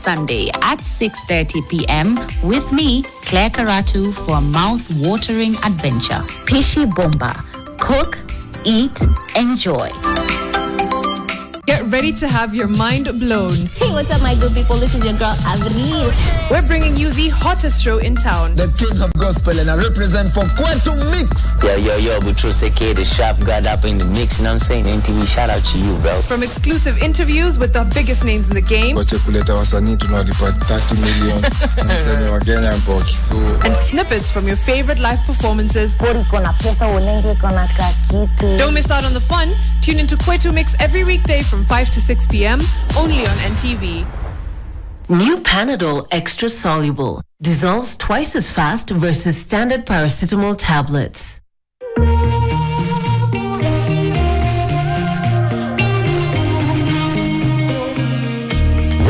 Sunday at 6:30 p.m. with me, Claire Karatu, for a mouth-watering adventure. Pishi Bomba. Cook, eat, enjoy. Get ready to have your mind blown. Hey, what's up, my good people? This is your girl, Avril. We're bringing you the hottest show in town. The king of gospel, and I represent for Quantum Mix. Yo, Butruseke, the sharp god up in the mix, you know what I'm saying? NTV, shout out to you, bro. From exclusive interviews with the biggest names in the game. And snippets from your favorite live performances. Don't miss out on the fun. Tune into Kwetu Mix every weekday from 5 to 6 p.m. only on NTV. New Panadol Extra Soluble dissolves twice as fast versus standard paracetamol tablets.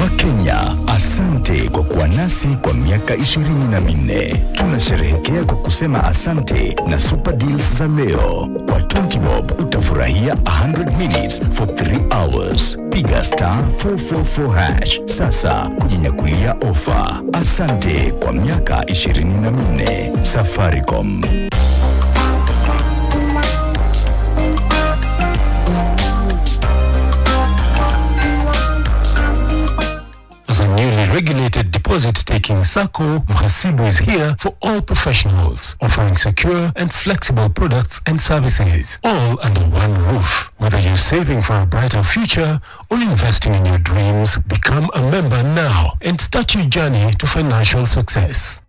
Wakenya, asante kwa kuwa nasi kwa miaka 24. Tunasherehekea kwa kusema asante na super deals za leo. Kwa 20 bob utafurahia 100 minutes for 3 hours. Piga star 444 hash sasa kujinyakulia ofa. Asante kwa miaka 24. Safaricom. As a newly regulated deposit-taking SACCO, Muhasibu is here for all professionals, offering secure and flexible products and services, all under one roof. Whether you're saving for a brighter future or investing in your dreams, become a member now and start your journey to financial success.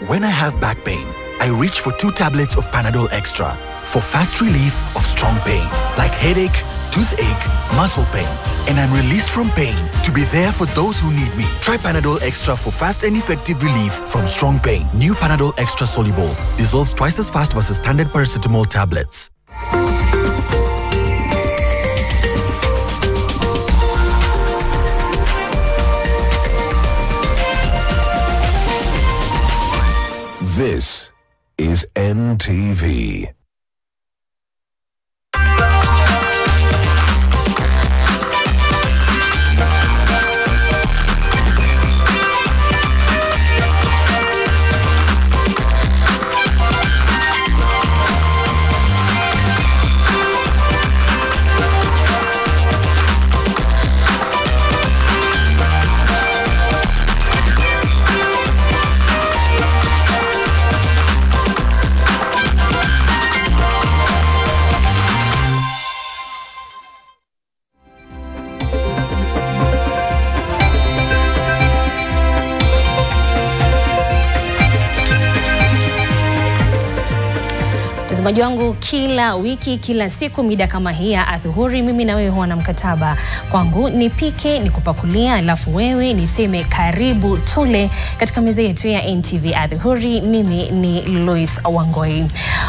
When I have back pain, I reach for 2 tablets of Panadol Extra for fast relief of strong pain, like headache, toothache, muscle pain, and I'm released from pain to be there for those who need me. Try Panadol Extra for fast and effective relief from strong pain. New Panadol Extra Soluble dissolves twice as fast versus standard paracetamol tablets. This is NTV. Mtazamaji wangu, kila wiki, kila siku, mida kama hii ya adhuhuri, mimi na wewe huwa na mkataba. Kwangu nipike, nikupakulia, alafu wewe niseme karibu tule katika meza yetu ya NTV adhuhuri. Mimi ni Lois Wangoi.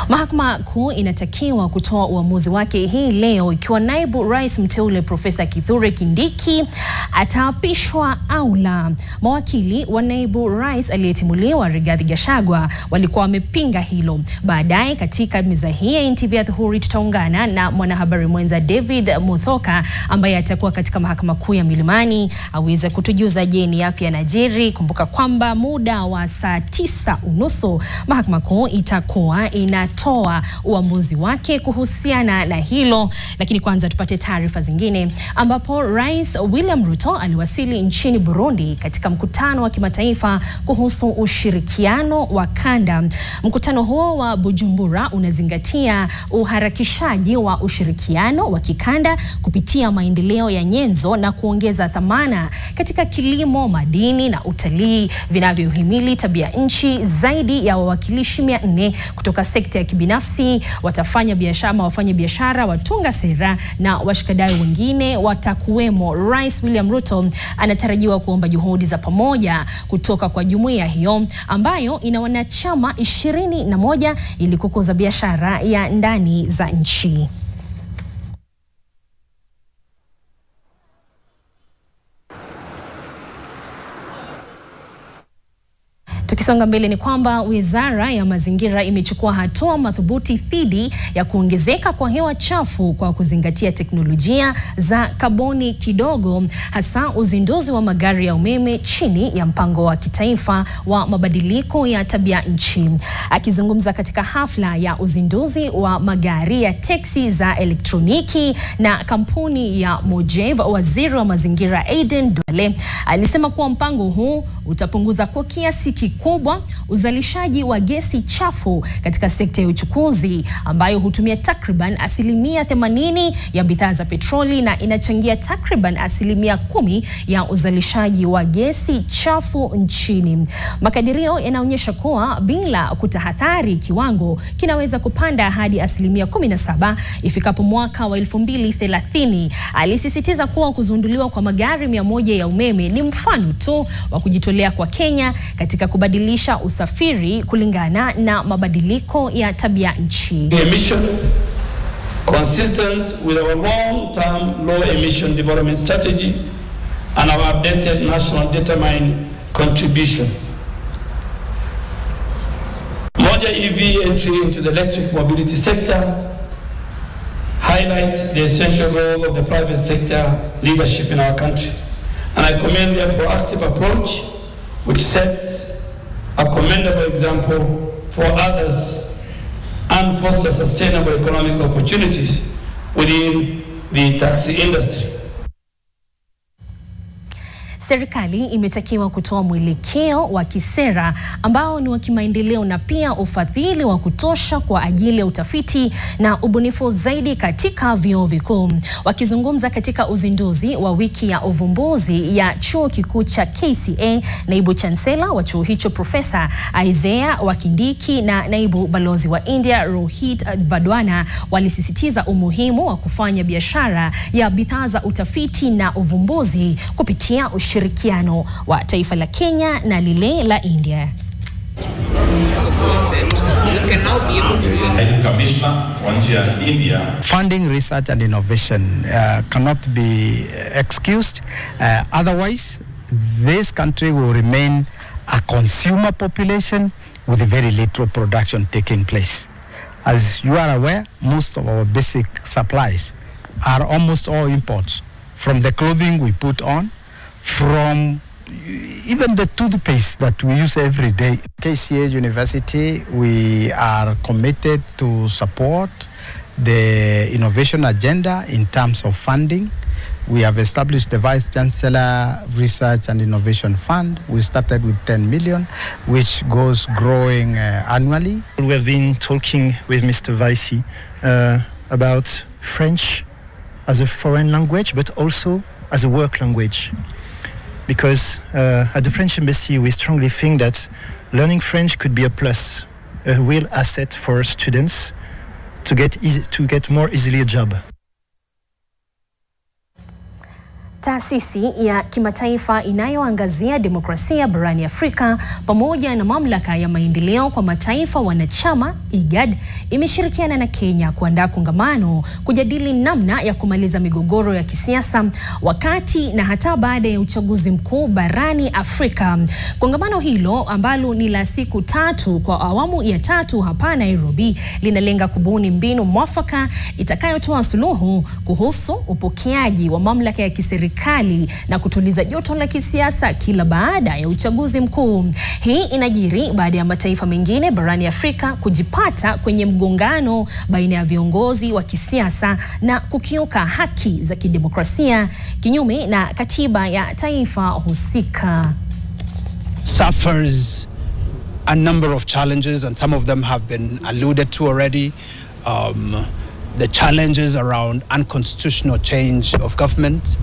Mahakama Kuu inatakiwa kutoa uamuzi wake hii leo ikiwa naibu rais mteule Profesa Kithure Kindiki ataapishwa au la. Mawakili wa naibu rais aliyetimuliwa Rigathi Gachagua walikuwa wamepinga hilo. Baadaye katika meza hii ya NTV adhuhuri tutaungana na mwanahabari mwenza David Muthoka ambaye atakuwa katika Mahakama Kuu ya Milimani aweze kutujuza je ni yapi yanajiri. Kumbuka kwamba muda wa saa 9:30 Mahakama Kuu itakuwa inatoa uamuzi wake kuhusiana na hilo. Lakini kwanza tupate taarifa zingine ambapo Rais William Ruto aliwasili nchini Burundi katika mkutano wa kimataifa kuhusu ushirikiano wa kanda. Mkutano huo wa Bujumbura unazingatia uharakishaji wa ushirikiano wa kikanda kupitia maendeleo ya nyenzo na kuongeza dhamana katika kilimo, madini na utalii vinavyohimili tabia nchi. Zaidi ya wawakilishi 400 kutoka sekta ya kibinafsi, wafanya biashara, watunga sera na washikadau wengine watakuwemo. Rais William Ruto anatarajiwa kuomba juhudi za pamoja kutoka kwa jumuiya hiyo ambayo ina wanachama 21 ili kukuza biashara ya ndani za nchi. Tukisonga mbele ni kwamba Wizara ya Mazingira imechukua hatua madhubuti dhidi ya kuongezeka kwa hewa chafu kwa kuzingatia teknolojia za kaboni kidogo, hasa uzinduzi wa magari ya umeme chini ya mpango wa kitaifa wa mabadiliko ya tabia nchi. Akizungumza katika hafla ya uzinduzi wa magari ya teksi za elektroniki na kampuni ya Mojev, waziri wa mazingira Aden Duale alisema kuwa mpango huu utapunguza kwa kiasi kikubwa uzalishaji wa gesi chafu katika sekta ya uchukuzi ambayo hutumia takriban 80% ya bidhaa za petroli na inachangia takriban 10% ya uzalishaji wa gesi chafu nchini. Makadirio yanaonyesha kuwa bila kutahadhari kiwango kinaweza kupanda hadi 17% ifikapo mwaka wa 2030. Alisisitiza kuwa kuzinduliwa kwa magari 100 ya umeme ni mfano tu wa kujitolea kwa Kenya katika kubadilisha usafiri kulingana na mabadiliko ya tabia nchi. Emission consistent with our long-term low emission development strategy and our updated national determined contribution. Moja EV entry into the electric mobility sector highlights the essential role of the private sector leadership in our country. And I commend their proactive approach, which sets a commendable example for others and foster sustainable economic opportunities within the taxi industry. Serikali imetakiwa kutoa mwelekeo wa kisera ambao ni wa kimaendeleo na pia ufadhili wa kutosha kwa ajili ya utafiti na ubunifu zaidi katika vyuo vikuu. Wakizungumza katika uzinduzi wa wiki ya uvumbuzi ya chuo kikuu cha KCA, naibu chancellor wa chuo hicho Profesa Isaiah Wakindiki na naibu balozi wa India Rohit Vadwana walisisitiza umuhimu wa kufanya biashara ya bidhaa za utafiti na uvumbuzi kupitia ushirikiano wa taifa la Kenya na lile la India. Funding research and innovation cannot be excused. Otherwise, this country will remain a consumer population with very little production taking place. As you are aware, most of our basic supplies are almost all imports, from the clothing we put on, from even the toothpaste that we use every day. KCA University, we are committed to support the innovation agenda in terms of funding. We have established the Vice Chancellor Research and Innovation Fund. We started with 10 million, which goes growing annually. We have been talking with Mr. Vicey about French as a foreign language, but also as a work language. Because at the French Embassy, we strongly think that learning French could be a plus, a real asset for students to get more easily a job. Taasisi ya kimataifa inayoangazia demokrasia barani Afrika pamoja na mamlaka ya maendeleo kwa mataifa wanachama IGAD imeshirikiana na Kenya kuandaa kongamano kujadili namna ya kumaliza migogoro ya kisiasa wakati na hata baada ya uchaguzi mkuu barani Afrika. Kongamano hilo ambalo ni la siku 3 kwa awamu ya 3 hapa Nairobi linalenga kubuni mbinu mwafaka itakayotoa suluhu kuhusu upokeaji wa mamlaka ya kiserikali na kutuliza joto la kisiasa kila baada ya uchaguzi mkuu. Hii inajiri baada ya mataifa mengine barani Afrika kujipata kwenye mgongano baina ya viongozi wa kisiasa na kukiuka haki za kidemokrasia kinyume na katiba ya taifa husika. Suffers a number of challenges, and some of them have been alluded to already. The challenges around unconstitutional change of government,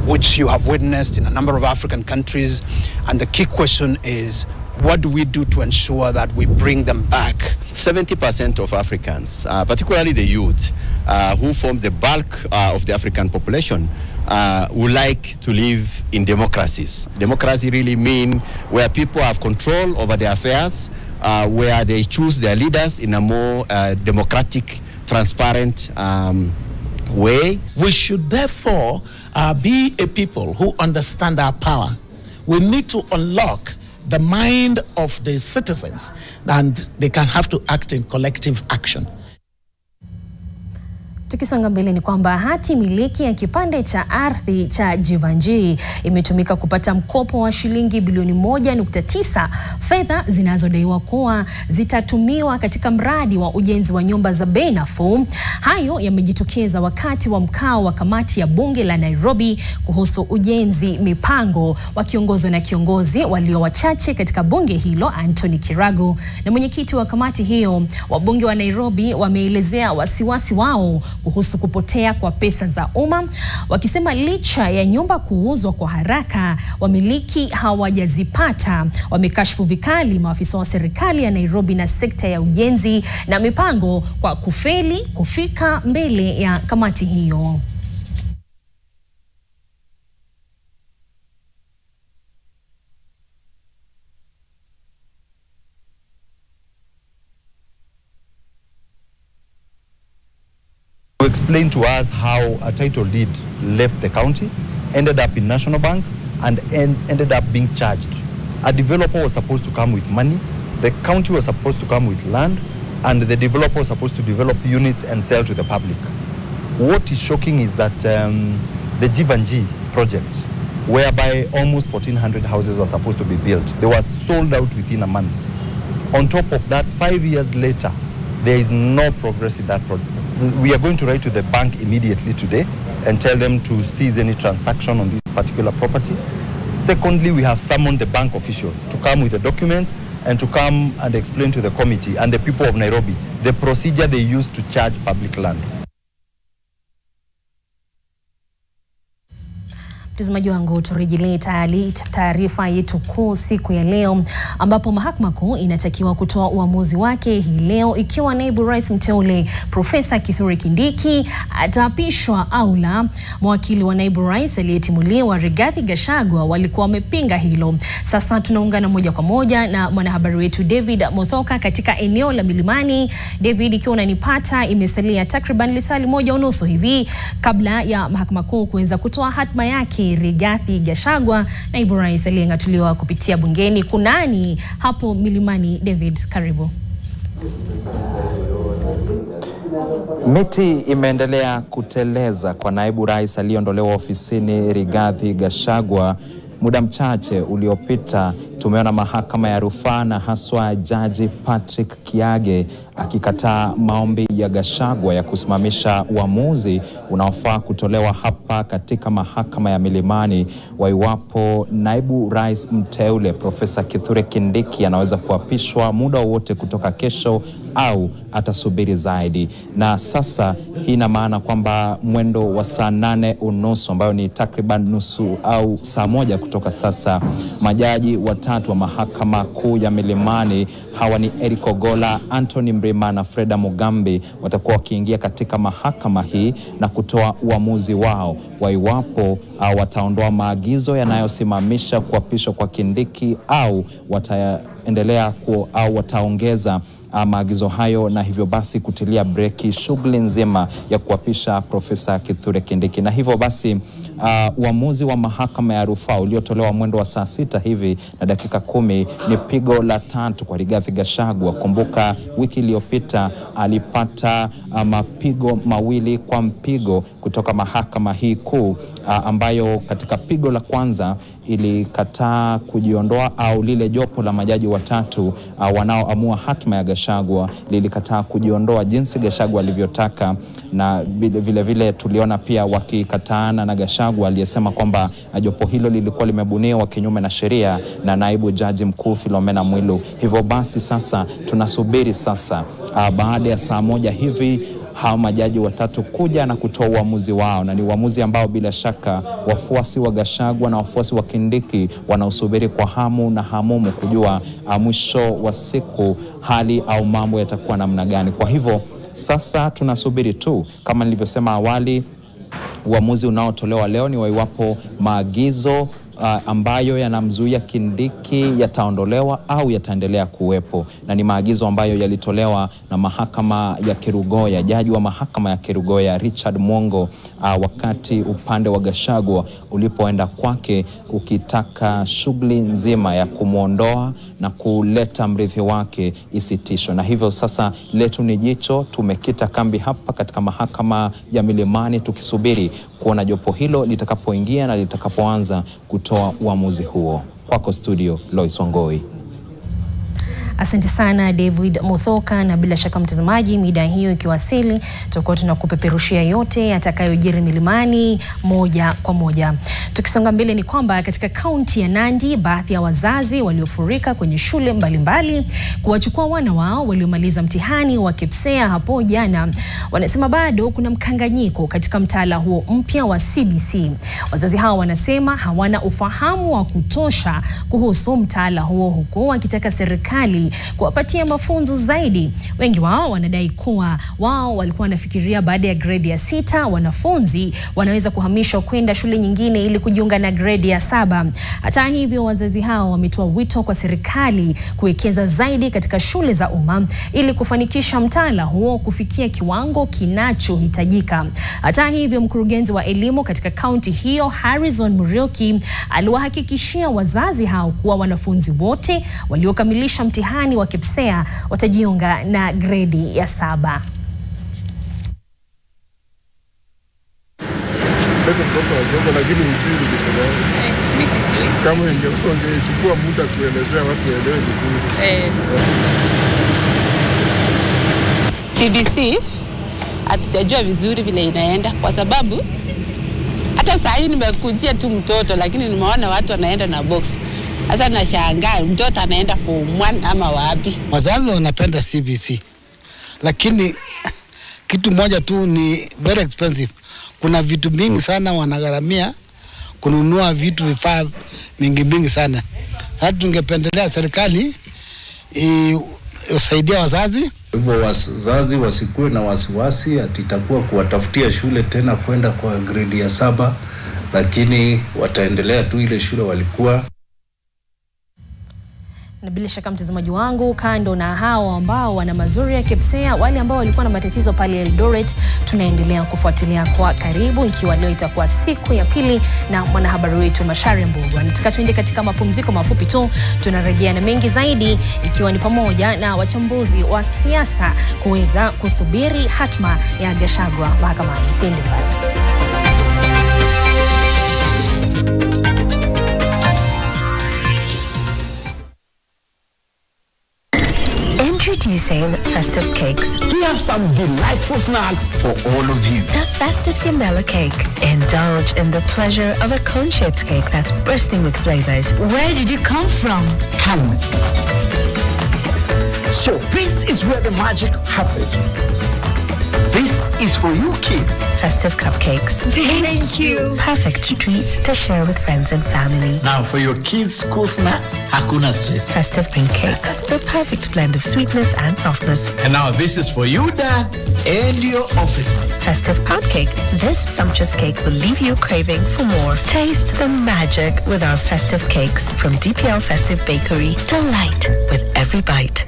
which you have witnessed in a number of African countries. And the key question is, what do we do to ensure that we bring them back? 70% of Africans, particularly the youth, who form the bulk of the African population, would like to live in democracies. Democracy really means where people have control over their affairs, where they choose their leaders in a more democratic, transparent way. We should therefore be a people who understand our power. We need to unlock the mind of the citizens, and they can have to act in collective action. Tukisonga mbele ni kwamba hati miliki ya kipande cha ardhi cha Jivanji imetumika kupata mkopo wa shilingi bilioni 1.9, fedha zinazodaiwa kuwa zitatumiwa katika mradi wa ujenzi wa nyumba za bei nafuu. Hayo yamejitokeza wakati wa mkao wa kamati ya bunge la Nairobi kuhusu ujenzi mipango, wakiongozwa na kiongozi walio wachache katika bunge hilo Anthony Kirago, na mwenyekiti wa kamati hiyo. Wabunge wa Nairobi wameelezea wasiwasi wao kuhusu kupotea kwa pesa za umma, wakisema licha ya nyumba kuuzwa kwa haraka, wamiliki hawajazipata. Wamekashifu vikali maafisa wa serikali ya Nairobi na sekta ya ujenzi na mipango kwa kufeli kufika mbele ya kamati hiyo. Explain to us how a title deed left the county, ended up in National Bank, and ended up being charged. A developer was supposed to come with money, the county was supposed to come with land, and the developer was supposed to develop units and sell to the public. What is shocking is that the Jivanji project, whereby almost 1,400 houses were supposed to be built, they were sold out within a month. On top of that, 5 years later, there is no progress in that project. We are going to write to the bank immediately today and tell them to seize any transaction on this particular property. Secondly, we have summoned the bank officials to come with the documents and to come and explain to the committee and the people of Nairobi the procedure they use to charge public land. Mtazamaji wangu, turejelee taarifa yetu kuu siku ya leo, ambapo mahakama kuu inatakiwa kutoa uamuzi wake hii leo ikiwa naibu rais mteule Profesa Kithure Kindiki ataapishwa au la. Mawakili wa naibu rais aliyetimuliwa Rigathi Gachagua walikuwa wamepinga hilo. Sasa tunaungana moja kwa moja na mwanahabari wetu David Mothoka katika eneo la Milimani. David, ikiwa unanipata, imesalia takriban lisali 1.5 hivi kabla ya mahakama kuu kuweza kutoa hatma yake Rigathi Gachagua, naibu rais aliyeng'atuliwa kupitia bungeni. Kunani hapo Milimani? David, karibu. Miti imeendelea kuteleza kwa naibu rais aliyeondolewa ofisini Rigathi Gachagua. Muda mchache uliopita tumeona mahakama ya rufaa na haswa Jaji Patrick Kiage akikataa maombi ya Gachagua ya kusimamisha uamuzi unaofaa kutolewa hapa katika mahakama ya Milimani wa iwapo naibu rais mteule Profesa Kithure Kindiki anaweza kuapishwa muda wote kutoka kesho au atasubiri zaidi. Na sasa hii ina maana kwamba mwendo wa saa 8:30 ambayo ni takriban nusu au saa moja kutoka sasa, majaji watatu wa mahakama kuu ya Milimani, hawa ni Eric Ogola, Anthony Mrima na Freda Mugambi, watakuwa wakiingia katika mahakama hii na kutoa uamuzi wao wa iwapo wataondoa maagizo yanayosimamisha kuapishwa kwa Kindiki au wataendelea au wataongeza maagizo hayo, na hivyo basi kutilia breki shughuli nzima ya kuapisha Profesa Kithure Kindiki. Na hivyo basi uamuzi wa mahakama ya rufaa uliotolewa mwendo wa saa 6 hivi na dakika 10 ni pigo la 3 kwa Rigathi Gachagua. Kumbuka wiki iliyopita alipata mapigo mawili kwa mpigo kutoka mahakama hii kuu, ambayo katika pigo la kwanza ilikataa kujiondoa, au lile jopo la majaji watatu wanaoamua hatma ya Gachagua lilikataa kujiondoa jinsi Gachagua alivyotaka, na vile vile tuliona pia wakikataana na Gachagua aliyesema kwamba jopo hilo lilikuwa limebuniwa kinyume na sheria na naibu jaji mkuu Philomena Mwilu. Hivyo basi sasa tunasubiri sasa baada ya saa 1 hivi hao majaji watatu kuja na kutoa uamuzi wao, na ni uamuzi ambao bila shaka wafuasi wa Gachagua na wafuasi wa Kindiki wanausubiri kwa hamu na hamumu kujua mwisho wa siku hali au mambo yatakuwa namna gani. Kwa hivyo sasa tunasubiri tu, kama nilivyosema awali, uamuzi unaotolewa leo ni wa iwapo maagizo ambayo yanamzuia Kindiki yataondolewa au yataendelea kuwepo, na ni maagizo ambayo yalitolewa na mahakama ya Kerugoya, jaji wa mahakama ya Kerugoya Richard Mwongo, wakati upande wa Gachagua ulipoenda kwake ukitaka shughuli nzima ya kumuondoa na kuleta mrithi wake isitishwe. Na hivyo sasa letu ni jicho, tumekita kambi hapa katika mahakama ya Milimani tukisubiri kuona jopo hilo litakapoingia na litakapoanza kutoa uamuzi huo. Kwako studio, Lois Wangoi. Asante sana David Muthoka, na bila shaka mtazamaji, mida hiyo ikiwasili tutakuwa tunakupeperushia yote atakayojiri Milimani moja kwa moja. Tukisonga mbele ni kwamba katika kaunti ya Nandi, baadhi ya wazazi waliofurika kwenye shule mbalimbali kuwachukua wana wao waliomaliza mtihani wa KPSEA hapo jana wanasema bado kuna mkanganyiko katika mtaala huo mpya wa CBC. Wazazi hao wanasema hawana ufahamu wa kutosha kuhusu mtaala huo, huko wakitaka serikali kuwapatia mafunzo zaidi. Wengi wao wanadai kuwa wao walikuwa wanafikiria baada ya grade ya 6 wanafunzi wanaweza kuhamishwa kwenda shule nyingine ili kujiunga na grade ya 7. Hata hivyo, wazazi hao wametoa wito kwa serikali kuwekeza zaidi katika shule za umma ili kufanikisha mtaala huo kufikia kiwango kinachohitajika. Hata hivyo, mkurugenzi wa elimu katika kaunti hiyo Harrison Murioki aliwahakikishia wazazi hao kuwa wanafunzi wote waliokamilisha mtihani wa KPSEA watajiunga na gredi ya 7. Kama ingechukua muda kuelezea watu waelewe vizuri. CBC hatujajua vizuri vile inaenda, kwa sababu hata saa hii nimekujia tu mtoto, lakini nimeona watu wanaenda na box. Sasa nashangaa mtoto anaenda form 1 ama wapi? Wazazi wanapenda CBC, lakini kitu moja tu ni very expensive. Kuna vitu mingi sana wanagharamia kununua vitu, vifaa mingi sana. Sasa tungependelea serikali isaidia wazazi. Hivyo wazazi wasikuwe na wasiwasi ati itakuwa kuwatafutia shule tena kwenda kwa grade ya 7, lakini wataendelea tu ile shule walikuwa. Na bila shaka mtazamaji wangu, kando na hao ambao wana mazuri ya KPSEA, wale ambao walikuwa na matatizo pale Eldoret, tunaendelea kufuatilia kwa karibu, ikiwa leo itakuwa siku ya pili na mwanahabari wetu Mashari Mbugu. Nataka tuende katika mapumziko mafupi tu, tunarejea na mengi zaidi, ikiwa ni pamoja na wachambuzi wa siasa kuweza kusubiri hatma ya Gachagua mahakamani. Siende mbali. Introducing Festive Cakes. We have some delightful snacks for all of you. The Festive Simbella Cake. Indulge in the pleasure of a cone-shaped cake that's bursting with flavors. Where did you come from? Come. So this is where the magic happens. This is for you kids. Festive cupcakes. Thank you. Perfect treat to share with friends and family. Now for your kids' school snacks, hakuna stress. Festive pink cakes. The perfect blend of sweetness and softness. And now this is for you, Dad, and your office mate. Festive pound cake. This sumptuous cake will leave you craving for more. Taste the magic with our festive cakes from DPL Festive Bakery. Delight with every bite.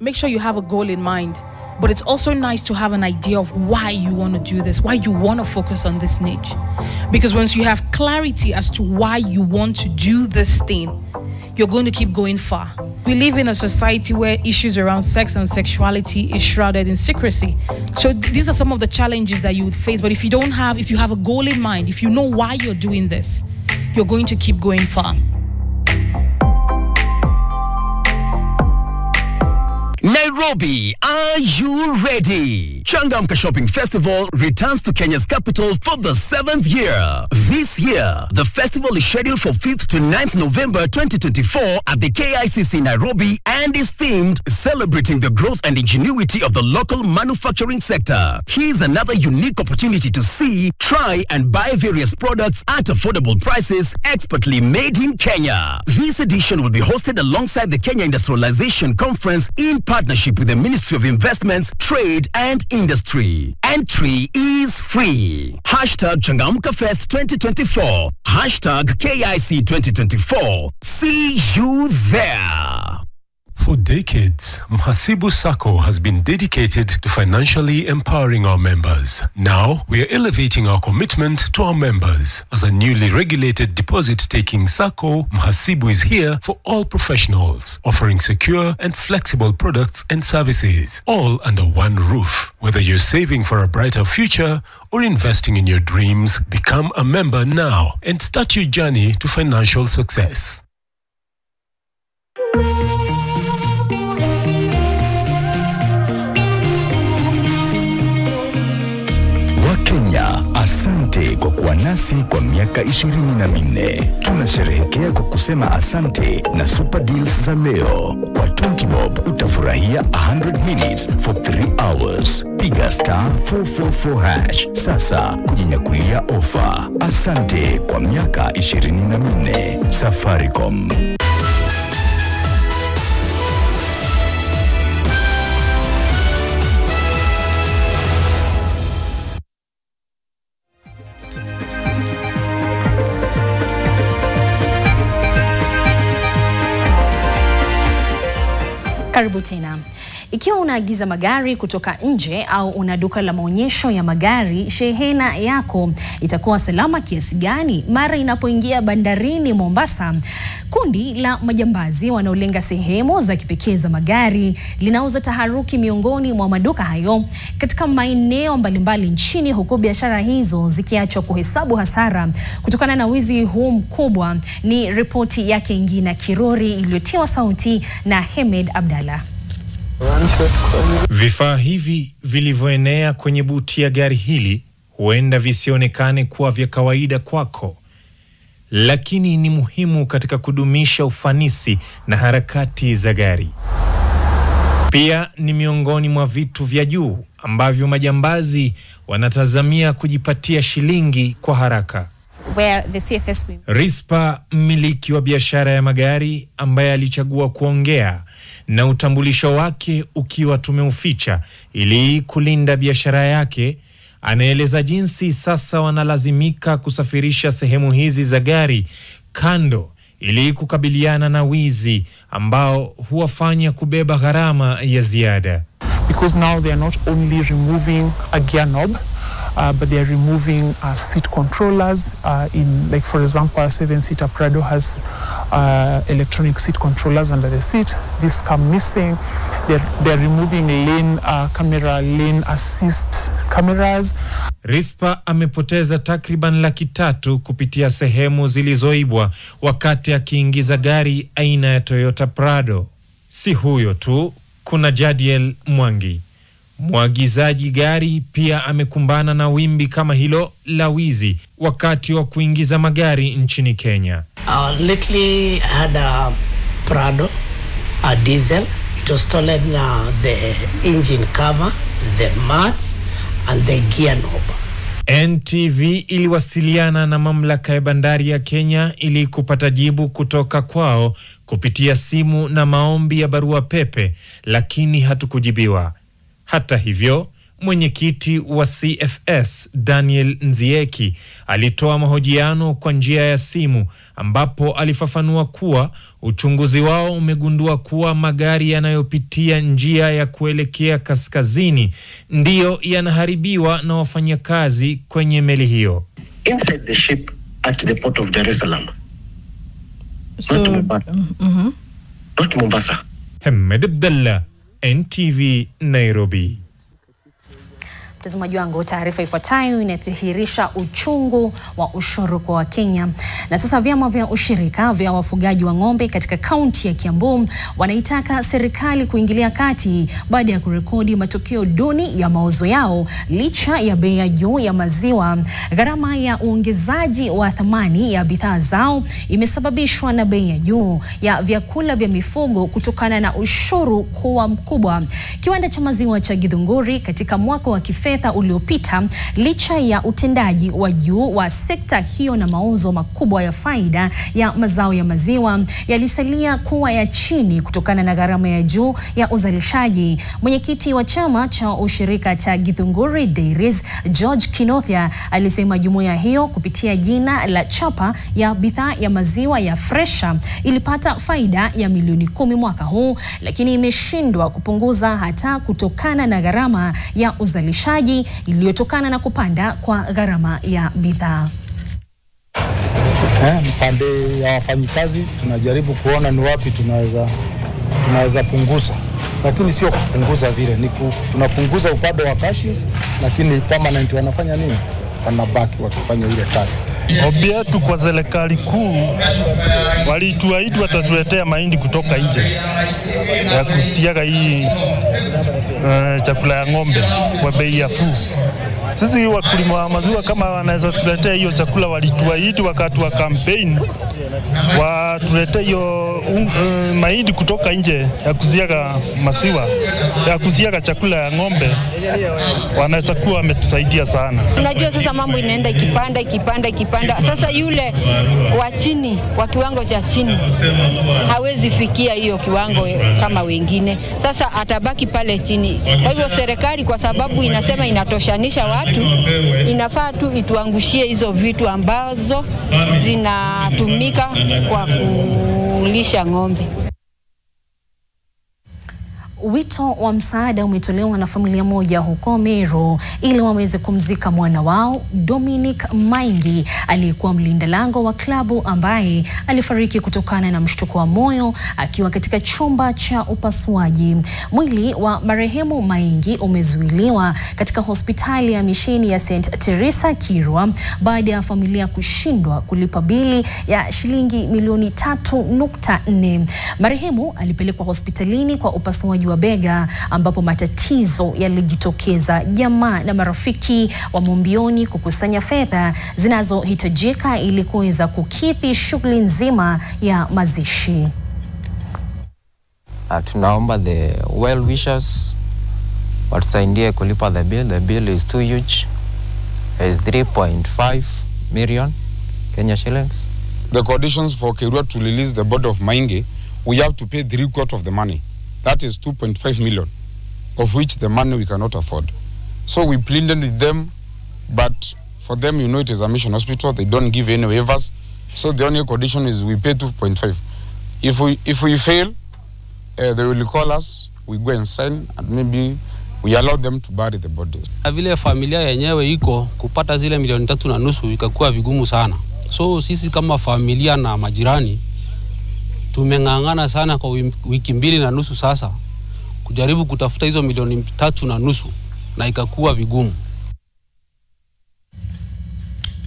Make sure you have a goal in mind. But it's also nice to have an idea of why you want to do this, why you want to focus on this niche. Because once you have clarity as to why you want to do this thing, you're going to keep going far. We live in a society where issues around sex and sexuality is shrouded in secrecy. So these are some of the challenges that you would face. But if you have a goal in mind, if you know why you're doing this, you're going to keep going far. Nairobi, are you ready? Changamka Shopping Festival returns to Kenya's capital for the 7th year. This year, the festival is scheduled for 5th to 9th November 2024 at the KICC Nairobi and is themed celebrating the growth and ingenuity of the local manufacturing sector. Here's another unique opportunity to see, try and buy various products at affordable prices expertly made in Kenya. This edition will be hosted alongside the Kenya Industrialization Conference in partnership with the Ministry of Investments, Trade and industry. Entry is free. #Changamka Fest 2024. #KIC 2024. See you there. For decades, Mhasibu Sacco has been dedicated to financially empowering our members. Now, we are elevating our commitment to our members. As a newly regulated deposit-taking Sacco, Mhasibu is here for all professionals, offering secure and flexible products and services, all under one roof. Whether you're saving for a brighter future or investing in your dreams, become a member now and start your journey to financial success. Kenya, asante kwa kuwa nasi kwa miaka 24. Tunasherehekea kwa kusema asante na super deals za leo. Kwa 20 bob utafurahia 100 minutes for 3 hours. Piga *444# sasa kujinyakulia ofa. Asante kwa miaka 24. Safaricom. Karibu tena. Ikiwa unaagiza magari kutoka nje au una duka la maonyesho ya magari, shehena yako itakuwa salama kiasi gani mara inapoingia bandarini Mombasa? Kundi la majambazi wanaolenga sehemu za kipekee za magari linauza taharuki miongoni mwa maduka hayo katika maeneo mbalimbali nchini, huku biashara hizo zikiachwa kuhesabu hasara kutokana na wizi huu mkubwa. Ni ripoti yake Ngina Kirori iliyotiwa sauti na Hemed Abdalla. Vifaa hivi vilivyoenea kwenye buti ya gari hili huenda visionekane kuwa vya kawaida kwako, lakini ni muhimu katika kudumisha ufanisi na harakati za gari. Pia ni miongoni mwa vitu vya juu ambavyo majambazi wanatazamia kujipatia shilingi kwa haraka. Rispa, mmiliki wa biashara ya magari ambaye alichagua kuongea na utambulisho wake ukiwa tumeuficha ili kulinda biashara yake, anaeleza jinsi sasa wanalazimika kusafirisha sehemu hizi za gari kando ili kukabiliana na wizi ambao huwafanya kubeba gharama ya ziada. Because now they are not only removing a gear knob, but they are removing seat controllers. In, like, for example, a 7-seater Prado has electronic seat controllers under the seat. These come missing. They're removing lane assist cameras. Rispa amepoteza takriban $300,000 kupitia sehemu zilizoibwa wakati akiingiza gari aina ya Toyota Prado. Si huyo tu, kuna Jadiel Mwangi, mwagizaji gari, pia amekumbana na wimbi kama hilo la wizi wakati wa kuingiza magari nchini Kenya. Lately I had a Prado, a diesel. It was stolen the engine cover, the mats and the gear knob. NTV iliwasiliana na mamlaka ya bandari ya Kenya ili kupata jibu kutoka kwao kupitia simu na maombi ya barua pepe, lakini hatukujibiwa. Hata hivyo, mwenyekiti wa CFS Daniel Nzieki alitoa mahojiano kwa njia ya simu ambapo alifafanua kuwa uchunguzi wao umegundua kuwa magari yanayopitia njia ya kuelekea kaskazini ndiyo yanaharibiwa na wafanyakazi kwenye meli hiyo. Inside the ship at the port of Dar es Salaam. Not Mombasa. Hemed Abdalla, NTV, Nairobi. Mtazamaji wangu, taarifa ifuatayo inadhihirisha uchungu wa ushuru kwa Wakenya. Na sasa vyama vya ushirika vya wafugaji wa ng'ombe katika kaunti ya Kiambu wanaitaka serikali kuingilia kati baada ya kurekodi matokeo duni ya mauzo yao licha ya bei ya juu ya maziwa. Gharama ya uongezaji wa thamani ya bidhaa zao imesababishwa na bei ya juu ya vyakula vya mifugo kutokana na ushuru kuwa mkubwa. Kiwanda cha maziwa cha Githunguri katika mwaka wa kifedha fedha uliopita, licha ya utendaji wa juu wa sekta hiyo na mauzo makubwa ya faida ya mazao ya maziwa, yalisalia kuwa ya chini kutokana na gharama ya juu ya uzalishaji. Mwenyekiti wa chama cha ushirika cha Githunguri Dairies, George Kinothia, alisema jumuiya hiyo kupitia jina la chapa ya bidhaa ya maziwa ya Fresha ilipata faida ya milioni 10 mwaka huu, lakini imeshindwa kupunguza hata kutokana na gharama ya uzalishaji iliyotokana na kupanda kwa gharama ya bidhaa. Mpande ya wafanyikazi tunajaribu kuona ni wapi tunaweza punguza, lakini sio kupunguza vile, tunapunguza upande wa cashiers, lakini permanent wanafanya nini? Wanabaki wakifanya ile kazi. Ombi yetu kwa serikali kuu, walituahidi watatuletea mahindi kutoka nje ya kusiaga hii chakula ya ng'ombe kwa bei nafuu. Sisi wakulima wa maziwa kama wanaweza tuletea hiyo chakula, walituahidi wakati wa campaign watuletee hiyo mahindi kutoka nje ya kusiaga maziwa, ya kusiaga chakula ya ng'ombe, wanaweza kuwa wametusaidia sana. Unajua sasa mambo inaenda ikipanda. Sasa yule wa chini, wa kiwango cha chini, hawezi fikia hiyo kiwango kama wengine. Sasa atabaki pale chini. Kwa hivyo serikali, kwa sababu inasema inatoshanisha watu, inafaa tu ituangushie hizo vitu ambazo zinatumika kwa kulisha ng'ombe. Wito wa msaada umetolewa na familia moja huko Meru ili waweze kumzika mwana wao Dominic Maingi, aliyekuwa mlinda lango wa klabu ambaye alifariki kutokana na mshtuko wa moyo akiwa katika chumba cha upasuaji. Mwili wa marehemu Maingi umezuiliwa katika hospitali ya misheni ya St. Teresa Kirwa baada ya familia kushindwa kulipa bili ya shilingi milioni 3.4. Marehemu alipelekwa hospitalini kwa upasuaji wa bega ambapo matatizo yalijitokeza. Jamaa na marafiki wa mumbioni kukusanya fedha zinazohitajika ili kuweza kukidhi shughuli nzima ya mazishi. Tunaomba the well wishers watusaidie kulipa the bill. The bill is too huge. It's 3.5 million Kenya shillings. The conditions for Kirwa to release the body of Maingi, we have to pay 3/4 of the money. That is 2.5 million, of which the money we cannot afford. So we pleaded with them, but for them, you know, it is a mission hospital. They don't give any waivers. So the only condition is we pay 2.5. If we fail, they will call us, we go and sign, and maybe we allow them to bury the bodies. Vile familia yenyewe iko kupata zile milioni 3.5 ikakuwa vigumu sana. So sisi kama familia na majirani tumeng'ang'ana sana kwa wiki 2.5 sasa kujaribu kutafuta hizo milioni 3.5 na ikakuwa vigumu.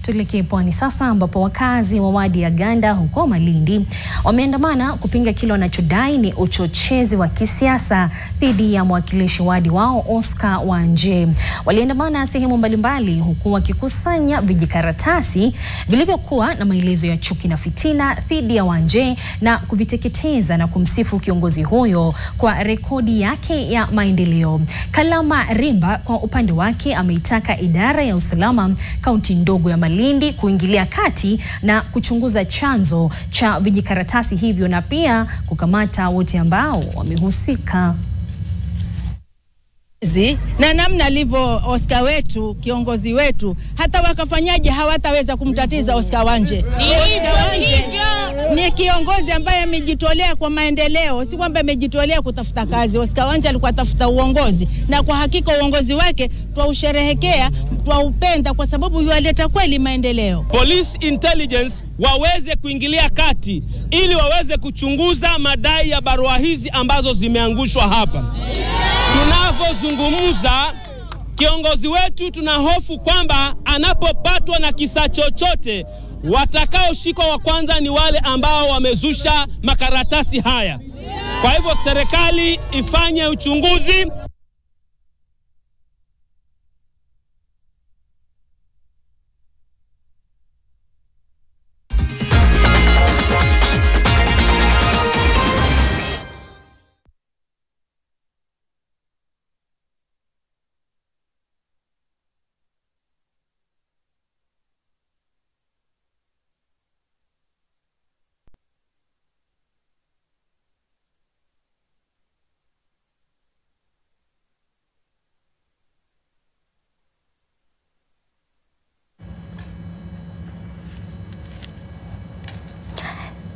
Tuelekee pwani sasa ambapo wakazi wa wadi ya Ganda huko Malindi wameandamana kupinga kile wanachodai ni uchochezi wa kisiasa dhidi ya mwakilishi wadi wao Oscar Wanje. Waliandamana sehemu mbalimbali huku wakikusanya vijikaratasi vilivyokuwa na maelezo ya chuki na fitina dhidi ya Wanje na kuviteketeza na kumsifu kiongozi huyo kwa rekodi yake ya maendeleo. Kalama Rimba kwa upande wake ameitaka idara ya usalama kaunti ndogo ya Malindi kuingilia kati na kuchunguza chanzo cha vijikaratasi hivyo na pia kukamata wote ambao wamehusika. Na namna alivyo Oscar wetu, kiongozi wetu, hata wakafanyaje hawataweza kumtatiza Oscar Wanje. Oscar Wanje ni kiongozi ambaye amejitolea kwa maendeleo, si kwamba amejitolea kutafuta kazi. Oscar Wanje alikuwa tafuta uongozi, na kwa hakika uongozi wake twausherehekea, twaupenda kwa sababu yualeta kweli maendeleo. Police intelligence waweze kuingilia kati ili waweze kuchunguza madai ya barua hizi ambazo zimeangushwa hapa. Tunapozungumza, kiongozi wetu tuna hofu kwamba anapopatwa na kisa chochote, watakaoshikwa wa kwanza ni wale ambao wamezusha makaratasi haya. Kwa hivyo serikali ifanye uchunguzi.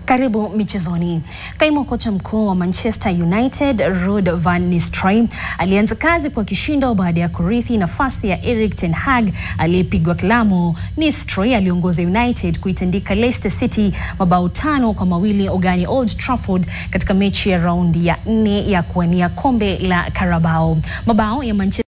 Karibu michezoni. Kaimu kocha mkuu wa Manchester United Ruud van Nistelrooy alianza kazi kwa kishindo baada ya kurithi nafasi ya Erik ten Hag aliyepigwa kalamu. Nistelrooy aliongoza United kuitandika Leicester City mabao 5-2 ugani Old Trafford katika mechi ya raundi ya 4 ya kuwania kombe la Carabao. Mabao ya Manchester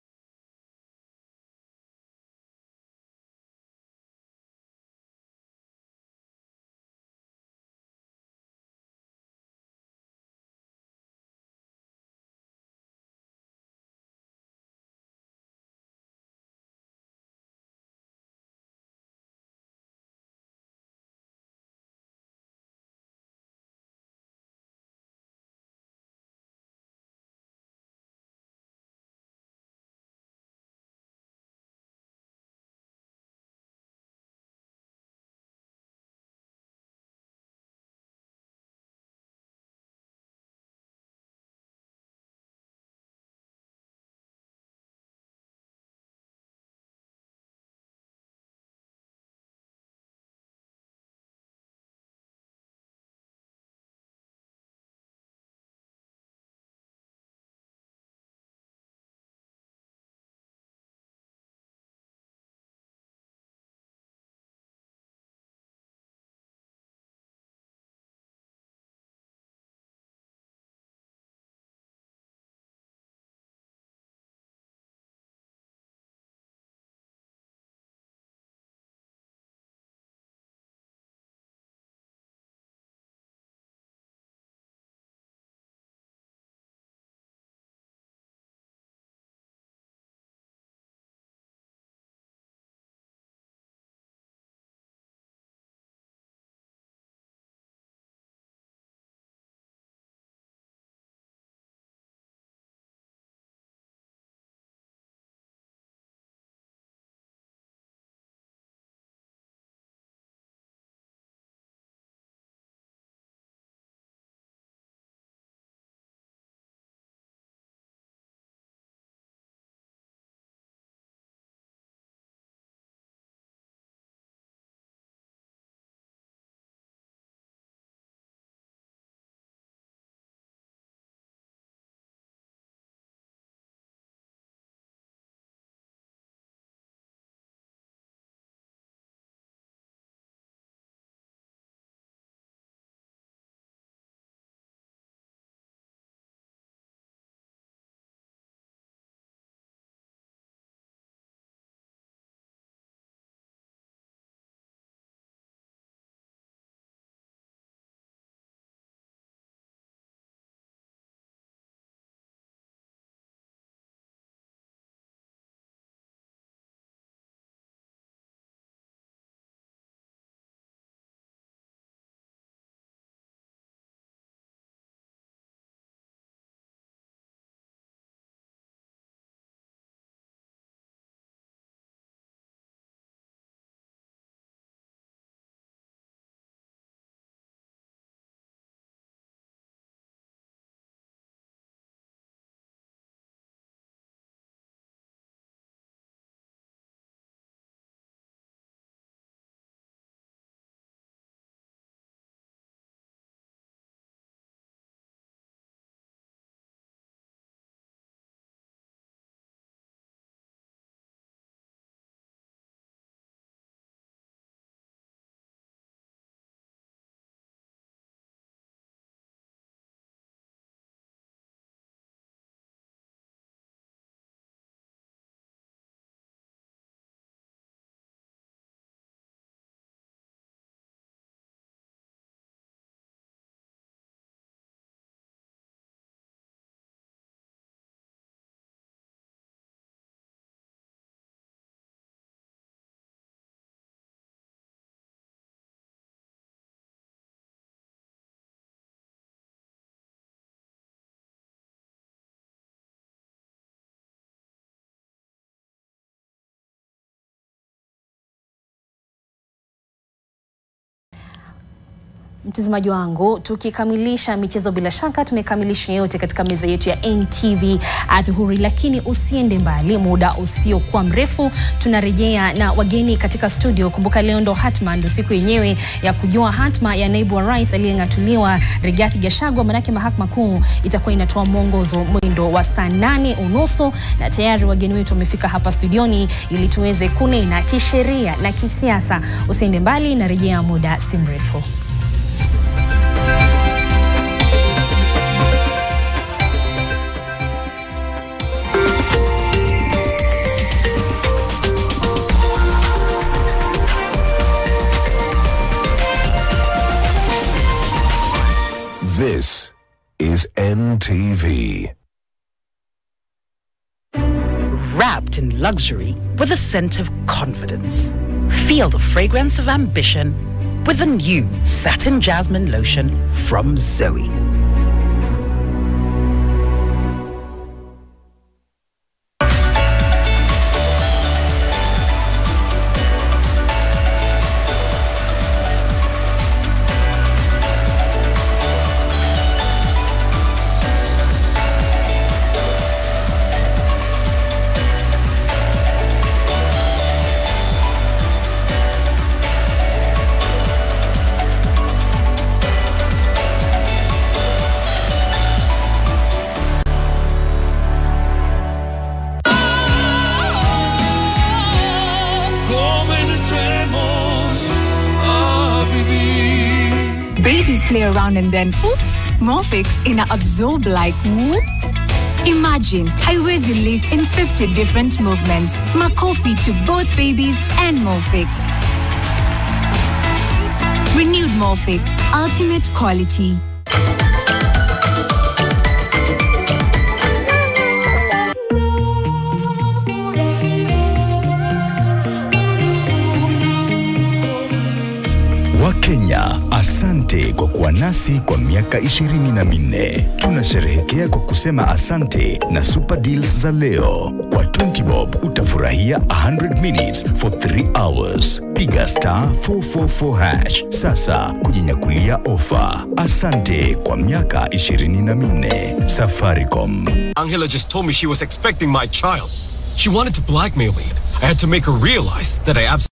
Mtazamaji wangu, tukikamilisha michezo bila shaka tumekamilisha yote katika meza yetu ya NTV adhuhuri, lakini usiende mbali, muda usiokuwa mrefu tunarejea na wageni katika studio. Kumbuka leo ndo hatma, ndo siku yenyewe ya kujua hatma ya naibu wa rais aliyeng'atuliwa Rigathi Gachagua, manake mahakama kuu itakuwa inatoa mwongozo mwendo wa saa 8:30, na tayari wageni wetu wamefika hapa studioni ili tuweze kunena kisheria na kisiasa. Usiende mbali, narejea muda si mrefu. This is NTV. Wrapped in luxury with a scent of confidence. Feel the fragrance of ambition with the new Satin Jasmine Lotion from Zoe. Babies play around and then, oops, Morphix ina absorb like whoop. Imagine, haiwezi live in 50 different movements. Makofi to both babies and Morphix. Renewed Morphix, ultimate quality. Wakenya, asante kwa kuwa nasi kwa miaka 24. Tunasherehekea kwa kusema asante na super deals za leo. Kwa 20 bob utafurahia 100 minutes for 3 hours. Piga *444# sasa kujinyakulia ofa. Asante kwa miaka 24. Safaricom. Angela just told me she was expecting my child. She wanted to blackmail me. I had to make her realize that I absolutely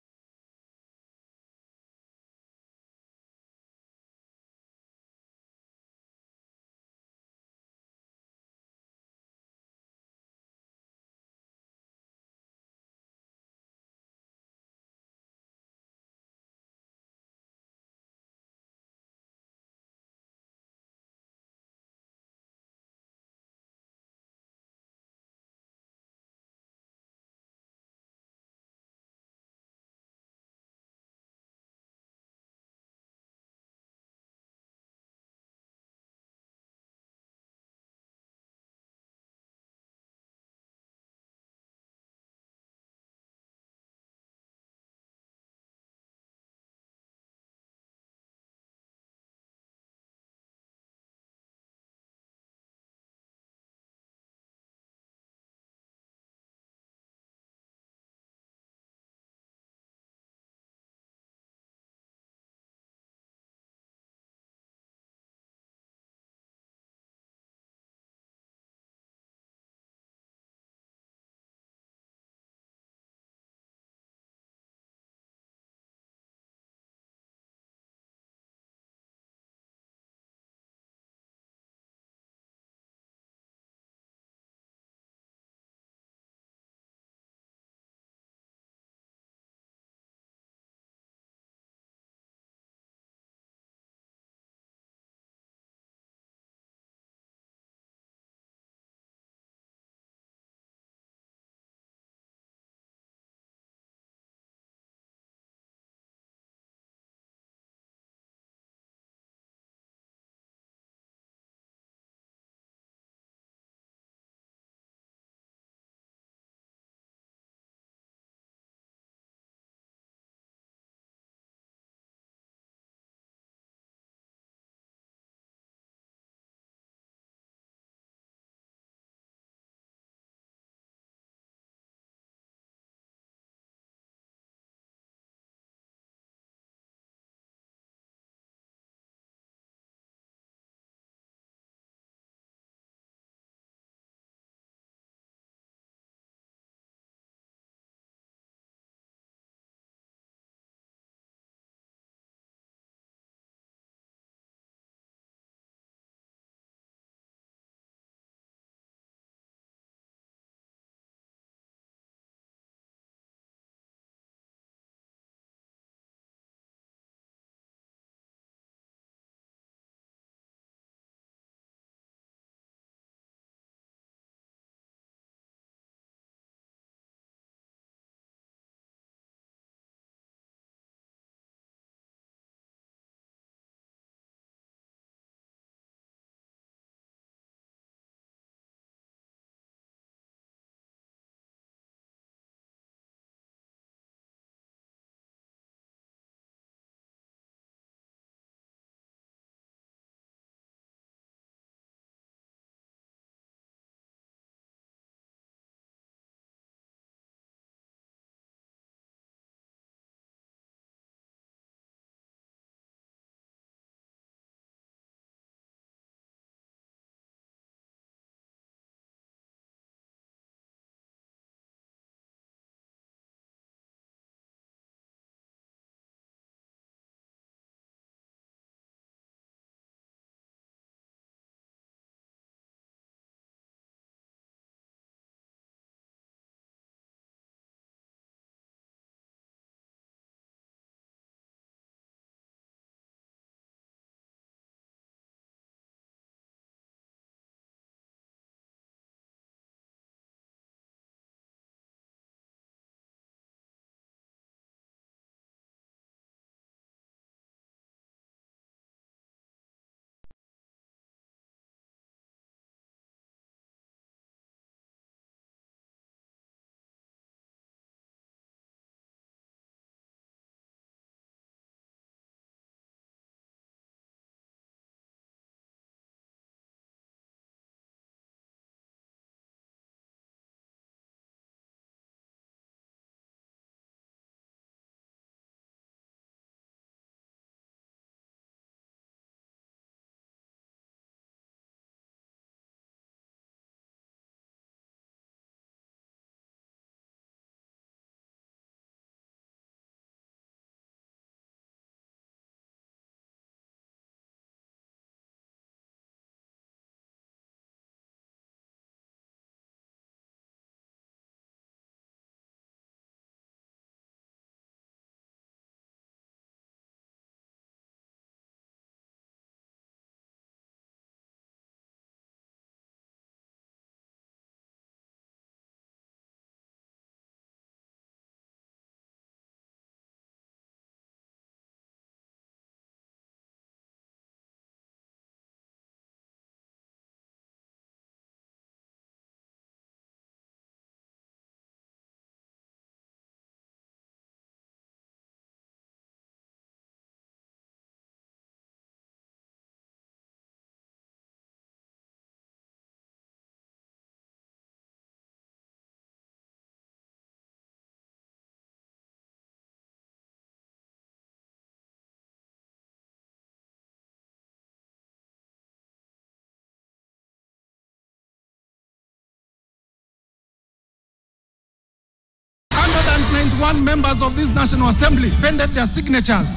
91 members of this National Assembly pended their signatures.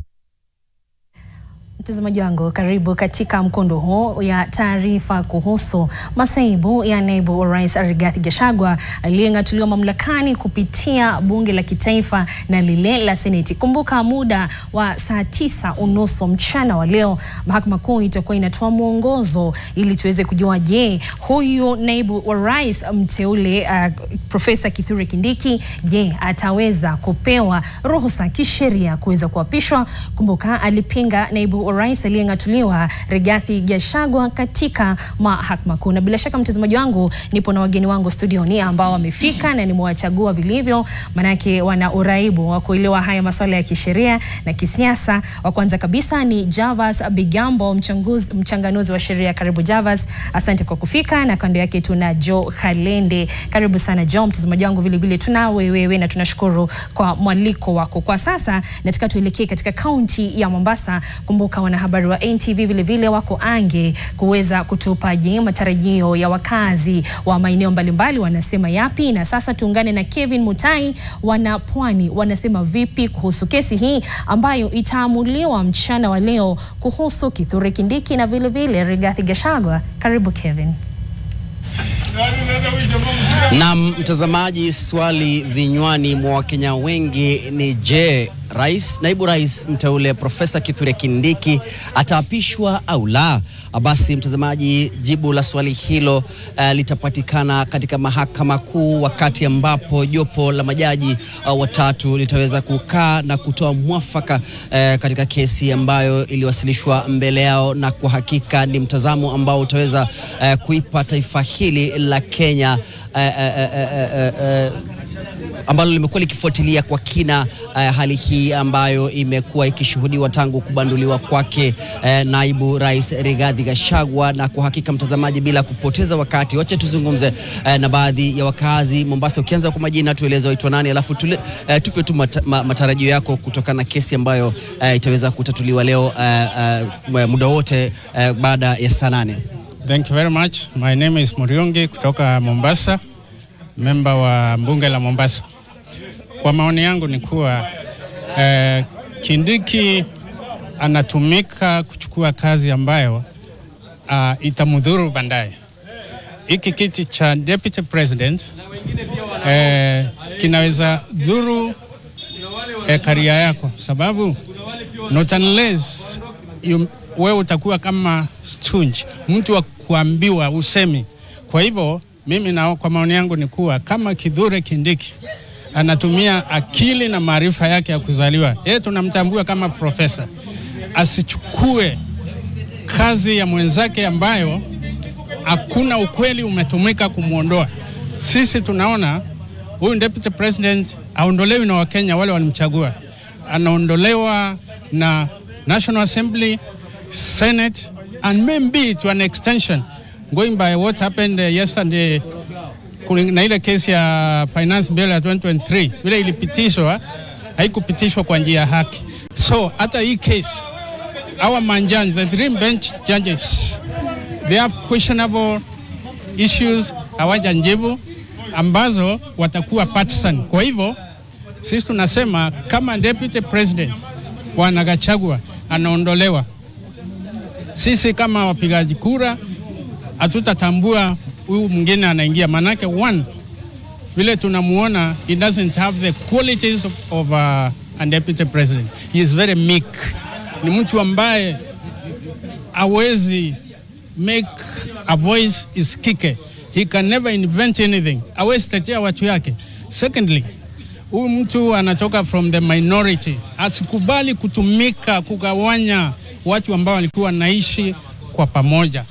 Mtazamaji wangu, karibu katika mkondo huu ya taarifa kuhusu masaibu ya naibu wa rais Rigathi Gachagua aliyeng'atuliwa mamlakani kupitia bunge la kitaifa na lile la seneti. Kumbuka muda wa saa 9:30 mchana wa leo, mahakama kuu itakuwa inatoa mwongozo ili tuweze kujua je, huyu naibu wa rais mteule Profesa Kithure Kindiki je ataweza kupewa ruhusa kisheria kuweza kuapishwa. Kumbuka alipinga naibu wa rais aliyeng'atuliwa Rigathi Gachagua katika mahakama kuu. Na bila shaka mtazamaji wangu, nipo na wageni wangu studioni ambao wamefika na nimewachagua vilivyo, manake wana uraibu wa kuelewa haya masuala ya kisheria na kisiasa. Wa kwanza kabisa ni Javas Bigambo, mchanganuzi wa sheria. Karibu Javas, asante kwa kufika. Na kando yake tuna Joe Khalende. Karibu sana Joe. Mtazamaji wangu vile vile tuna wewe na tunashukuru kwa mwaliko wako. Kwa sasa nataka tuelekee katika kaunti ya Mombasa. Kumbuka wanahabari wa NTV vile vile wako ange kuweza kutupa matarajio ya wakazi wa maeneo mbalimbali wanasema yapi. Na sasa tuungane na Kevin Mutai, wana pwani wanasema vipi kuhusu kesi hii ambayo itaamuliwa mchana wa leo kuhusu Kithure Kindiki na vile vile Rigathi Gachagua. Karibu Kevin. Na mtazamaji, swali vinywani mwa Wakenya wengi ni je, naibu rais mteule Profesa Kithure Kindiki ataapishwa au la? Basi mtazamaji, jibu la swali hilo litapatikana katika mahakama kuu, wakati ambapo jopo la majaji watatu litaweza kukaa na kutoa mwafaka katika kesi ambayo iliwasilishwa mbele yao, na kwa hakika ni mtazamo ambao utaweza kuipa taifa hili la Kenya ambalo limekuwa likifuatilia kwa kina hali hii ambayo imekuwa ikishuhudiwa tangu kubanduliwa kwake naibu rais Rigathi Gachagua. Na kwa hakika mtazamaji, bila kupoteza wakati, wacha tuzungumze na baadhi ya wakazi Mombasa. Ukianza kwa majina, tueleze waitwa nani, alafu tupe tu matarajio yako kutokana na kesi ambayo itaweza kutatuliwa leo muda wote baada ya saa 8. Thank you very much. My name is Muriungi kutoka Mombasa, member wa bunge la Mombasa. Kwa maoni yangu ni kuwa Kindiki anatumika kuchukua kazi ambayo itamudhuru baadaye. Hiki kiti cha deputy president kinaweza dhuru career yako, sababu not unless wewe utakuwa kama sponge, mtu wa kuambiwa usemi. Kwa hivyo mimi kwa maoni yangu ni kuwa kama Kithure Kindiki anatumia akili na maarifa yake ya kuzaliwa, yeye tunamtambua kama profesa, asichukue kazi ya mwenzake ambayo hakuna ukweli umetumika kumuondoa. Sisi tunaona huyu deputy president aondolewi na Wakenya wale walimchagua, anaondolewa na National Assembly, Senate, and maybe to an extension, going by what happened yesterday na ile kesi ya finance bill ya 2023 vile ilipitishwa, haikupitishwa kwa njia ya haki. So hata hii case, our manjans, the 3 bench judges, they have questionable issues hawajanjibu ambazo watakuwa partisan. Kwa hivyo sisi tunasema kama deputy president Bwana Gachagua anaondolewa, sisi kama wapigaji kura hatutatambua huyu mwingine anaingia. Manake one, vile tunamuona, he doesn't have the qualities of a deputy president. He is very meek. Ni mtu ambaye hawezi make a voice isikike. He can never invent anything. Hawezi tetea watu yake. Secondly, huyu mtu anatoka from the minority. Asikubali kutumika kugawanya watu ambao walikuwa naishi kwa pamoja.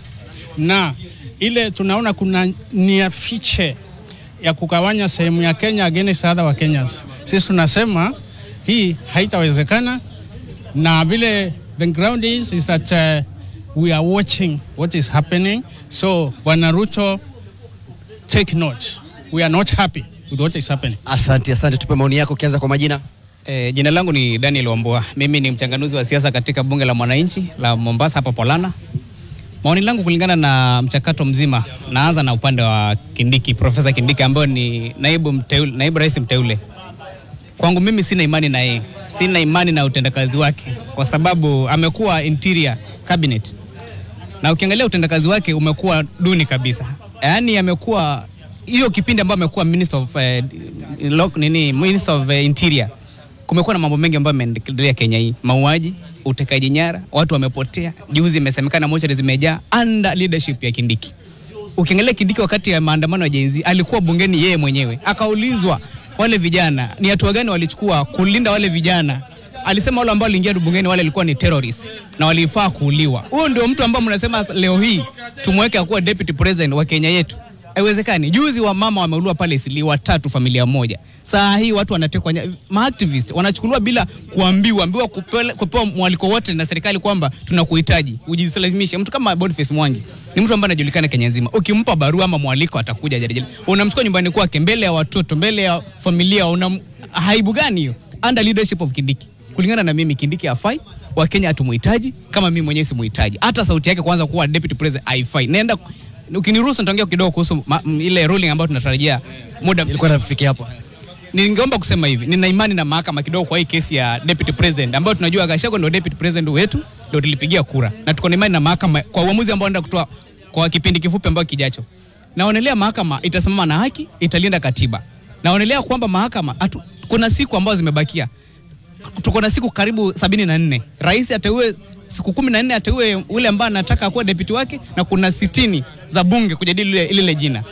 Na ile tunaona kuna nia fiche ya kugawanya sehemu ya Kenya against other wa Kenyans. Sisi tunasema hii haitawezekana, na vile the ground is that we are watching what is happening. So Bwana Ruto, take note. We are not happy with what is happening. Asante, tupe maoni yako kianza kwa majina. Jina langu ni Daniel Wambua. Mimi ni mchanganuzi wa siasa katika bunge la mwananchi la Mombasa hapa Polana. Maoni langu kulingana na mchakato mzima, naanza na upande wa Kindiki, Profesa Kindiki ambaye ni naibu rais mteule. Kwangu mimi sina imani na yeye. Sina imani na utendakazi wake kwa sababu amekuwa interior cabinet. Na ukiangalia utendakazi wake umekuwa duni kabisa. Yaani amekuwa hiyo kipindi ambayo amekuwa Minister of Interior. Kumekuwa na mambo mengi ambayo yameendelea Kenya hii. Mauaji, utekaji nyara, watu wamepotea. Juzi imesemekana mochari zimejaa under leadership ya Kindiki. Ukiangalia Kindiki wakati ya maandamano ya Gen Z alikuwa bungeni yeye mwenyewe. Akaulizwa wale vijana ni hatua gani walichukua kulinda wale vijana. Alisema wale ambao waliingia bungeni wale walikuwa ni terrorists na walifaa kuuliwa. Huyo ndio mtu ambaye mnasema leo hii tumweke akuwa deputy president wa Kenya yetu. Haiwezekani. Juzi wa mama wameuliwa pale Isili, 3 familia moja. Saa hii watu wanatekwa, ma-activist wanachukuliwa bila kuambiwa kupewa mwaliko wote na serikali kwamba tunakuhitaji ujisalimishe. Mtu kama Boniface Mwangi ni mtu ambaye anajulikana Kenya nzima. Ukimpa barua ama mwaliko atakuja jadili. Unamchukua nyumbani kwake mbele ya watoto, mbele ya familia, haibu gani hiyo? Under leadership of Kindiki. Kulingana na mimi Kindiki hafai, wa Kenya hatumuhitaji kama mimi mwenyewe simuhitaji. Hata sauti yake kwanza kuwa deputy president haifai. Nenda ukiniruhusu nitaongea kidogo kuhusu ile ruling ambayo tunatarajia muda ilikuwa nafikia hapo. Ningeomba kusema hivi, nina imani na mahakama kidogo kwa hii kesi ya deputy president ambayo tunajua Gachagua ndio deputy president wetu, ndio tulipigia kura. Na tuko na imani na mahakama kwa uamuzi ambao anaenda kutoa kwa kipindi kifupi ambao kijacho. Naonelea mahakama itasimama na haki, italinda katiba. Naonelea kwamba mahakama kuna siku ambazo zimebakia. Tuko na siku karibu 74. Rais ateue siku 14 ateue ule ambaye anataka kuwa deputy wake, na kuna 60 za bunge kujadili ile jina.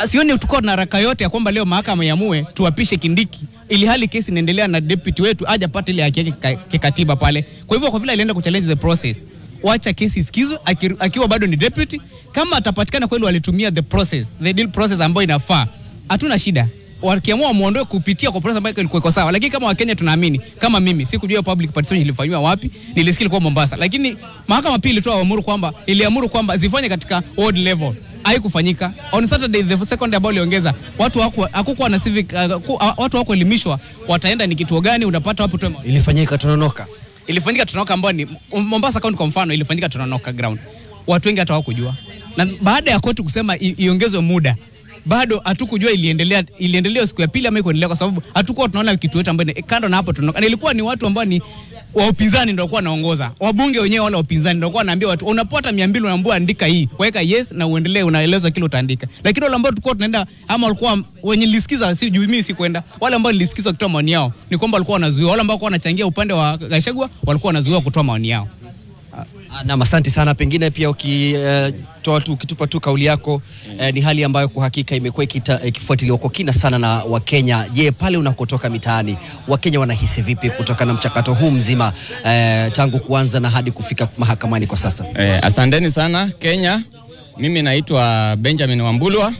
Sioni tuko na haraka yote ya kwamba leo mahakama iamue tuapishe Kindiki ili hali kesi inaendelea na deputy wetu aje apate ile haki yake kikatiba pale. Kwa hivyo kwa vile alienda kuchallenge the process, wacha kesi isikizwe akiwa bado ni deputy. Kama atapatikana kweli walitumia the deal process ambayo inafaa, hatuna shida. Wakiamua muondoe kupitia kwa process ambayo ilikuwa iko sawa. Lakini kama Wakenya tunaamini, kama mimi sikujua public participation ilifanywa wapi, nilisikia ilikuwa Mombasa. Lakini mahakama pia iliamuru kwamba zifanye katika ward level. Haikufanyika. On Saturday the second day ambao iliongeza, watu hakukuwa na civic, watu wako elimishwa wataenda ni kituo gani, unapata wapi tu. Ilifanyika Tononoka. Ilifanyika Tononoka ambao ni Mombasa County kwa mfano, ilifanyika Tononoka ground. Watu wengi hata hawakujua. Na baada ya koti kusema iongezwe muda, bado hatukujua iliendelea siku ya pili ama ikuendelea, kwa sababu hatukuwa tunaona kitu yote ambayo kando na hapo Tononoka. Na ilikuwa ni watu ambao ni wa upinzani ndio walikuwa wanaongoza. Wabunge wenyewe wale wa upinzani ndio walikuwa wanaambia watu unapata 200 unaambiwa andika hii, weka yes na uendelee, unaelezwa kile utaandika. Lakini wale ambao tulikuwa tunaenda ama walikuwa wenye lisikiza, si mimi si kwenda, wale ambao lisikiza kutoa maoni yao ni kwamba walikuwa wanazuiwa. Wale ambao walikuwa wanachangia upande wa Gachagua walikuwa wanazuiwa kutoa maoni yao. Na asante sana. Pengine pia ukitupa tu kauli yako, ni hali ambayo kwa hakika imekuwa ikifuatiliwa kwa kina sana na Wakenya. Je, pale unakotoka mitaani Wakenya wanahisi vipi kutokana na mchakato huu mzima tangu kuanza na hadi kufika mahakamani kwa sasa? Asanteni sana Kenya. Mimi naitwa Benjamin Wambulwa.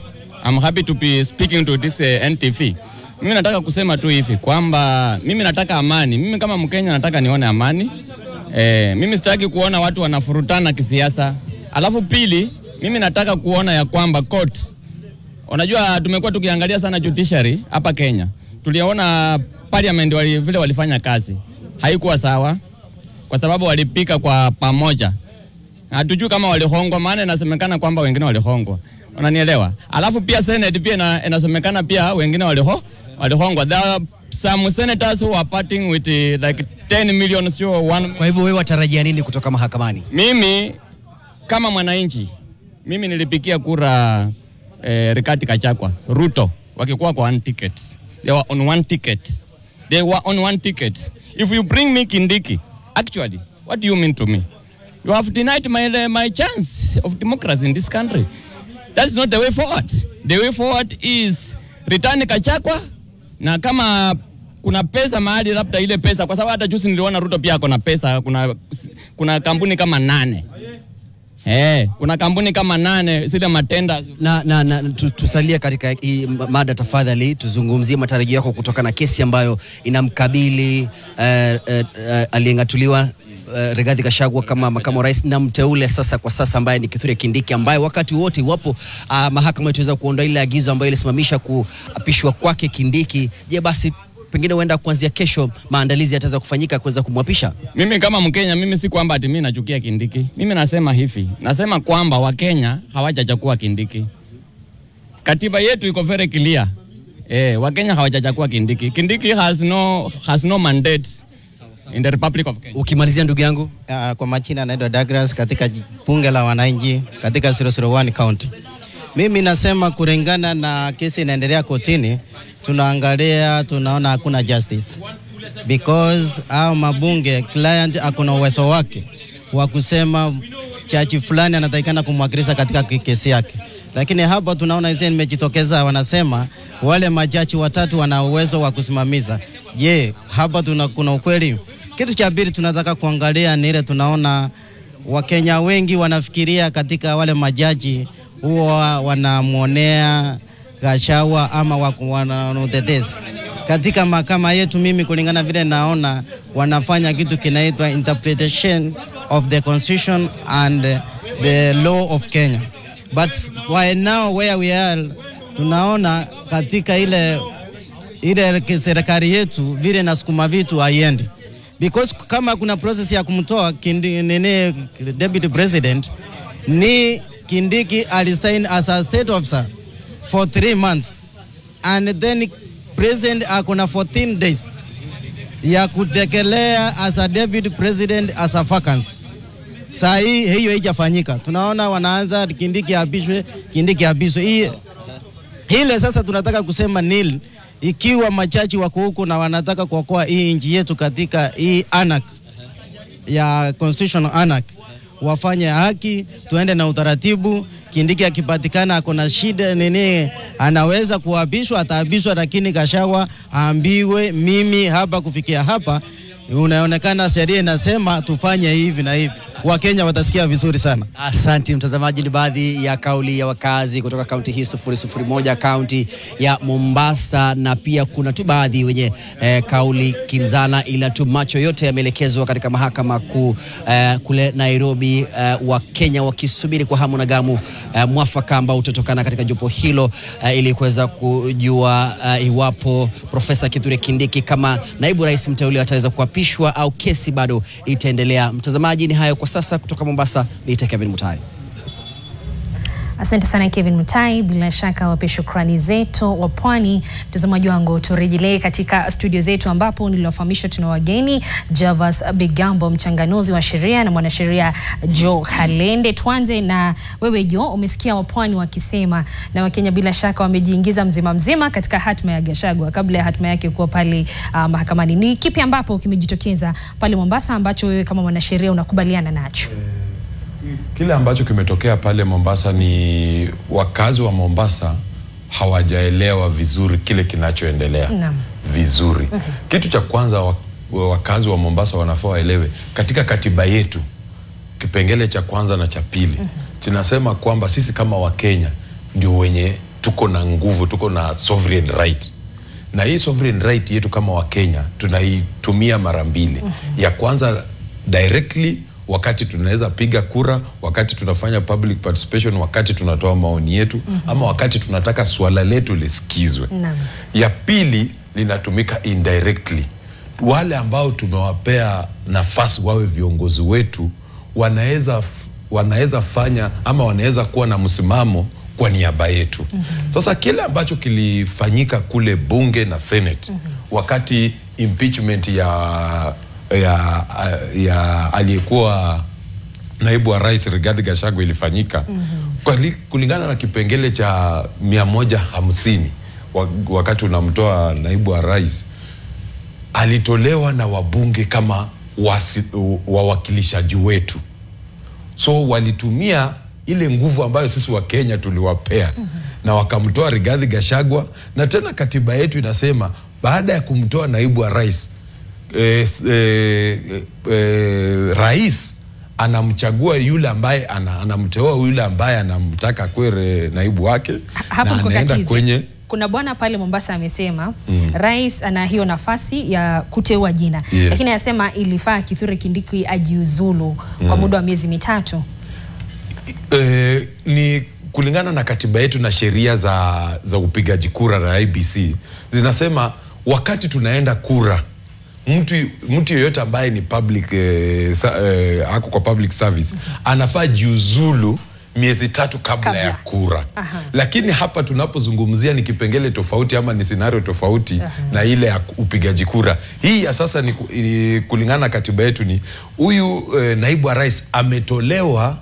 I'm happy to be speaking to this NTV. Mimi nataka kusema tu hivi kwamba mimi nataka amani. Mimi kama Mkenya nataka nione amani. Mimi sitaki kuona watu wanafurutana kisiasa. Alafu pili, mimi nataka kuona ya kwamba court. Unajua tumekuwa tukiangalia sana judiciary hapa Kenya. Tuliona parliament vile walifanya kazi. Haikuwa sawa kwa sababu walipika kwa pamoja. Hatujui kama walihongwa, maana inasemekana kwamba wengine walihongwa. Unanielewa? Alafu pia Senate pia inasemekana pia wengine walihongwa. There are some senators who are parting with like 10 million to 1. Kwa hivyo wewe watarajia nini kutoka mahakamani? Mimi kama mwananchi, mimi nilipigia kura Rigathi Gachagua, Ruto, wakikuwa kwa one ticket. They were on one ticket. If you bring me Kindiki, actually, what do you mean to me? You have denied my chance of democracy in this country. That's not the way forward. The way forward is return Gachagua, na kama kuna pesa mahali labda ile pesa, kwa sababu hata juzi niliona Ruto pia kuna pesa, kuna kampuni kama 8. Kuna kampuni kama 8 zile matenda. Na tusalia katika hii mada tafadhali, tuzungumzie matarajio yako kutoka na kesi ambayo inamkabili aliyengatuliwa Rigathi Gachagua kama makamu rais na mteule sasa kwa sasa ambaye ni Kithure Kindiki, ambaye wakati wote iwapo mahakama itaweza kuondoa ile agizo ambayo ilisimamisha kuapishwa kwake Kindiki, je, basi pengine huenda kuanzia kesho maandalizi yataweza kufanyika kuweza kumwapisha? Mimi kama Mkenya, mimi si kwamba ati mimi nachukia Kindiki. Mimi nasema hivi, nasema kwamba Wakenya hawajachagua Kindiki. Katiba yetu iko very clear. Wakenya hawajachagua Kindiki. Kindiki has no mandate in the Republic of Kenya. Ukimalizia ndugu yangu. Kwa majina naitwa Douglas katika bunge la wananchi katika 001 county. Mimi nasema kulingana na kesi inaendelea kotini, tunaona hakuna justice. Because au mabunge client akuna uwezo wake wa kusema chachi fulani anatakikana kumwakilisha katika kesi yake. Lakini hapa tunaona hizi nimejitokeza wanasema wale majaji watatu wana uwezo wa kusimamiza. Je, hapa kuna ukweli? Kitu cha pili tunataka kuangalia ni ile tunaona Wakenya wengi wanafikiria katika wale majaji huwa wanamuonea Gachagua ama wanatetezi. Katika mahakama yetu mimi kulingana vile naona wanafanya kitu kinaitwa interpretation of the constitution and the law of Kenya. But why now where we are tunaona katika ile serikali yetu vile nasukuma vitu haiendi. Because kama kuna process ya kumtoa deputy president ni Kindiki alisign as a state officer for 3 months and then president akona 14 days ya kutekelea as a deputy president as a vacancy. Saa hii hiyo haijafanyika. Tunaona wanaanza Kindiki apishwe, Kindiki apishwe. Ile sasa tunataka kusema nil ikiwa machachi wako huko na wanataka kuokoa hii nchi yetu katika hii anak ya constitutional anak, wafanye haki, tuende na utaratibu. Kindiki akipatikana akona shida nini anaweza kuapishwa, ataapishwa, lakini Gachagua aambiwe mimi hapa kufikia hapa unaonekana sheria inasema tufanye hivi na hivi. Wakenya watasikia vizuri sana. Asante mtazamaji, ni baadhi ya kauli ya wakazi kutoka kaunti hii 001 kaunti ya Mombasa, na pia kuna tu baadhi wenye kauli kinzana, ila tu macho yote yameelekezwa katika mahakama kuu kule Nairobi, Wakenya wakisubiri kwa hamu na gamu mwafaka ambao utatokana katika jopo hilo ili kuweza kujua iwapo Profesa Kithure Kindiki kama naibu rais mteule ataweza kuapishwa au kesi bado itaendelea. Mtazamaji, ni hayo kwa sasa kutoka Mombasa. Ni Kevin Mutai. Asante sana Kevin Mutai, bila shaka wape shukrani zetu wa pwani. Mtazamaji wangu, turejelee katika studio zetu ambapo nilofahamisha tuna wageni Javas Bigambo, mchanganuzi wa sheria, na mwanasheria Jo Halende. Tuanze na wewe Jo, umesikia wa pwani wakisema na Wakenya bila shaka wamejiingiza mzima katika hatma ya Gachagua kabla ya hatma yake kuwa pale mahakamani. Ni kipi ambapo kimejitokeza pale Mombasa ambacho wewe kama mwanasheria unakubaliana nacho? Kile ambacho kimetokea pale Mombasa ni wakazi wa Mombasa hawajaelewa vizuri kile kinachoendelea vizuri. Kitu cha kwanza wakazi wa Mombasa wanafaa waelewe, katika katiba yetu kipengele cha kwanza na cha pili tunasema kwamba sisi kama Wakenya ndio wenye tuko na nguvu, tuko na sovereign right. Na hii sovereign right yetu kama Wakenya tunaitumia mara mbili. Ya kwanza directly wakati tunaweza piga kura, wakati tunafanya public participation, wakati tunatoa maoni yetu, ama wakati tunataka swala letu lisikizwe. Ya pili linatumika indirectly. Wale ambao tumewapea nafasi wawe viongozi wetu wanaweza fanya ama wanaweza kuwa na msimamo kwa niaba yetu. Sasa kile ambacho kilifanyika kule bunge na senate wakati impeachment ya aliyekuwa naibu wa rais Rigathi Gachagua ilifanyika, kulingana na kipengele cha 150 wakati unamtoa naibu wa rais, alitolewa na wabunge kama wawakilishaji wetu. So walitumia ile nguvu ambayo sisi wa Kenya tuliwapea na wakamtoa Rigathi Gachagua. Na tena katiba yetu inasema baada ya kumtoa naibu wa rais, rais anamchagua yule ambaye anamteua yule ambaye anamtaka kuwe naibu wake, hapo na anaenda kwenye. Kuna bwana pale Mombasa amesema rais ana hiyo nafasi ya kuteua jina, lakini anasema ilifaa Kithure Kindiki ajiuzulu kwa muda wa miezi 3. Ni kulingana na katiba yetu na sheria za upigaji kura na IBC zinasema wakati tunaenda kura, mtu yoyote ambaye ni public ako kwa public service anafaa jiuzulu miezi 3 kabla ya kura. Lakini hapa tunapozungumzia ni kipengele tofauti ama ni scenario tofauti na ile ya upigaji kura. Hii ya sasa ni kulingana na katiba yetu ni huyu naibu wa rais ametolewa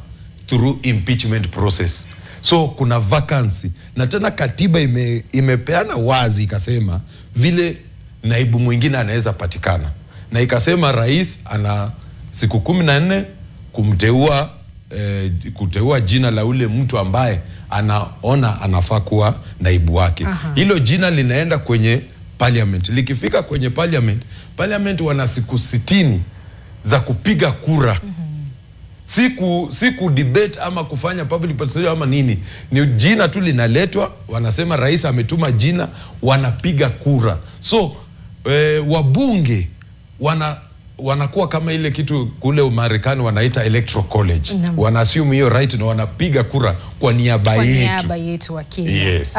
through impeachment process. So kuna vacancy na tena katiba imepeana wazi ikasema vile naibu mwingine anaweza patikana. Na ikasema rais ana siku 14 kumteua kuteua jina la ule mtu ambaye anaona anafaa kuwa naibu wake. Hilo jina linaenda kwenye parliament. Likifika kwenye parliament wana siku 60 za kupiga kura. Siku debate ama kufanya public participation ama nini. Ni jina tu linaletwa, wanasema rais ametuma jina, wanapiga kura. So wabunge wanakuwa kama ile kitu kule Marekani wanaita electoral college. Wana assume hiyo right na wanapiga kura kwa niaba yetu. Kwa niaba yetu wa Kenya. Yes.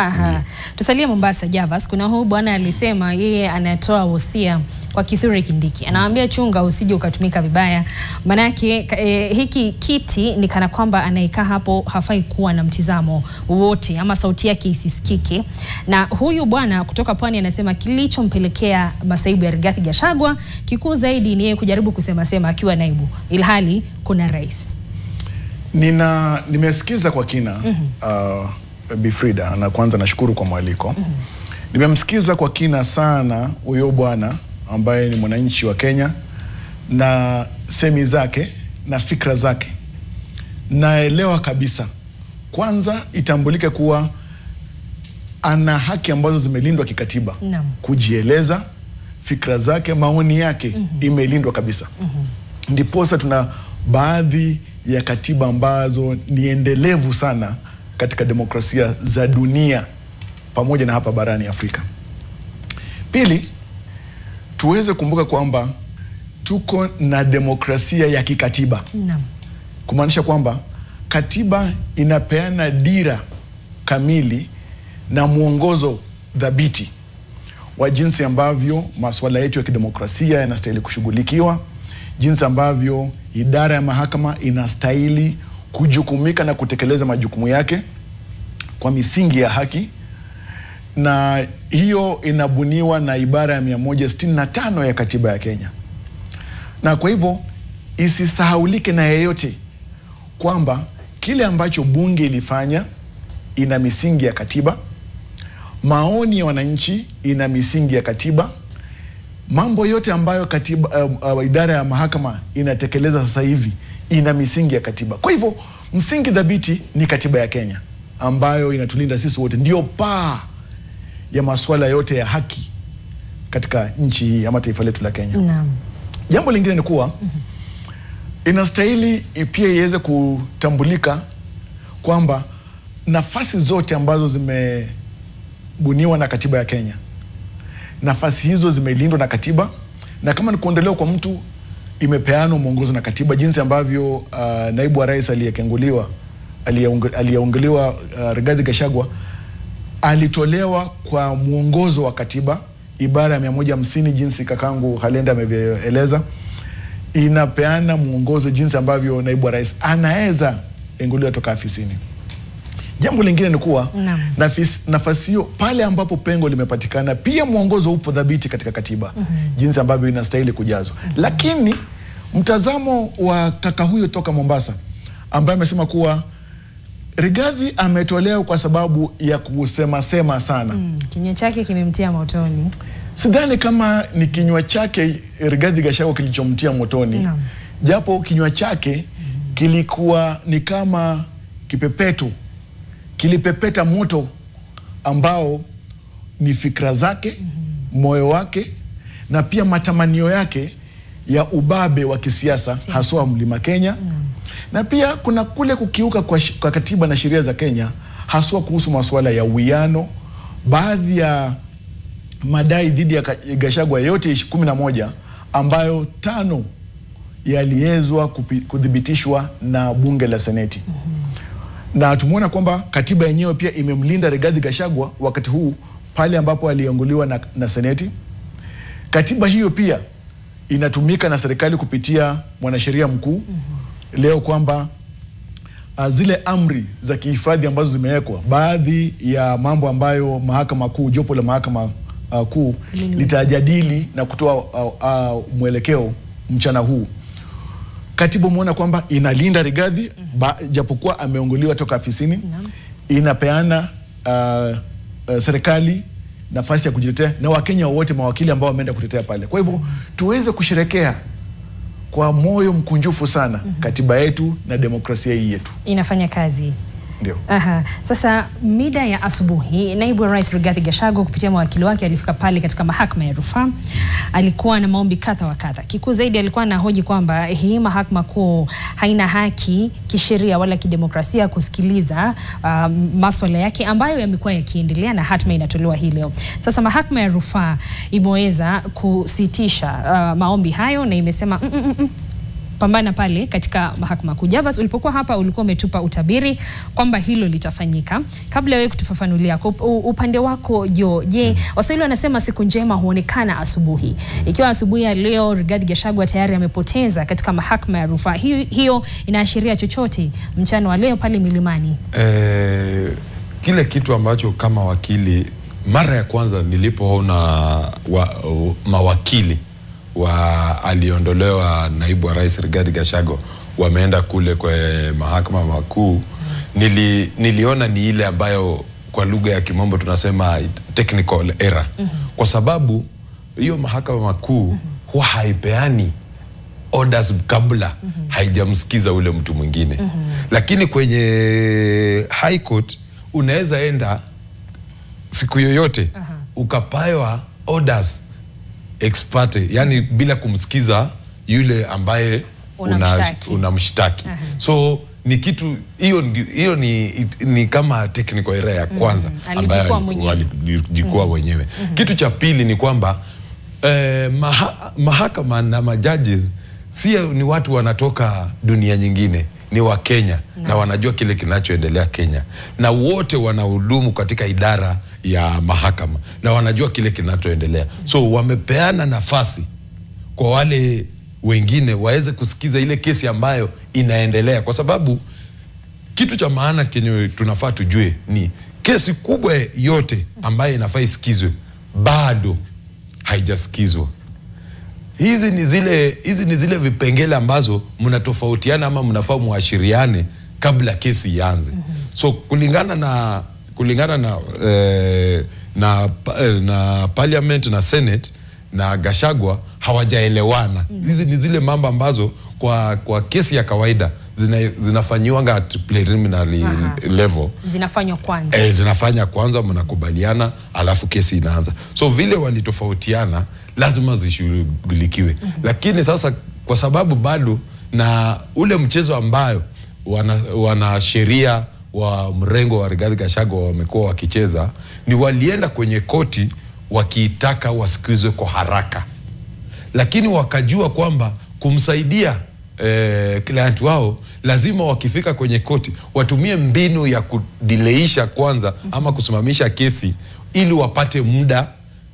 Tusalie Mombasa, Javas. Kuna huyu bwana alisema yeye anatoa wosia kwa Kithure Kindiki. Anawaambia chunga usije ukatumika vibaya. Manake hiki kiti ni kana kwamba anaikaa hapo hafai kuwa na mtizamo wote ama sauti yake isisikike. Na huyu bwana kutoka Pwani anasema kilichompelekea masaibu ya Rigathi Gachagua kikuu zaidi ni yeye kujaribu kusema akiwa naibu ilhali kuna rais. Nimesikiza kwa kina Bi Frida, na kwanza nashukuru kwa mwaliko. Nimemsikiza kwa kina sana huyo bwana ambaye ni mwananchi wa Kenya na semi zake na fikra zake. Naelewa kabisa. Kwanza itambulike kuwa ana haki ambazo zimelindwa kikatiba. Kujieleza, fikra zake, maoni yake imelindwa kabisa. Ndiposa tuna baadhi ya katiba ambazo ni endelevu sana katika demokrasia za dunia pamoja na hapa barani Afrika. Pili, tuweze kumbuka kwamba tuko na demokrasia ya kikatiba. Kumaanisha kwamba katiba inapeana dira kamili na mwongozo dhabiti wa jinsi ambavyo masuala yetu ya kidemokrasia yanastahili kushughulikiwa, jinsi ambavyo idara ya mahakama inastahili kujukumika na kutekeleza majukumu yake kwa misingi ya haki, na hiyo inabuniwa na ibara ya 165 ya katiba ya Kenya. Na kwa hivyo isisahaulike na yeyote kwamba kile ambacho bunge ilifanya ina misingi ya katiba, maoni ya wananchi ina misingi ya katiba, mambo yote ambayo katiba idara ya mahakama inatekeleza sasa hivi ina misingi ya katiba. Kwa hivyo msingi dhabiti ni katiba ya Kenya ambayo inatulinda sisi wote, ndio paa ya masuala yote ya haki katika nchi hii ama taifa letu la Kenya. Jambo lingine ni kuwa inastahili pia iweze kutambulika kwamba nafasi zote ambazo zimebuniwa na katiba ya Kenya, nafasi hizo zimelindwa na katiba, na kama ni kuondolewa kwa mtu imepeanwa mwongozo na katiba, jinsi ambavyo naibu wa rais aliyeongelewa Rigathi Gachagua alitolewa kwa mwongozo wa katiba, ibara ya 150 jinsi kakangu Halenda ameeleza, inapeana mwongozo jinsi ambavyo naibu wa rais anaweza enguliwa toka afisini. Jambo lingine ni kuwa nafasi hiyo pale ambapo pengo limepatikana, pia mwongozo upo dhabiti katika katiba jinsi ambavyo inastahili kujazwa. Lakini mtazamo wa kaka huyo toka Mombasa ambaye amesema kuwa Rigathi ametolewa kwa sababu ya kusema sana. Kinywa chake kimemtia motoni. Sidhani kama ni kinywa chake Rigathi Gachagua kilichomtia motoni. Japo kinywa chake kilikuwa ni kama kipepeto, kilipepeta moto ambao ni fikra zake, moyo wake na pia matamanio yake ya ubabe wa kisiasa haswa Mlima Kenya. Na pia kuna kule kukiuka kwa katiba na sheria za Kenya haswa kuhusu masuala ya uwiano. Baadhi ya madai dhidi ya Gachagua yote 11 ambayo 5 yaliwezwa kudhibitishwa na bunge la Seneti. Na tumeona kwamba katiba yenyewe pia imemlinda Rigathi Gachagua wakati huu pale ambapo alianguliwa na Seneti. Katiba hiyo pia inatumika na serikali kupitia mwanasheria mkuu leo kwamba zile amri za kihifadhi ambazo zimewekwa, baadhi ya mambo ambayo mahakama kuu, jopo la mahakama kuu litajadili na kutoa mwelekeo mchana huu. Katibu muona kwamba inalinda Rigathi japokuwa ameongoliwa toka afisini, inapeana serikali nafasi ya kujitetea na Wakenya wote, mawakili ambao wameenda kutetea pale. Kwa hivyo tuweze kusherekea kwa moyo mkunjufu sana katiba yetu na demokrasia hii yetu. Inafanya kazi. Ndio. Sasa mida ya asubuhi, naibu rais Rigathi Gachagua kupitia mawakili wake alifika pale katika mahakama ya rufaa. Alikuwa na maombi kadha wa kadha. Kikuu zaidi alikuwa anahoji kwamba hii mahakama kuu haina haki kisheria wala kidemokrasia kusikiliza masuala yake ambayo yamekuwa yakiendelea na hatma inatolewa hii leo. Sasa mahakama ya rufaa imeweza kusitisha maombi hayo na imesema pambana pale katika mahakama kuu. Javas, ulipokuwa hapa ulikuwa umetupa utabiri kwamba hilo litafanyika. Kabla wewe kutufafanulia kwa upande wako je, Waswahili wanasema siku njema huonekana asubuhi. Ikiwa asubuhi ya leo Rigathi Gachagua tayari amepoteza katika mahakama ya rufaa, hiyo inaashiria chochote mchana wa leo pale Milimani? Kile kitu ambacho kama wakili, mara ya kwanza nilipoona mawakili aliondolewa naibu wa rais Rigathi Gachagua wameenda kule kwa mahakama makuu, niliona ni ile ambayo kwa lugha ya kimombo tunasema technical error. Kwa sababu hiyo mahakama makuu huwa haipeani orders kabla haijamsikiza ule mtu mwingine. Lakini kwenye high court unaweza enda siku yoyote ukapewa orders expert, yani bila kumsikiza yule ambaye unamshtaki. So ni kitu hiyo ni kama technical error ya kwanza ambayo walijikua wenyewe. Kitu cha pili ni kwamba mahakama na majudges ni watu wanatoka dunia nyingine, ni wa Kenya na wanajua kile kinachoendelea Kenya, na wote wanahudumu katika idara ya mahakama na wanajua kile kinachoendelea. So wamepeana nafasi kwa wale wengine waweze kusikiza ile kesi ambayo inaendelea, kwa sababu kitu cha maana kenye tunafaa tujue ni kesi kubwa yote ambayo inafaa isikizwe bado haijasikizwa. Hizi ni zile vipengele ambazo mnatofautiana ama mnafaa muashiriane kabla kesi ianze. So kulingana na parliament na senate na Gachagua hawajaelewana. Hizi ni zile mambo ambazo kwa kesi ya kawaida zinafanyiwa at preliminary level. Zinafanywa kwanza. Zinafanya kwanza, mnakubaliana, alafu kesi inaanza. So vile walitofautiana lazima zishughulikiwe. Lakini sasa kwa sababu bado na ule mchezo ambayo wana sheria wa mrengo wa Rigathi Gachagua wamekuwa wakicheza, ni walienda kwenye koti wakitaka wasikizwe kwa haraka, lakini wakajua kwamba kumsaidia client wao lazima wakifika kwenye koti watumie mbinu ya kudileisha kwanza ama kusimamisha kesi ili wapate muda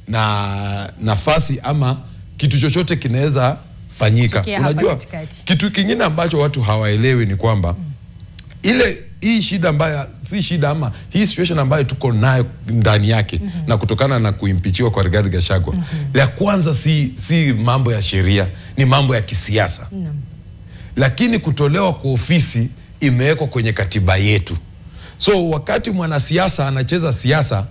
na nafasi ama kitu chochote kinaweza fanyika. Unajua kitu kingine ambacho watu hawaelewi ni kwamba hii shida ambayo si shida ama hii situation ambayo tuko nayo ndani yake na kutokana na kuimpichiwa kwa Rigathi Gachagua, la kwanza si mambo ya sheria, ni mambo ya kisiasa. Lakini kutolewa kwa ofisi imewekwa kwenye katiba yetu. So wakati mwanasiasa anacheza siasa,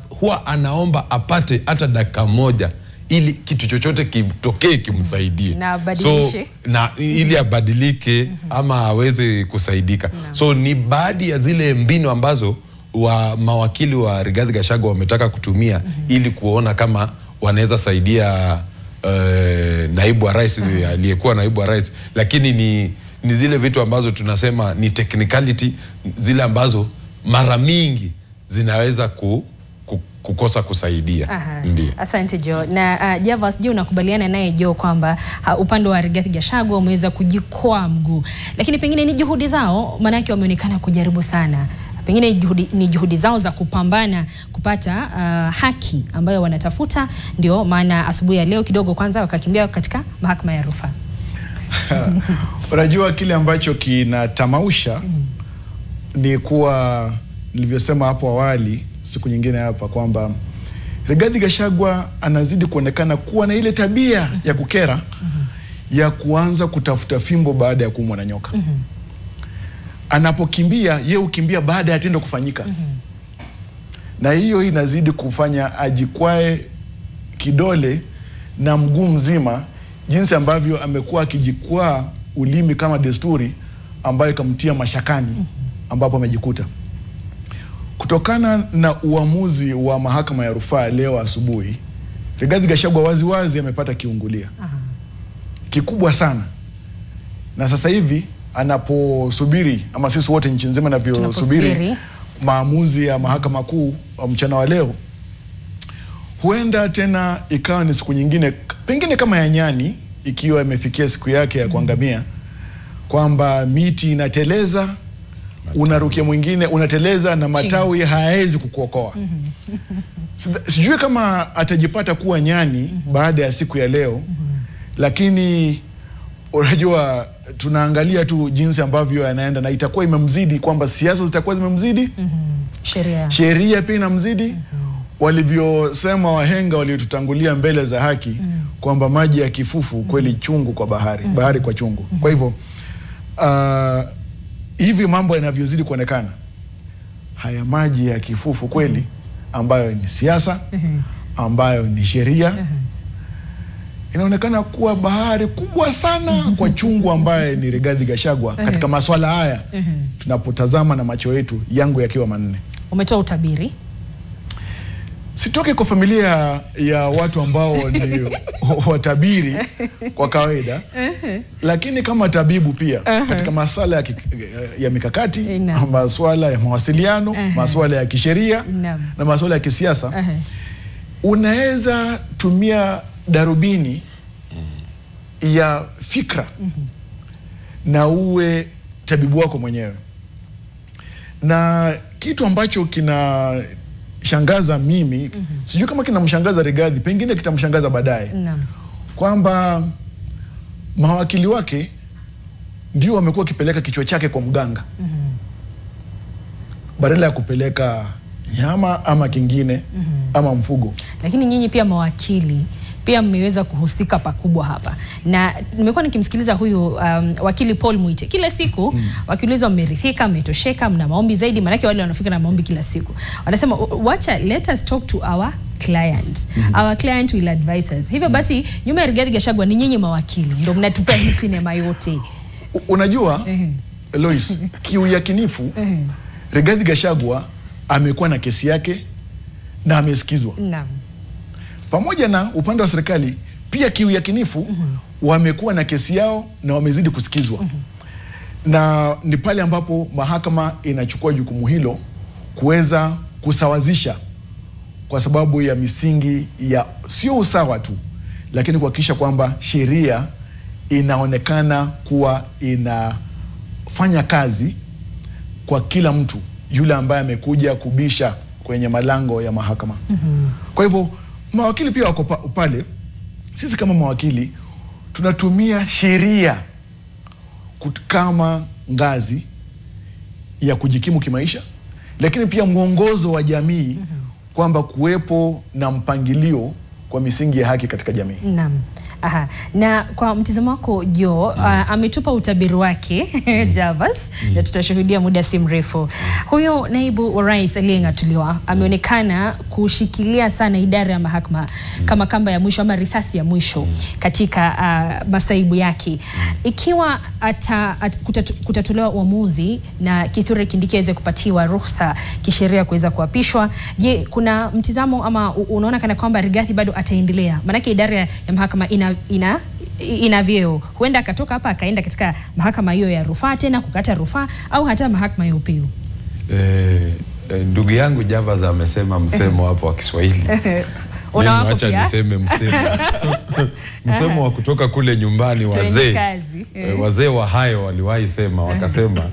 huwa anaomba apate hata dakika moja ili kitu chochote kitokee kimsaidie. Na ili abadilike ama aweze kusaidika. So ni baadhi ya zile mbinu ambazo mawakili wa Rigathi Gachagua wametaka kutumia ili kuona kama wanaweza saidia naibu wa rais, aliyekuwa naibu wa rais. Lakini ni zile vitu ambazo tunasema ni technicality, zile ambazo mara mingi zinaweza kukosa kusaidia. Ndiyo. Asante Jo. Na Javas, je, unakubaliana naye Jo kwamba upande wa Rigathi Gachagua umeweza kujikoa mguu, lakini pengine ni juhudi zao, manake wameonekana kujaribu sana, pengine ni juhudi zao za kupambana kupata haki ambayo wanatafuta, ndio maana asubuhi ya leo kidogo kwanza wakakimbia katika mahakama ya rufaa. Unajua kile ambacho kinatamausha ni kuwa nilivyosema hapo awali siku nyingine hapa kwamba Rigathi Gachagua anazidi kuonekana kuwa na ile tabia ya kukera ya kuanza kutafuta fimbo baada ya kuumwa na nyoka. Anapokimbia yeye ukimbia baada ya tendo kufanyika. Na hiyo inazidi kufanya ajikwae kidole na mguu mzima, jinsi ambavyo amekuwa akijikwaa ulimi kama desturi ambayo ikamtia mashakani ambapo amejikuta. Kutokana na uamuzi wa mahakama ya rufaa leo asubuhi, Rigathi Gachagua wazi amepata kiungulia kikubwa sana. Na sasa hivi anaposubiri, ama sisi wote nchi nzima navyosubiri maamuzi ya mahakama kuu wa mchana wa leo, huenda tena ikawa ni siku nyingine pengine kama ya nyani ikiwa imefikia siku yake ya kuangamia, kwamba miti inateleza, unarukia mwingine unateleza na matawi hayaezi kukuokoa. Sijui kama atajipata kuwa nyani baada ya siku ya leo, lakini unajua tunaangalia tu jinsi ambavyo yanaenda, na itakuwa imemzidi kwamba siasa zitakuwa zimemzidi, sheria pia inamzidi. Walivyosema wahenga waliotutangulia mbele za haki kwamba maji ya kifufu kweli chungu kwa bahari, bahari kwa chungu. Kwa hivyo hivi mambo yanavyozidi kuonekana, haya maji ya kifufu kweli ambayo ni siasa, ambayo ni sheria, inaonekana kuwa bahari kubwa sana kwa chungu ambaye ni Rigathi Gachagua katika masuala haya tunapotazama na macho yetu yangu yakiwa manne. Umetoa utabiri. Sitoke kwa familia ya watu ambao ni watabiri kwa kawaida, lakini kama tabibu pia katika masuala ya mikakati, masuala ya mawasiliano, masuala ya kisheria na masuala ya kisiasa, unaweza tumia darubini ya fikra na uwe tabibu wako mwenyewe. Na kitu ambacho kina shangaza mimi, sijui kama kinamshangaza Rigathi, pengine kitamshangaza baadaye, kwamba mawakili wake ndio wamekuwa kipeleka kichwa chake kwa mganga badala ya kupeleka nyama ama kingine ama mfugo. Lakini nyinyi pia mawakili pia mmeweza kuhusika pakubwa hapa. Na nimekuwa nikimsikiliza huyu wakili Paul Mwite. Kila siku wakiuliza mmeridhika, mmetosheka, mna maombi zaidi, manake wale wanafika na maombi kila siku. Wanasema wacha let us talk to our client. Our client will advise us. Hivyo basi nyuma ya Rigathi Gachagua ni nyinyi mawakili ndio mnatupea hii sinema yote. Unajua Lois, kiu yakinifu Rigathi Gachagua amekuwa na kesi yake na amesikizwa. Naam. Pamoja na upande wa serikali pia kiu yakinifu wamekuwa na kesi yao na wamezidi kusikizwa. Na ni pale ambapo mahakama inachukua jukumu hilo kuweza kusawazisha, kwa sababu ya misingi ya sio usawa tu, lakini kuhakikisha kwamba sheria inaonekana kuwa inafanya kazi kwa kila mtu yule ambaye amekuja kubisha kwenye malango ya mahakama. Kwa hivyo mawakili pia wako pale. Sisi kama mawakili tunatumia sheria kama ngazi ya kujikimu kimaisha, lakini pia mwongozo wa jamii kwamba kuwepo na mpangilio kwa misingi ya haki katika jamii. Naam. Aha. Na kwa mtizamo wako Jo, ametupa utabiri wake Javas, na tutashuhudia muda si mrefu. Huyo naibu wa rais aliyeng'atuliwa ameonekana kushikilia sana idara ya mahakama kama kamba ya mwisho ama risasi ya mwisho katika masaibu yake. Ikiwa kutatolewa uamuzi na Kithure Kindiki aweze kupatiwa ruhusa kisheria kuweza kuapishwa, je, kuna mtizamo ama unaona kana kwamba Rigathi bado ataendelea? Manake idara ya mahakama ina vyeo. Huenda akatoka hapa akaenda katika mahakama hiyo ya rufaa tena kukata rufaa, au hata mahakama ya upeo. Ndugu yangu Javas amesema msemo hapo wa Kiswahili Acha niseme msemo wa kutoka kule nyumbani, wazee wa hayo waliwahi sema, wakasema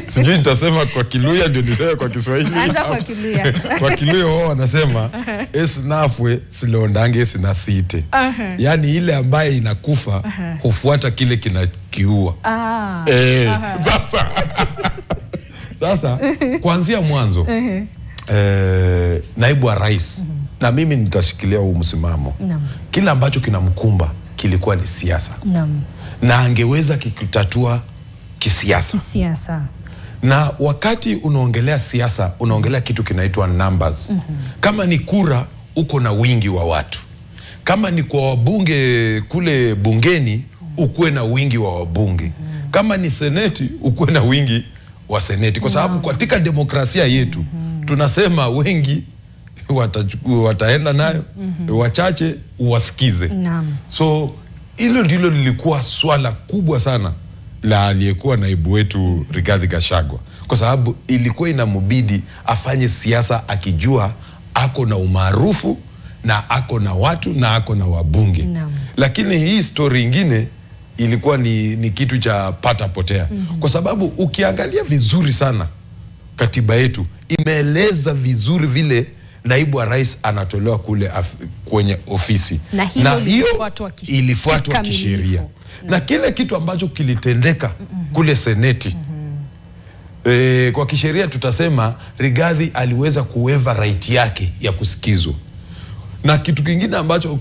sijui nitasema kwa Kiluya ndio niseme kwa Kiswahili. Anza kwa Kiluya. Kwa Kiluya wao wanasema esinafwe silondange sinasite. Yani ile ambaye inakufa hufuata kile kinakiua. Sasa kuanzia mwanzo naibu wa rais na mimi nitashikilia huu msimamo. Kila ambacho kinamkumba kilikuwa ni siasa. Na angeweza kikutatua kisiasa. Na wakati unaongelea siasa, unaongelea kitu kinaitwa numbers. Kama ni kura, uko na wingi wa watu. Kama ni kwa wabunge kule bungeni, ukuwe na wingi wa wabunge. Kama ni seneti, ukuwe na wingi wa seneti. Kwa sababu katika demokrasia yetu, tunasema wengi wataenda nayo, wachache uwasikize. So hilo ndilo lilikuwa swala kubwa sana la aliyekuwa naibu wetu Rigathi Gachagua, kwa sababu ilikuwa inambidi afanye siasa akijua ako na umaarufu na ako na watu na ako na wabunge. Lakini hii story ingine ilikuwa ni kitu cha pata potea. Kwa sababu ukiangalia vizuri sana katiba yetu imeeleza vizuri vile naibu wa rais anatolewa kule kwenye ofisi. Na hiyo ilifuatwa kisheria. Na kile kitu ambacho kilitendeka kule seneti, kwa kisheria tutasema Rigathi aliweza kuweva right yake ya kusikizwa. Na kitu kingine ambacho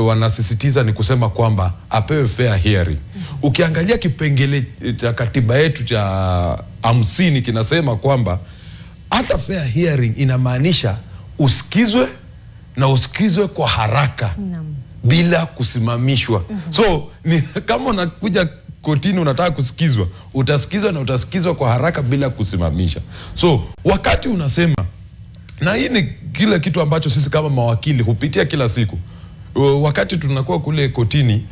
wanasisitiza ni kusema kwamba apewe fair hearing. Ukiangalia kipengele cha katiba yetu cha 50 kinasema kwamba hata fair hearing inamaanisha usikizwe na usikizwe kwa haraka bila kusimamishwa. So kama unakuja kotini unataka kusikizwa, utasikizwa na utasikizwa kwa haraka bila kusimamisha. So wakati unasema, na hii ni kile kitu ambacho sisi kama mawakili hupitia kila siku. Wakati tunakuwa kule kotini,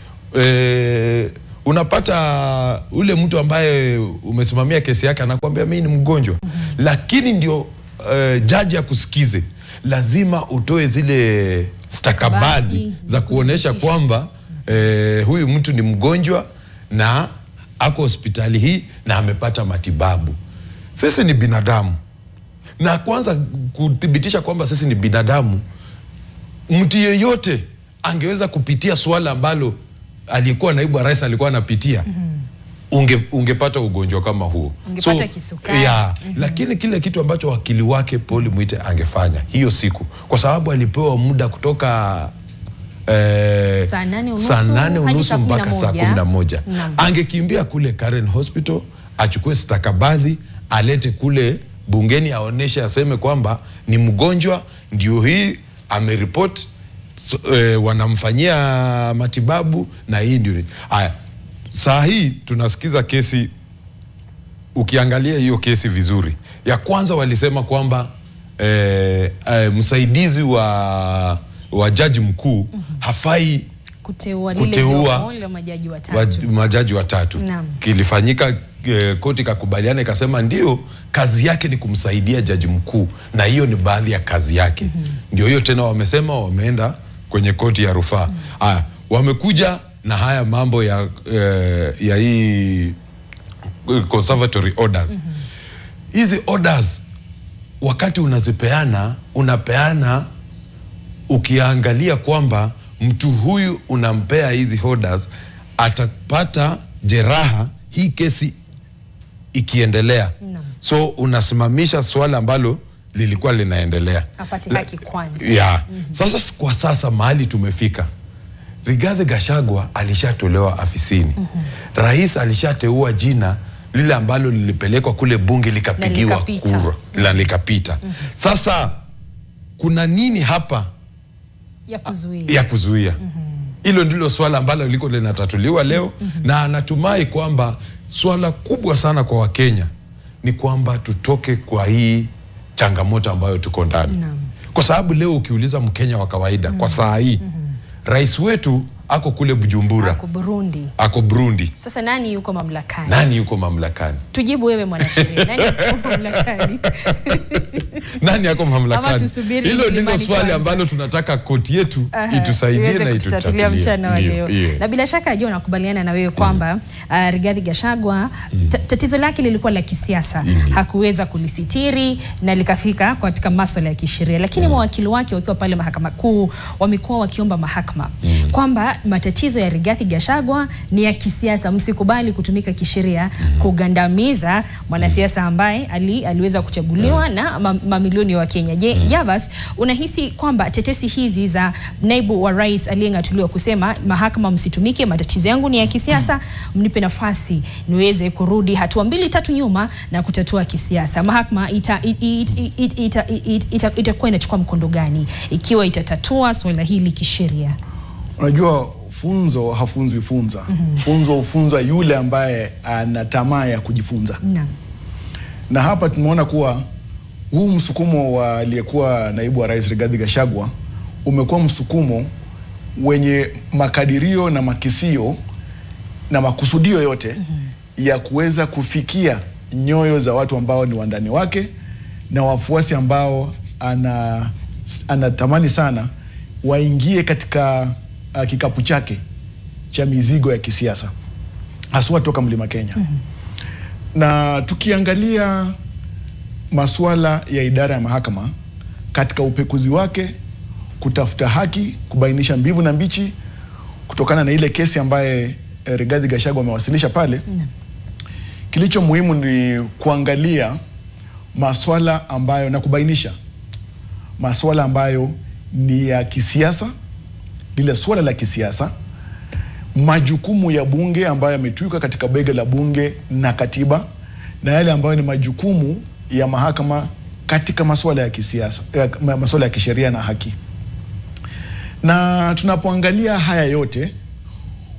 unapata ule mtu ambaye umesimamia kesi yake anakuambia mimi ni mgonjwa. Lakini ndio jaji ya kusikize, lazima utoe zile stakabadhi za kuonesha kwamba huyu mtu ni mgonjwa na ako hospitali hii na amepata matibabu. Sisi ni binadamu. Na kwanza kuthibitisha kwamba sisi ni binadamu, mtu yeyote angeweza kupitia swala ambalo alikuwa naibu wa rais alikuwa anapitia. Ungepata ugonjwa kama huo. Ungepata kisukari. Lakini kile kitu ambacho wakili wake Paul Mwite angefanya hiyo siku, kwa sababu alipewa muda kutoka saa 8:30 mpaka saa 11. Angekimbia kule Karen Hospital, achukue stakabadhi, alete kule bungeni, aoneshe, aseme kwamba ni mgonjwa, ndio hii ameripoti, wanamfanyia matibabu na hii ndio. Haya, saa hii tunasikiza kesi. Ukiangalia hiyo kesi vizuri, ya kwanza walisema kwamba msaidizi wa jaji mkuu hafai kuteua majaji watatu. Kilifanyika, koti kakubaliana ikasema ndio kazi yake ni kumsaidia jaji mkuu, na hiyo ni baadhi ya kazi yake. Ndio hiyo tena wamesema wameenda kwenye koti ya rufaa. Wamekuja na haya mambo ya hii conservatory orders. Hizi orders wakati unapeana ukiangalia kwamba mtu huyu unampea hizi orders atapata jeraha hii kesi ikiendelea. So unasimamisha swala ambalo lilikuwa linaendelea. Apate haki kwanza. Sasa kwa sasa mahali tumefika, Rigathi Gachagua alishatolewa afisini. Rais alishateua jina lile ambalo lilipelekwa kule bunge likapigiwa kura na likapita. Sasa kuna nini hapa ya kuzuia? Hilo ndilo swala ambalo liko linatatuliwa leo. Na natumai kwamba swala kubwa sana kwa Wakenya ni kwamba tutoke kwa hii changamoto ambayo tuko ndani. Kwa sababu leo ukiuliza Mkenya wa kawaida kwa saa hii, rais wetu ako kule Bujumbura, ako Burundi. Sasa nani yuko mamlakani? Nani yuko mamlakani? Tujibu wewe mwanasheria. Nani yuko mamlakani? Nani yako mamlakani? Hilo ndilo swali ambalo tunataka koti yetu itusaidie na itutatulie mchana wa leo. Na bila shaka ajua nakubaliana na wewe kwamba Rigathi Gachagua tatizo lake lilikuwa la kisiasa. Hakuweza kulisitiri na likafika katika masuala ya kisheria. Lakini mawakili wake wakiwa pale mahakama kuu wamekuwa wakiomba mahakama kwamba matatizo ya Rigathi Gachagua ni ya kisiasa, msikubali kutumika kisheria kugandamiza mwanasiasa ambaye aliweza kuchaguliwa na mamilioni wa Kenya. Je, Javas, unahisi kwamba tetesi hizi za naibu wa rais aliyengatuliwa kusema mahakama msitumike, matatizo yangu ni ya kisiasa, mnipe nafasi niweze kurudi hatua 2-3 nyuma na kutatua kisiasa, mahakama itakuwa inachukua mkondo gani ikiwa itatatua swala hili kisheria? Unajua funzo hafunzi funza. Funzo ufunza yule ambaye ana tamaa ya kujifunza. Na hapa tumeona kuwa huu msukumo wa aliyekuwa naibu wa rais Rigathi Gachagua umekuwa msukumo wenye makadirio na makisio na makusudio yote ya kuweza kufikia nyoyo za watu ambao ni wandani wake na wafuasi ambao anatamani sana waingie katika kikapu chake cha mizigo ya kisiasa, haswa toka Mlima Kenya. Na tukiangalia masuala ya idara ya mahakama katika upekuzi wake kutafuta haki, kubainisha mbivu na mbichi kutokana na ile kesi ambaye Rigathi Gachagua amewasilisha pale, kilicho muhimu ni kuangalia masuala ambayo na kubainisha masuala ambayo ni ya kisiasa, lile swala la kisiasa, majukumu ya bunge ambayo yametuika katika bega la bunge na katiba, na yale ambayo ni majukumu ya mahakama katika masuala ya kisiasa, masuala ya kisheria na haki. Na tunapoangalia haya yote,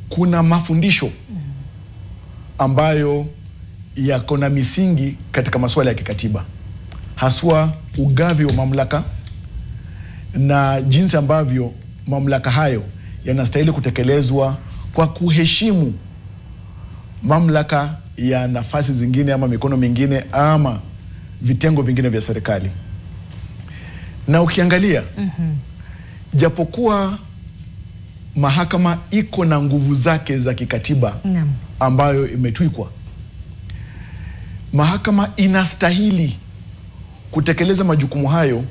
kuna mafundisho ambayo yako na misingi katika masuala ya kikatiba, haswa ugavi wa mamlaka na jinsi ambavyo mamlaka hayo yanastahili kutekelezwa kwa kuheshimu mamlaka ya nafasi zingine ama mikono mingine ama vitengo vingine vya serikali. Na ukiangalia japokuwa mahakama iko na nguvu zake za kikatiba ambayo imetwikwa, mahakama inastahili kutekeleza majukumu hayo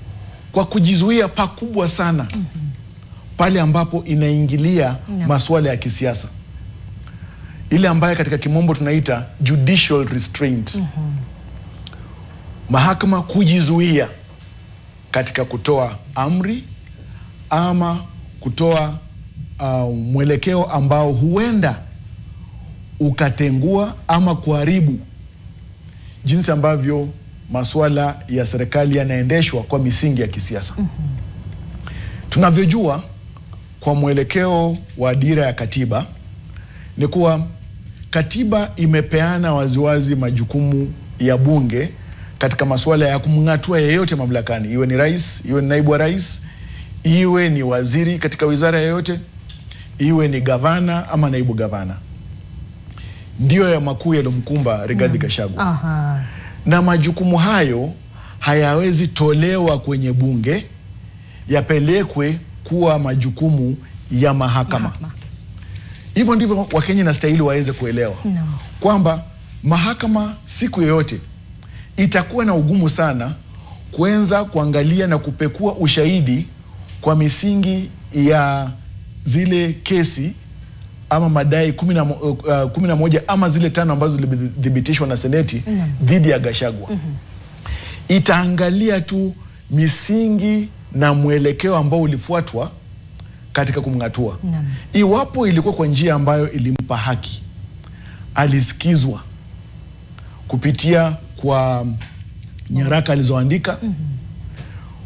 kwa kujizuia pakubwa sana pale ambapo inaingilia masuala ya kisiasa, ile ambayo katika kimombo tunaita judicial restraint. Mahakama kujizuia katika kutoa amri ama kutoa mwelekeo ambao huenda ukatengua ama kuharibu jinsi ambavyo masuala ya serikali yanaendeshwa kwa misingi ya kisiasa. Tunavyojua kwa mwelekeo wa dira ya katiba ni kuwa katiba imepeana waziwazi majukumu ya bunge katika masuala ya kumngatua yeyote mamlakani, iwe ni rais, iwe ni naibu wa rais, iwe ni waziri katika wizara yoyote, iwe ni gavana ama naibu gavana. Ndio ya makuu yalomkumba Rigathi Gachagua. Na majukumu hayo hayawezi tolewa kwenye bunge yapelekwe kuwa majukumu ya mahakama. Hivyo ndivyo Wakenya inastahili waweze kuelewa kwamba mahakama siku yoyote itakuwa na ugumu sana kuanza kuangalia na kupekua ushahidi kwa misingi ya zile kesi ama madai 11 ama zile 5 ambazo zilithibitishwa na Seneti dhidi ya Gachagua. Itaangalia tu misingi na mwelekeo ambao ulifuatwa katika kumngatua. Iwapo ilikuwa kwa njia ambayo ilimpa haki, alisikizwa kupitia kwa nyaraka alizoandika,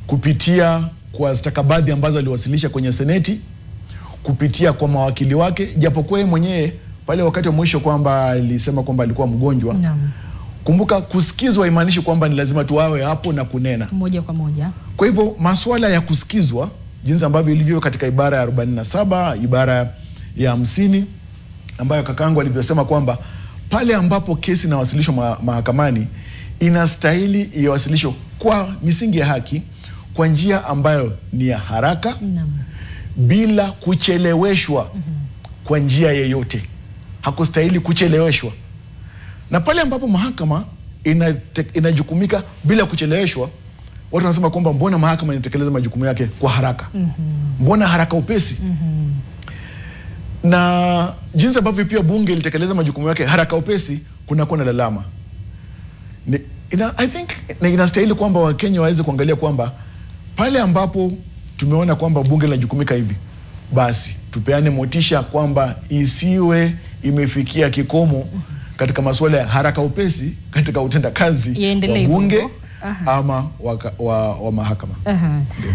kupitia kwa stakabadhi ambazo aliwasilisha kwenye Seneti, kupitia kwa mawakili wake, japokuwa yeye mwenyewe pale wakati wa mwisho kwamba alisema kwamba alikuwa mgonjwa. Kumbuka, kusikizwa imaanishi kwamba ni lazima tuwawe hapo na kunena moja kwa moja. Kwa hivyo masuala ya kusikizwa jinsi ambavyo ilivyo katika ibara ya 47, ibara ya 50 ambayo kakangu alivyosema kwamba pale ambapo kesi inawasilishwa mahakamani inastahili iwasilishwe kwa misingi ya haki, kwa njia ambayo ni ya haraka, bila kucheleweshwa kwa njia yeyote. Hakustahili kucheleweshwa. Na pale ambapo mahakama inajukumika bila kucheleweshwa, watu wanasema kwamba mbona mahakama inatekeleza majukumu yake kwa haraka? Mbona haraka upesi? Na jinsi ambavyo pia bunge ilitekeleza majukumu yake haraka upesi, kunakuwa na lalama. I think inastahili kwamba Wakenya waweze kuangalia kwamba pale ambapo tumeona kwamba bunge linajukumika hivi, basi tupeane motisha kwamba isiwe imefikia kikomo katika masuala ya haraka upesi katika utenda kazi wa bunge ama wa mahakama.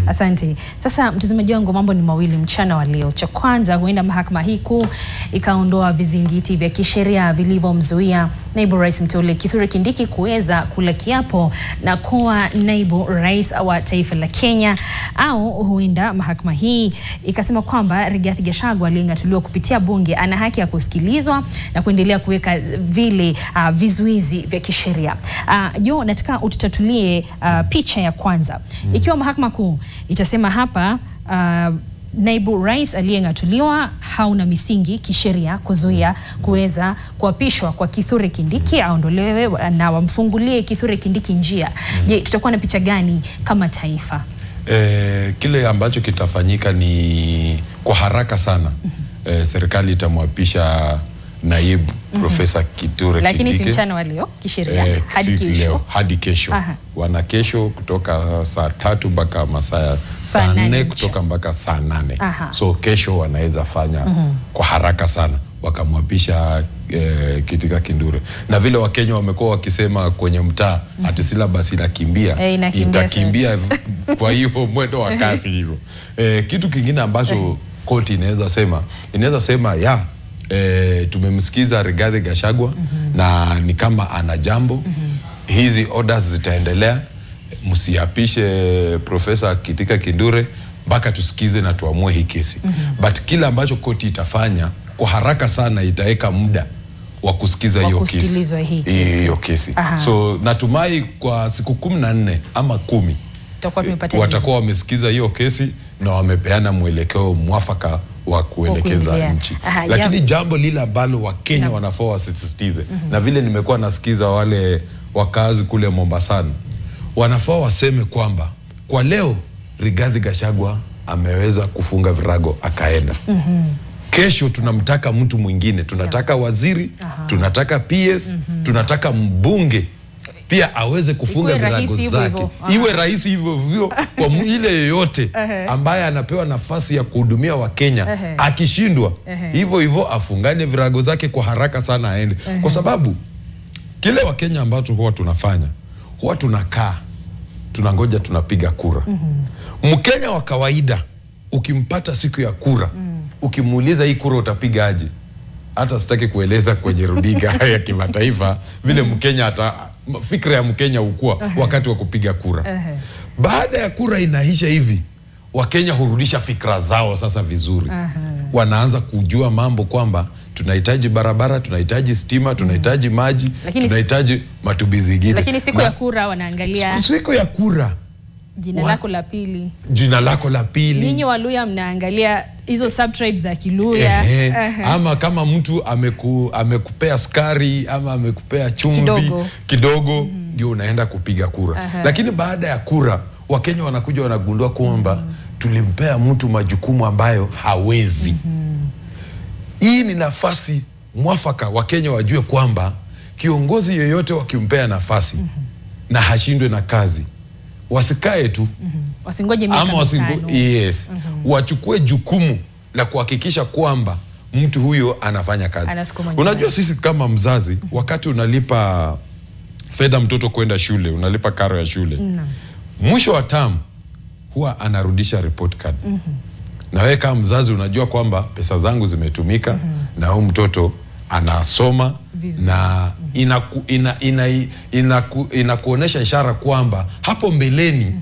Asante. Sasa mtazamaji wangu, mambo ni mawili mchana wa leo. Cha kwanza, huenda mahakama hii kuu ikaondoa vizingiti vya kisheria vilivyomzuia naibu rais mteule Kithure Kindiki kuweza kula kiapo na kuwa naibu rais wa taifa la Kenya, au huenda mahakama hii ikasema kwamba Rigathi Gachagua aliyeng'atuliwa kupitia bunge ana haki ya kusikilizwa na kuendelea kuweka vile vizuizi vya kisheria. Jo, nataka ututatulie picha ya kwanza. Ikiwa mahakama kuu itasema hapa naibu rais aliyeng'atuliwa hauna misingi kisheria kuzuia kuweza kuapishwa kwa Kithure Kindiki, aondolewe na wamfungulie Kithure Kindiki njia. Je, tutakuwa na picha gani kama taifa? Kile ambacho kitafanyika ni kwa haraka sana. Serikali itamwapisha naibu Profesa Kithure Kindiki. Lakini si mchana wa leo kisheria, hadi kesho. Leo, hadi kesho. Wana kesho kutoka saa 3 mpaka masaa saa 4, kutoka mpaka saa 8. So kesho wanaweza fanya kwa haraka sana wakamwapisha Kithure Kindiki. Na vile Wakenya wamekuwa wakisema kwenye mtaa ati syllabus inakimbia, itakimbia kwa hiyo mwendo wa kasi hivyo. Kitu kingine ambacho koti inaweza sema ya tumemsikiza Rigathi Gachagua na ni kama ana jambo, hizi orders zitaendelea, msiapishe Profesa Kithure Kindiki mpaka tusikize na tuamue hii kesi. But kila ambacho koti itafanya kwa haraka sana, itaweka muda wa kusikiza hiyo kesi. So natumai kwa siku 14 ama 10 watakuwa wamesikiza hiyo kesi na wamepeana mwelekeo mwafaka wa kuelekeza nchi. Lakini jambo lile ambalo Wakenya wanafaa wasisitize, na vile nimekuwa nasikiza wale wakazi kule Mombasani, wanafaa waseme kwamba kwa leo Rigathi Gachagua ameweza kufunga virago akaenda. Kesho tunamtaka mtu mwingine, tunataka waziri, tunataka PS, tunataka mbunge pia aweze kufunga virago zake. Iwe rahisi hivyo kwa ile yoyote ambaye anapewa nafasi ya kuhudumia Wakenya, akishindwa hivyo afungane virago zake kwa haraka sana aende. Kwa sababu kile Wakenya ambacho huwa tunafanya, huwa tunakaa tunangoja, tunapiga kura. Mkenya wa kawaida ukimpata siku ya kura, ukimuuliza hii kura utapiga aje, hata sitaki kueleza kwenye runinga ya kimataifa vile Mkenya fikra ya Mkenya ukua wakati wa kupiga kura. Baada ya kura inaisha hivi, Wakenya hurudisha fikra zao sasa vizuri. Wanaanza kujua mambo kwamba tunahitaji barabara, tunahitaji stima, tunahitaji maji, tunahitaji matumizi mengine. Lakini siku ya kura wanaangalia siku ya kura jina lako la pili. Jina lako la pili. Ninyi Waluya mnaangalia hizo subtribes za Kiluya. Ama kama mtu amekupea skari ama amekupea chumvi kidogo, ndio unaenda kupiga kura. Lakini baada ya kura, Wakenya wanakuja wanagundua kwamba tulimpea mtu majukumu ambayo hawezi. Hii ni nafasi mwafaka Wakenya wajue kwamba kiongozi yoyote wakimpea nafasi na hashindwe na kazi, wasikae tu. Wasingoje miaka mitano. Wachukue jukumu la kuhakikisha kwamba mtu huyo anafanya kazi. Unajua sisi kama mzazi, wakati unalipa fedha mtoto kwenda shule, unalipa karo ya shule, mwisho wa term huwa anarudisha report card. Na wewe kama mzazi unajua kwamba pesa zangu zimetumika na huyu mtoto anasoma na inakuonesha ishara kwamba hapo mbeleni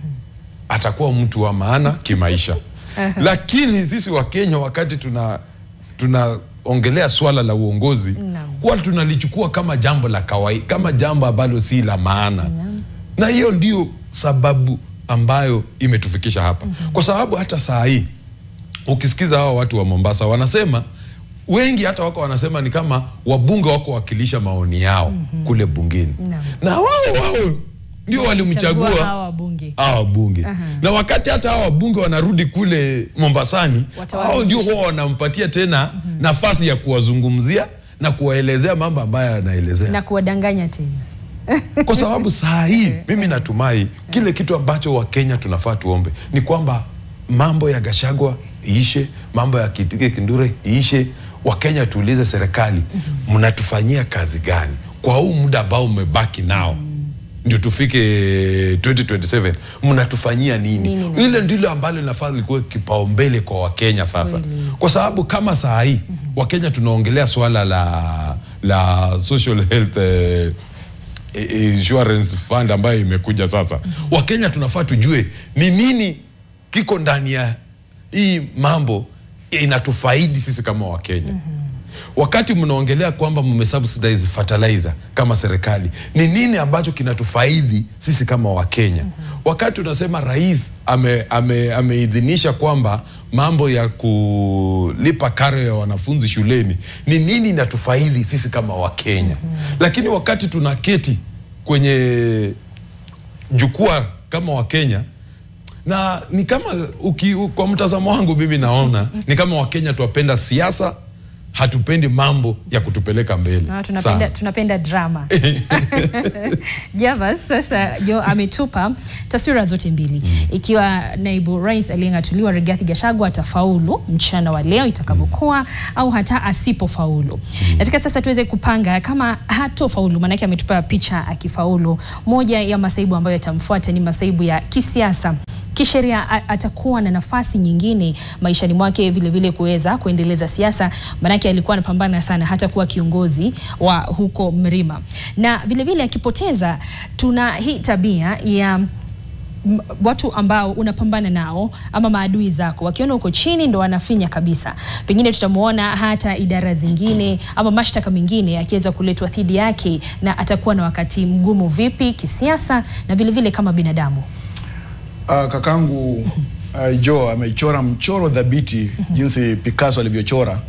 atakuwa mtu wa maana kimaisha. Lakini sisi Wakenya wakati tunaongelea swala la uongozi, huwa tunalichukua kama jambo la kawaida, kama jambo ambalo si la maana. Na hiyo ndio sababu ambayo imetufikisha hapa. Kwa sababu hata saa hii ukisikiza hawa watu wa Mombasa wanasema, wengi hata wako wanasema ni kama wabunge wako wakilisha maoni yao kule bungeni. Na wao ndio walimchagua hawa bunge. Na wakati hata hawa bunge wanarudi kule Mombasani, hao ndio huwa wanampatia tena nafasi ya kuwazungumzia na kuwaelezea mambo ambayo anaelezea. Na kuwadanganya tena. Kwa sababu saa hii mimi natumai kile kitu ambacho Wakenya tunafaa tuombe ni kwamba mambo ya Gachagua iishe, mambo ya Kindure iishe. Wakenya tuulize serikali, mnatufanyia kazi gani kwa huu muda ambao umebaki nao ndio tufike 2027? Mnatufanyia nini? Ile ndilo ambalo linafaa likuwe kipaumbele kwa Wakenya sasa. Kwa sababu kama saa hii Wakenya tunaongelea swala la social health insurance fund ambayo imekuja sasa. Wakenya tunafaa tujue ni nini kiko ndani ya hii mambo inatufaidi sisi kama Wakenya. Wakati mnaongelea kwamba mmesubsidize fertilizer kama serikali, ni nini ambacho kinatufaidi sisi kama Wakenya? Wakati unasema rais ameidhinisha kwamba mambo ya kulipa karo ya wanafunzi shuleni, ni nini inatufaidi sisi kama Wakenya? Lakini wakati tunaketi kwenye jukwaa kama Wakenya, na ni kama kwa mtazamo wangu mimi naona ni kama Wakenya tuwapenda siasa, hatupendi mambo ya kutupeleka mbele. Tunapenda drama. Javas, sasa Jo ametupa taswira zote mbili. Ikiwa naibu rais aliyeng'atuliwa Rigathi Gachagua atafaulu mchana wa leo itakapokuwa, au hata asipofaulu. Nataka sasa tuweze kupanga kama hatofaulu, maana yake ametupa picha akifaulu. Moja ya masaibu ambayo yatamfuata ni masaibu ya kisiasa. Kisheria atakuwa na nafasi nyingine maishani mwake vile vile kuweza kuendeleza siasa, manake alikuwa anapambana sana hata kuwa kiongozi wa huko Mrima. Na vile vile akipoteza, tuna hii tabia ya watu ambao unapambana nao ama maadui zako, wakiona uko chini ndo wanafinya kabisa. Pengine tutamuona hata idara zingine ama mashtaka mengine yakiweza kuletwa dhidi yake, na atakuwa na wakati mgumu vipi kisiasa na vile vile kama binadamu. Kakangu Joe amechora mchoro dhabiti jinsi Picasso alivyochora,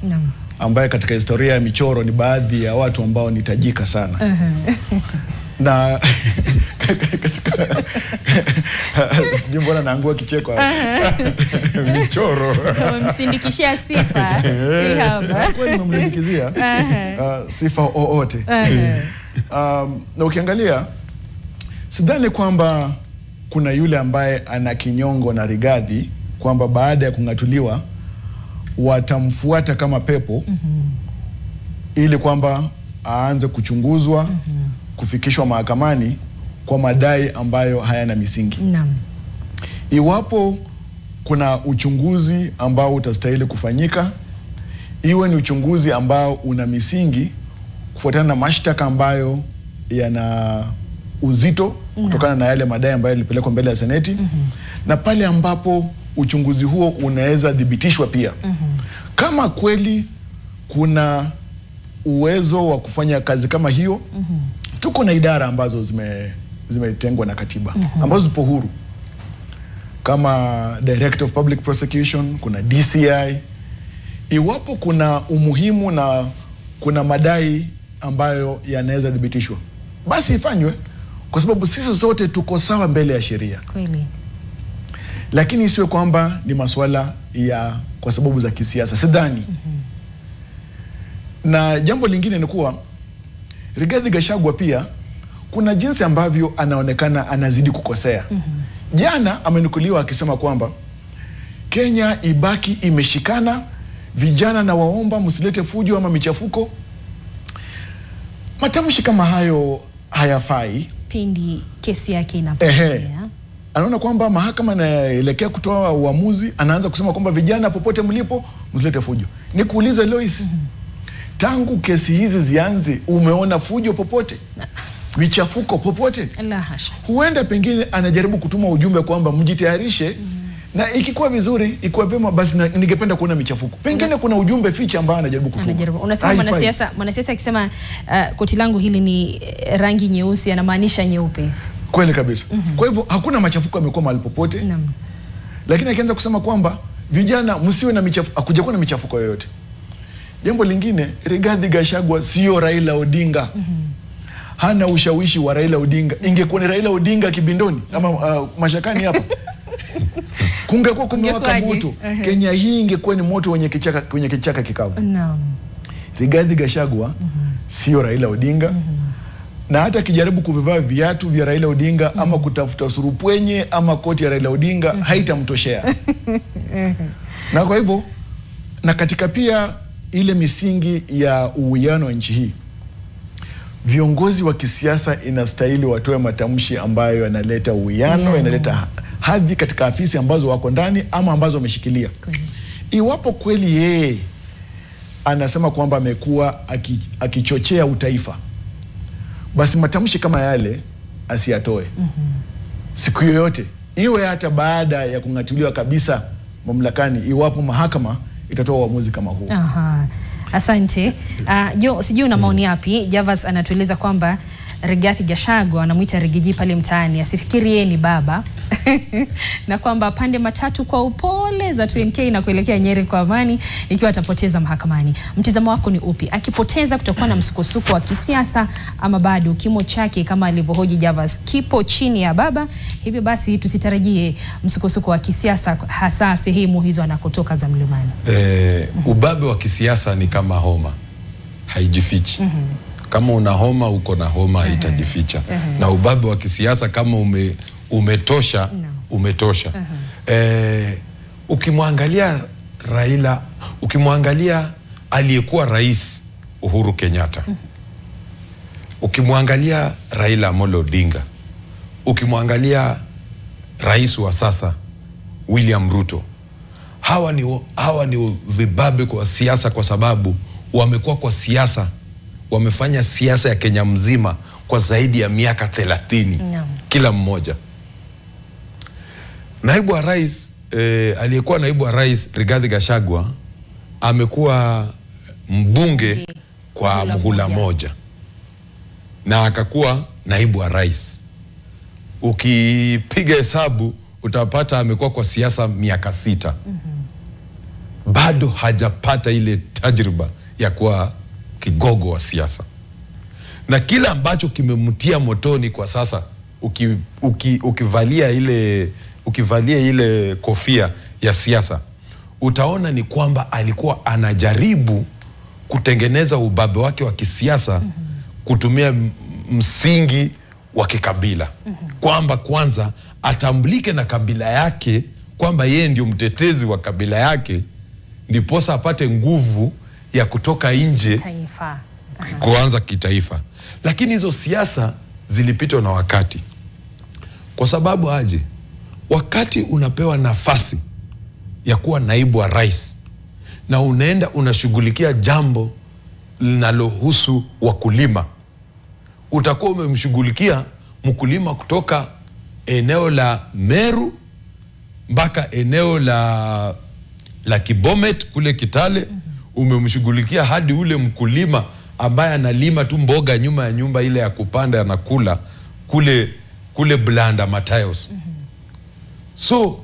ambaye katika historia ya michoro ni baadhi ya watu ambao ni tajika sana. Na sijui mbona naangua kicheko michoro. Msindikishia sifa. Si haba. Kweli nimemsindikizia sifa oote. Na ukiangalia, sidhani kwamba kuna yule ambaye ana kinyongo na Rigathi kwamba baada ya kung'atuliwa watamfuata kama pepo ili kwamba aanze kuchunguzwa, kufikishwa mahakamani kwa madai ambayo hayana misingi. Iwapo kuna uchunguzi ambao utastahili kufanyika, iwe ni uchunguzi ambao una misingi kufuatana na mashtaka ambayo yana uzito kutokana na yale madai ambayo yalipelekwa mbele ya Seneti, na pale ambapo uchunguzi huo unaweza dhibitishwa pia. Kama kweli kuna uwezo wa kufanya kazi kama hiyo, tuko na idara ambazo zimetengwa na katiba ambazo zipo huru, kama Director of Public Prosecution, kuna DCI. Iwapo kuna umuhimu na kuna madai ambayo yanaweza dhibitishwa, basi ifanywe, kwa sababu sisi zote tuko sawa mbele ya sheria. Kweli. Lakini isiwe kwamba ni masuala ya kwa sababu za kisiasa, sidhani. Na jambo lingine ni kuwa Rigathi Gachagua pia kuna jinsi ambavyo anaonekana anazidi kukosea. Jana amenukuliwa akisema kwamba Kenya ibaki imeshikana, vijana na waomba msilete fujo ama michafuko. Matamshi kama hayo hayafai pindi kesi yake inapoendelea. Anaona kwamba mahakama inaelekea kutoa uamuzi, anaanza kusema kwamba vijana popote mlipo msilete fujo. Nikuulize Lois, tangu kesi hizi zianze umeona fujo popote? Michafuko popote? La hasha. Huenda pengine anajaribu kutuma ujumbe kwamba mjitayarishe, na ikikuwa vizuri, ikuwa vyema, basi ningependa kuona michafuko. Pengine kuna ujumbe ficha ambao anajaribu kutuma. Unasema mwanasiasa akisema koti langu hili ni rangi nyeusi, anamaanisha nyeupe. Kweli kabisa. Kwa hivyo hakuna machafuko yamekuwa mahali popote. Lakini akianza kusema kwamba vijana msiwe na michafuko, hakujakuwa na michafuko yoyote. Jambo lingine, Rigathi Gachagua sio Raila Odinga. Hana ushawishi wa Raila Odinga. Ingekuwa ni Raila Odinga kibindoni ama mashakani hapa, kungekuwa kumewaka moto. Kenya hii ingekuwa ni moto wenye kichaka kikavu. Rigathi Gachagua sio Raila Odinga. Na hata kijaribu kuvivaa viatu vya Raila Odinga ama kutafuta surupwenye ama koti ya Raila Odinga haitamtoshea. Na kwa hivyo, na katika pia ile misingi ya uwiano wa nchi hii, viongozi wa kisiasa inastahili watoe matamshi ambayo yanaleta uwiano, yanaleta hadhi katika afisi ambazo wako ndani ama ambazo wameshikilia. Iwapo kweli yeye anasema kwamba amekuwa akichochea utaifa, basi matamshi kama yale asiyatoe. Siku yoyote, iwe hata baada ya kung'atuliwa kabisa mamlakani, iwapo mahakama itatoa uamuzi kama huo. Asante. Jo, sijui una maoni yapi? Javas anatueleza kwamba Rigathi Gachagua anamuita Rigiji pale mtaani, asifikiri yeye ni baba. Na kwamba pande matatu kwa upole za 2NK na kuelekea Nyeri kwa amani ikiwa atapoteza mahakamani. Mtizamo wako ni upi? Akipoteza kutakuwa na msukosuko wa kisiasa ama bado kimo chake kama alivyohoji Javas kipo chini ya baba? Hivyo basi tusitarajie msukosuko wa kisiasa hasa sehemu hizo anakotoka za mlimani. Ubabe wa kisiasa ni kama homa, haijifichi. Kama una homa, uko na homa, haitajificha. Na ubabe wa kisiasa kama umetosha, umetosha. Ukimwangalia Raila, ukimwangalia aliyekuwa rais Uhuru Kenyatta, ukimwangalia Raila Amolo Odinga, ukimwangalia rais wa sasa William Ruto, hawa ni vibabe kwa siasa, kwa sababu wamekuwa kwa siasa, wamefanya siasa ya Kenya mzima kwa zaidi ya miaka 30 kila mmoja. Naibu wa rais, aliyekuwa naibu wa rais Rigathi Gachagua amekuwa mbunge kwa muhula moja na akakuwa naibu wa rais. Ukipiga hesabu utapata amekuwa kwa siasa miaka 6. Bado hajapata ile tajriba ya kuwa kigogo wa siasa. Na kila ambacho kimemtia motoni kwa sasa, ukivalia ile kofia ya siasa, utaona ni kwamba alikuwa anajaribu kutengeneza ubabe wake wa kisiasa kutumia msingi wa kikabila. Kwamba kwanza atambulike na kabila yake, kwamba yeye ndio mtetezi wa kabila yake, ndiposa apate nguvu ya kutoka nje kuanza kitaifa. Lakini hizo siasa zilipitwa na wakati. Kwa sababu aje, wakati unapewa nafasi ya kuwa naibu wa rais na unaenda unashughulikia jambo linalohusu wakulima, utakuwa umemshughulikia mkulima kutoka eneo la Meru mpaka eneo la Kibomet kule Kitale. Umemshughulikia hadi ule mkulima ambaye analima tu mboga nyuma ya nyumba ile ya kupanda na kula kule Blanda Matayos. So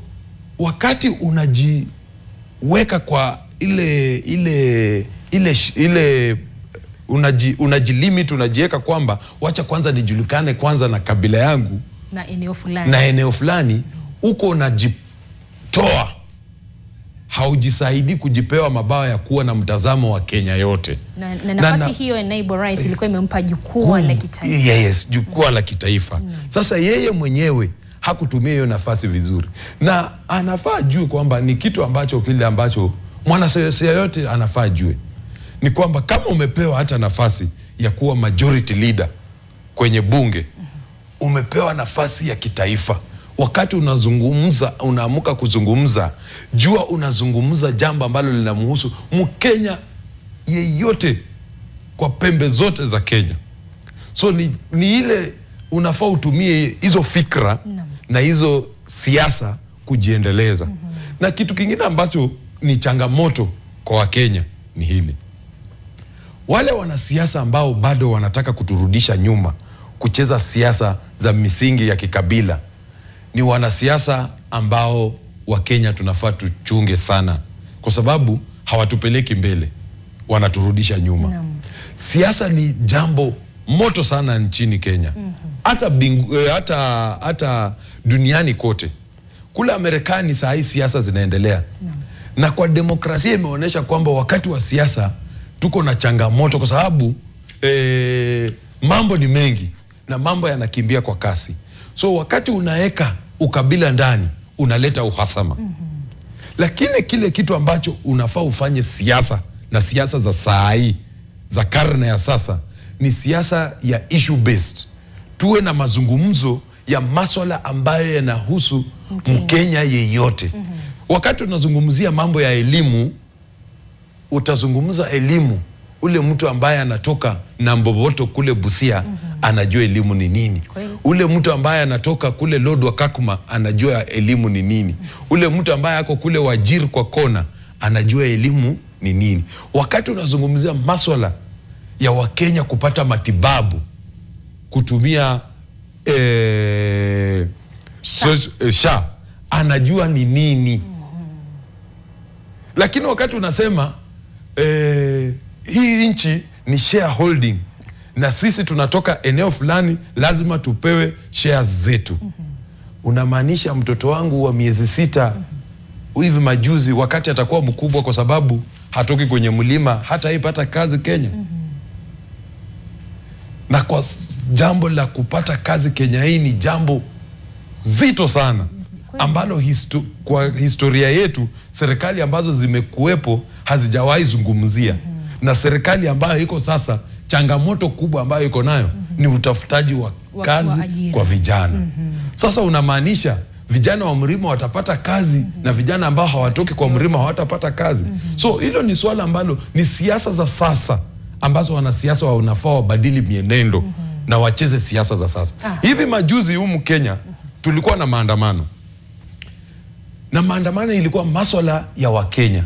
wakati unajiweka kwa ile unajilimit, unajiweka kwamba wacha kwanza nijulikane kwanza na kabila yangu na eneo fulani, uko unajitoa, haujisaidi kujipewa mabawa ya kuwa na mtazamo wa Kenya yote. Na nafasi hiyo ya naibu rais ilikuwa imempa jukwaa la kitaifa. Yes, jukwaa la kitaifa. Sasa yeye mwenyewe hakutumia hiyo nafasi vizuri. Na anafaa jue kwamba ni kitu ambacho kile ambacho mwanasiasa yote anafaa jue. Ni kwamba kama umepewa hata nafasi ya kuwa majority leader kwenye bunge, umepewa nafasi ya kitaifa. Wakati unazungumza, unaamuka kuzungumza, jua unazungumza jambo ambalo linamhusu Mkenya yeyote kwa pembe zote za Kenya. So ni ile unafaa utumie hizo fikra na hizo siasa kujiendeleza. Na kitu kingine ambacho ni changamoto kwa Wakenya ni hili. Wale wanasiasa ambao bado wanataka kuturudisha nyuma, kucheza siasa za misingi ya kikabila, ni wanasiasa ambao Wakenya tunafaa tuchunge sana, kwa sababu hawatupeleki mbele, wanaturudisha nyuma. Siasa ni jambo moto sana nchini Kenya. Hata duniani kote. Kule Marekani saa hii siasa zinaendelea. Na kwa demokrasia imeonyesha kwamba wakati wa siasa tuko na changamoto, kwa sababu mambo ni mengi na mambo yanakimbia kwa kasi. So wakati unaeka ukabila ndani, unaleta uhasama. Lakini kile kitu ambacho unafaa ufanye siasa, na siasa za saa hii za karne ya sasa, ni siasa ya issue based. Tuwe na mazungumzo ya masuala ambayo yanahusu Mkenya yeyote. Wakati unazungumzia mambo ya elimu, utazungumza elimu, ule mtu ambaye anatoka na Mboboto kule Busia anajua elimu ni nini. Ule mtu ambaye anatoka kule Lodwar Kakuma anajua elimu ni nini. Ule mtu ambaye ako kule Wajir kwa kona anajua elimu ni nini. Wakati unazungumzia masuala ya Wakenya kupata matibabu kutumia SHA anajua ni nini. Lakini wakati unasema hii nchi ni shareholding na sisi tunatoka eneo fulani, lazima tupewe shares zetu, unamaanisha mtoto wangu wa miezi 6 hivi majuzi, wakati atakuwa mkubwa, kwa sababu hatoki kwenye mlima, hata ipata kazi Kenya. Na kwa jambo la kupata kazi Kenya hii ni jambo zito sana, ambalo kwa historia yetu serikali ambazo zimekuwepo hazijawahi zungumzia. Na serikali ambayo iko sasa, changamoto kubwa ambayo iko nayo ni utafutaji wa kazi kwa vijana. Sasa unamaanisha vijana wa mlima watapata kazi na vijana ambao hawatoki kwa mlima hawatapata kazi. So hilo ni swala ambalo ni siasa za sasa ambazo wanasiasa wanafaa wabadili mienendo na wacheze siasa za sasa. Hivi majuzi humu Kenya tulikuwa na maandamano. Na maandamano ilikuwa masuala ya Wakenya.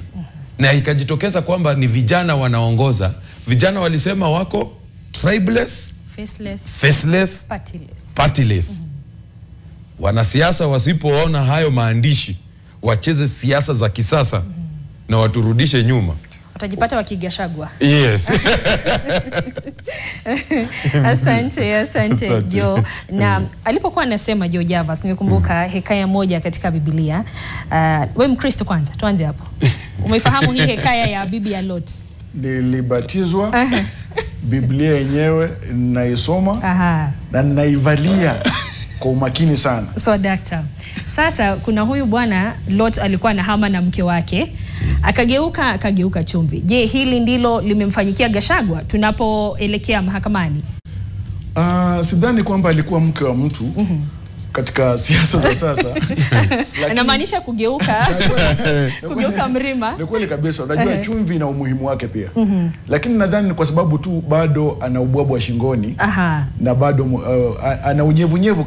Na ikajitokeza kwamba ni vijana wanaongoza. Vijana walisema wako tribeless, faceless, partyless. Wanasiasa wasipoona hayo maandishi, wacheze siasa za kisasa na waturudishe nyuma, watajipata wakigashagwa. Yes. Asante Joe. Na alipokuwa anasema Joe Javas, nimekumbuka hekaya moja katika Biblia. Wewe Mkristo kwanza, tuanze hapo. Umeifahamu hii hekaya ya bibi ya Lot? Nilibatizwa, Biblia yenyewe naisoma na naivalia kwa umakini sana. So doctor, sasa kuna huyu bwana Lot alikuwa na hama na mke wake, akageuka chumvi. Je, hili ndilo limemfanyikia Gachagua tunapoelekea mahakamani? Sidhani kwamba alikuwa mke wa mtu katika siasa za sasa. Anamaanisha kugeuka mrima. Ni kweli kabisa. Unajua chumvi na umuhimu wake pia. Lakini nadhani ni kwa sababu tu bado ana ubwabu wa shingoni. Na bado ana unyevunyevu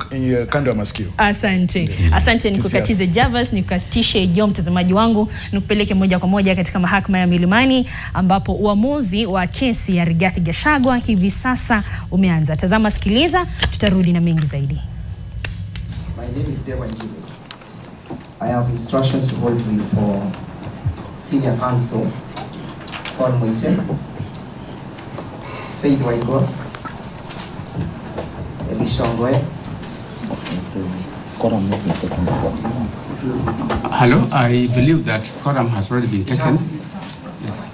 kando ya masikio. Asante nikukatize Javas, nikukatishe Joe mtazamaji wangu, nikupeleke moja kwa moja katika mahakama ya Milimani, ambapo uamuzi wa kesi ya Rigathi Gachagua hivi sasa umeanza. Tazama, sikiliza, tutarudi na mengi zaidi. My name is Dewan Jimmy. I have instructions to hold me for Senior Counsel Paul Moite, Faith Waigwa, Elisha Ngoe. Hello, I believe that quorum has already been taken. Yes.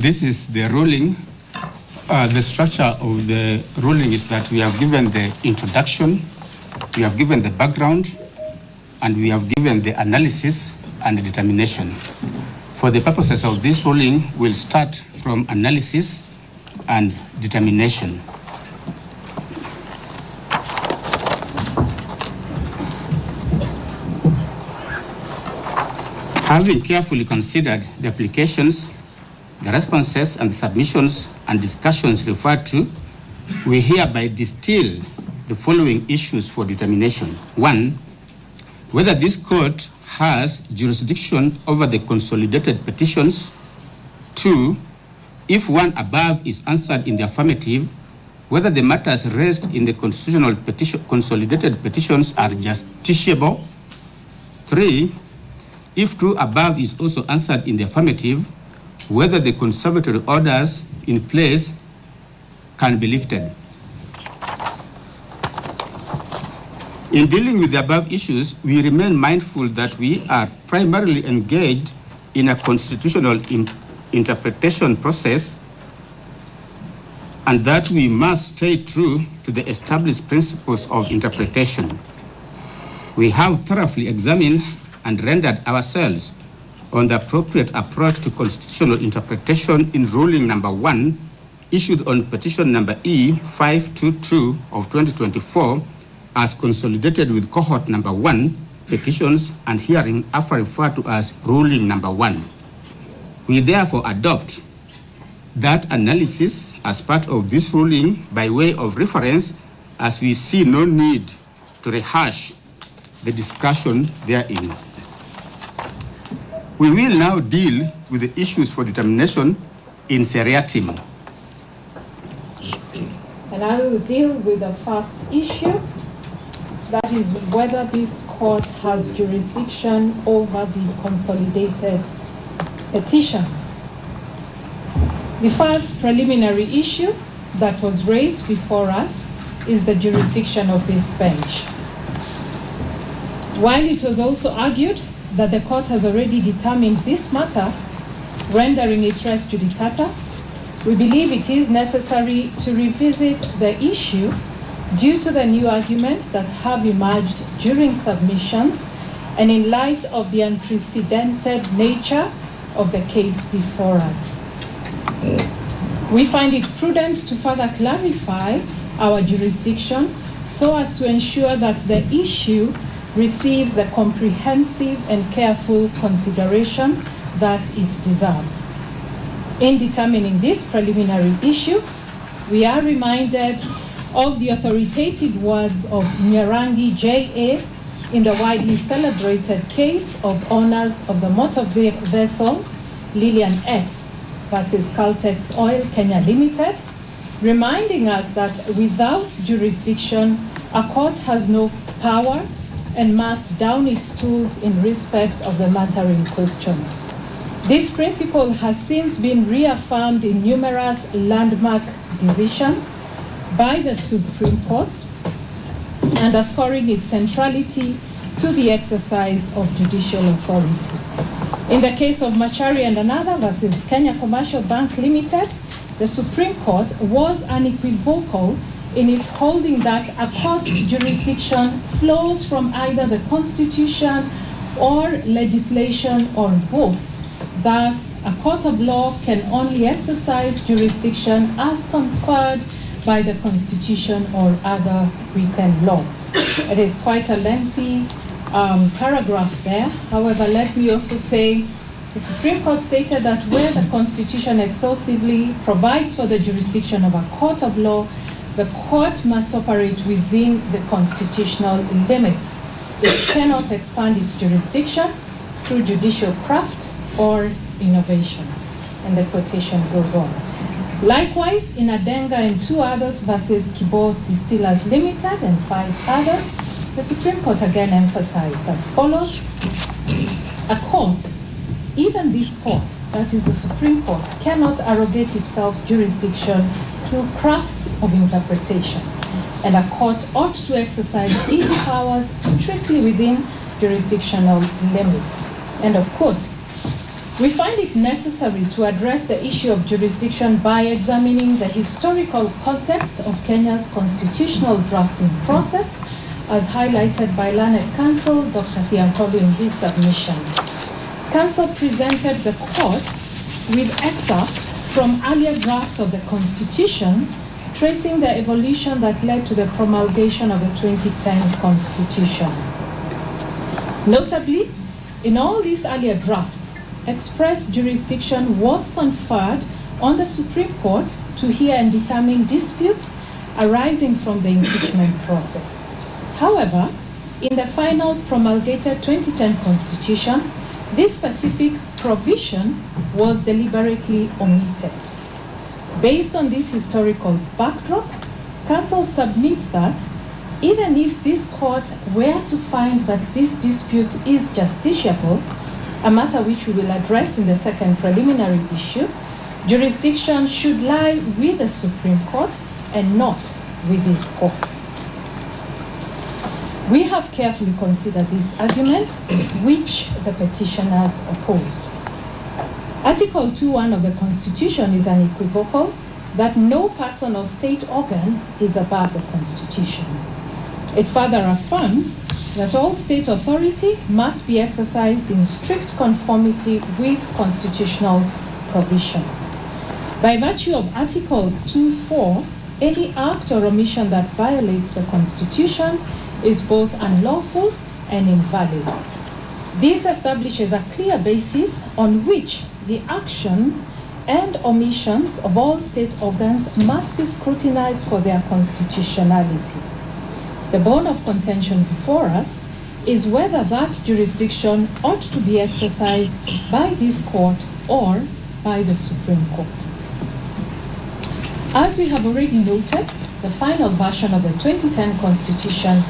This is the ruling. The structure of the ruling is that we have given the introduction, we have given the background, and we have given the analysis and the determination. For the purposes of this ruling, we'll start from analysis and determination. Having carefully considered the applications, the responses and the submissions and discussions referred to, we hereby distill the following issues for determination. 1, whether this court has jurisdiction over the consolidated petitions. 2, if one above is answered in the affirmative, whether the matters raised in the constitutional consolidated petitions are justiciable. 3, if 2 above is also answered in the affirmative, whether the conservatory orders in place can be lifted. In dealing with the above issues, we remain mindful that we are primarily engaged in a constitutional interpretation process, and that we must stay true to the established principles of interpretation. We have thoroughly examined and rendered ourselves on the appropriate approach to constitutional interpretation in ruling number 1, issued on petition number E522 of 2024, as consolidated with cohort number 1, petitions and hearing after referred to as ruling number 1. We therefore adopt that analysis as part of this ruling by way of reference, as we see no need to rehash the discussion therein. We will now deal with the issues for determination in seriatim. And I will deal with the first issue, that is whether this court has jurisdiction over the consolidated petitions. The first preliminary issue that was raised before us is the jurisdiction of this bench. While it was also argued that the court has already determined this matter, rendering it res judicata, we believe it is necessary to revisit the issue due to the new arguments that have emerged during submissions and in light of the unprecedented nature of the case before us. We find it prudent to further clarify our jurisdiction so as to ensure that the issue receives the comprehensive and careful consideration that it deserves. In determining this preliminary issue, we are reminded of the authoritative words of Nyarangi J.A. in the widely celebrated case of owners of the motor vessel Lillian S. versus Caltex Oil Kenya Limited, reminding us that without jurisdiction, a court has no power and must down its tools in respect of the matter in question. This principle has since been reaffirmed in numerous landmark decisions by the Supreme Court, underscoring its centrality to the exercise of judicial authority. In the case of Machari and another versus Kenya Commercial Bank Limited, the Supreme Court was unequivocal in its holding that a court's jurisdiction flows from either the Constitution or legislation or both. Thus, a court of law can only exercise jurisdiction as conferred by the Constitution or other written law. It is quite a lengthy paragraph there. However, let me also say the Supreme Court stated that where the Constitution exhaustively provides for the jurisdiction of a court of law, the court must operate within the constitutional limits. It cannot expand its jurisdiction through judicial craft or innovation. And the quotation goes on. Likewise, in Adenga and 2 others versus Kibos Distillers Limited and 5 others, the Supreme Court again emphasized as follows: a court, even this court, that is the Supreme Court, cannot arrogate itself jurisdiction through crafts of interpretation, and a court ought to exercise its powers strictly within jurisdictional limits. End of quote. We find it necessary to address the issue of jurisdiction by examining the historical context of Kenya's constitutional drafting process, as highlighted by learned counsel Dr. Thiankolu in his submissions. Counsel presented the court with excerpts from earlier drafts of the Constitution, tracing the evolution that led to the promulgation of the 2010 Constitution. Notably, in all these earlier drafts, express jurisdiction was conferred on the Supreme Court to hear and determine disputes arising from the impeachment process. However, in the final promulgated 2010 Constitution, this specific provision was deliberately omitted. Based on this historical backdrop, counsel submits that even if this court were to find that this dispute is justiciable, a matter which we will address in the second preliminary issue, jurisdiction should lie with the Supreme Court and not with this court. We have carefully considered this argument, which the petitioners opposed. Article 2.1 of the Constitution is unequivocal that no person or state organ is above the Constitution. It further affirms that all state authority must be exercised in strict conformity with constitutional provisions. By virtue of Article 2.4, any act or omission that violates the Constitution is both unlawful and invalid. This establishes a clear basis on which the actions and omissions of all state organs must be scrutinized for their constitutionality. The bone of contention before us is whether that jurisdiction ought to be exercised by this court or by the Supreme Court. As we have already noted, the final version of the 2010 Constitution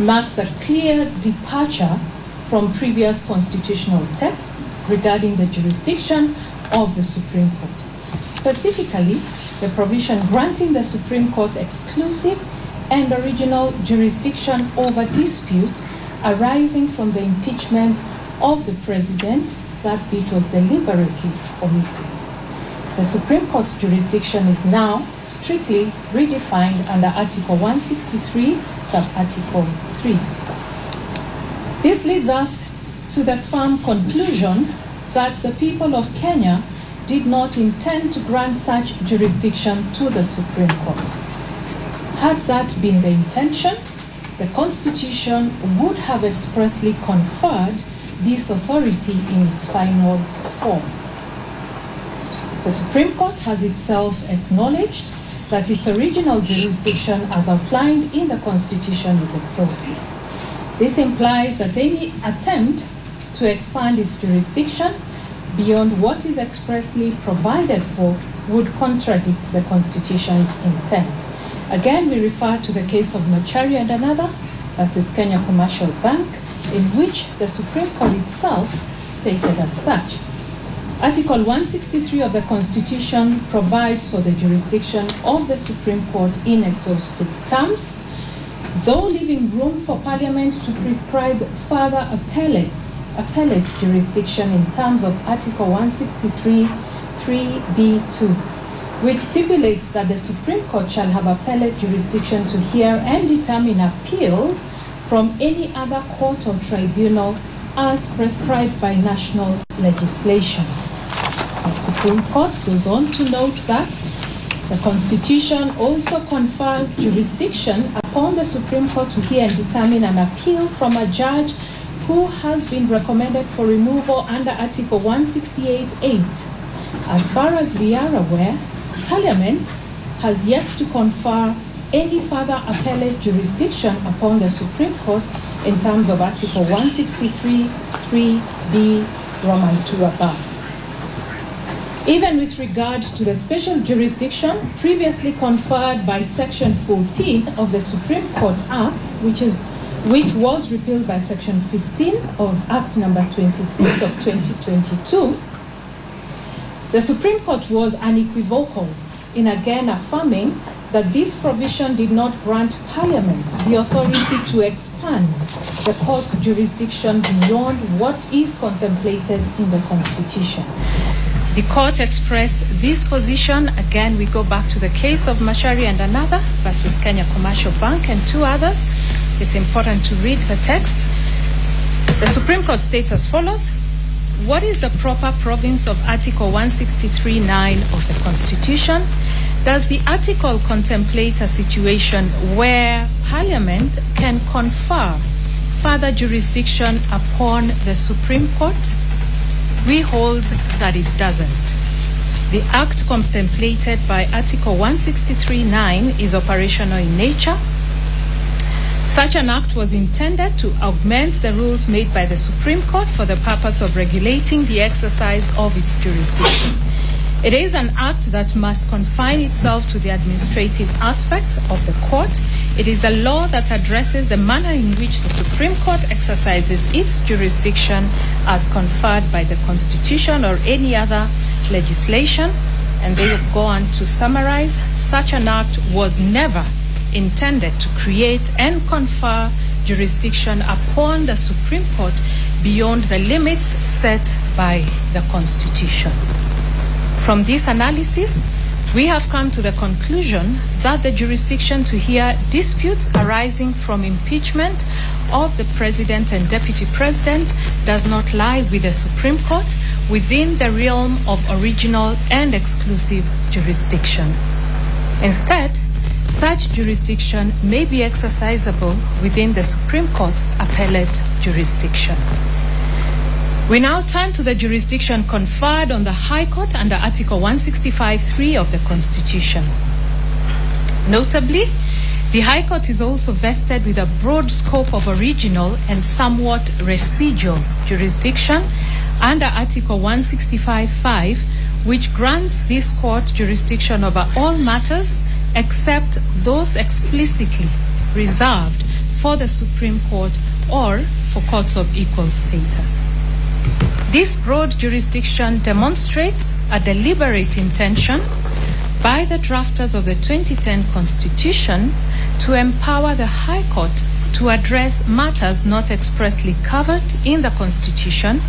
marks a clear departure from previous constitutional texts regarding the jurisdiction of the Supreme Court. Specifically, the provision granting the Supreme Court exclusive and original jurisdiction over disputes arising from the impeachment of the President, that bit was deliberately omitted. The Supreme Court's jurisdiction is now strictly redefined under Article 163, Sub-Article 3. This leads us to the firm conclusion that the people of Kenya did not intend to grant such jurisdiction to the Supreme Court. Had that been the intention, the Constitution would have expressly conferred this authority in its final form. The Supreme Court has itself acknowledged that its original jurisdiction as outlined in the Constitution is exhaustive. This implies that any attempt to expand its jurisdiction beyond what is expressly provided for would contradict the Constitution's intent. Again, we refer to the case of Machari and another versus Kenya Commercial Bank, in which the Supreme Court itself stated as such. Article 163 of the Constitution provides for the jurisdiction of the Supreme Court in exhaustive terms, though leaving room for Parliament to prescribe further appellate jurisdiction in terms of Article 163 3B2, which stipulates that the Supreme Court shall have appellate jurisdiction to hear and determine appeals from any other court or tribunal as prescribed by national legislation. The Supreme Court goes on to note that the Constitution also confers jurisdiction upon the Supreme Court to hear and determine an appeal from a judge who has been recommended for removal under Article 168(8). As far as we are aware, Parliament has yet to confer any further appellate jurisdiction upon the Supreme Court in terms of Article 163 3B Roman 2 above. Even with regard to the special jurisdiction previously conferred by Section 14 of the Supreme Court Act, which was repealed by Section 15 of Act number 26 of 2022, the Supreme Court was unequivocal in again affirming that this provision did not grant Parliament the authority to expand the court's jurisdiction beyond what is contemplated in the Constitution. The court expressed this position. Again, we go back to the case of Machari and another versus Kenya Commercial Bank and two others. It's important to read the text. The Supreme Court states as follows: what is the proper province of Article 163(9) of the Constitution? Does the article contemplate a situation where Parliament can confer further jurisdiction upon the Supreme Court? We hold that it doesn't. The act contemplated by Article 163(9) is operational in nature. Such an act was intended to augment the rules made by the Supreme Court for the purpose of regulating the exercise of its jurisdiction. It is an act that must confine itself to the administrative aspects of the court. It is a law that addresses the manner in which the Supreme Court exercises its jurisdiction as conferred by the Constitution or any other legislation. And they will go on to summarize, such an act was never intended to create and confer jurisdiction upon the Supreme Court beyond the limits set by the Constitution. From this analysis, we have come to the conclusion that the jurisdiction to hear disputes arising from impeachment of the President and Deputy President does not lie with the Supreme Court within the realm of original and exclusive jurisdiction. Instead, such jurisdiction may be exercisable within the Supreme Court's appellate jurisdiction. We now turn to the jurisdiction conferred on the High Court under Article 165(3) of the Constitution. Notably, the High Court is also vested with a broad scope of original and somewhat residual jurisdiction under Article 165(5), which grants this court jurisdiction over all matters except those explicitly reserved for the Supreme Court or for courts of equal status. This broad jurisdiction demonstrates a deliberate intention by the drafters of the 2010 Constitution to empower the High Court to address matters not expressly covered in the Constitution,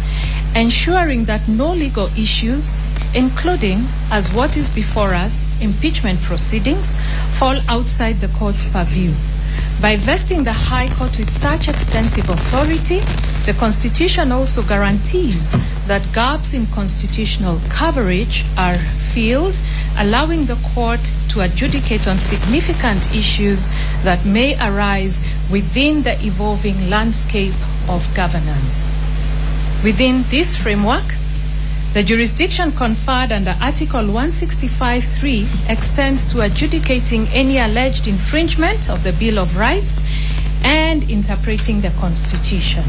ensuring that no legal issues, including, as what is before us, impeachment proceedings, fall outside the court's purview. By vesting the High Court with such extensive authority, the Constitution also guarantees that gaps in constitutional coverage are filled, allowing the court to adjudicate on significant issues that may arise within the evolving landscape of governance. Within this framework, the jurisdiction conferred under Article 165(3) extends to adjudicating any alleged infringement of the Bill of Rights and interpreting the Constitution.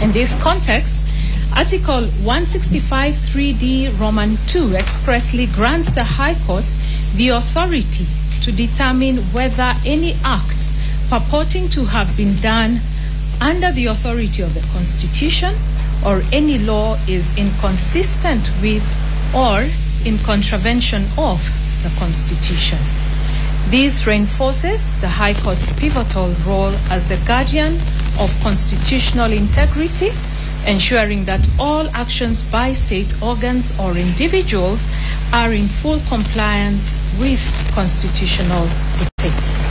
In this context, Article 165(3)(d) Roman 2 expressly grants the High Court the authority to determine whether any act purporting to have been done under the authority of the Constitution or any law is inconsistent with or in contravention of the Constitution. This reinforces the High Court's pivotal role as the guardian of constitutional integrity, ensuring that all actions by state organs or individuals are in full compliance with constitutional dictates.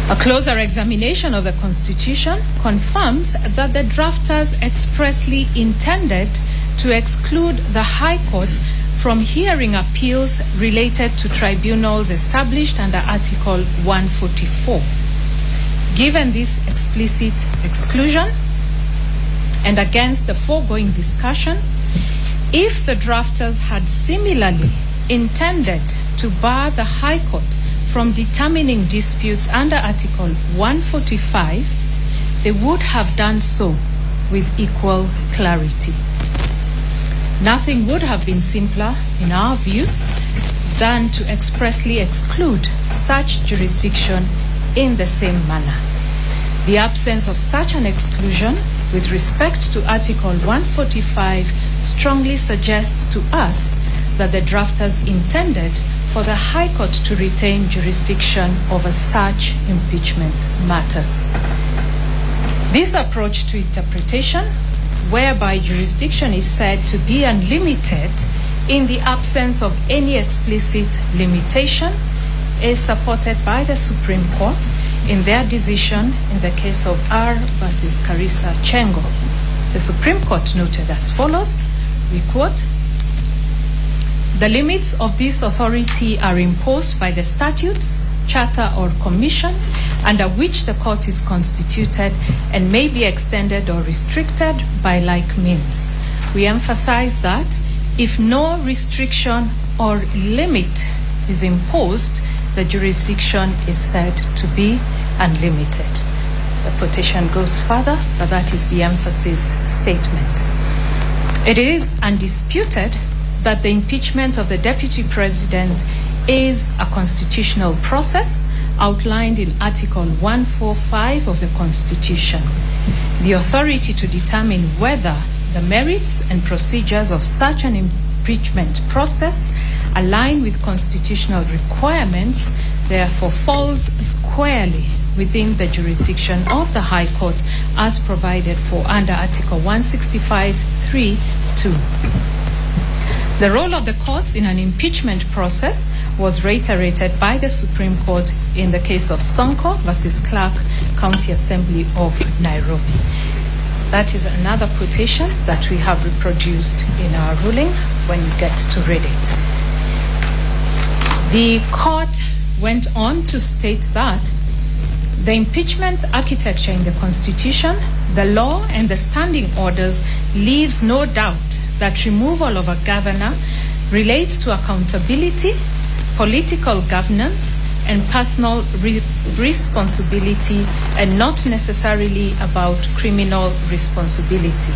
A closer examination of the Constitution confirms that the drafters expressly intended to exclude the High Court from hearing appeals related to tribunals established under Article 144. Given this explicit exclusion, and against the foregoing discussion, if the drafters had similarly intended to bar the High Court from determining disputes under Article 145, they would have done so with equal clarity. Nothing would have been simpler, in our view, than to expressly exclude such jurisdiction in the same manner. The absence of such an exclusion with respect to Article 145 strongly suggests to us that the drafters intended for the High Court to retain jurisdiction over such impeachment matters. This approach to interpretation, whereby jurisdiction is said to be unlimited in the absence of any explicit limitation, is supported by the Supreme Court in their decision in the case of R versus Karisa Chengo. The Supreme Court noted as follows, we quote, "The limits of this authority are imposed by the statutes, charter or commission under which the court is constituted and may be extended or restricted by like means. We emphasize that if no restriction or limit is imposed, the jurisdiction is said to be unlimited." The quotation goes further, but that is the emphasis statement. It is undisputed that the impeachment of the Deputy President is a constitutional process outlined in Article 145 of the Constitution. The authority to determine whether the merits and procedures of such an impeachment process align with constitutional requirements therefore falls squarely within the jurisdiction of the High Court as provided for under Article 165(3)(2). The role of the courts in an impeachment process was reiterated by the Supreme Court in the case of Sonko versus Clark County Assembly of Nairobi. That is another quotation that we have reproduced in our ruling when you get to read it. The court went on to state that the impeachment architecture in the Constitution, the law, and the standing orders leaves no doubt that removal of a governor relates to accountability, political governance, and personal responsibility, and not necessarily about criminal responsibility.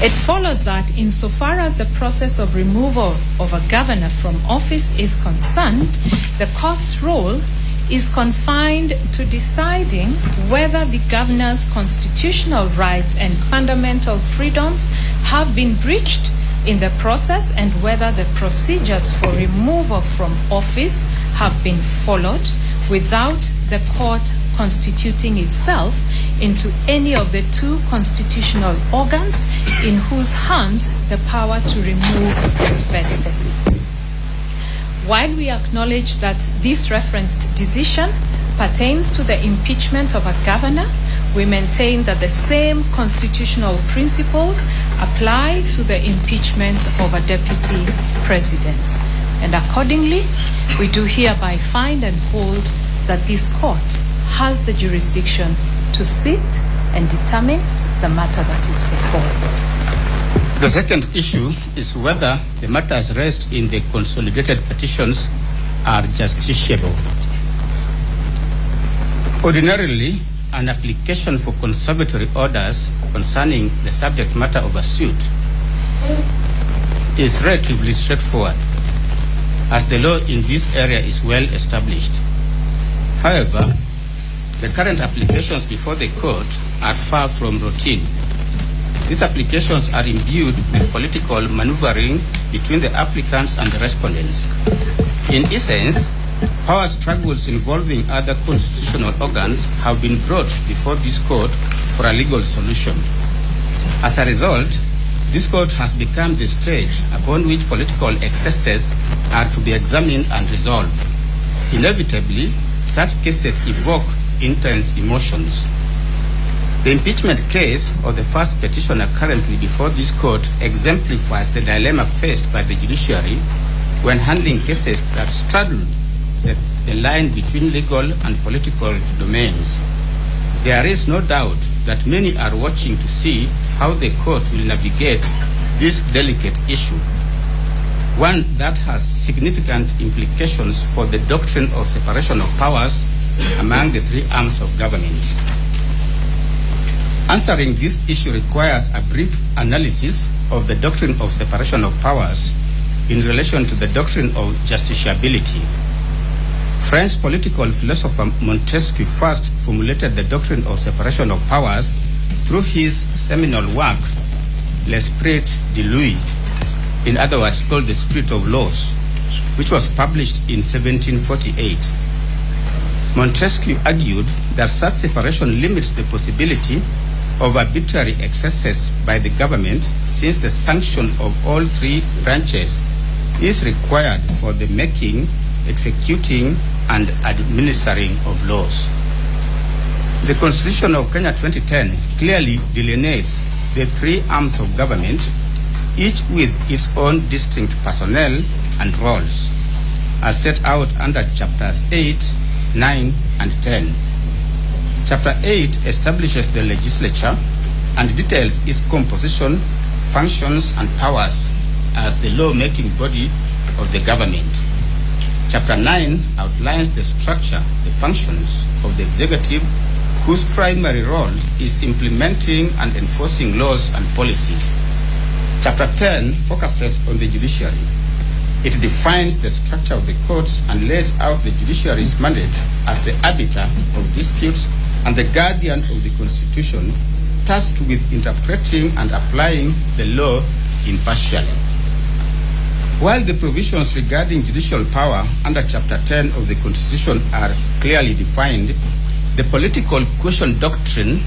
It follows that insofar as the process of removal of a governor from office is concerned, the court's role is confined to deciding whether the governor's constitutional rights and fundamental freedoms have been breached in the process and whether the procedures for removal from office have been followed without the court constituting itself into any of the two constitutional organs in whose hands the power to remove is vested. While we acknowledge that this referenced decision pertains to the impeachment of a governor, we maintain that the same constitutional principles apply to the impeachment of a deputy president. And accordingly, we do hereby find and hold that this court has the jurisdiction to sit and determine the matter that is before it. The second issue is whether the matters raised in the consolidated petitions are justiciable. Ordinarily, an application for conservatory orders concerning the subject matter of a suit is relatively straightforward, as the law in this area is well established. However, the current applications before the court are far from routine. These applications are imbued with political maneuvering between the applicants and the respondents. In essence, power struggles involving other constitutional organs have been brought before this court for a legal solution. As a result, this court has become the stage upon which political excesses are to be examined and resolved. Inevitably, such cases evoke intense emotions. The impeachment case of the first petitioner currently before this court exemplifies the dilemma faced by the judiciary when handling cases that straddle the line between legal and political domains. There is no doubt that many are watching to see how the court will navigate this delicate issue, one that has significant implications for the doctrine of separation of powers among the three arms of government. Answering this issue requires a brief analysis of the doctrine of separation of powers in relation to the doctrine of justiciability. French political philosopher Montesquieu first formulated the doctrine of separation of powers through his seminal work, L'Esprit de Louis, in other words called the Spirit of Laws. which was published in 1748. Montesquieu argued that such separation limits the possibility of arbitrary excesses by the government, since the sanction of all three branches is required for the making, executing, and administering of laws. The Constitution of Kenya 2010 clearly delineates the three arms of government, each with its own distinct personnel and roles, as set out under Chapters 8, 9, and 10. Chapter 8 establishes the legislature and details its composition, functions, and powers as the law-making body of the government. Chapter 9 outlines the structure, the functions of the executive, whose primary role is implementing and enforcing laws and policies. Chapter 10 focuses on the judiciary. It defines the structure of the courts and lays out the judiciary's mandate as the arbiter of disputes and the guardian of the Constitution, tasked with interpreting and applying the law impartially. While the provisions regarding judicial power under Chapter 10 of the Constitution are clearly defined, the political question doctrine,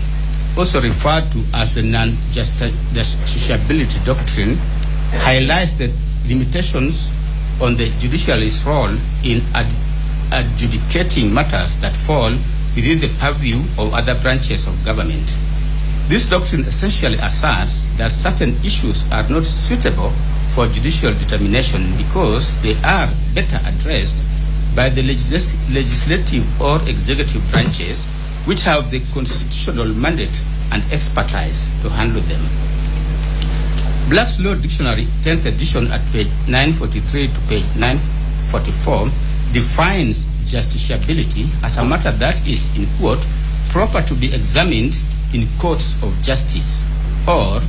also referred to as the non-justiciability doctrine, highlights the limitations on the judiciary's role in adjudicating matters that fall within the purview of other branches of government. This doctrine essentially asserts that certain issues are not suitable for judicial determination because they are better addressed by the legislative or executive branches, which have the constitutional mandate and expertise to handle them. Black's Law Dictionary, 10th edition, at page 943 to page 944, defines justiciability as a matter that is, in quote, proper to be examined in courts of justice, or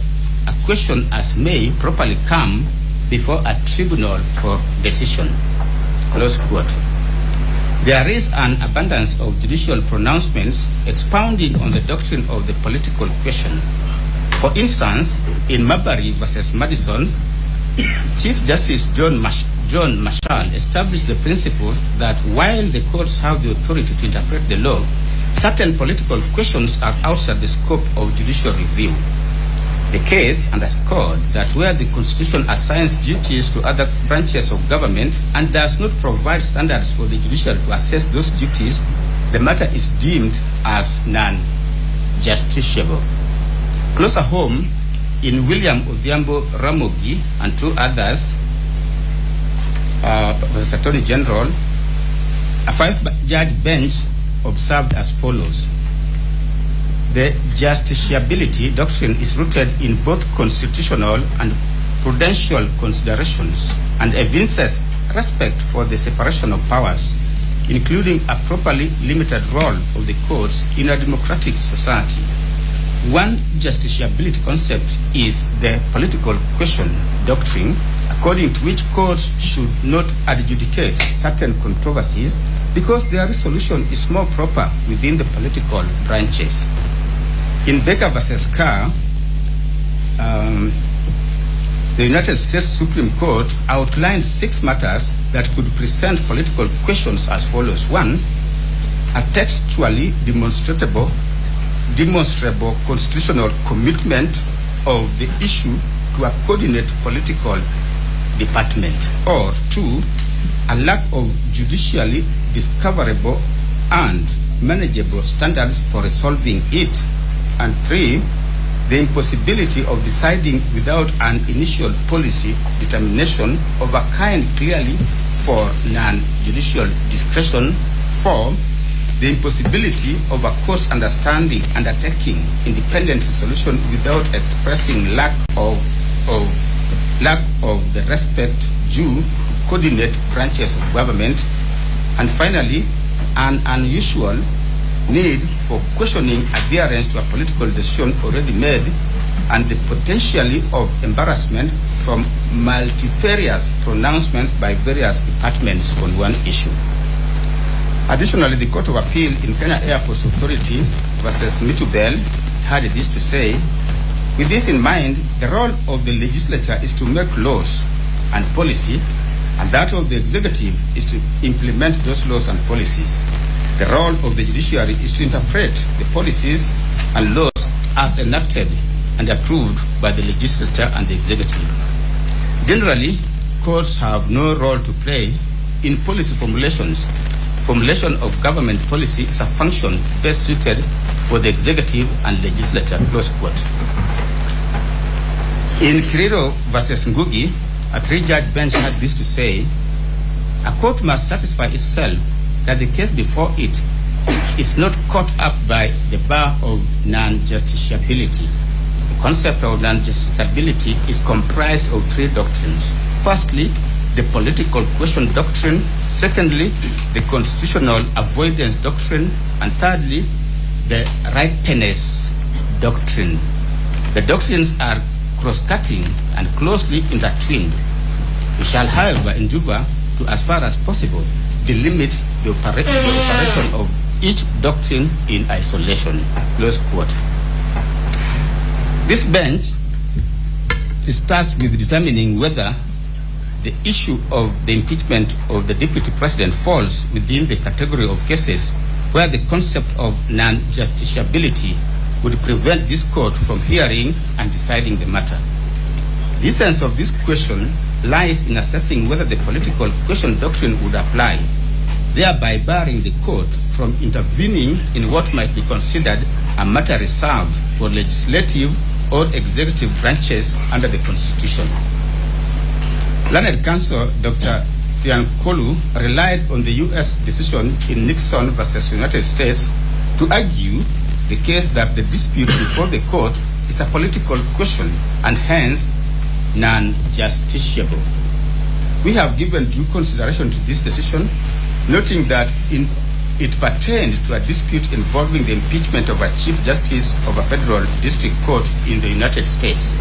a question as may properly come before a tribunal for decision, close quote. There is an abundance of judicial pronouncements expounding on the doctrine of the political question. For instance, in Marbury versus Madison, Chief Justice John Marshall established the principle that while the courts have the authority to interpret the law, certain political questions are outside the scope of judicial review. The case underscores that where the Constitution assigns duties to other branches of government and does not provide standards for the judiciary to assess those duties, the matter is deemed as non-justiciable. Closer home, in William Odhiambo Ramogi and two others, as Attorney General, a five-judge bench observed as follows: the justiciability doctrine is rooted in both constitutional and prudential considerations and evinces respect for the separation of powers, including a properly limited role of the courts in a democratic society. One justiciability concept is the political question doctrine, according to which courts should not adjudicate certain controversies because their resolution is more proper within the political branches. In Baker versus Carr, the United States Supreme Court outlined 6 matters that could present political questions as follows. 1, a textually demonstrable constitutional commitment of the issue to a coordinate political department. Or 2, a lack of judicially discoverable and manageable standards for resolving it. And 3, the impossibility of deciding without an initial policy determination of a kind clearly for non-judicial discretion. 4, the impossibility of a court's understanding undertaking independent resolution without expressing lack of the respect due to coordinate branches of government. And finally, an unusual need for questioning adherence to a political decision already made and the potentially of embarrassment from multifarious pronouncements by various departments on one issue. Additionally, the Court of Appeal in Kenya Airports Authority versus Mitubel had this to say: with this in mind, the role of the legislature is to make laws and policy and that of the executive is to implement those laws and policies. The role of the judiciary is to interpret the policies and laws as enacted and approved by the legislature and the executive. Generally, courts have no role to play in policy formulations. Formulation of government policy is a function best suited for the executive and legislature, close quote. In Kiriro versus Ngugi, a three-judge bench had this to say: a court must satisfy itself that the case before it is not caught up by the bar of non-justiciability. The concept of non-justiciability is comprised of three doctrines. Firstly, the political question doctrine. Secondly, the constitutional avoidance doctrine. And thirdly, the ripeness doctrine. The doctrines are cross-cutting and closely intertwined. We shall, however, endeavor to, as far as possible, delimit the operation of each doctrine in isolation. Close quote. This bench starts with determining whether the issue of the impeachment of the deputy president falls within the category of cases where the concept of non-justiciability would prevent this court from hearing and deciding the matter. The essence of this question lies in assessing whether the political question doctrine would apply, thereby barring the court from intervening in what might be considered a matter reserved for legislative or executive branches under the Constitution. Learned counsel Dr. Thiankolu relied on the U.S. decision in Nixon versus United States to argue the case that the dispute before the court is a political question and hence non-justiciable. We have given due consideration to this decision, noting that it pertained to a dispute involving the impeachment of a Chief Justice of a federal district court in the United States.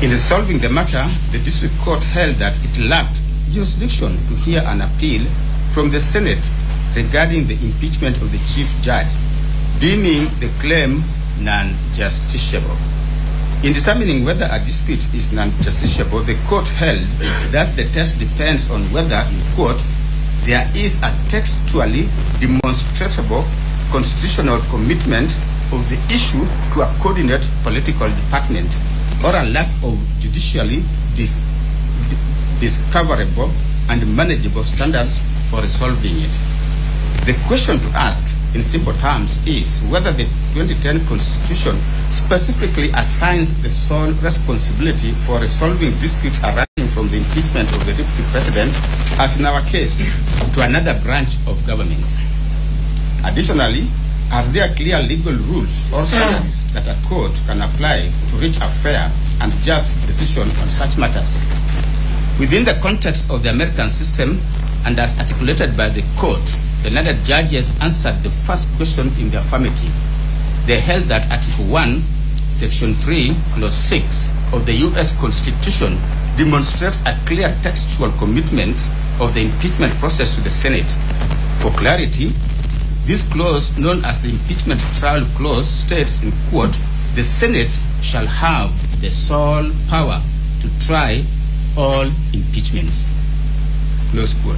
In resolving the matter, the district court held that it lacked jurisdiction to hear an appeal from the Senate regarding the impeachment of the chief judge, deeming the claim non-justiciable. In determining whether a dispute is non-justiciable, the court held that the test depends on whether, in quote, there is a textually demonstrable constitutional commitment of the issue to a coordinate political department or a lack of judicially discoverable and manageable standards for resolving it. The question to ask, in simple terms, is whether the 2010 Constitution specifically assigns the sole responsibility for resolving disputes arising from the impeachment of the Deputy President, as in our case, to another branch of government. Additionally, are there clear legal rules or standards that a court can apply to reach a fair and just decision on such matters? Within the context of the American system, and as articulated by the court, the learned judges answered the first question in the affirmative. They held that Article 1, Section 3, Clause 6 of the U.S. Constitution demonstrates a clear textual commitment of the impeachment process to the Senate. For clarity, this clause, known as the Impeachment Trial Clause, states, in quote, the Senate shall have the sole power to try all impeachments, close quote.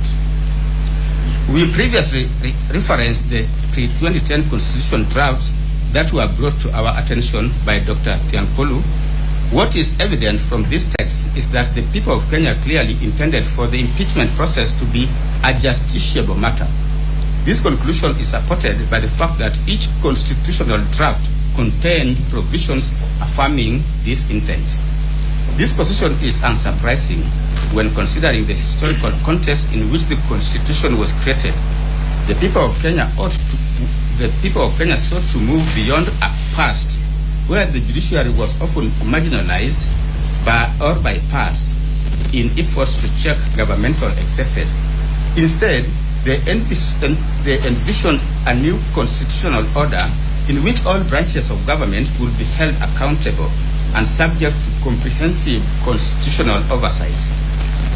We previously referenced the pre-2010 Constitution drafts that were brought to our attention by Dr. Thiankolu. What is evident from this text is that the people of Kenya clearly intended for the impeachment process to be a justiciable matter. This conclusion is supported by the fact that each constitutional draft contained provisions affirming this intent. This position is unsurprising when considering the historical context in which the Constitution was created. The people of Kenya sought to move beyond a past where the judiciary was often marginalized or bypassed in efforts to check governmental excesses. Instead, they envisioned a new constitutional order in which all branches of government would be held accountable and subject to comprehensive constitutional oversight.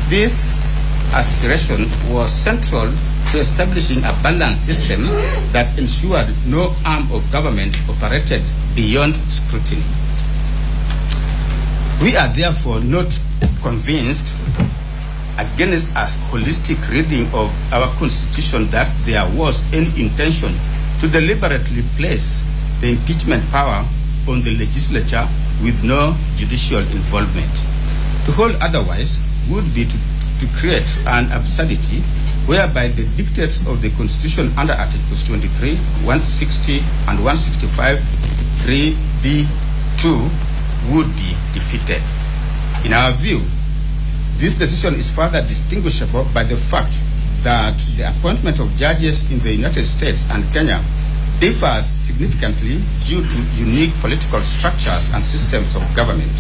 This aspiration was central to establishing a balanced system that ensured no arm of government operated beyond scrutiny. We are therefore not convinced against a holistic reading of our constitution that there was any intention to deliberately place the impeachment power on the legislature with no judicial involvement. To hold otherwise would be to create an absurdity whereby the dictates of the Constitution under Articles 23, 160, and 165, 3D2 would be defeated. In our view, this decision is further distinguishable by the fact that the appointment of judges in the United States and Kenya differs significantly due to unique political structures and systems of government.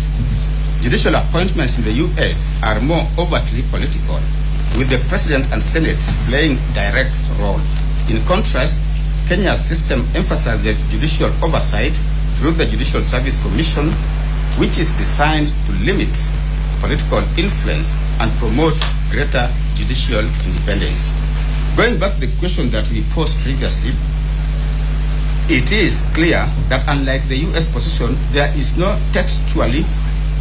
Judicial appointments in the US are more overtly political, with the President and Senate playing direct roles. In contrast, Kenya's system emphasizes judicial oversight through the Judicial Service Commission, which is designed to limit political influence and promote greater judicial independence. Going back to the question that we posed previously, it is clear that unlike the US position, there is no textually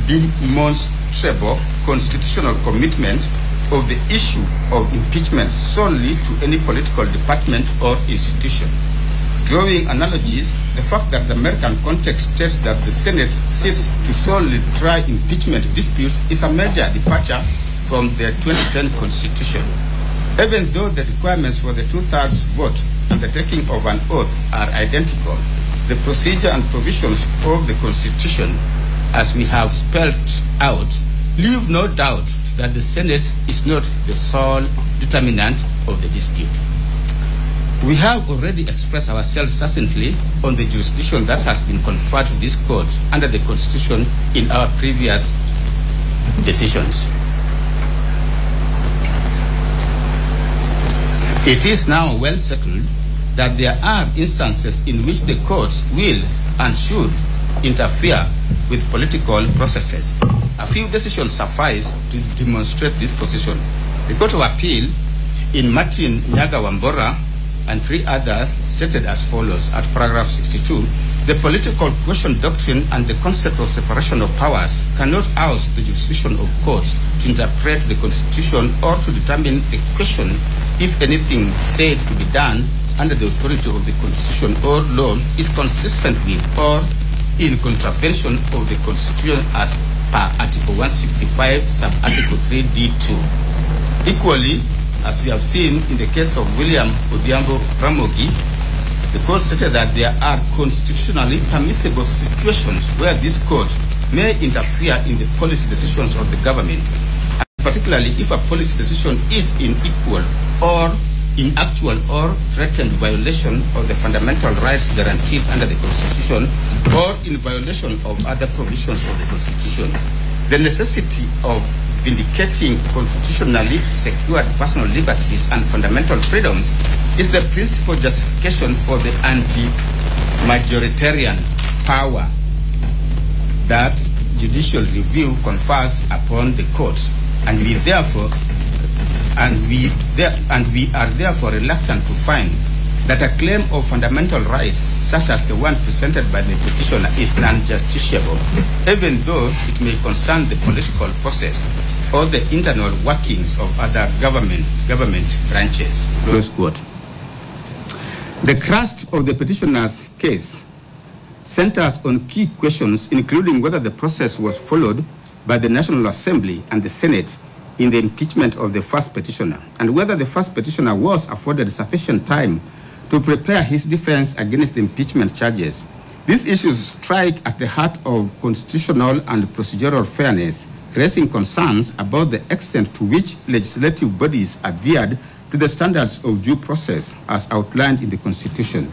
demonstrable constitutional commitment of the issue of impeachment solely to any political department or institution. Drawing analogies, the fact that the American context states that the Senate sits to solely try impeachment disputes is a major departure from the 2010 Constitution. Even though the requirements for the 2/3 vote and the taking of an oath are identical, the procedure and provisions of the Constitution, as we have spelled out, leave no doubt that the Senate is not the sole determinant of the dispute. We have already expressed ourselves succinctly on the jurisdiction that has been conferred to this court under the Constitution in our previous decisions. It is now well settled that there are instances in which the courts will and should interfere with political processes. A few decisions suffice to demonstrate this position. The Court of Appeal in Martin Nyaga Wambora and 3 others stated as follows at paragraph 62, the political question doctrine and the concept of separation of powers cannot oust the jurisdiction of courts to interpret the Constitution or to determine the question if anything said to be done under the authority of the Constitution or law is consistent with or in contravention of the Constitution as per Article 165, sub-Article 3D2. Equally, as we have seen in the case of William Odhiambo Ramogi, the court stated that there are constitutionally permissible situations where this court may interfere in the policy decisions of the government, and particularly if a policy decision is in equal or in actual or threatened violation of the fundamental rights guaranteed under the Constitution or in violation of other provisions of the Constitution. The necessity of vindicating constitutionally secured personal liberties and fundamental freedoms is the principal justification for the anti-majoritarian power that judicial review confers upon the courts, and we are therefore reluctant to find that a claim of fundamental rights, such as the one presented by the petitioner, is non-justiciable, even though it may concern the political process or the internal workings of other government branches. Close quote. The crust of the petitioner's case centers on key questions, including whether the process was followed by the National Assembly and the Senate in the impeachment of the first petitioner, and whether the first petitioner was afforded sufficient time to prepare his defense against the impeachment charges. These issues strike at the heart of constitutional and procedural fairness, raising concerns about the extent to which legislative bodies adhered to the standards of due process as outlined in the Constitution.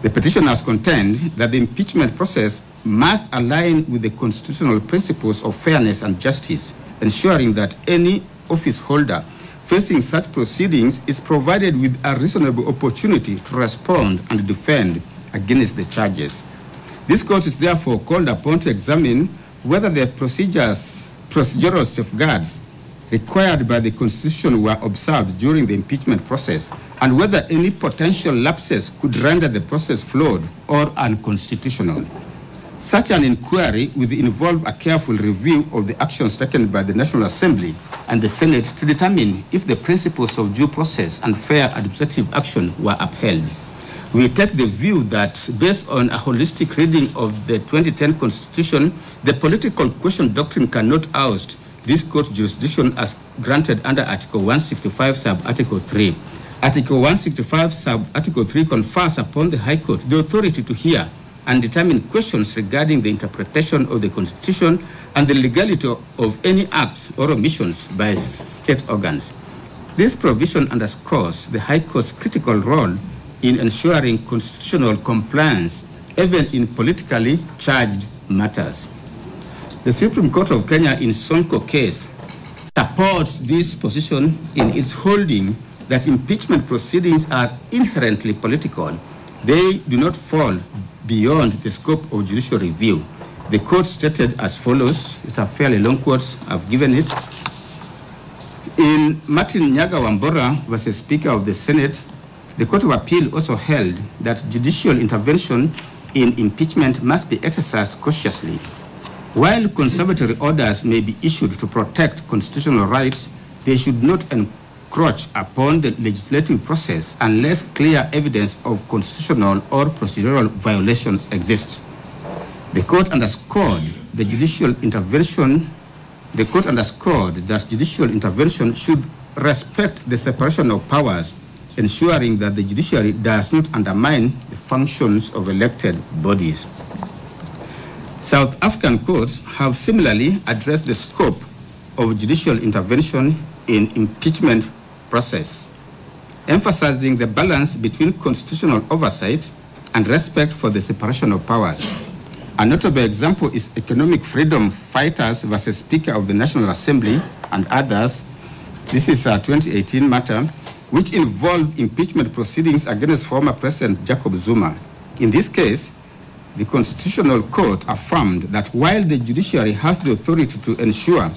The petitioners contend that the impeachment process must align with the constitutional principles of fairness and justice, ensuring that any office holder facing such proceedings is provided with a reasonable opportunity to respond and defend against the charges. This court is therefore called upon to examine whether the procedural safeguards required by the Constitution were observed during the impeachment process, and whether any potential lapses could render the process flawed or unconstitutional. Such an inquiry will involve a careful review of the actions taken by the National Assembly and the Senate to determine if the principles of due process and fair administrative action were upheld. We take the view that, based on a holistic reading of the 2010 Constitution, the political question doctrine cannot oust this court's jurisdiction as granted under Article 165, Sub-Article 3. Article 165, Sub-Article 3 confers upon the High Court the authority to hear and determine questions regarding the interpretation of the Constitution and the legality of any acts or omissions by state organs. This provision underscores the High Court's critical role in ensuring constitutional compliance, even in politically charged matters. The Supreme Court of Kenya in Sonko case supports this position in its holding that impeachment proceedings are inherently political. They do not fall beyond the scope of judicial review. The court stated as follows, it's a fairly long quote, I've given it. In Martin Nyaga Wambora versus Speaker of the Senate, the Court of Appeal also held that judicial intervention in impeachment must be exercised cautiously. While conservatory orders may be issued to protect constitutional rights, they should not encroach upon the legislative process unless clear evidence of constitutional or procedural violations exists. The court underscored that judicial intervention should respect the separation of powers, ensuring that the judiciary does not undermine the functions of elected bodies. South African courts have similarly addressed the scope of judicial intervention in impeachment process, emphasizing the balance between constitutional oversight and respect for the separation of powers. A notable example is Economic Freedom Fighters versus Speaker of the National Assembly and others. This is a 2018 matter which involved impeachment proceedings against former President Jacob Zuma. In this case, the Constitutional Court affirmed that while the judiciary has the authority to ensure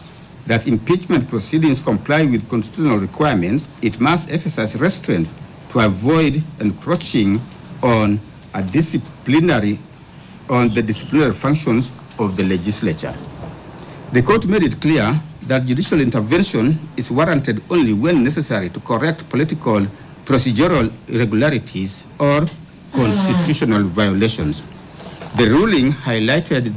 that impeachment proceedings comply with constitutional requirements, it must exercise restraint to avoid encroaching on the disciplinary functions of the legislature. The court made it clear that judicial intervention is warranted only when necessary to correct political procedural irregularities or constitutional violations. The ruling highlighted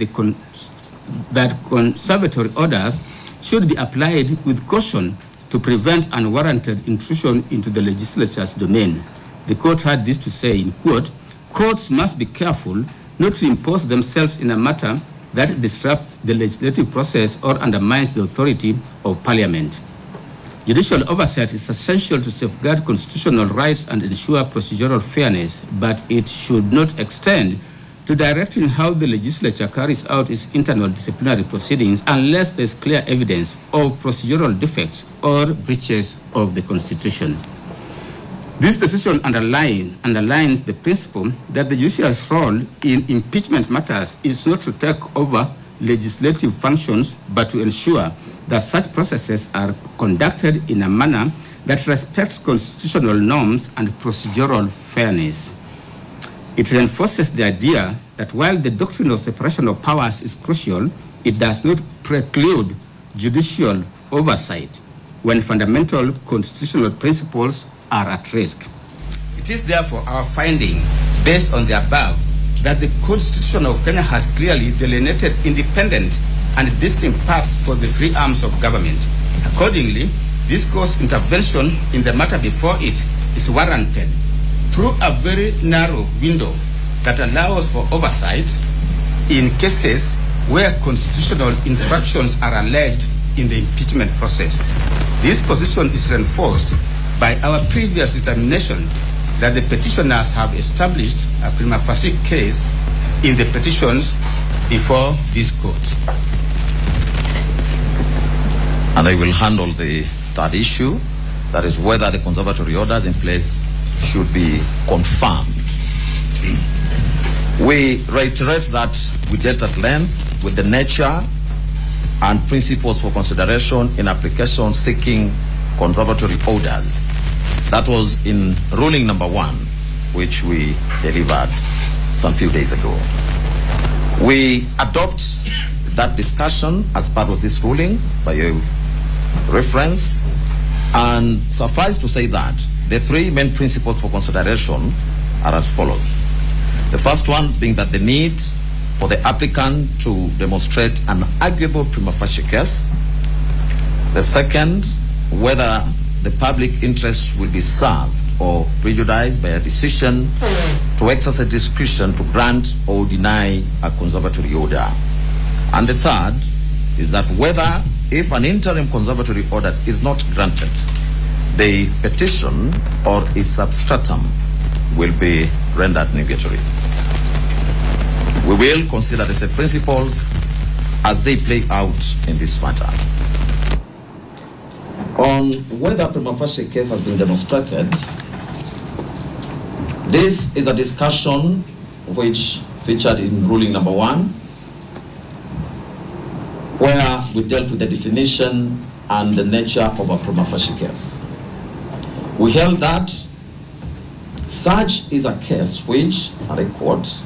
that conservatory orders should be applied with caution to prevent unwarranted intrusion into the legislature's domain. The court had this to say, in quote, "Courts must be careful not to impose themselves in a matter that disrupts the legislative process or undermines the authority of Parliament. Judicial oversight is essential to safeguard constitutional rights and ensure procedural fairness, but it should not extend to directing how the legislature carries out its internal disciplinary proceedings unless there is clear evidence of procedural defects or breaches of the Constitution." This decision underlines the principle that the judiciary's role in impeachment matters is not to take over legislative functions, but to ensure that such processes are conducted in a manner that respects constitutional norms and procedural fairness. It reinforces the idea that while the doctrine of separation of powers is crucial, it does not preclude judicial oversight when fundamental constitutional principles are at risk. It is therefore our finding, based on the above, that the Constitution of Kenya has clearly delineated independent and distinct paths for the three arms of government. Accordingly, this court's intervention in the matter before it is warranted through a very narrow window that allows for oversight in cases where constitutional infractions are alleged in the impeachment process. This position is reinforced by our previous determination that the petitioners have established a prima facie case in the petitions before this court. And I will handle the third issue, that is whether the conservatory orders in place should be confirmed. We reiterate that we dealt at length with the nature and principles for consideration in application seeking conservatory orders. That was in ruling number 1, which we delivered some few days ago. We adopt that discussion as part of this ruling by your reference, and suffice to say that the three main principles for consideration are as follows. The first one being that the need for the applicant to demonstrate an arguable prima facie case. The second, whether the public interest will be served or prejudiced by a decision to exercise discretion to grant or deny a conservatory order. And the third is that whether, if an interim conservatory order is not granted, the petition or its substratum will be rendered nugatory. We will consider the said principles as they play out in this matter. On whether a prima facie case has been demonstrated, this is a discussion which featured in ruling number 1, where we dealt with the definition and the nature of a prima facie case. We held that such is a case which, and I quote,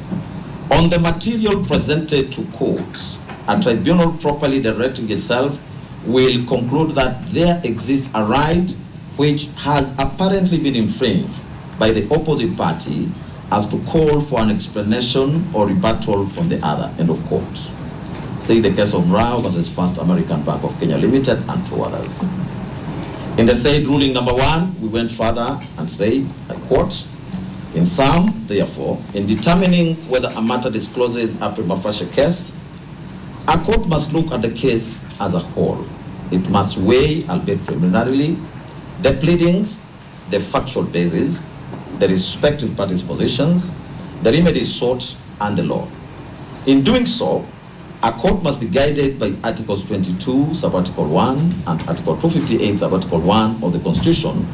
on the material presented to court, a tribunal properly directing itself will conclude that there exists a right which has apparently been infringed by the opposite party as to call for an explanation or rebuttal from the other, end of quote. See the case of Rao versus First American Bank of Kenya Limited and 2 others. In the said ruling number 1, we went further and say, I quote, in sum, therefore, in determining whether a matter discloses a prima facie case, a court must look at the case as a whole. It must weigh, albeit preliminarily, the pleadings, the factual basis, the respective parties' positions, the remedies sought, and the law. In doing so, a court must be guided by Articles 22, Sub-Article 1, and Article 258, Sub-Article 1 of the Constitution,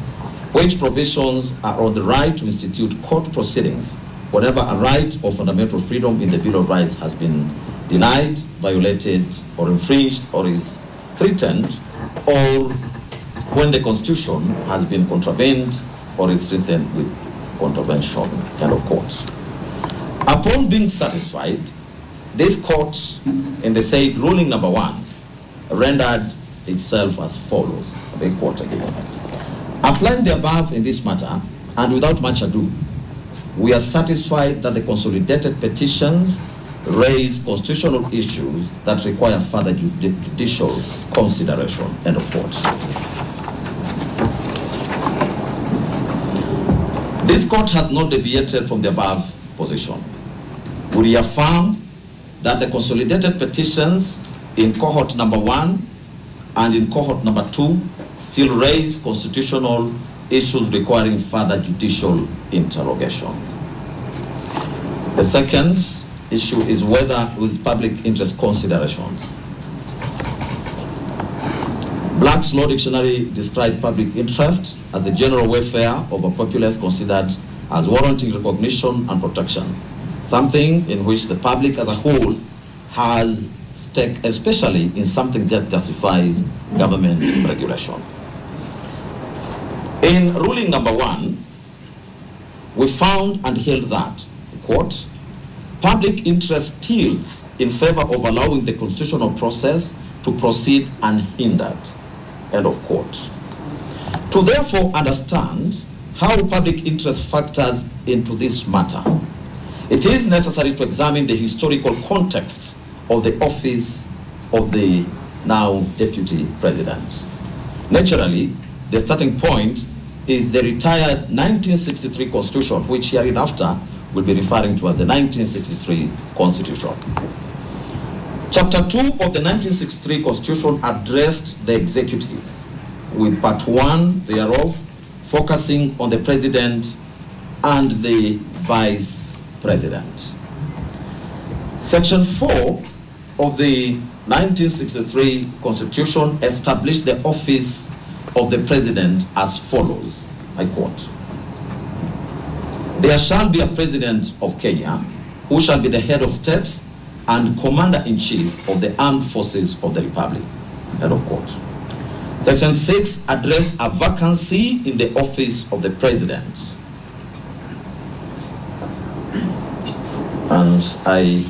which provisions are on the right to institute court proceedings whenever a right or fundamental freedom in the Bill of Rights has been denied, violated, or infringed, or is threatened, or when the Constitution has been contravened or is threatened with contravention, end of quote. Upon being satisfied, this court, in the said ruling number 1, rendered itself as follows. I quote again. Applying the above in this matter, and without much ado, we are satisfied that the consolidated petitions raise constitutional issues that require further judicial consideration, end of quote. This court has not deviated from the above position. We reaffirm that the consolidated petitions in cohort number 1 and in cohort number 2 still raise constitutional issues requiring further judicial interrogation. The second issue is whether with public interest considerations. Black's Law Dictionary described public interest as the general welfare of a populace considered as warranting recognition and protection, something in which the public as a whole has stake, especially in something that justifies government regulation. In ruling number 1, we found and held that, quote, public interest tilts in favor of allowing the constitutional process to proceed unhindered, end of quote. To therefore understand how public interest factors into this matter, it is necessary to examine the historical context of the office of the now Deputy President. Naturally, the starting point is the retired 1963 Constitution, which hereinafter will be referring to as the 1963 Constitution. Chapter 2 of the 1963 Constitution addressed the executive, with part 1 thereof focusing on the President and the Vice President. Section 4 of the 1963 Constitution established the office of the President as follows, I quote, there shall be a President of Kenya who shall be the head of state and Commander-in-Chief of the Armed Forces of the Republic, end of quote. Section 6 addressed a vacancy in the office of the President. And I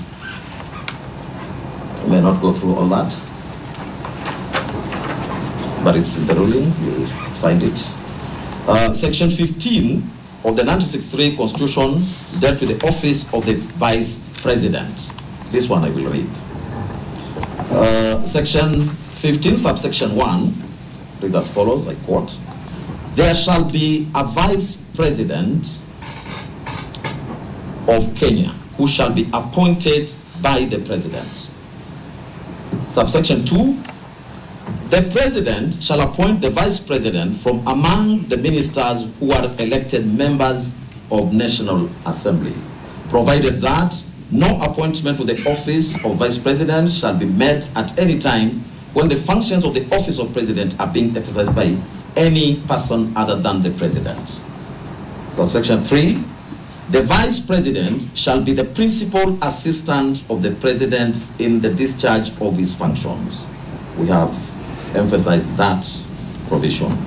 I may not go through all that, but it's in the ruling, you'll find it. Section 15 of the 1963 Constitution dealt with the office of the Vice President. This one I will read. Section 15, subsection 1, read as follows, I quote, "There shall be a Vice President of Kenya who shall be appointed by the President." Subsection 2, "The President shall appoint the Vice President from among the ministers who are elected members of National Assembly, provided that no appointment to the office of Vice President shall be made at any time when the functions of the office of President are being exercised by any person other than the President." Subsection 3, "The Vice President shall be the principal assistant of the President in the discharge of his functions." We have emphasized that provision.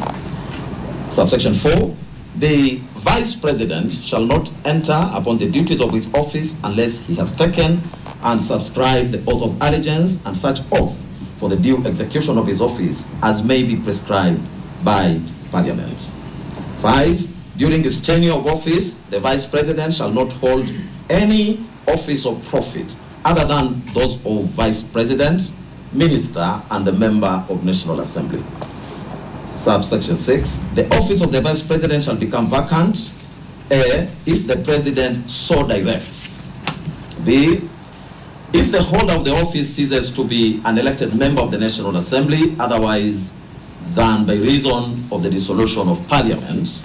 Subsection 4, "The Vice President shall not enter upon the duties of his office unless he has taken and subscribed the oath of allegiance and such oath for the due execution of his office as may be prescribed by Parliament." 5, "During his tenure of office, the Vice President shall not hold any office of profit other than those of Vice President, Minister, and a member of National Assembly." Subsection 6, "The office of the Vice President shall become vacant, A, if the President so directs, B, if the holder of the office ceases to be an elected member of the National Assembly otherwise than by reason of the dissolution of Parliament,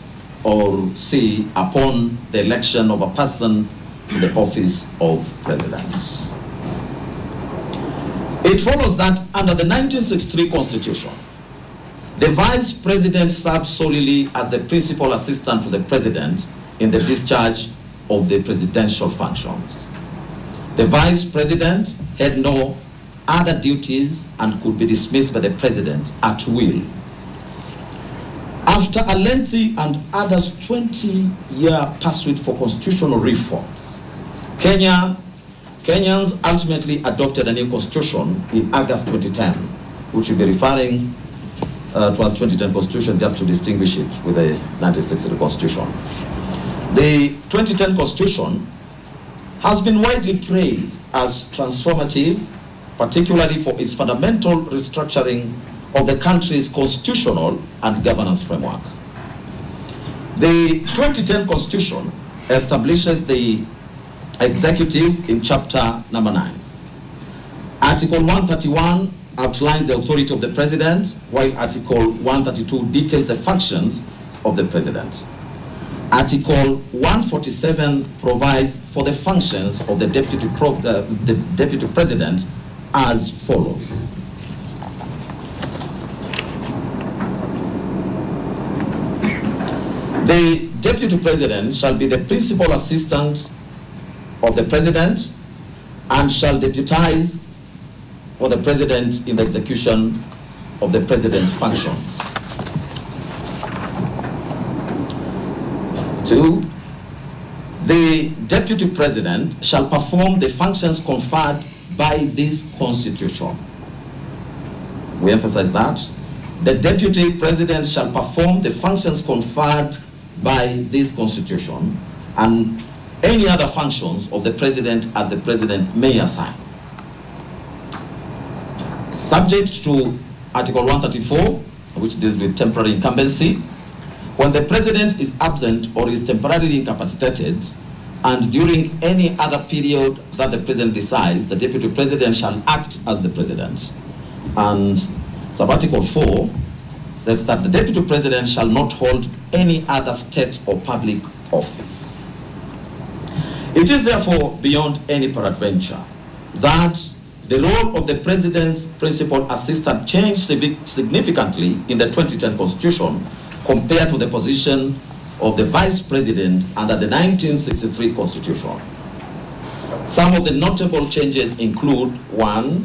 or C, upon the election of a person to the office of President." It follows that under the 1963 Constitution, the Vice President serves solely as the principal assistant to the President in the discharge of the presidential functions. The Vice President had no other duties and could be dismissed by the President at will. After a lengthy and others 20-year pursuit for constitutional reforms, Kenyans ultimately adopted a new constitution in August 2010, which we'll be referring to as 2010 Constitution just to distinguish it with the 1963 Constitution. The 2010 Constitution has been widely praised as transformative, particularly for its fundamental restructuring of the country's constitutional and governance framework. The 2010 Constitution establishes the executive in chapter number 9. Article 131 outlines the authority of the President, while Article 132 details the functions of the President. Article 147 provides for the functions of the Deputy President as follows. The Deputy President shall be the principal assistant of the President and shall deputize for the President in the execution of the President's functions. 2, the Deputy President shall perform the functions conferred by this Constitution. We emphasize that. The Deputy President shall perform the functions conferred by this Constitution and any other functions of the President as the President may assign. Subject to Article 134, which deals with temporary incumbency, when the President is absent or is temporarily incapacitated, and during any other period that the President decides, the Deputy President shall act as the President. And Sub-Article 4 says that the Deputy President shall not hold any other state or public office. It is therefore beyond any peradventure that the role of the President's principal assistant changed significantly in the 2010 Constitution compared to the position of the Vice President under the 1963 Constitution. Some of the notable changes include: 1,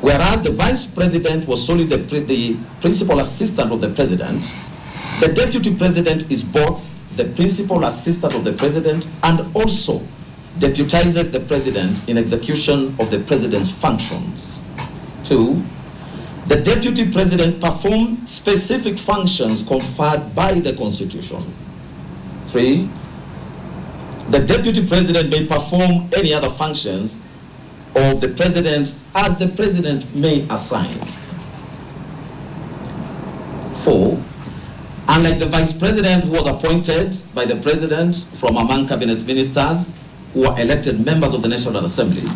whereas the Vice President was solely the principal assistant of the President, the Deputy President is both the principal assistant of the President and also deputizes the president in execution of the president's functions. 2, the deputy president performs specific functions conferred by the Constitution. 3, the deputy president may perform any other functions of the president as the president may assign. 4, unlike the vice president who was appointed by the president from among cabinet ministers who are elected members of the National Assembly,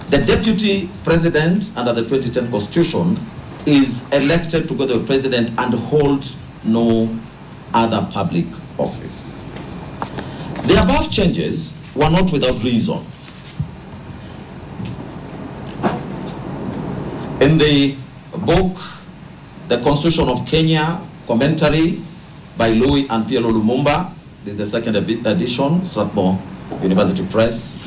the deputy president under the 2010 Constitution is elected together with the president and holds no other public office. The above changes were not without reason. In the book, The Constitution of Kenya, commentary by Louis and Pielo Lumumba, this is the second edition, Strathmore University Press,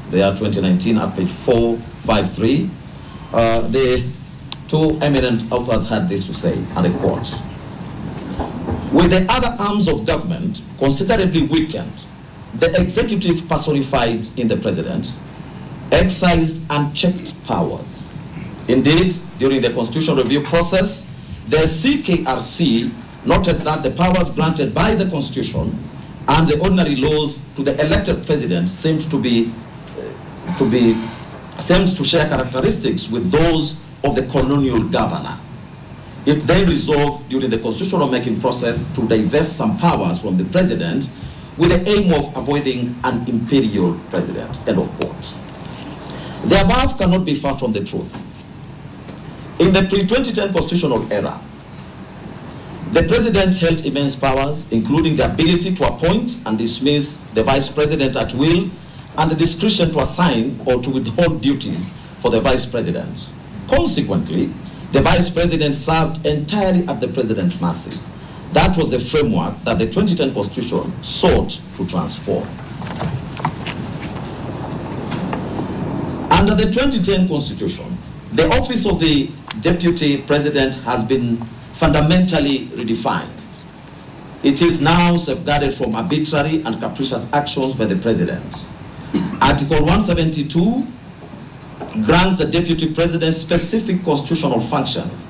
they are 2019 at page 453. The two eminent authors had this to say, and I quote, "With the other arms of government considerably weakened, the executive personified in the president exercised unchecked powers. Indeed, during the constitutional review process, the CKRC noted that the powers granted by the Constitution and the ordinary laws to the elected president seemed to share characteristics with those of the colonial governor. It then resolved during the constitutional making process to divest some powers from the president with the aim of avoiding an imperial president." End of quote. The above cannot be far from the truth. In the pre-2010 constitutional era, the president held immense powers, including the ability to appoint and dismiss the vice president at will, and the discretion to assign or to withhold duties for the vice president. Consequently, the vice president served entirely at the president's mercy. That was the framework that the 2010 Constitution sought to transform. Under the 2010 Constitution, the office of the Deputy President has been fundamentally redefined. It is now safeguarded from arbitrary and capricious actions by the President. Article 172 grants the Deputy President specific constitutional functions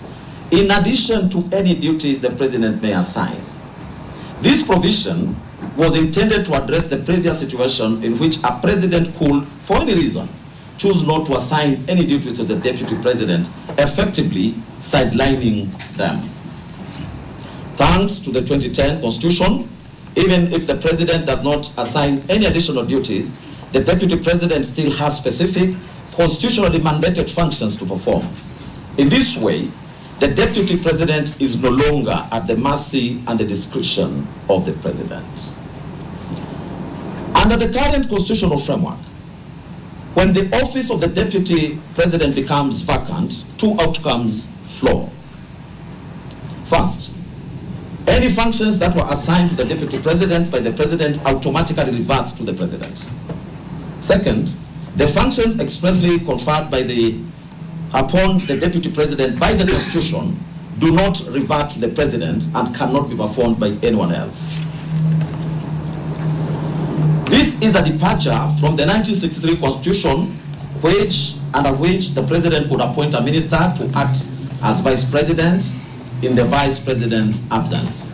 in addition to any duties the President may assign. This provision was intended to address the previous situation in which a President could, for any reason, choose not to assign any duties to the Deputy President, effectively sidelining them. Thanks to the 2010 Constitution, even if the President does not assign any additional duties, the Deputy President still has specific constitutionally mandated functions to perform. In this way, the Deputy President is no longer at the mercy and the discretion of the President. Under the current constitutional framework, when the office of the Deputy President becomes vacant, two outcomes flow. First, any functions that were assigned to the Deputy President by the President automatically revert to the President. Second, the functions expressly conferred upon the Deputy President by the Constitution do not revert to the President and cannot be performed by anyone else. This is a departure from the 1963 Constitution, under which the President could appoint a minister to act as Vice President in the Vice President's absence.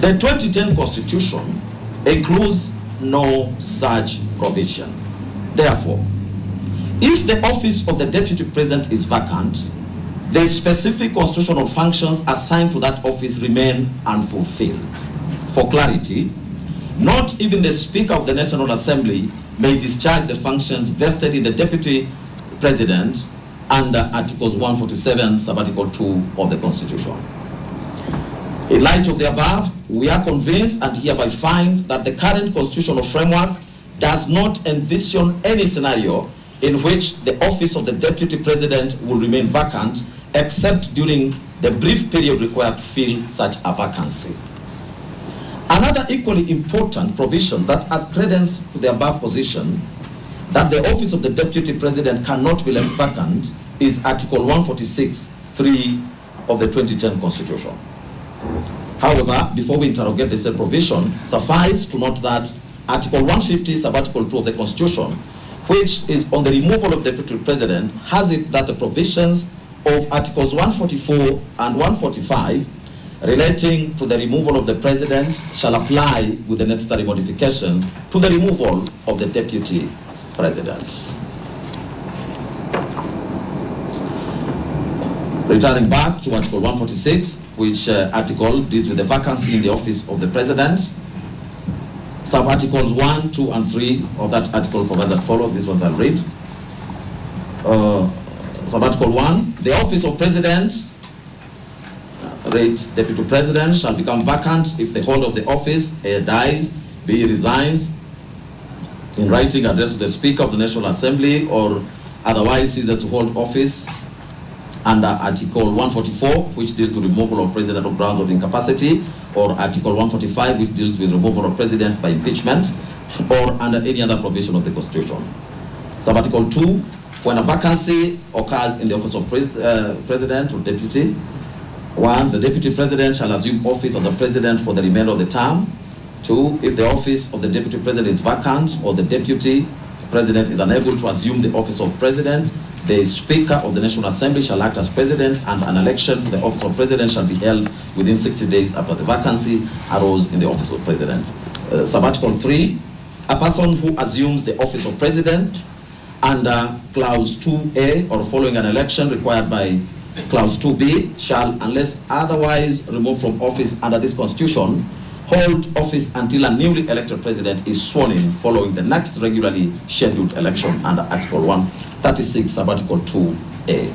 The 2010 Constitution includes no such provision. Therefore, if the office of the Deputy President is vacant, the specific constitutional functions assigned to that office remain unfulfilled. For clarity, not even the Speaker of the National Assembly may discharge the functions vested in the Deputy President under Articles 147, Subarticle 2 of the Constitution. In light of the above, we are convinced and hereby find that the current constitutional framework does not envision any scenario in which the office of the Deputy President will remain vacant, except during the brief period required to fill such a vacancy. Another equally important provision that adds credence to the above position, that the office of the Deputy President cannot be left vacant, is Article 146(3) of the 2010 Constitution. However, before we interrogate the said provision, suffice to note that Article 150, sub-article 2 of the Constitution, which is on the removal of the Deputy President, has it that the provisions of Articles 144 and 145 relating to the removal of the President shall apply with the necessary modifications to the removal of the Deputy President. Returning back to Article 146, which article deals with the vacancy in the office of the President. Sub-articles 1, 2, and 3 of that article provide that follows. These ones I'll read. Sub-article 1, the office of President, Deputy President, shall become vacant if the holder of the office A, dies, B, resigns, in writing addressed to the Speaker of the National Assembly, or otherwise ceases to hold office under Article 144, which deals with removal of President on grounds of incapacity, or Article 145, which deals with removal of President by impeachment, or under any other provision of the Constitution. Sub-article 2, when a vacancy occurs in the office of President or Deputy, 1, the Deputy President shall assume office as a President for the remainder of the term. 2, if the office of the Deputy President is vacant or the Deputy President is unable to assume the office of President, the Speaker of the National Assembly shall act as President, and an election to the office of President shall be held within 60 days after the vacancy arose in the office of President. Sub-article 3, a person who assumes the office of President under Clause 2A or following an election required by Clause 2B shall, unless otherwise removed from office under this Constitution, hold office until a newly elected President is sworn in following the next regularly scheduled election under Article 136, sub-article 2A.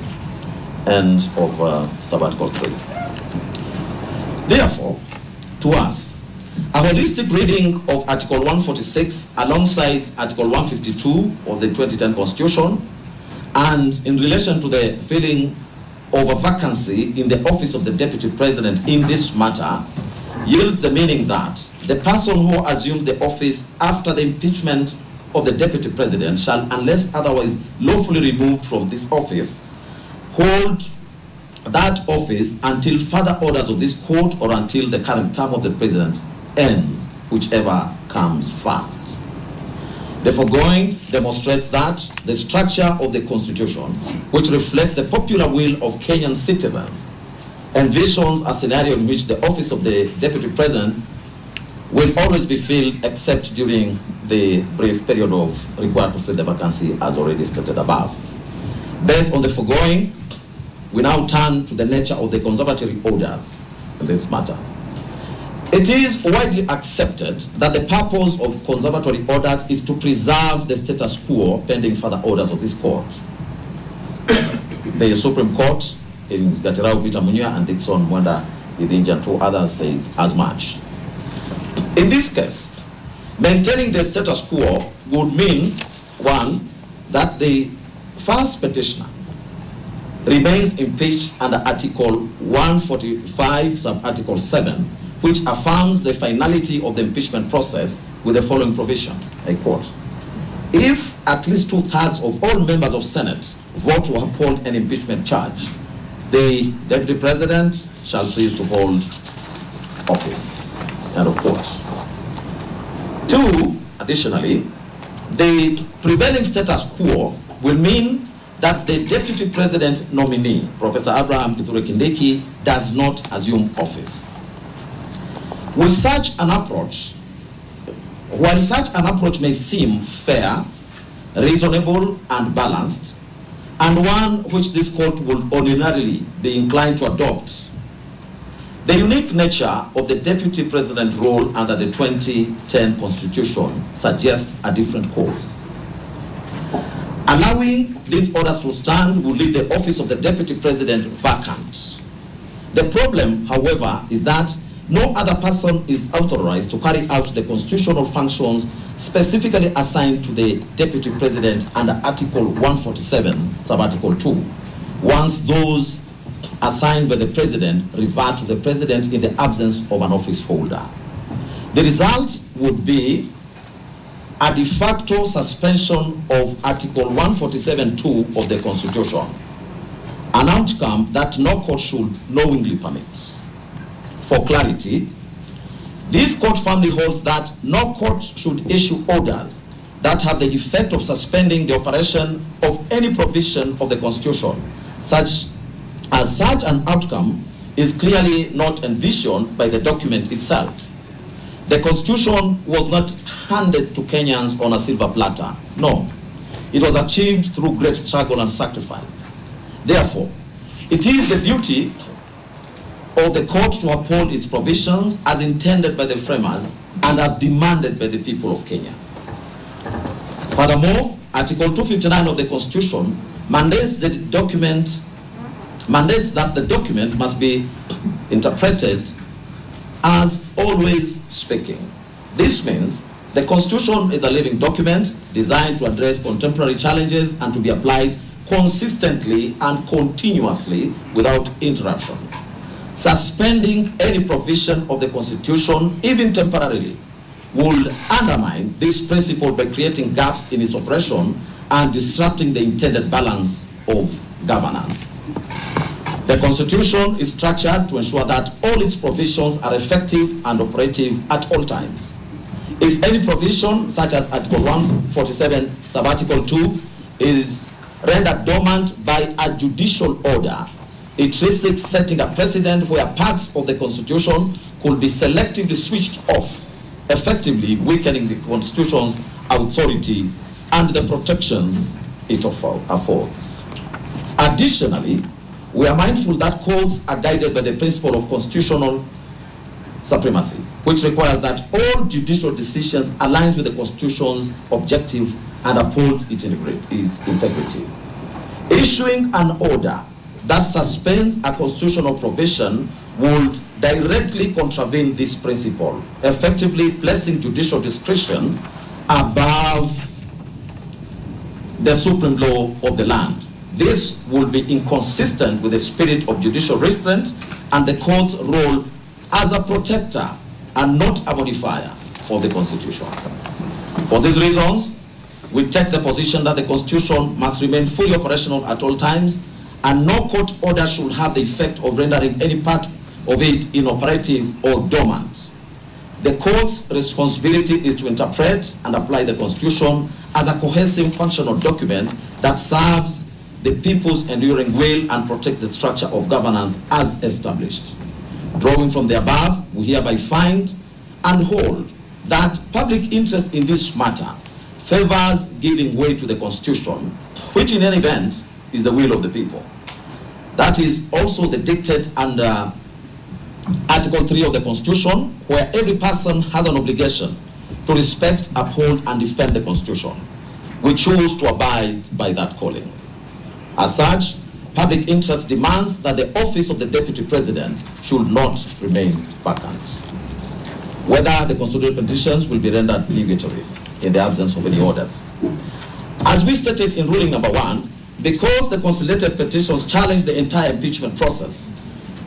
End of sub-article 3. Therefore, to us, a holistic reading of Article 146 alongside Article 152 of the 2010 Constitution, and in relation to the filling of a vacancy in the office of the Deputy President in this matter, yields the meaning that the person who assumes the office after the impeachment of the Deputy President shall, unless otherwise lawfully removed from this office, hold that office until further orders of this court or until the current term of the President ends, whichever comes first. The foregoing demonstrates that the structure of the Constitution, which reflects the popular will of Kenyan citizens, envisions a scenario in which the office of the Deputy President will always be filled except during the brief period of required to fill the vacancy as already stated above. Based on the foregoing, we now turn to the nature of the conservatory orders in this matter. It is widely accepted that the purpose of conservatory orders is to preserve the status quo pending further orders of this court. The Supreme Court in Gachagua Peter Munya and Dixon Mwenda Idinja and 2 others say as much. In this case, maintaining the status quo would mean, 1, that the first petitioner remains impeached under Article 145, sub-article 7, which affirms the finality of the impeachment process with the following provision, I quote, if at least 2/3 of all members of Senate vote to uphold an impeachment charge, the Deputy President shall cease to hold office. End of quote. 2, additionally, the prevailing status quo will mean that the Deputy President nominee, Professor Abraham Kithure Kindiki, does not assume office. With such an approach, while such an approach may seem fair, reasonable, and balanced, and one which this court would ordinarily be inclined to adopt, the unique nature of the Deputy President role under the 2010 Constitution suggests a different course. Allowing these orders to stand will leave the office of the Deputy President vacant. The problem, however, is that no other person is authorized to carry out the constitutional functions specifically assigned to the Deputy President under Article 147, sub-article 2, once those assigned by the President revert to the President in the absence of an office holder. The result would be a de facto suspension of Article 147(2) of the Constitution, an outcome that no court should knowingly permit. For clarity, This court firmly holds that no court should issue orders that have the effect of suspending the operation of any provision of the Constitution, such an outcome is clearly not envisioned by the document itself. The Constitution was not handed to Kenyans on a silver platter. No, it was achieved through great struggle and sacrifice. Therefore, it is the duty of the court to uphold its provisions as intended by the framers and as demanded by the people of Kenya. Furthermore, Article 259 of the Constitution mandates that the document must be interpreted as always speaking. This means the Constitution is a living document designed to address contemporary challenges and to be applied consistently and continuously without interruption. Suspending any provision of the Constitution, even temporarily, would undermine this principle by creating gaps in its operation and disrupting the intended balance of governance. The Constitution is structured to ensure that all its provisions are effective and operative at all times. If any provision, such as Article 147, Sub-Article 2, is rendered dormant by a judicial order, it risks setting a precedent where parts of the Constitution could be selectively switched off, effectively weakening the Constitution's authority and the protections it affords. Additionally, we are mindful that courts are guided by the principle of constitutional supremacy, which requires that all judicial decisions align with the Constitution's objective and upholds its integrity. Issuing an order that suspends a constitutional provision would directly contravene this principle, effectively placing judicial discretion above the supreme law of the land. This would be inconsistent with the spirit of judicial restraint and the court's role as a protector and not a modifier of the Constitution. For these reasons, we take the position that the Constitution must remain fully operational at all times, and no court order should have the effect of rendering any part of it inoperative or dormant. The court's responsibility is to interpret and apply the Constitution as a cohesive functional document that serves the people's enduring will and protects the structure of governance as established. Drawing from the above, we hereby find and hold that public interest in this matter favors giving way to the Constitution, which in any event is the will of the people. That is also the dictate under Article 3 of the Constitution, where every person has an obligation to respect, uphold, and defend the Constitution. We choose to abide by that calling. As such, public interest demands that the office of the Deputy President should not remain vacant. Whether the constitutional petitions will be rendered obligatory in the absence of any orders. As we stated in ruling number 1, because the consolidated petitions challenge the entire impeachment process,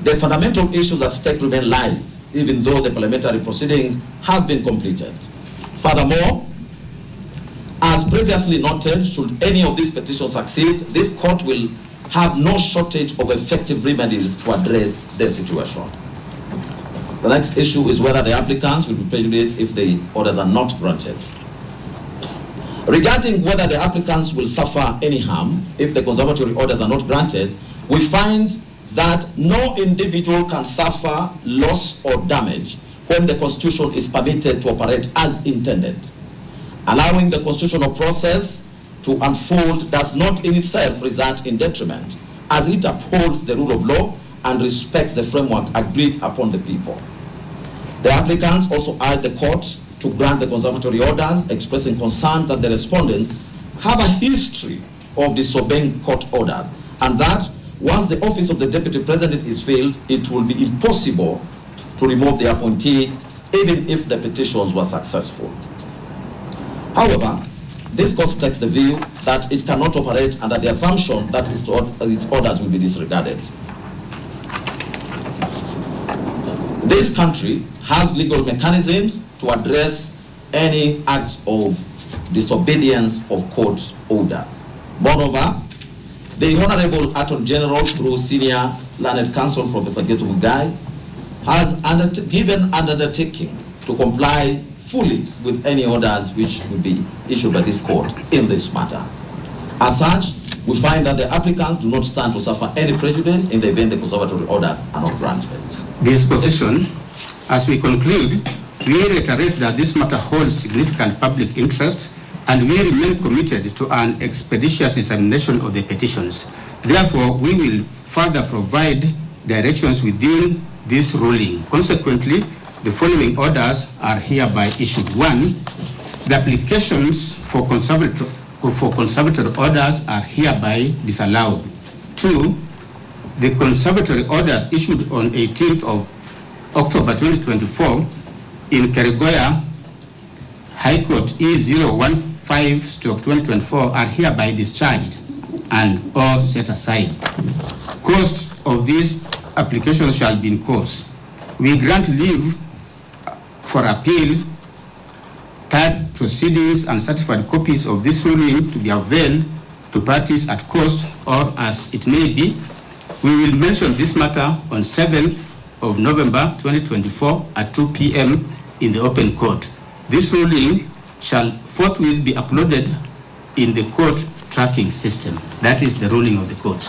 the fundamental issues at stake remain live, even though the parliamentary proceedings have been completed. Furthermore, as previously noted, should any of these petitions succeed, this court will have no shortage of effective remedies to address the situation. The next issue is whether the applicants will be prejudiced if the orders are not granted. Regarding whether the applicants will suffer any harm if the conservatory orders are not granted, we find that no individual can suffer loss or damage when the Constitution is permitted to operate as intended. Allowing the constitutional process to unfold does not in itself result in detriment, as it upholds the rule of law and respects the framework agreed upon the people. The applicants also urge the court to grant the conservatory orders, expressing concern that the respondents have a history of disobeying court orders, and that once the office of the Deputy President is filled, it will be impossible to remove the appointee, even if the petitions were successful. However, this court takes the view that it cannot operate under the assumption that its orders will be disregarded. This country has legal mechanisms to address any acts of disobedience of court orders. Moreover, the Honorable Attorney General, through Senior Learned Counsel Professor Getu Mugai, has given an undertaking to comply fully with any orders which would be issued by this court in this matter. As such, we find that the applicants do not stand to suffer any prejudice in the event the conservatory orders are not granted. This position, as we conclude, we reiterate that this matter holds significant public interest and we remain committed to an expeditious examination of the petitions. Therefore, we will further provide directions within this ruling. Consequently, the following orders are hereby issued. 1. The applications for conservatory orders are hereby disallowed. 2. The conservatory orders issued on 18th of October 2024 in Keregoya High Court E015/2024 are hereby discharged and or set aside. Cost of these applications shall be in course. We grant leave for appeal, type proceedings and certified copies of this ruling to be availed to parties at cost or as it may be. We will mention this matter on 7th of November 2024 at 2 p.m. in the open court. This ruling shall forthwith be uploaded in the court tracking system. That is the ruling of the court.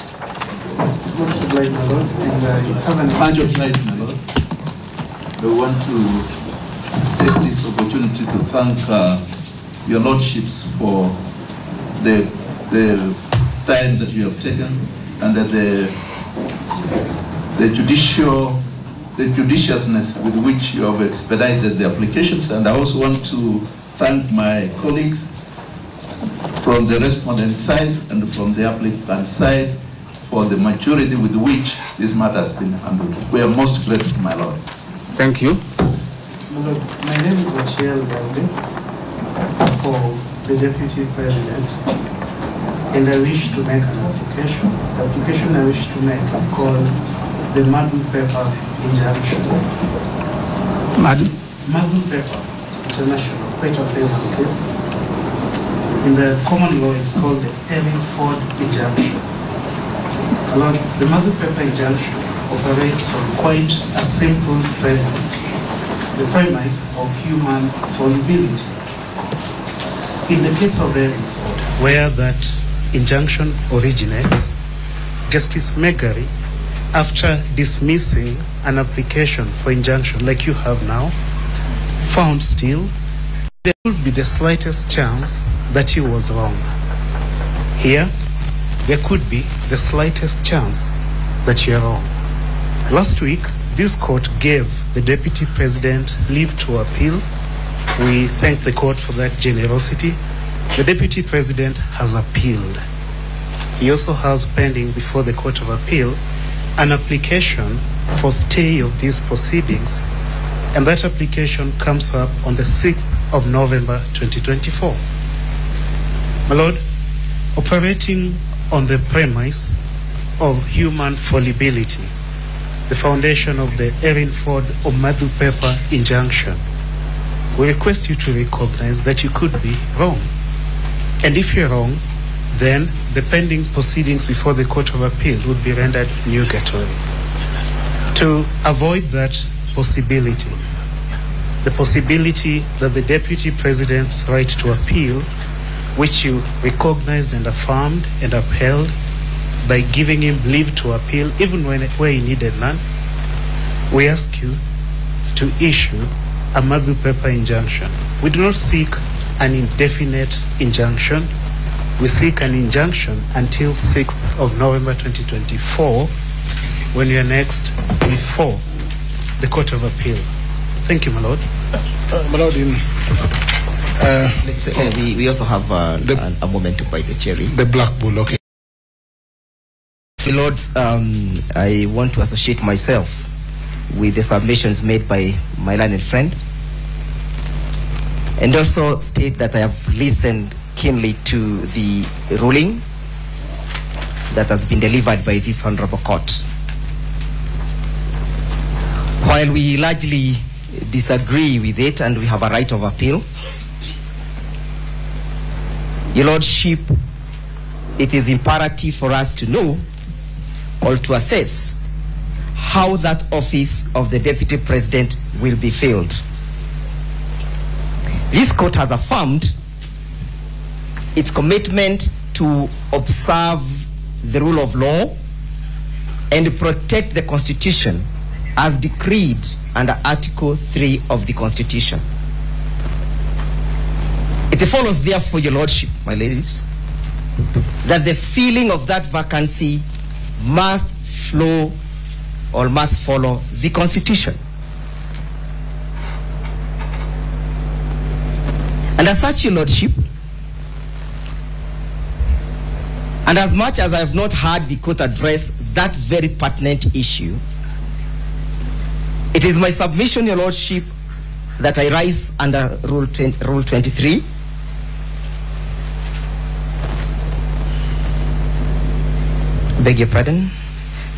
Mr. Blake, my lord, and you have an urgent right, my lord. I want to take this opportunity to thank your lordships for the time that you have taken and the judiciousness with which you have expedited the applications. And I also want to thank my colleagues from the respondent side and from the applicant side for the maturity with which this matter has been handled. We are most grateful, my lord. Thank you. My name is Michelle Galde for the Deputy President, and I wish to make an application. The application I wish to make is called the Madu Paper Injunction. Madu Paper International, quite a famous case. In the common law, it's called the Ellingford Injunction. The Madu Paper Injunction operates on quite a simple premise, the premise of human fallibility. In the case of Ellingford, where that injunction originates, Justice Megari, after dismissing an application for injunction like you have now, found still there could be the slightest chance that he was wrong. Here, there could be the slightest chance that you are wrong. Last week, this court gave the Deputy President leave to appeal. We thank the court for that generosity. The Deputy President has appealed. He also has pending before the Court of Appeal an application for stay of these proceedings, and that application comes up on the 6th of November 2024. My Lord, operating on the premise of human fallibility, the foundation of the Ellingford or Madu Paper Injunction, we request you to recognize that you could be wrong. And if you're wrong, then the pending proceedings before the Court of Appeal would be rendered nugatory. To avoid that possibility, the possibility that the Deputy President's right to appeal, which you recognized and affirmed and upheld by giving him leave to appeal, even where he needed none, we ask you to issue a Madu Paper injunction. We do not seek an indefinite injunction. We seek an injunction until 6th of November 2024, when we are next before the Court of Appeal. Thank you, my Lord. My Lord, we also have a moment to buy the cherry. The Black Bull, okay. My Lords, I want to associate myself with the submissions made by my learned friend, and also state that I have listened keenly to the ruling that has been delivered by this honorable court. While we largely disagree with it and we have a right of appeal, Your Lordship, it is imperative for us to know or to assess how that office of the Deputy President will be filled. This court has affirmed its commitment to observe the rule of law and protect the Constitution as decreed under Article 3 of the Constitution. It follows, therefore, Your Lordship, my ladies, that the filling of that vacancy must flow or must follow the Constitution. And as such, Your Lordship, and as much as I have not heard the court address that very pertinent issue, it is my submission, Your Lordship, that I rise under Rule 23. Beg your pardon.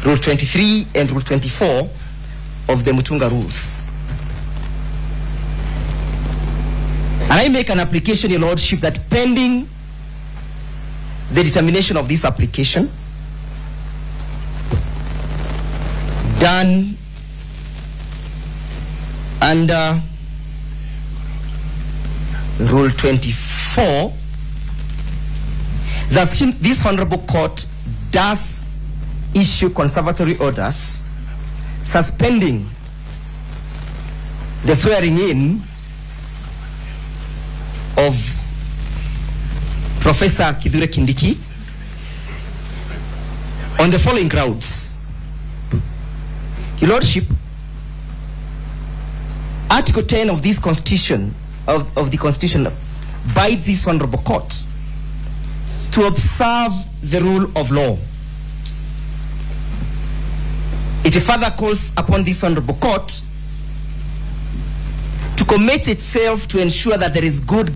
Rule 23 and Rule 24 of the Mutunga Rules. And I make an application, Your Lordship, that pending the determination of this application, done under Rule 24, thus this Honorable Court does issue conservatory orders suspending the swearing in of Professor Kithure Kindiki on the following grounds. Your Lordship, Article 10 of this Constitution, of the Constitution, bids this Honorable Court to observe the rule of law. It further calls upon this Honorable Court to commit itself to ensure that there is good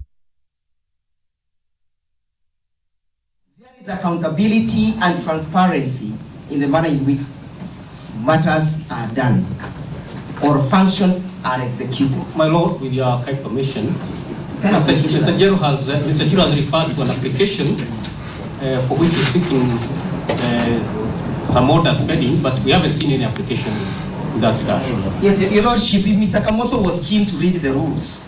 accountability and transparency in the manner in which matters are done or functions are executed. My Lord, with your kind permission, Mr. Jero has referred to an application for which he's seeking some orders pending, but we haven't seen any application in that regard. Yes, Your Lordship, if Mr. Kamoto was keen to read the rules,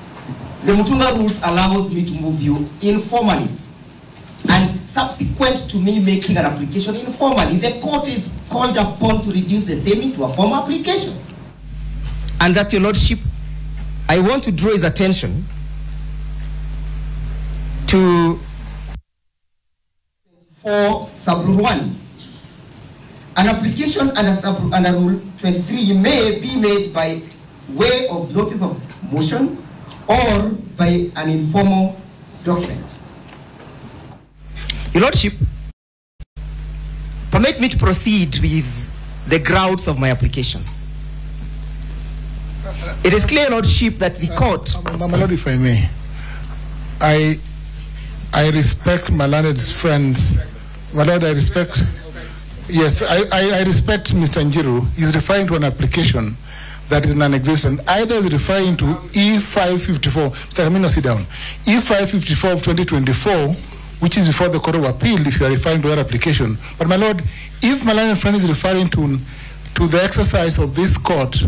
the Mutunga Rules allows me to move you informally. And subsequent to me making an application informally, the court is called upon to reduce the same into a formal application. And that, Your Lordship, I want to draw his attention to 4 sub-rule 1. An application under Rule 23 may be made by way of notice of motion or by an informal document. Your Lordship, permit me to proceed with the grounds of my application. It is clear, Lordship, that the court... My Lord, if I may, I respect my learned friends. My Lord, I respect... Yes, I respect Mr. Njiru. He's referring to an application that is non-existent. Either is referring to E554. Mr. Kamino, sit down. E554 of 2024, which is before the Court of Appeal, if you are referring to that application. But my Lord, if my learned friend is referring to the exercise of this court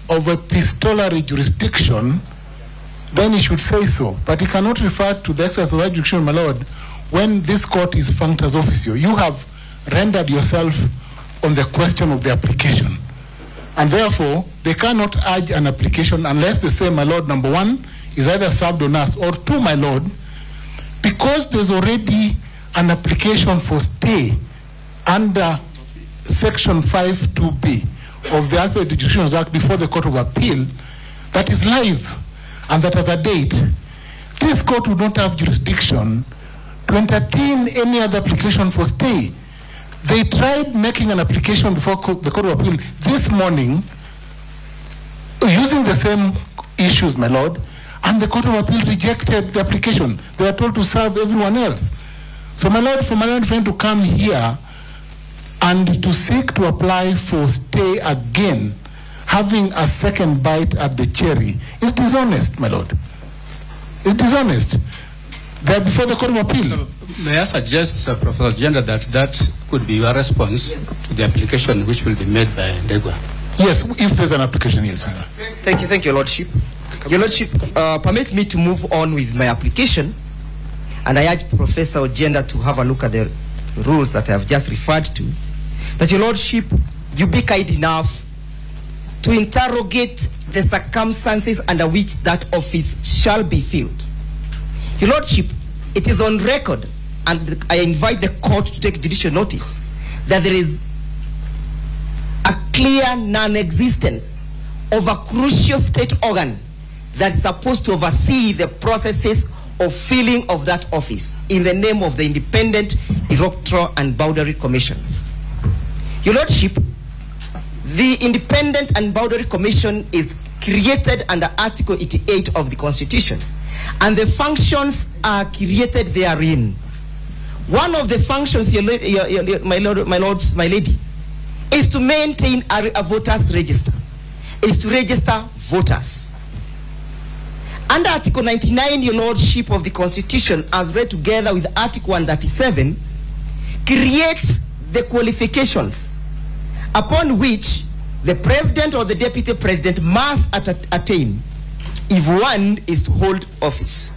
of epistolary jurisdiction, then he should say so. But he cannot refer to the exercise of that jurisdiction, my Lord, when this court is functas officio. You have rendered yourself on the question of the application. And therefore, they cannot urge an application unless they say, my Lord, number 1, is either served on us, or 2, my Lord, because there's already an application for stay under Section 5(2)(b) of the Appellate Jurisdictions Act before the Court of Appeal that is live and that has a date. This court would not have jurisdiction to entertain any other application for stay. They tried making an application before the Court of Appeal this morning using the same issues, my Lord, and the Court of Appeal rejected the application. They were told to serve everyone else. So, my Lord, for my Lord friend to come here and to seek to apply for stay again, having a second bite at the cherry, is dishonest, my Lord. It's dishonest. They are before the Court of Appeal. May I suggest, Professor Gender, that could be your response to the application which will be made by Ndegwa? Yes, if there's an application, yes. Thank you, Lordship. Your Lordship, permit me to move on with my application, and I urge Professor Ojenda to have a look at the rules that I have just referred to. That Your Lordship, you be kind enough to interrogate the circumstances under which that office shall be filled. Your Lordship, it is on record, and I invite the court to take judicial notice, that there is a clear non-existence of a crucial state organ that is supposed to oversee the processes of filling of that office in the name of the Independent Electoral and Boundary Commission. Your Lordship, the Independent and Boundary Commission is created under Article 88 of the Constitution, and the functions are created therein. One of the functions, my lords, my lady, is to maintain a voters register, is to register voters. Under Article 99, Your Lordship, of the Constitution, as read together with Article 137, creates the qualifications upon which the President or the Deputy President must attain if one is to hold office.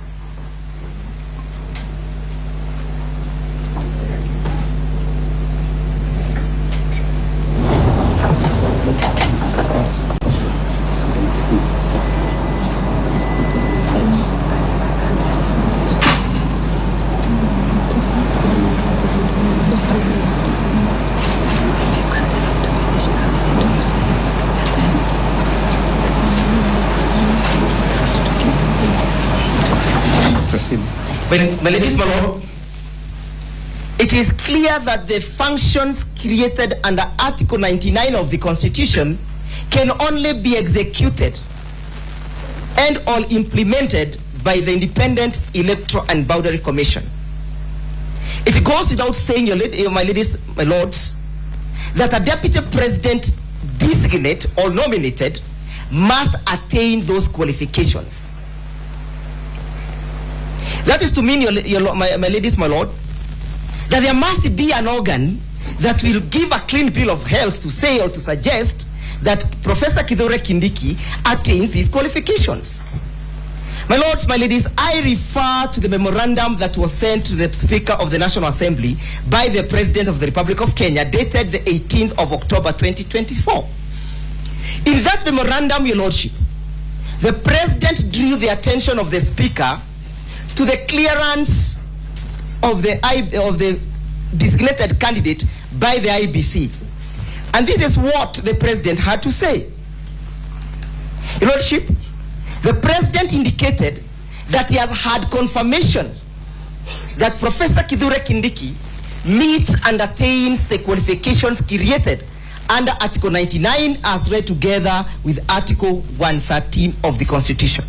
My ladies, my lord, it is clear that the functions created under Article 99 of the Constitution can only be executed and or implemented by the Independent Electoral and Boundary Commission. It goes without saying, my ladies, my lords, that a deputy president designate or nominated must attain those qualifications. That is to mean, my ladies, my lord, that there must be an organ that will give a clean bill of health to say or to suggest that Professor Kithure Kindiki attains these qualifications. My lords, my ladies, I refer to the memorandum that was sent to the Speaker of the National Assembly by the President of the Republic of Kenya, dated the 18th of October 2024. In that memorandum, Your Lordship, the President drew the attention of the Speaker to the clearance of the designated candidate by the IBC. And this is what the President had to say. Your Lordship, the President indicated that he has had confirmation that Professor Kithure Kindiki meets and attains the qualifications created under Article 99 as read together with Article 113 of the Constitution.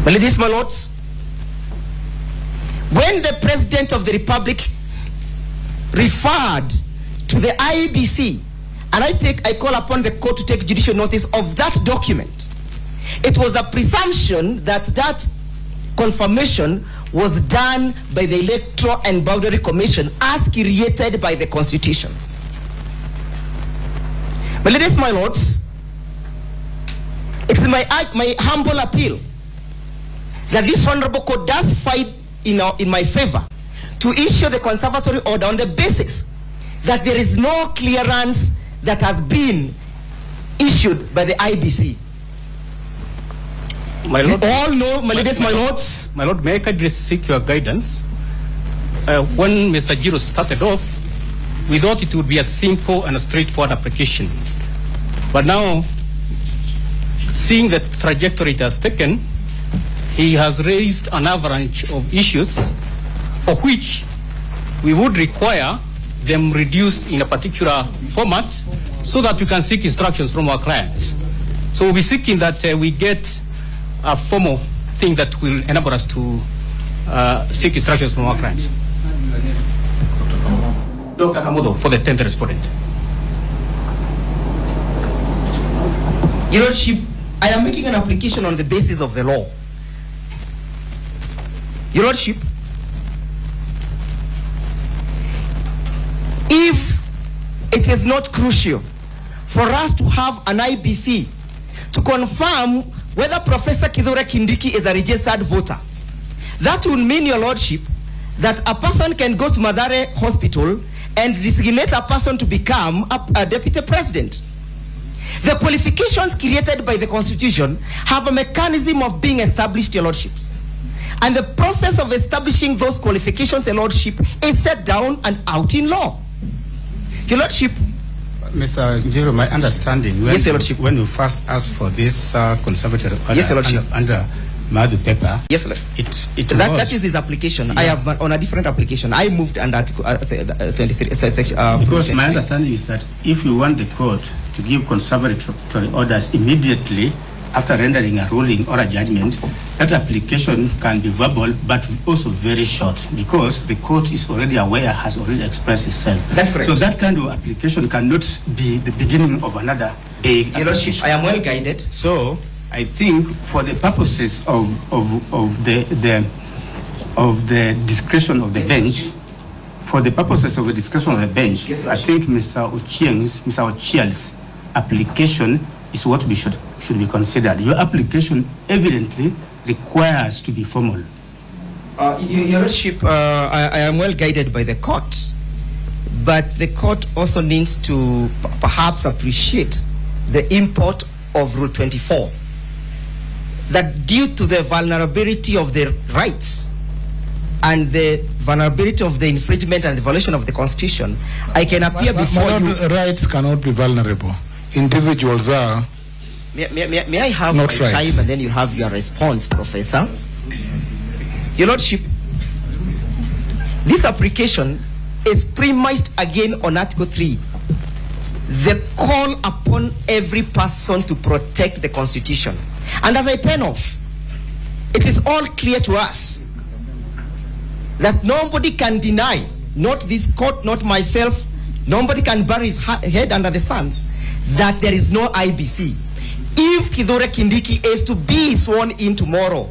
My ladies, my lords, when the President of the Republic referred to the IBC, and I call upon the court to take judicial notice of that document, it was a presumption that that confirmation was done by the Electoral and Boundary Commission as created by the Constitution. My ladies, my lords, it is my humble appeal that this honorable court does fight in my favor to issue the conservatory order on the basis that there is no clearance that has been issued by the IBC. My lord, we all know, my ladies, my lords. My lord, may I kindly seek your guidance? When Mr. Jiro started off, we thought it would be a simple and a straightforward application. But now, seeing the trajectory it has taken, he has raised an avalanche of issues for which we would require them reduced in a particular format so that we can seek instructions from our clients. So we'll be seeking that we get a formal thing that will enable us to seek instructions from our clients. Dr. Kamodo, for the 10th respondent. Your Lordship, I am making an application on the basis of the law. Your Lordship, if it is not crucial for us to have an IBC to confirm whether Professor Kithure Kindiki is a registered voter. That would mean, Your Lordship, that a person can go to Mathare Hospital and designate a person to become a deputy president. The qualifications created by the Constitution have a mechanism of being established, Your Lordships. And the process of establishing those qualifications, Your Lordship, is set down and out in law. Your Lordship. Mr. Njiro, my understanding, when, yes, Your Lordship. When you first asked for this conservative order, yes, Your Lordship. under Madu paper, yes, that is his application. Yeah. I have on a different application. I moved under Article 23. Because my understanding is that if you want the court to give conservatory orders immediately after rendering a ruling or a judgment, that application can be verbal but also very short, because the court is already aware, has already expressed itself. That's correct. So that kind of application cannot be the beginning of another big application. I am well guided. So I think for the purposes of the discretion of the bench, for the purposes of the discretion of the bench, yes, I think Mr. Ochieng's application is what we should be considered. Your application evidently requires to be formal. Your Lordship, I am well guided by the court, but the court also needs to perhaps appreciate the import of Rule 24. That due to the vulnerability of the rights and the vulnerability of the infringement and the violation of the Constitution, I can appear before you. Rights cannot be vulnerable. Individuals are. May I have my time and then you have your response, Professor? Your Lordship, this application is premised again on Article 3. The call upon every person to protect the Constitution. And as I pen off, it is all clear to us that nobody can deny, not this court, not myself, nobody can bury his head under the sun, that there is no IBC. If Kithure Kindiki is to be sworn in tomorrow,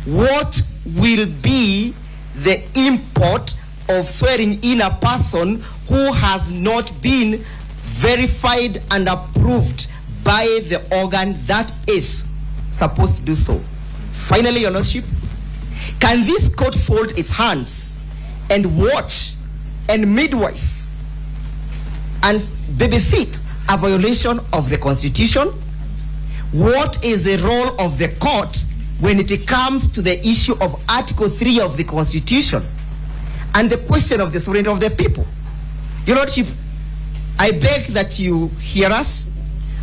what will be the import of swearing in a person who has not been verified and approved by the organ that is supposed to do so? Finally, Your Lordship, can this court fold its hands and watch and midwife and babysit a violation of the Constitution? What is the role of the court when it comes to the issue of Article 3 of the Constitution and the question of the sovereignty of the people? Your Lordship, I beg that you hear us.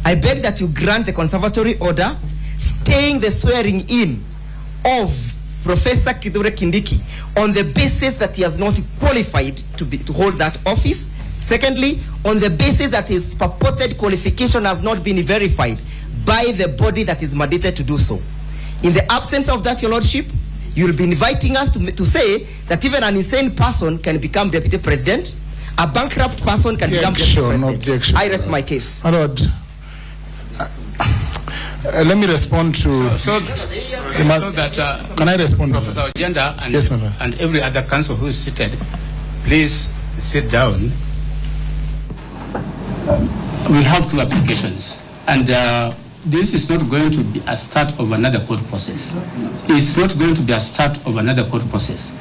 I beg that you grant the conservatory order staying the swearing in of Professor Kithure Kindiki on the basis that he has not qualified to hold that office. Secondly, on the basis that his purported qualification has not been verified by the body that is mandated to do so. In the absence of that, Your Lordship, you will be inviting us to say that even an insane person can become deputy president, a bankrupt person can become deputy president. Objection. I rest my case. My Lord, let me respond to... can I respond? Professor Ojenda and, yes, and every other counsel who is seated, please sit down. We have two applications, and this is not going to be a start of another court process. It's not going to be a start of another court process.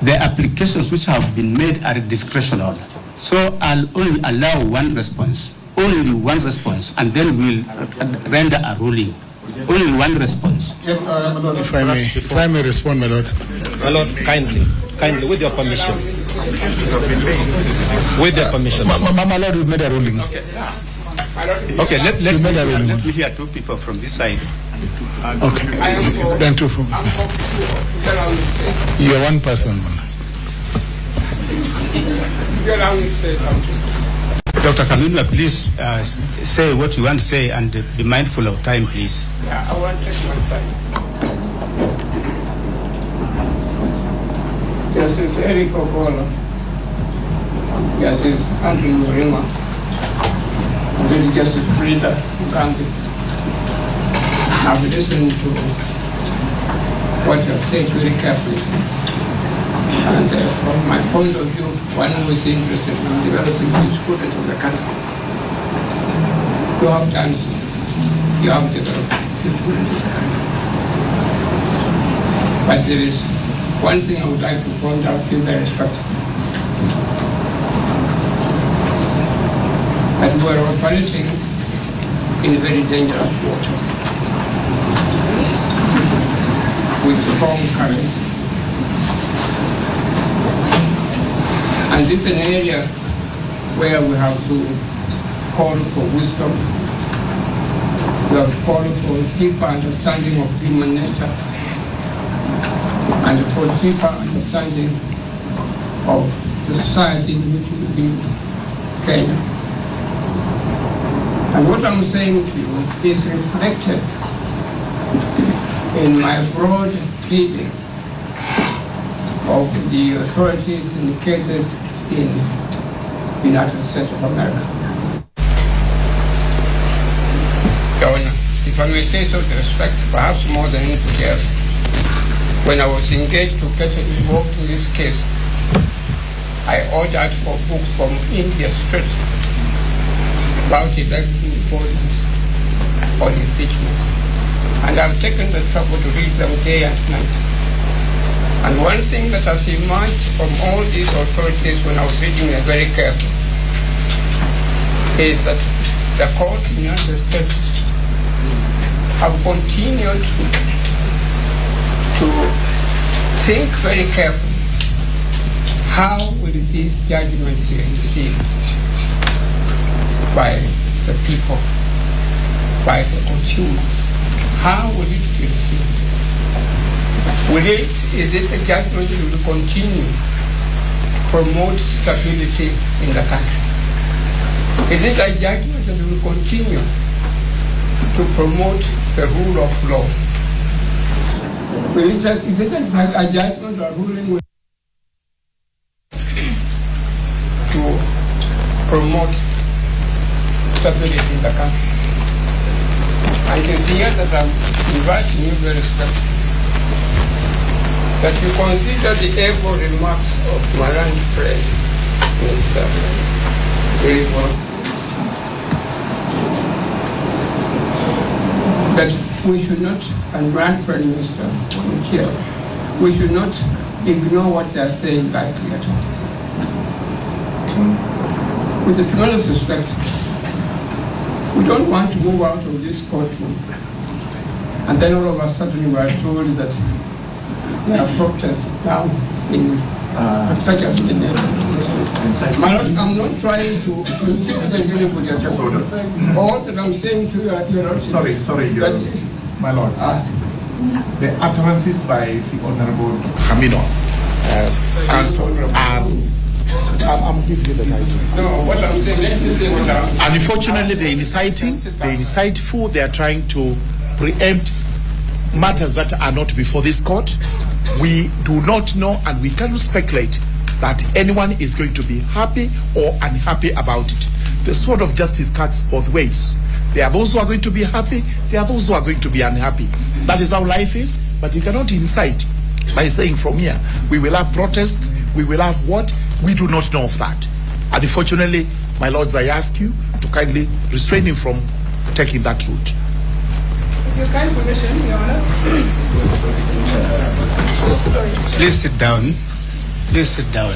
The applications which have been made are discretional. So I'll only allow one response, and then we'll render a ruling. Only one response. If I may respond, my Lord. My Lord, kindly, with your permission. With your permission. My Lord, we've made a ruling. Okay, let me hear two people from this side. Okay, then two from... You're one person. Dr. Kamilwa, please say what you want to say and be mindful of time, please. Yeah, I want to take my time. Justice Eric Ogola, Justice Andrew Murima, and this is Justice Frida Mukanzi. I've listened to what you have said very carefully. And from my point of view, one who is interested in developing the students of the country, you have done so. You have developed the students of the country. But there is one thing I would like to point out to you very respectfully. That we are operating in very dangerous waters with strong currents. And this is an area where we have to call for wisdom. We have to call for deeper understanding of human nature and for deeper understanding of the society in which we live, Kenya. And what I'm saying to you is reflected in my broad pleading of the authorities in cases in the United States of America. Governor, if I may say so with respect, perhaps more than anybody else, when I was engaged to get involved in this case, I ordered for books from India straight about electing bodies on impeachment. And I've taken the trouble to read them day and night. And one thing that has emerged from all these authorities when I was reading them very carefully is that the court in the United States have continued to think very carefully, how will this judgment be received by the people, by the consumers? How will it be received? Is it a judgment that will continue to promote stability in the country? Is it a judgment that will continue to promote the rule of law? Is it a judgment or ruling to promote stability in the country? And it is here that I'm inviting you very respectfully that you consider the able remarks of my learned friend, Mr. Abel, that we should not, and Grand Friend Mr. Here, we should not ignore what they are saying lightly at all. With a tremendous respect, we don't want to move out of this courtroom and then all of a sudden we are told that there are protests now in such as in I'm not trying to intimidate anybody at all. All that I'm saying to you, Sorry, my lords. The utterances by the Honorable Hamino, Council, I'm giving you the titles. No, what I'm saying, let me say what I'm... Unfortunately, they're insightful, they are trying to preempt matters that are not before this court. We do not know and we cannot speculate that anyone is going to be happy or unhappy about it. The sword of justice cuts both ways. There are those who are going to be happy, there are those who are going to be unhappy. That is how life is, but you cannot incite by saying from here, we will have protests, we will have what? We do not know of that. And unfortunately, my lords, I ask you to kindly restrain him from taking that route. With your kind permission, Your Honor. Please sit down. Please sit down.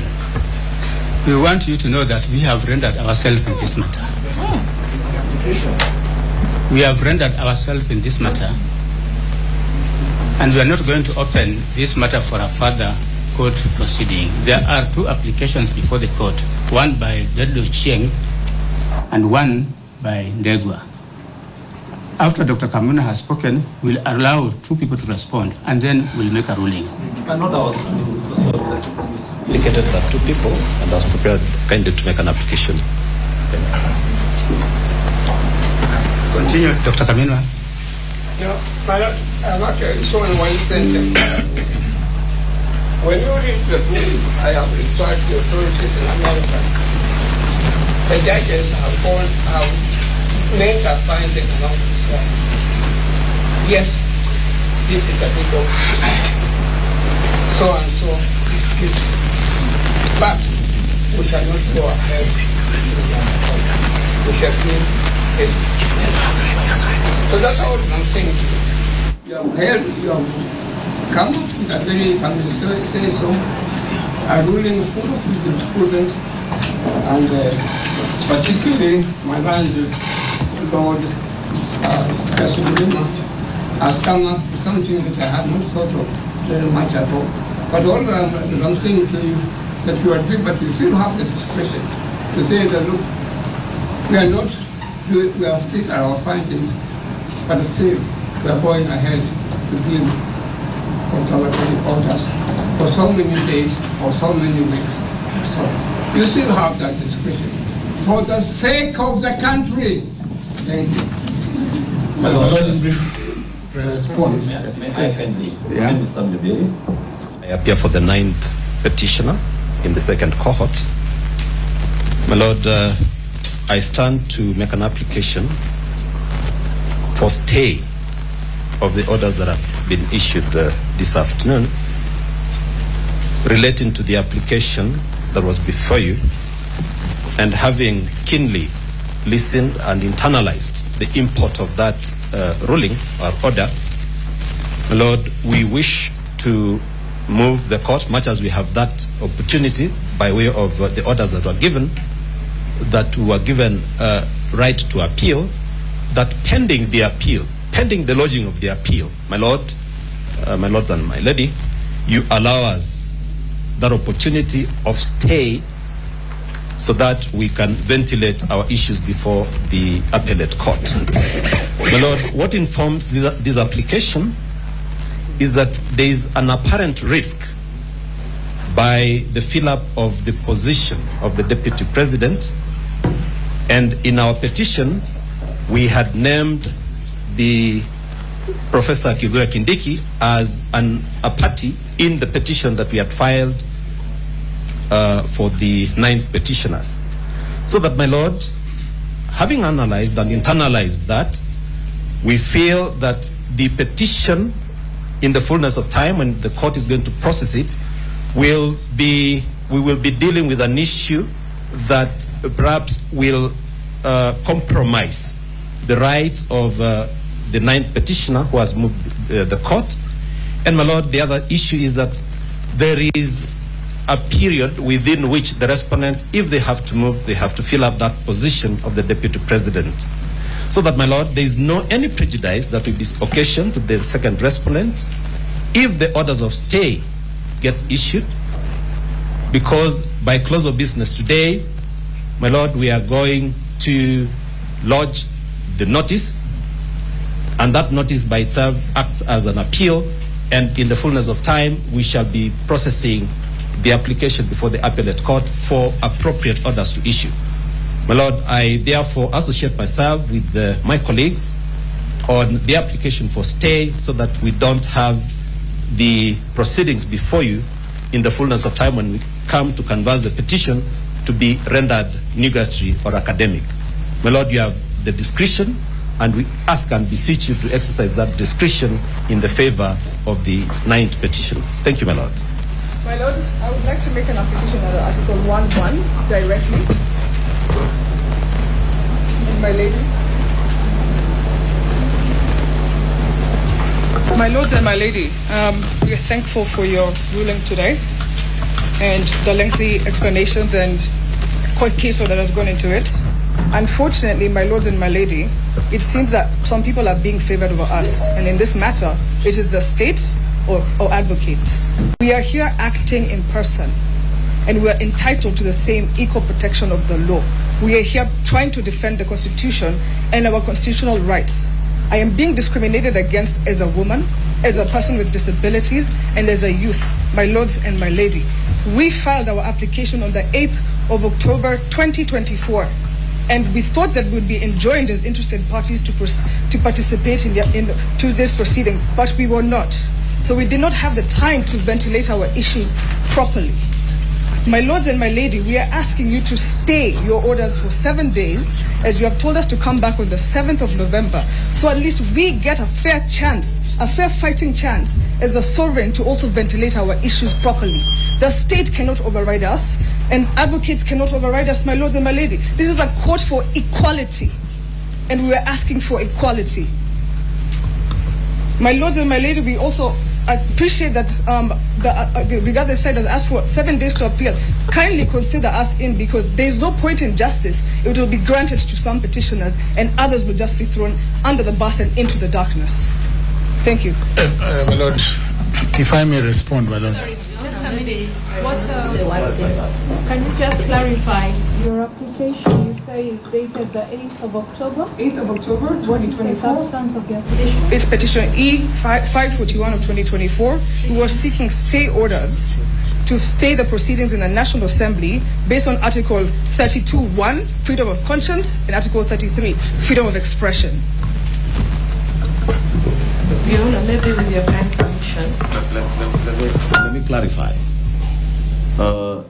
We want you to know that we have rendered ourselves in this matter. We have rendered ourselves in this matter, and we are not going to open this matter for a further court proceeding. There are two applications before the court, one by Dedo Chieng and one by Ndegwa. After Dr. Kamuna has spoken, we'll allow two people to respond, and then we'll make a ruling. I'm not asked to indicated that two people, and I was prepared kindly to make an application. Continue, Dr. Kamuna. No, I've actually shown one sentence. When you read the book, I have referred to authorities in America. The judges have made a finding along this line. Yes, this is a bit of so and so this case. But we shall not go ahead. We shall do it. So that's all I'm saying. You have heard, you have come with a very, if I may say so, a ruling full of jurisprudence, and particularly my landlord, has come up with something that I had not thought of very much at all. But all that I'm saying to you, that you are big, but you still have the discretion to say that, look, we have these are our findings, but still we are going ahead to give conservatory orders for so many days or so many weeks. So you still have that discretion. For the sake of the country. Thank you. My I appear for the 9th petitioner in the second cohort. My Lord, I stand to make an application for stay of the orders that have been issued this afternoon relating to the application that was before you, and having keenly listened and internalized the import of that ruling or order, my Lord, we wish to move the court, much as we have that opportunity by way of the orders that were given, that we were given right to appeal, that pending the appeal, pending the lodging of the appeal, my Lord, my Lord and my Lady, you allow us that opportunity of stay so that we can ventilate our issues before the appellate court. My Lord, what informs this application is that there is an apparent risk by the fill-up of the position of the Deputy President, and in our petition we had named the Professor Kithure Kindiki as a party in the petition that we had filed for the 9th petitioners. So that, my Lord, having analyzed and internalized that, we feel that the petition, in the fullness of time when the court is going to process it, we will be dealing with an issue that perhaps will compromise the rights of the 9th petitioner who has moved the court. And, my Lord, the other issue is that there is a period within which the respondents, if they have to move, they have to fill up that position of the Deputy President. So that, my Lord, there is no any prejudice that will be occasioned to the second respondent if the orders of stay gets issued, because by close of business today, my Lord, we are going to lodge the notice, and that notice by itself acts as an appeal, and in the fullness of time we shall be processing the application before the appellate court for appropriate orders to issue. My Lord, I therefore associate myself with my colleagues on the application for stay so that we don't have the proceedings before you in the fullness of time when we come to canvass the petition to be rendered nugatory or academic. My Lord, you have the discretion, and we ask and beseech you to exercise that discretion in the favor of the 9th petition. Thank you, my Lord. My Lord, I would like to make an application under Article 1.1 directly. My lady. My lords and my lady, we are thankful for your ruling today and the lengthy explanations and court case that has gone into it. Unfortunately, my lords and my lady, it seems that some people are being favored over us, and in this matter, it is the state or advocates. We are here acting in person, and we are entitled to the same equal protection of the law. We are here trying to defend the Constitution and our constitutional rights. I am being discriminated against as a woman, as a person with disabilities, and as a youth, my lords and my lady. We filed our application on the 8th of October 2024, and we thought that we would be enjoined as interested parties to participate in Tuesday's proceedings, but we were not. So we did not have the time to ventilate our issues properly. My lords and my lady, we are asking you to stay your orders for 7 days, as you have told us to come back on the 7th of November. So at least we get a fair chance, a fair fighting chance as a sovereign to also ventilate our issues properly. The state cannot override us, and advocates cannot override us, my lords and my lady. This is a court for equality, and we are asking for equality. My lords and my lady, we also appreciate that regardless side has asked for 7 days to appeal. Kindly consider us in, because there is no point in justice. It will be granted to some petitioners and others will just be thrown under the bus and into the darkness. Thank you. My lord, if I may respond, my lord. Sorry, just a minute. Can you just clarify your application? You say is dated the 8th of October? 8th of October, 2024. What is the substance of the application? It's petition E541 of 2024. We were seeking stay orders to stay the proceedings in the National Assembly based on Article 32(1), freedom of conscience, and Article 33, freedom of expression. Your Honor, maybe with your kind permission. Let me clarify.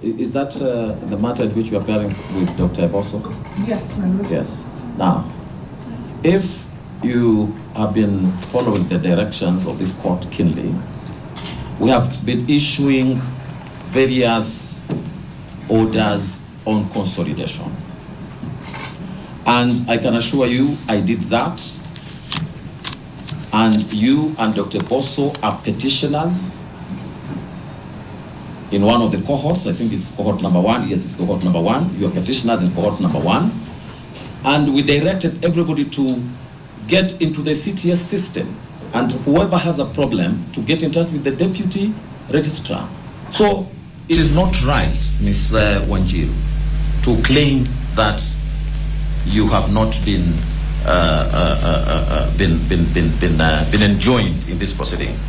Is that the matter in which we are appearing with Dr. Eboso? Yes, my lord. Yes. Now, if you have been following the directions of this court keenly, we have been issuing various orders on consolidation. And I can assure you, I did that. And you and Dr. Bosso are petitioners in one of the cohorts. I think it's cohort number 1. Yes, it's cohort number 1. You are petitioners in cohort number 1. And we directed everybody to get into the CTS system. And whoever has a problem to get in touch with the deputy registrar. So it is not right, Ms. Wanjiru, to claim that you have not been enjoined in these proceedings.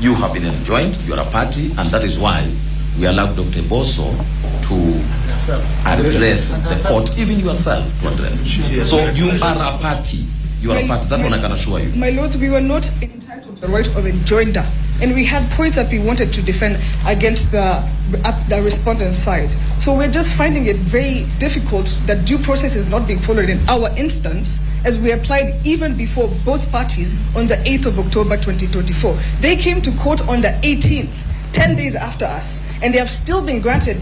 You have been enjoined, you are a party, and that is why we allowed Dr. Bosso to address the court, even yourself to address. So you are a party. You are a party. That one I can assure you. My lord, we were not entitled to the right of enjoinder, and we had points that we wanted to defend against the respondent side. So we're just finding it very difficult that due process is not being followed in our instance, as we applied even before both parties on the 8th of October 2024. They came to court on the 18th, 10 days after us, and they have still been granted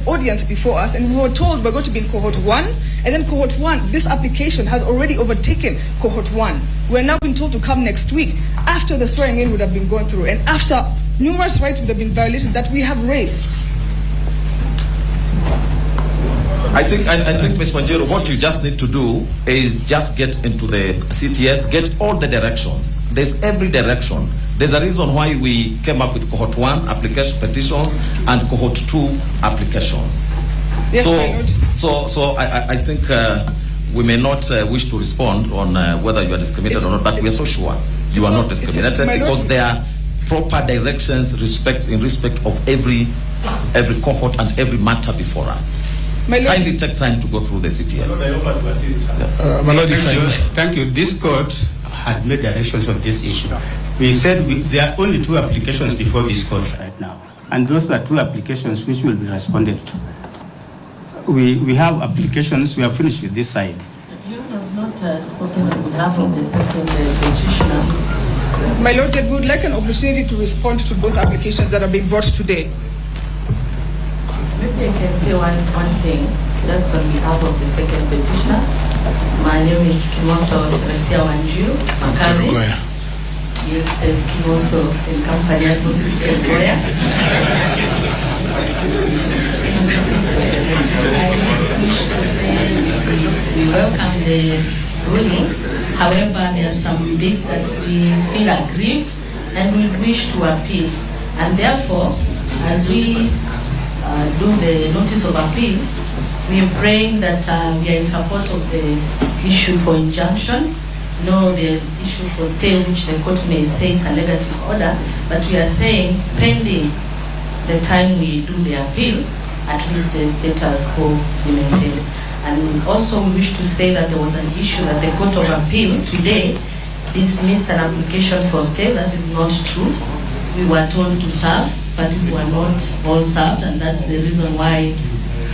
audience before us, and we were told we're going to be in cohort 1, and then cohort 1, this application has already overtaken cohort 1. We're now being told to come next week after the swearing in would have been gone through and after numerous rights would have been violated that we have raised. I think, Ms. Wanjiru, what you just need to do is just get into the CTS, get all the directions. There's every direction. There's a reason why we came up with cohort 1 application petitions and cohort 2 applications. Yes, so I think we may not wish to respond on whether you are discriminated or not, but we are so sure you are not discriminated because there are proper directions in respect of every cohort and every matter before us. Kindly take time to go through the CTS. Thank you. This court had made directions on this issue. We said there are only 2 applications before this court right now, and those are 2 applications which will be responded to. We have applications. We are finished with this side. You have not spoken on behalf of the second petitioner. My lord, we would like an opportunity to respond to both applications that are being brought today. Maybe I can say one thing, just on behalf of the second petitioner. My name is Kimonso Teresia Wanjiru, Makazi. Yes, there's Kimonso in company at Lawyer. I just wish to say we welcome the ruling. However, there are some bits that we feel aggrieved and we wish to appeal. And therefore, as we do the notice of appeal, we are praying that we are in support of the issue for injunction, no the issue for stay, which the court may say it's a negative order, but we are saying pending the time we do the appeal, at least the status quo be maintained. And also we wish to say that there was an issue that the Court of Appeal today dismissed an application for stay. That is not true. We were told to serve parties were not all served, and that's the reason why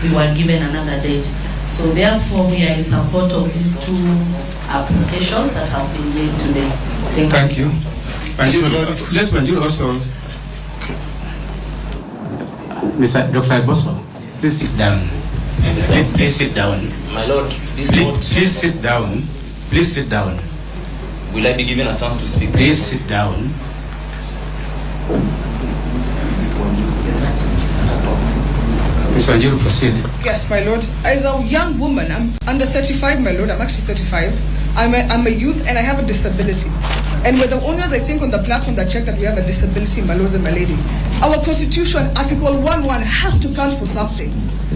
we were given another date. So therefore, we are in support of these two applications that have been made today. Thank you. Let's Banjul also. Mr. Dr. Bosso, please sit down. Please sit down. My lord, please sit down. Please sit down. Will I be given a chance to speak? Please sit down. Ms. Wanjiru, proceed. Yes, my lord. As a young woman, I'm under 35, my lord. I'm actually 35. I'm a youth and I have a disability. And we're the owners, I think, on the platform that check that we have a disability, my lords and my lady. Our constitution, Article 1.1, has to count for something.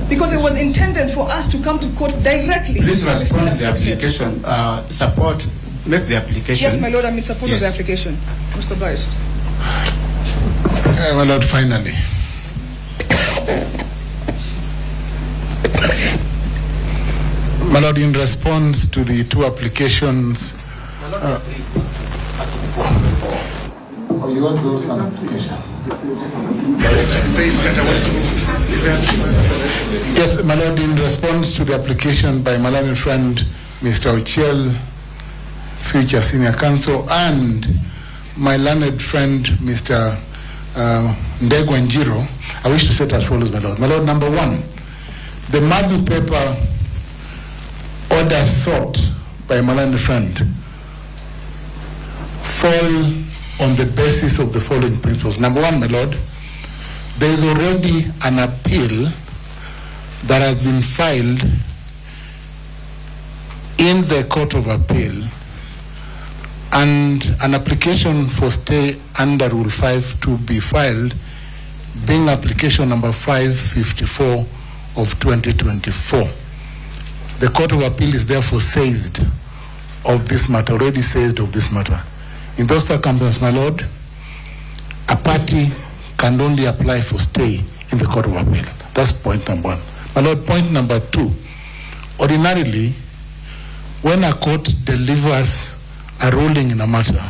Because it was intended for us to come to court directly. Please respond to the application. Support, make the application. Yes, my lord, I'm in support of the application. Mr. obliged. My lord, finally. My lord, in response to the two applications, you want to also an application? Yes, my lord, in response to the application by my learned friend, Mr. Ochiel, future senior counsel, and my learned friend, Mr. Ndegwa Njiro, I wish to say it as follows, my lord. My lord, number one, the Matthew paper order sought by my learned friend fall on the basis of the following principles. Number one, my lord, there is already an appeal that has been filed in the Court of Appeal, and an application for stay under Rule 5 to be filed, being application number 554 of 2024. The Court of Appeal is therefore seized of this matter, already seized of this matter. In those circumstances, my lord, a party can only apply for stay in the Court of Appeal. That's point number one. My lord, point number two, ordinarily, when a court delivers a ruling in a matter,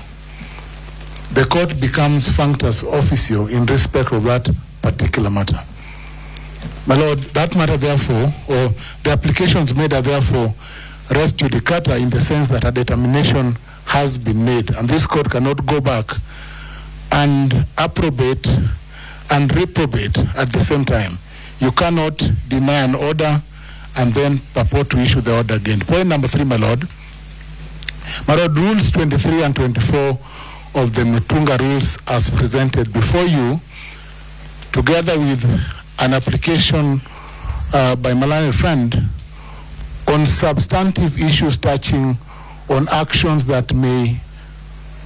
the court becomes functus officio in respect of that particular matter. My lord, that matter therefore, or the applications made are therefore res judicata in the sense that a determination has been made, and this court cannot go back and approbate and reprobate at the same time. You cannot deny an order and then purport to issue the order again. Point number three, my lord. My lord, rules 23 and 24 of the Mutunga rules as presented before you, together with an application by my learned friend on substantive issues touching on actions that may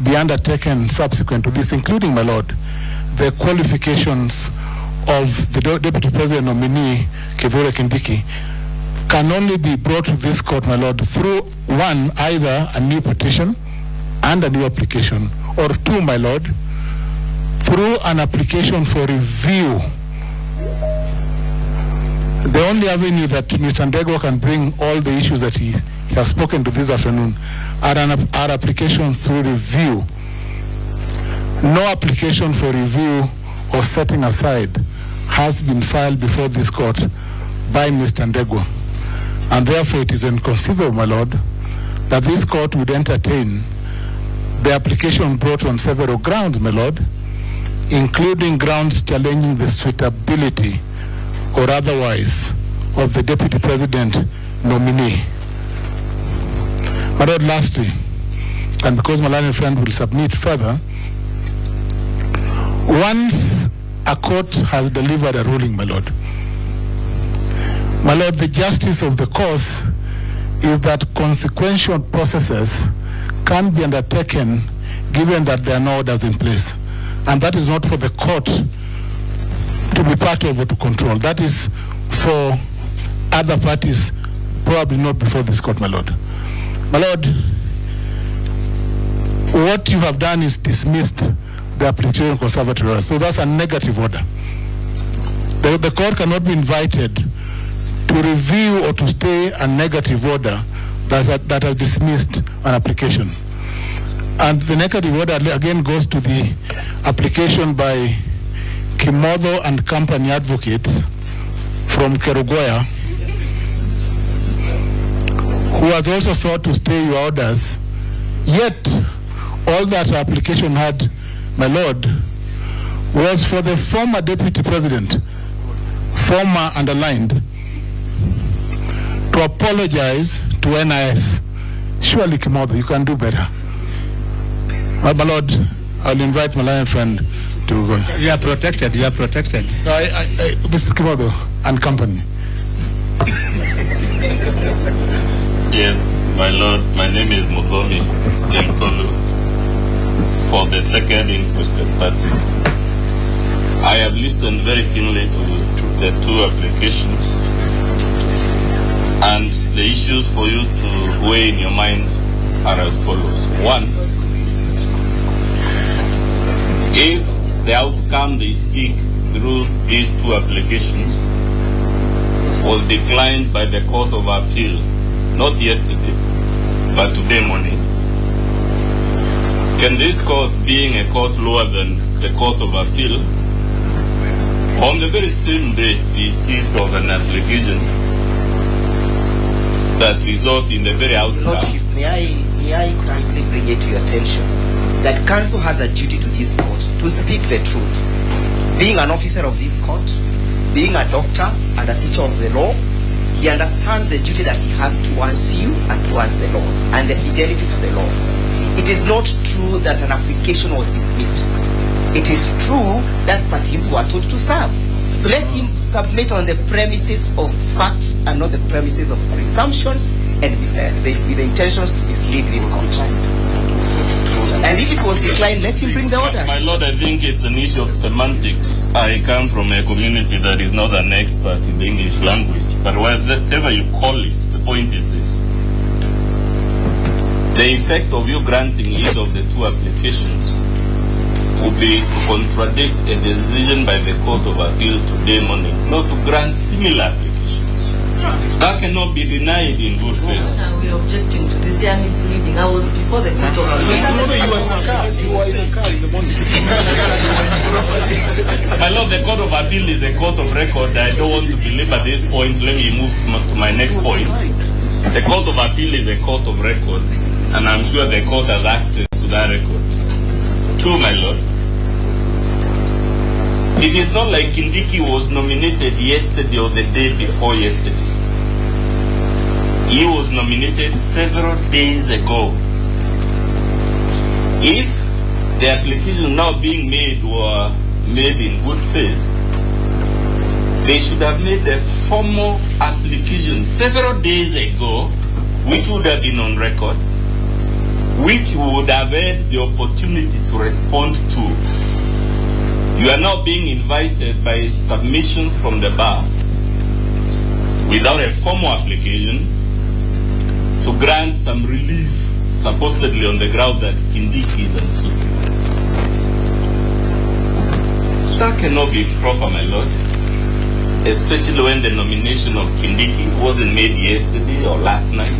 be undertaken subsequent to this, including, my lord, the qualifications of the Deputy President nominee, Kithure Kindiki, can only be brought to this court, my lord, through one, either a new petition and a new application, or two, my lord, through an application for review. The only avenue that Mr. Ndegwa can bring all the issues that he has spoken to this afternoon are applications through review. No application for review or setting aside has been filed before this court by Mr. Ndegwa. And therefore it is inconceivable, my lord, that this court would entertain the application brought on several grounds, my lord, including grounds challenging the suitability or otherwise of the Deputy President nominee. My lord, lastly, and because my learned friend will submit further, once a court has delivered a ruling, my lord, the justice of the cause is that consequential processes can be undertaken given that there are no orders in place. And that is not for the court to be part of or to control. That is for other parties, probably not before this court, my lord. My lord, what you have done is dismissed the application conservative order. So that's a negative order. The court cannot be invited to review or to stay a negative order that has dismissed an application. And the negative order again goes to the application by Kimotho and Company advocates from Kerugoya, who has also sought to stay your orders, yet all that our application had, my lord, was for the former deputy president, former underlined, to apologize to NIS. Surely, Kimotho, you can do better. My lord, I'll invite my lion friend to go. You are protected. You are protected. Mr. Kimotho and Company. Yes, my lord, my name is Muthomi Yankolu for the second interested party. I have listened very keenly to the two applications, and the issues for you to weigh in your mind are as follows. One, if the outcome they seek through these two applications was declined by the Court of Appeal, not yesterday, but today morning, can this court, being a court lower than the Court of Appeal, on the very same day be seized of an application that results in the very outcome? Lordship, may I kindly bring it to your attention that counsel has a duty to this court to speak the truth. Being an officer of this court, being a doctor and a teacher of the law, he understands the duty that he has towards you and towards the law, and the fidelity to the law. It is not true that an application was dismissed. It is true that parties were told to serve. So let him submit on the premises of facts and not the premises of presumptions and with the intentions to mislead this court. And if it was declined, let him bring the orders. My lord, I think it's an issue of semantics. I come from a community that is not an expert in the English language, but whatever you call it, the point is this. The effect of you granting either of the two applications would be to contradict a decision by the Court of Appeal today morning, not to grant similar applications. That cannot be denied in good faith. We are objecting to this. They are misleading. I was before the Court of Appeal. You were in a car in the morning. My lord, the Court of Appeal is a court of record. I don't want to belabor this point. Let me move to my next point. The Court of Appeal is a court of record, and I'm sure the court has access to that record. Two, my lord. It is not like Kindiki was nominated yesterday or the day before yesterday. He was nominated several days ago. If the applications now being made were made in good faith, they should have made a formal application several days ago, which would have been on record, which we would have had the opportunity to respond to. You are now being invited by submissions from the bar without a formal application to grant some relief, supposedly on the ground that Kindiki is unsuitable. That cannot be proper, my lord, especially when the nomination of Kindiki wasn't made yesterday or last night.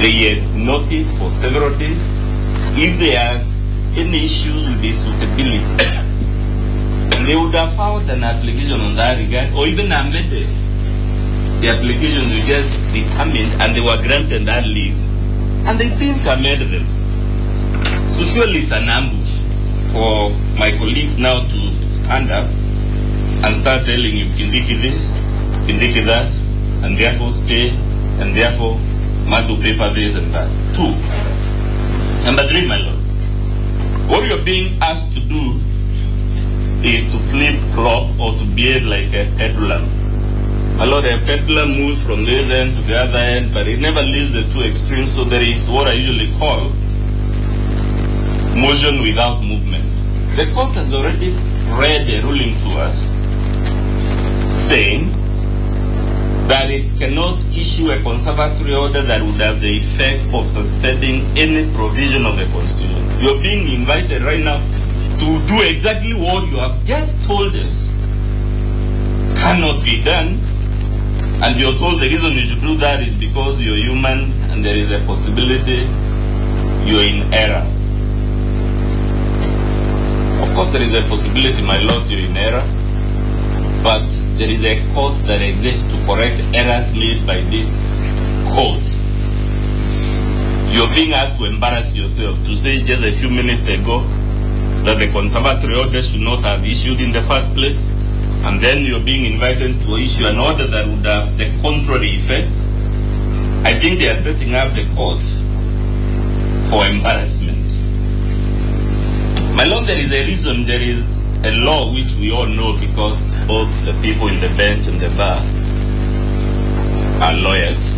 They had notice for several days. If they have any issues with the suitability, they would have filed an application on that regard, or even amended the applications we just determined, and they were granted that leave, and they didn't amend them. So surely it's an ambush for my colleagues now to stand up and start telling you Kindiki this, Kindiki that, and therefore stay, and therefore Madu paper this and that. Two. Number three, my lord. What you're being asked to do is to flip-flop or to behave like a peddler. My lord, a peddler moves from this end to the other end, but it never leaves the two extremes, so there is what I usually call motion without movement. The court has already read a ruling to us saying that it cannot issue a conservatory order that would have the effect of suspending any provision of the Constitution. You're being invited right now to do exactly what you have just told us cannot be done, and you're told the reason you should do that is because you're human and there is a possibility you're in error. course, there is a possibility, my lords, you're in error, but there is a court that exists to correct errors made by this court. You're being asked to embarrass yourself to say just a few minutes ago that the conservatory order should not have issued in the first place, and then you're being invited to issue an order that would have the contrary effect. I think they are setting up the court for embarrassment. My lord, there is a reason, there is a law which we all know because both the people in the bench and the bar are lawyers.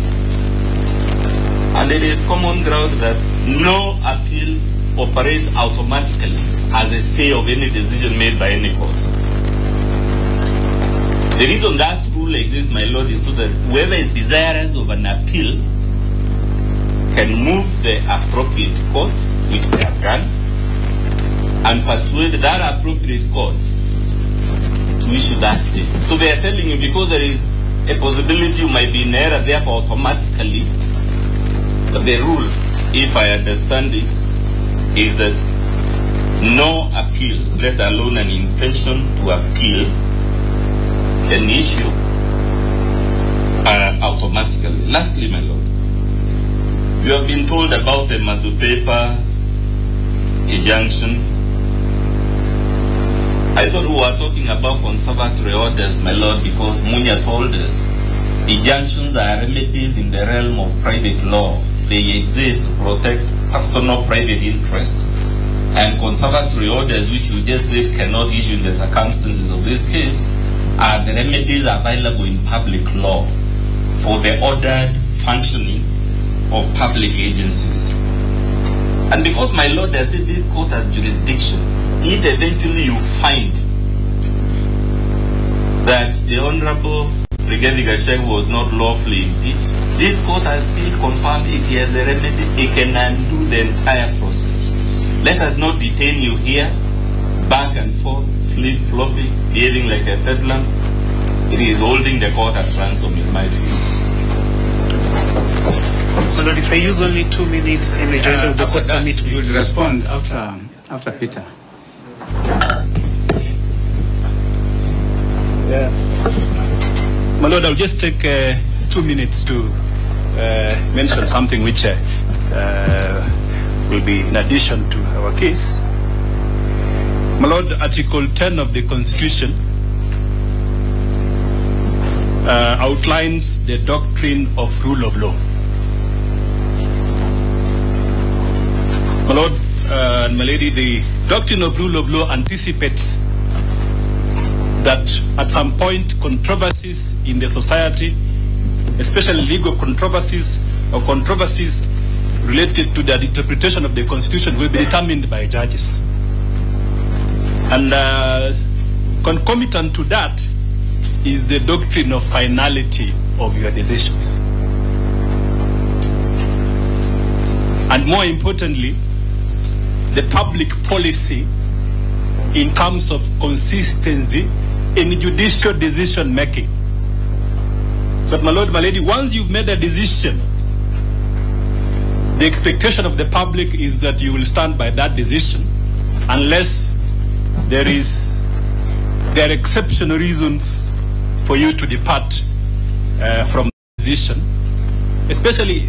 And it is common ground that no appeal operates automatically as a stay of any decision made by any court. The reason that rule exists, my lord, is so that whoever is desirous of an appeal can move the appropriate court, which they have done, and persuade that appropriate court to issue that stay. So they are telling you, because there is a possibility you might be in error, therefore automatically, the rule, if I understand it, is that no appeal, let alone an intention to appeal, can issue automatically. Lastly, my lord, you have been told about the Madupepa injunction. I thought we were talking about conservatory orders, my lord, because Munya told us injunctions are remedies in the realm of private law. They exist to protect personal private interests, and conservatory orders, which you just said cannot issue in the circumstances of this case, are the remedies available in public law for the ordered functioning of public agencies. And because, my lord, I said this court has jurisdiction, if eventually you find that the Honorable Brigadier Gachagua was not lawfully impeached, this court has still confirmed it has a remedy. It can undo the entire process. Let us not detain you here, back and forth, flip-flopping, behaving like a peddler. It is holding the court at ransom, in my view. My lord, if I use only 2 minutes and rejoin the court permit me. You will respond after Peter. Yeah. My lord, I'll just take 2 minutes to mention something which will be in addition to our case. My lord, Article 10 of the Constitution outlines the doctrine of rule of law. My lord and my lady, the doctrine of rule of law anticipates that at some point controversies in the society, especially legal controversies or controversies related to the interpretation of the Constitution, will be determined by judges. And concomitant to that is the doctrine of finality of your decisions. And more importantly, the public policy in terms of consistency in judicial decision making. So, my lord, my lady, once you've made a decision, the expectation of the public is that you will stand by that decision unless there are exceptional reasons for you to depart from the decision. Especially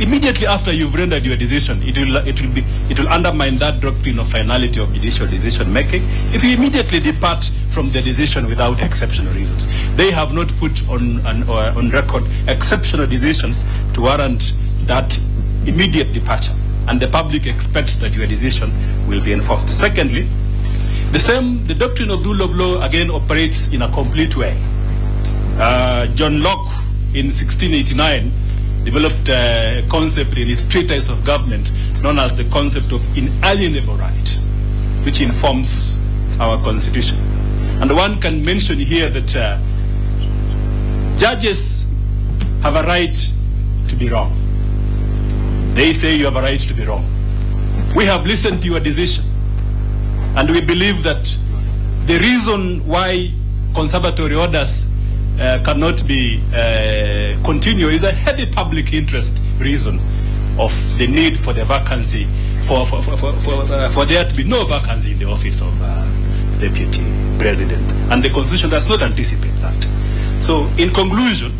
immediately after you've rendered your decision, it will undermine that doctrine of finality of judicial decision making if you immediately depart from the decision without exceptional reasons. They have not put on record exceptional decisions to warrant that immediate departure, and the public expects that your decision will be enforced. Secondly, the doctrine of rule of law again operates in a complete way. John Locke in 1689 developed a concept in his treatise of government known as the concept of inalienable right, which informs our constitution. And one can mention here that judges have a right to be wrong. They say you have a right to be wrong. We have listened to your decision, and we believe that the reason why conservatory orders cannot be continue is a heavy public interest reason of the need for the vacancy for there to be no vacancy in the office of Deputy President. And the Constitution does not anticipate that. So, in conclusion,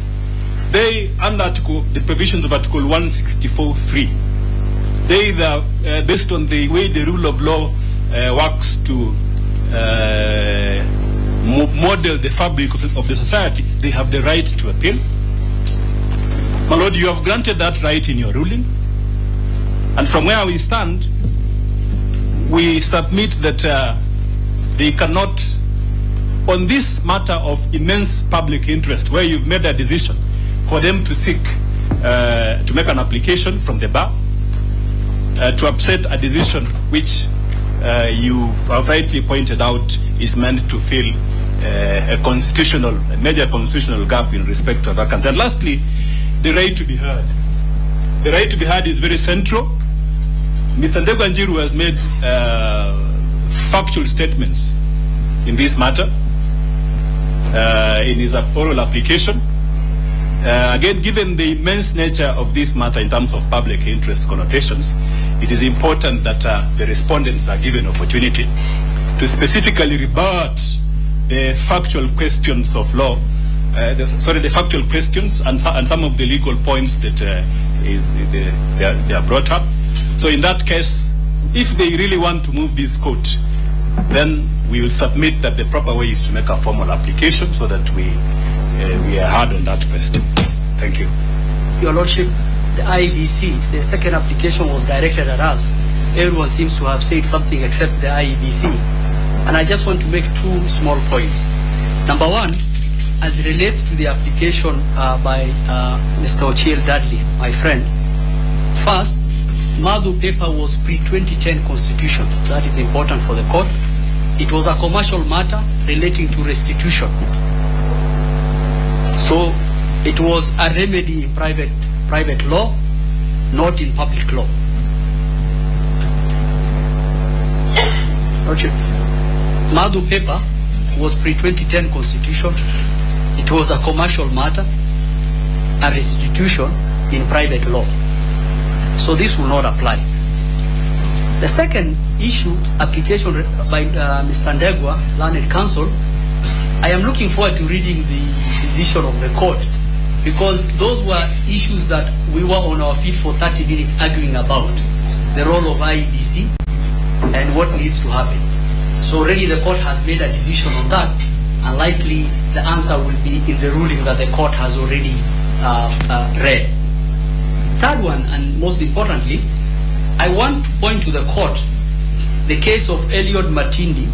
they, under the provisions of Article 164(3), they, based on the way the rule of law works to model the fabric of the society, they have the right to appeal. My Lord, you have granted that right in your ruling. And from where we stand, we submit that they cannot, on this matter of immense public interest, where you've made a decision for them to seek, to make an application from the bar, to upset a decision which you have rightly pointed out is meant to fill a major constitutional gap in respect of vacancy. And lastly, the right to be heard. The right to be heard is very central. Mr. Ndeganjiru has made factual statements in this matter in his oral application. Again, given the immense nature of this matter in terms of public interest connotations, it is important that the respondents are given opportunity to specifically rebut the factual questions of law, the factual questions and some of the legal points that they are brought up. So in that case, if they really want to move this court, then we will submit that the proper way is to make a formal application so that we are hard on that question. Thank you. Your Lordship, the IEBC, the second application was directed at us. Everyone seems to have said something except the IEBC. And I just want to make two small points. Number one, as it relates to the application by Mr. Ochiel Dudley, my friend, first, Madhu paper was pre-2010 constitution. That is important for the court. It was a commercial matter relating to restitution. So it was a remedy in private law, not in public law. Madhu paper was pre-2010 constitution. It was a commercial matter, a restitution in private law. So this will not apply. The second issue, application by Mr. Ndegwa, Learned Counsel, I am looking forward to reading the decision of the court, because those were issues that we were on our feet for 30 minutes arguing about, the role of IEBC and what needs to happen. So already the court has made a decision on that, and likely the answer will be in the ruling that the court has already read. Third one, and most importantly, I want to point to the court the case of Eliud Matindi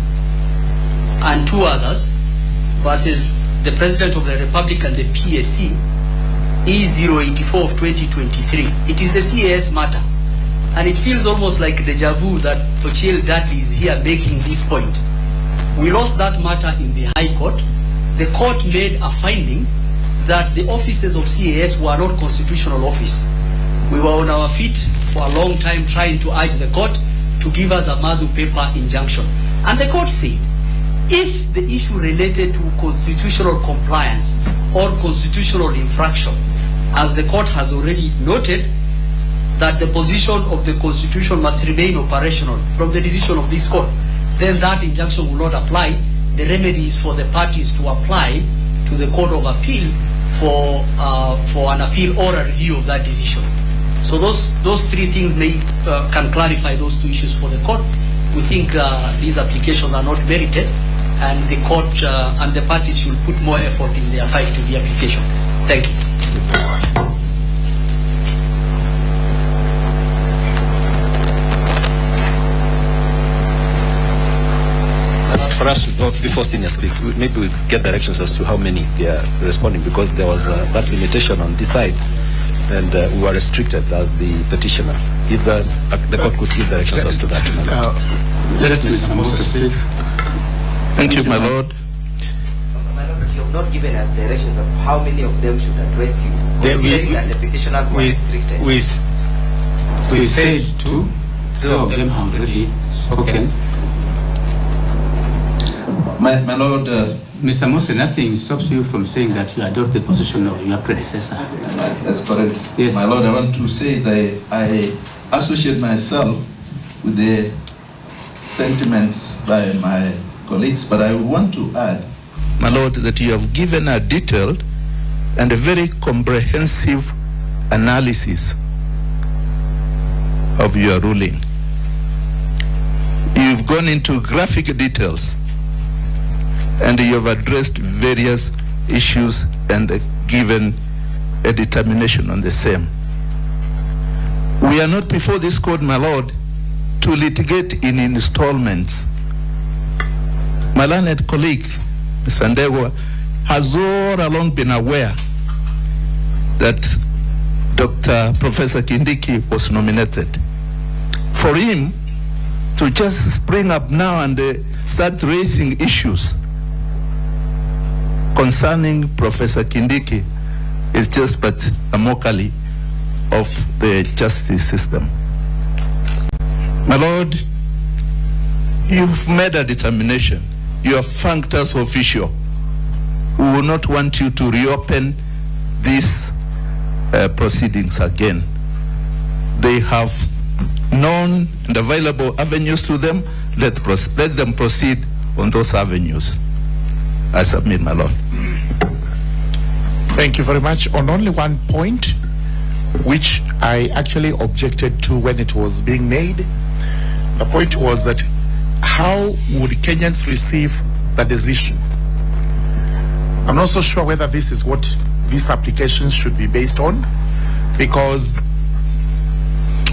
and two others versus the President of the Republic and the PSC, E084 of 2023. It is the CAS matter. And it feels almost like deja vu that Ochiel Dudley is here making this point. We lost that matter in the High Court. The court made a finding that the offices of CAS were not constitutional office. We were on our feet for a long time trying to urge the court to give us a Madhu paper injunction. And the court said, if the issue related to constitutional compliance or constitutional infraction, as the court has already noted, that the position of the Constitution must remain operational from the decision of this court, then that injunction will not apply. The remedy is for the parties to apply to the Court of Appeal for an appeal or a review of that decision. So those three things can clarify those two issues for the court. We think these applications are not merited, and the court and the parties should put more effort in their 5-2B application. Thank you. Perhaps before senior speaks, maybe we get directions as to how many they are responding, because there was that limitation on this side, and we were restricted as the petitioners. If the court could give directions as to that. Let Mr. Moses speak. Thank you, my Lord. My Lord, you have not given us directions as to how many of them should address you. That the petitioners were restricted. We said two. Three of them have already spoken. My Lord, Mr. Moses, nothing stops you from saying that you adopt the position of your predecessor. That's correct. Yes. My Lord, I want to say that I associate myself with the sentiments by my colleagues, but I want to add, my Lord, that you have given a detailed and a very comprehensive analysis of your ruling. You've gone into graphic details and you have addressed various issues and given a determination on the same. We are not before this court, my Lord, to litigate in installments. My learned colleague, Mr. Ndegwa, has all along been aware that Professor Kindiki was nominated. For him to just spring up now and start raising issues concerning Professor Kindiki is just but a mockery of the justice system. My Lord, you've made a determination. You have thanked us official. We will not want you to reopen these proceedings again. They have known and available avenues to them. Let them proceed on those avenues. I submit, my Lord. Thank you very much. On only one point, which I actually objected to when it was being made, the point was that how would Kenyans receive the decision? I'm not so sure whether this is what these applications should be based on, because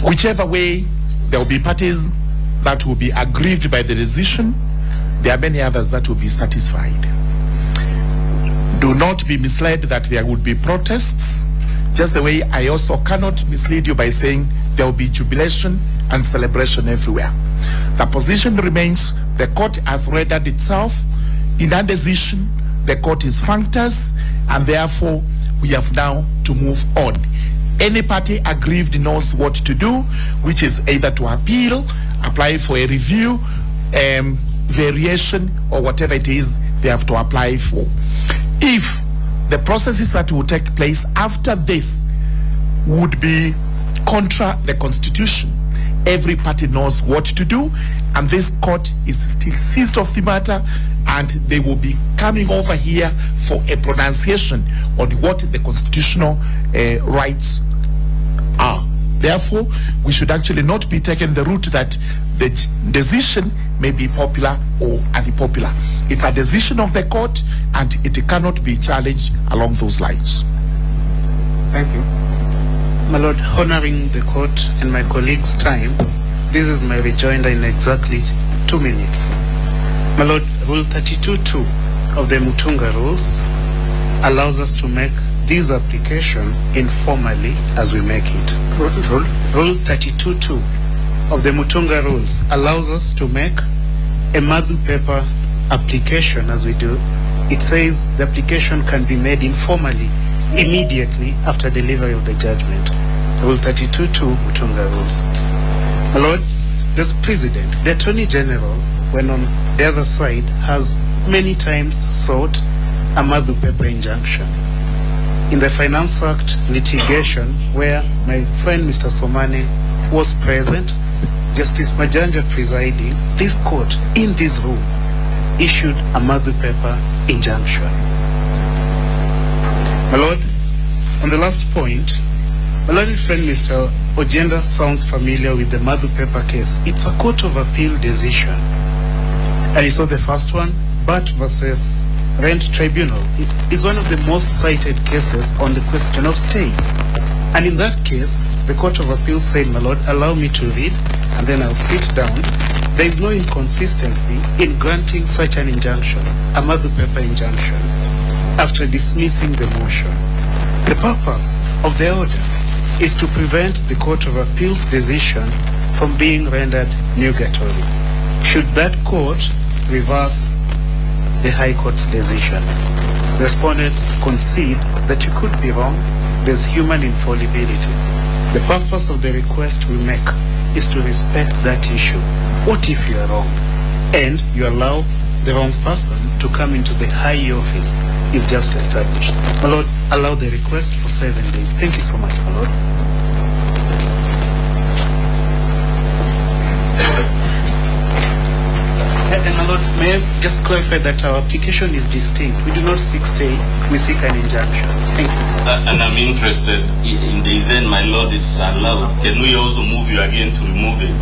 whichever way, there will be parties that will be aggrieved by the decision. There are many others that will be satisfied. Do not be misled that there would be protests, just the way I also cannot mislead you by saying there will be jubilation and celebration everywhere. The position remains, the court has rendered itself in that decision. The court is thanked us, and therefore we have now to move on. Any party aggrieved knows what to do, which is either to appeal, apply for a review, variation, or whatever it is they have to apply for. If the processes that will take place after this would be contra the Constitution, every party knows what to do, and this court is still seized of the matter, and they will be coming over here for a pronunciation on what the constitutional rights are. Therefore, we should actually not be taking the route that the decision may be popular or unpopular. It's a decision of the court, and it cannot be challenged along those lines. Thank you. My Lord, honoring the court and my colleagues' time, this is my rejoinder in exactly 2 minutes. My Lord, Rule 32.2 of the Mutunga Rules allows us to make this application informally as we make it. Rule 32.2 of the Mutunga Rules allows us to make a Madhu paper application as we do. It says the application can be made informally immediately after delivery of the judgment. Rule 32.2 Mutunga Rules. My Lord, this President, the Attorney General, when on the other side, has many times sought a Madhu paper injunction. In the Finance Act litigation, where my friend Mr. Somane was present, Justice Majanja presiding, this court in this room issued a Madhu paper injunction. My Lord, on the last point, my learned friend Mr. Ojenda sounds familiar with the Madhu paper case. It's a Court of Appeal decision. And you saw the first one, Bat versus Rent Tribunal. It is one of the most cited cases on the question of stay. And in that case, the Court of Appeal said, my Lord, allow me to read, and then I'll sit down. There is no inconsistency in granting such an injunction, a Madhu paper injunction, after dismissing the motion. The purpose of the order is to prevent the Court of Appeal's decision from being rendered nugatory. Should that court reverse the High Court's decision? The respondents concede that you could be wrong. There's human infallibility. The purpose of the request we make is to respect that issue. What if you are wrong? And you allow the wrong person to come into the high office you've just established. My Lord, allow the request for 7 days. Thank you so much, my Lord. And my Lord, may I just clarify that our application is distinct. We do not seek stay, we seek an injunction. Thank you. And I'm interested in the event, my Lord, if it's allowed, can we also move you again to remove it?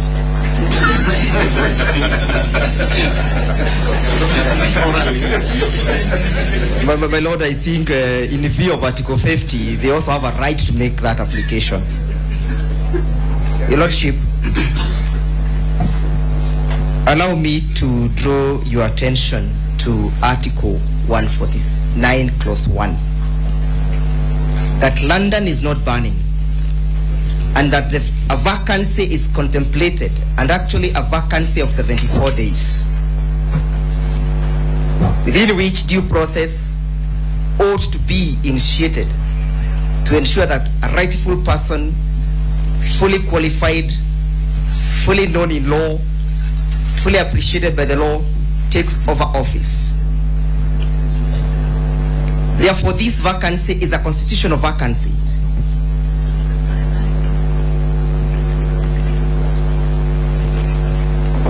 My Lord, I think in view of Article 50, they also have a right to make that application. Your Lordship, allow me to draw your attention to Article 149, Clause 1. That London is not burning, and that a vacancy is contemplated, and actually a vacancy of 74 days, within which due process ought to be initiated to ensure that a rightful person, fully qualified, fully known in law, fully appreciated by the law, takes over office. Therefore, this vacancy is a constitutional vacancy.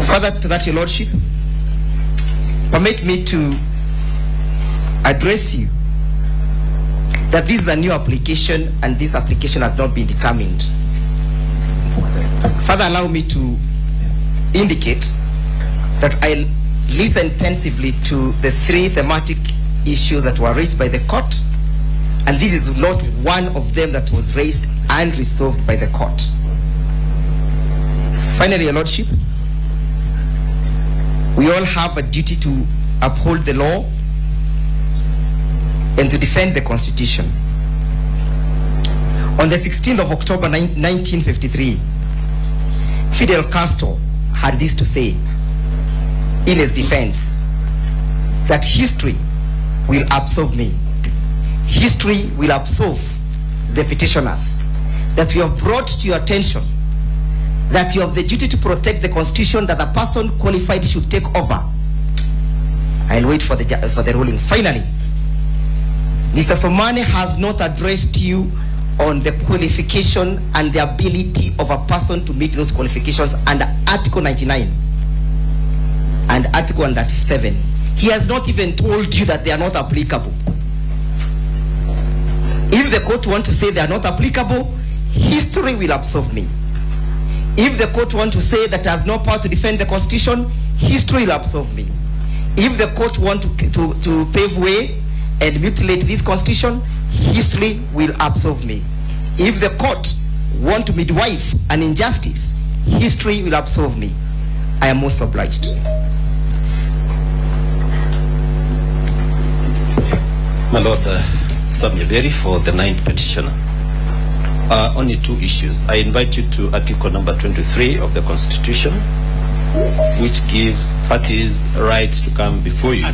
Further to that, Your Lordship, permit me to address you that this is a new application and this application has not been determined. Further, allow me to indicate that I listened pensively to the three thematic issues that were raised by the court, and this is not one of them that was raised and resolved by the court. Finally, Your Lordship, we all have a duty to uphold the law and to defend the Constitution. On the 16th of October 1953, Fidel Castro had this to say in his defense, that history will absolve me. History will absolve the petitioners. That we have brought to your attention that you have the duty to protect the Constitution, that the person qualified should take over. I'll wait for the ruling. Finally, Mr. Somane has not addressed you on the qualification and the ability of a person to meet those qualifications under Article 99 and Article 137. He has not even told you that they are not applicable. If the court wants to say they are not applicable, history will absolve me. If the court wants to say that it has no power to defend the Constitution, history will absolve me. If the court wants to pave way and mutilate this Constitution, history will absolve me. If the court wants to midwife an injustice, history will absolve me. I am most obliged. My Lord, Samyaberi for the 9th petitioner. Only two issues. I invite you to Article number 23 of the Constitution, which gives parties rights to come before you.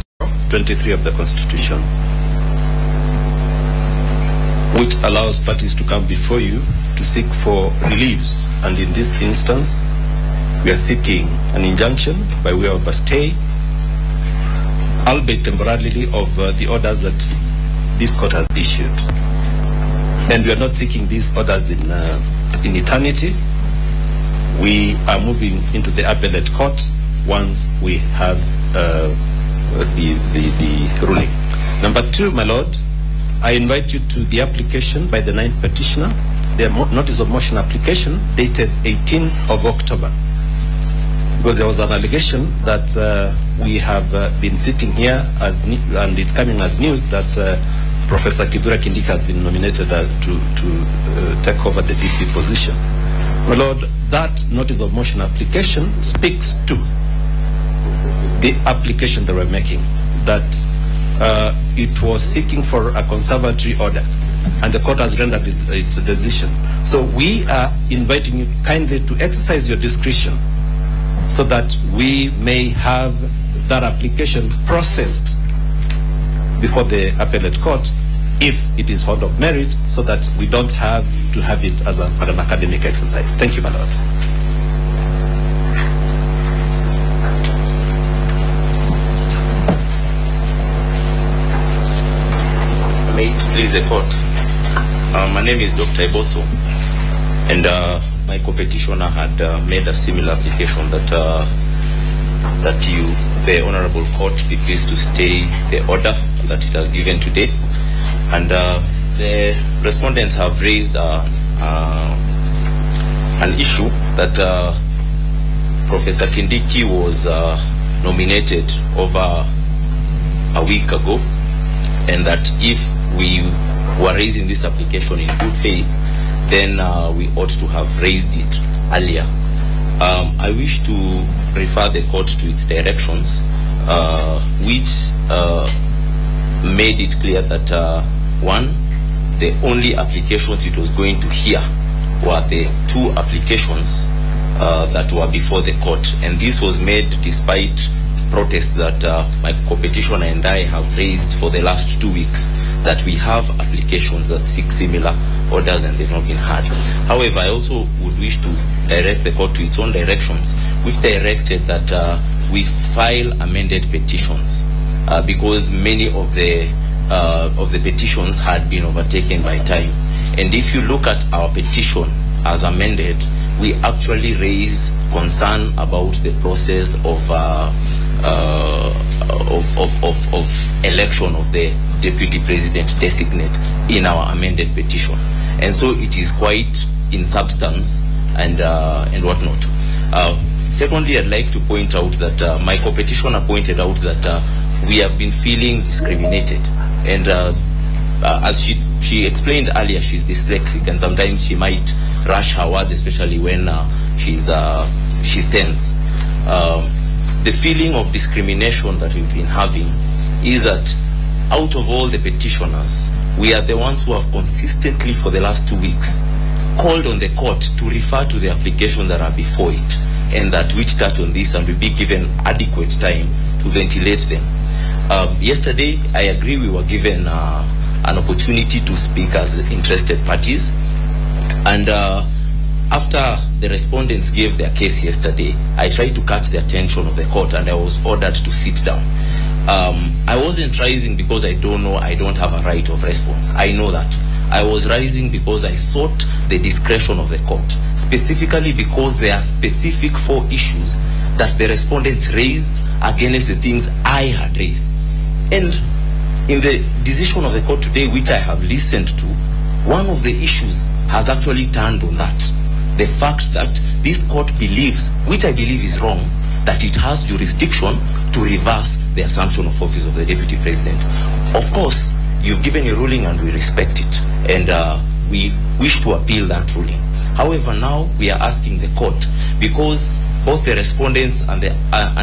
23 of the Constitution, which allows parties to come before you to seek for reliefs. And in this instance, we are seeking an injunction by way of a stay, albeit temporarily, of the orders that this court has issued. And we are not seeking these orders in eternity. We are moving into the appellate court once we have the ruling. Number two, my Lord, I invite you to the application by the 9th petitioner, the notice of motion application dated 18th of October. Because there was an allegation that we have been sitting here and it's coming as news that Professor Kidura Kindika has been nominated to take over the DP position. My Lord, that notice of motion application speaks to the application that we're making, that it was seeking for a conservatory order, and the court has rendered its decision. So we are inviting you kindly to exercise your discretion so that we may have that application processed before the appellate court if it is found of merit, so that we don't have to have it as an academic exercise. Thank you, my lords. May it please the court. My name is Dr. Eboso, and my co-petitioner had made a similar application that you the Honorable Court be pleased to stay the order that it has given today. And the respondents have raised an issue that Professor Kindiki was nominated over a week ago, and that if we were raising this application in good faith, then we ought to have raised it earlier. I wish to refer the court to its directions, which made it clear that one, the only applications it was going to hear were the 2 applications that were before the court, and this was made despite protests that my co-petitioner and I have raised for the last 2 weeks, that we have applications that seek similar orders and they've not been heard. However, I also would wish to direct the court to its own directions, which directed that we file amended petitions because many of the petitions had been overtaken by time. And if you look at our petition as amended, we actually raise concern about the process of election of the deputy president designate in our amended petition, and so it is quite in substance and whatnot. Secondly, I'd like to point out that my co-petitioner pointed out that we have been feeling discriminated, and as she explained earlier, she's dyslexic, and sometimes she might rush her words, especially when she's tense. The feeling of discrimination that we've been having is that out of all the petitioners, we are the ones who have consistently for the last 2 weeks called on the court to refer to the applications that are before it, and that which touch on this and will be given adequate time to ventilate them. Yesterday, I agree, we were given an opportunity to speak as interested parties, and after the respondents gave their case yesterday, I tried to catch the attention of the court, and I was ordered to sit down. I wasn't rising because I don't know I don't have a right of response. I know that. I was rising because I sought the discretion of the court, specifically because there are specific 4 issues that the respondents raised against the things I had raised. And in the decision of the court today, which I have listened to, one of the issues has actually turned on that. The fact that this court believes, which I believe is wrong, that it has jurisdiction to reverse the assumption of office of the deputy president. Of course, you've given a ruling and we respect it, and we wish to appeal that ruling. However, now we are asking the court, because both the respondents and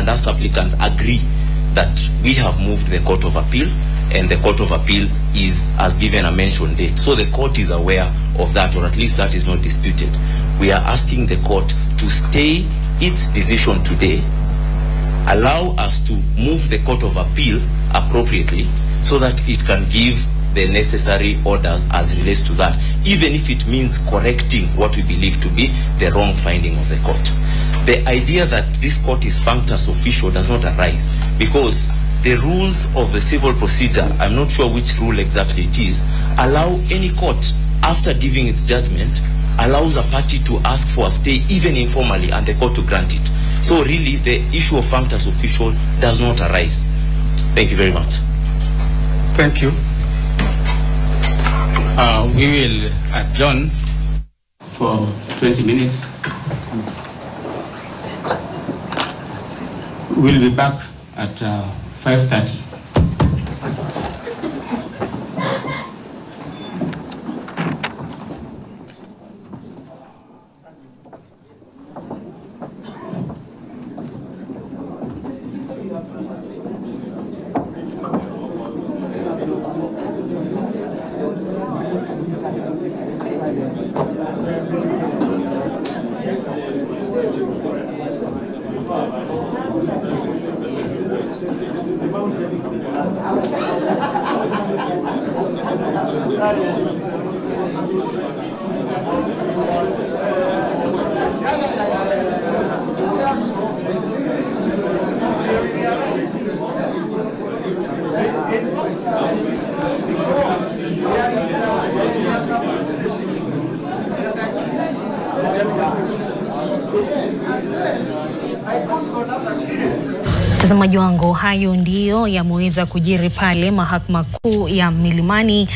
us applicants agree that we have moved the Court of Appeal, and the Court of Appeal has given a mention date. So the court is aware of that, or at least that is not disputed. We are asking the court to stay its decision today, allow us to move the Court of Appeal appropriately so that it can give the necessary orders as relates to that, even if it means correcting what we believe to be the wrong finding of the court. The idea that this court is functus officio does not arise, because the rules of the civil procedure, I'm not sure which rule exactly it is, allow any court, after giving its judgment, allows a party to ask for a stay even informally and the court to grant it. So really the issue of functus officio does not arise. Thank you very much. Thank you. We will adjourn for 20 minutes. We'll be back at 5:30. Mtazamaji wangu, hayo ndiyo yameweza kujiri pale Mahakama Kuu ya Milimani,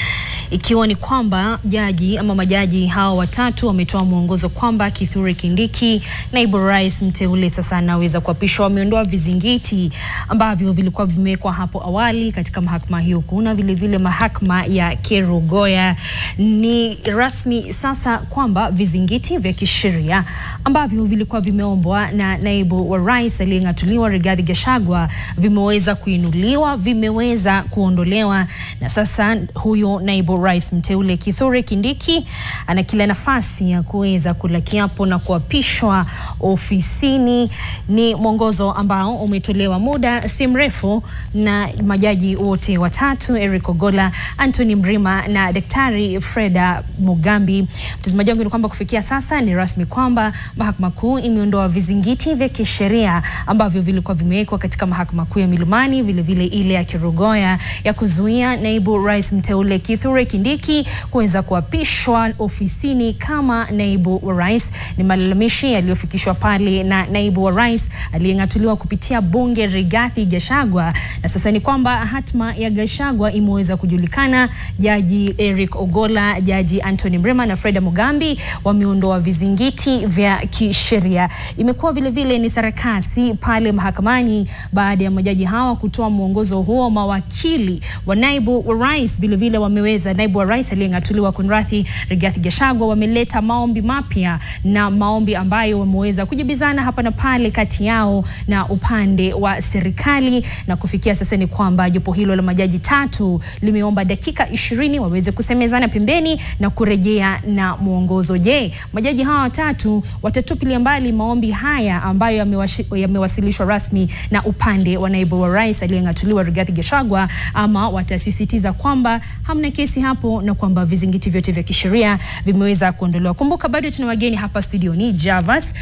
ikiwa ni kwamba jaji ama majaji hao watatu wametoa mwongozo kwamba Kithure Kindiki, naibu rais mteule, sasa anaweza kuapishwa. Wameondoa vizingiti ambavyo vilikuwa vimewekwa hapo awali katika mahakama hiyo. Kuna vile vile mahakama ya Kerugoya. Ni rasmi sasa kwamba vizingiti vya kisheria ambavyo vilikuwa vimeombwa na naibu wa rais aliyeng'atuliwa Rigathi Gachagua vimeweza kuinuliwa, vimeweza kuondolewa, na sasa huyo naibu rais mteule Kithure Kindiki ana kila nafasi ya kuweza kula kiapo na kuapishwa ofisini. Ni mwongozo ambao umetolewa muda si mrefu na majaji wote watatu, Eric Ogolla, Anthony Mrima na Daktari Freda Mugambi. Mtazamaji wangu, ni kwamba kufikia sasa ni rasmi kwamba Mahakama Kuu imeondoa vizingiti vya kisheria ambavyo vilikuwa vimewekwa katika Mahakama Kuu ya Milimani, vile vile ile ya Kerugoya, ya kuzuia naibu rais mteule Kithure Kindiki kuweza kuapishwa ofisini kama naibu wa rais. Ni malalamishi yaliyofikishwa pale na naibu wa rais aliyeng'atuliwa kupitia bunge Rigathi Gachagua, na sasa ni kwamba hatma ya Gachagua imeweza kujulikana. Jaji Eric Ogolla, Jaji Anthony Mrima na Freda Mugambi wameondoa vizingiti vya kisheria. Imekuwa vile vile ni sarakasi pale mahakamani baada ya majaji hawa kutoa mwongozo huo. Mawakili wa naibu wa rais vile vile wameweza, naibu wa rais aliyeng'atuliwa kunrathi Rigathi Gachagua, wameleta maombi mapya na maombi ambayo wameweza kujibizana hapa na pale kati yao na upande wa serikali, na kufikia sasa ni kwamba jopo hilo la majaji tatu limeomba dakika 20 waweze kusemezana pembeni na kurejea na mwongozo. Je, majaji hawa watatu watatupilia mbali maombi haya ambayo yamewasilishwa rasmi na upande wa naibu wa rais aliyeng'atuliwa Rigathi Gachagua, ama watasisitiza kwamba hamna kesi hapo na kwamba vizingiti vyote vya kisheria vimeweza kuondolewa? Kumbuka bado tuna wageni hapa studio, ni Javas,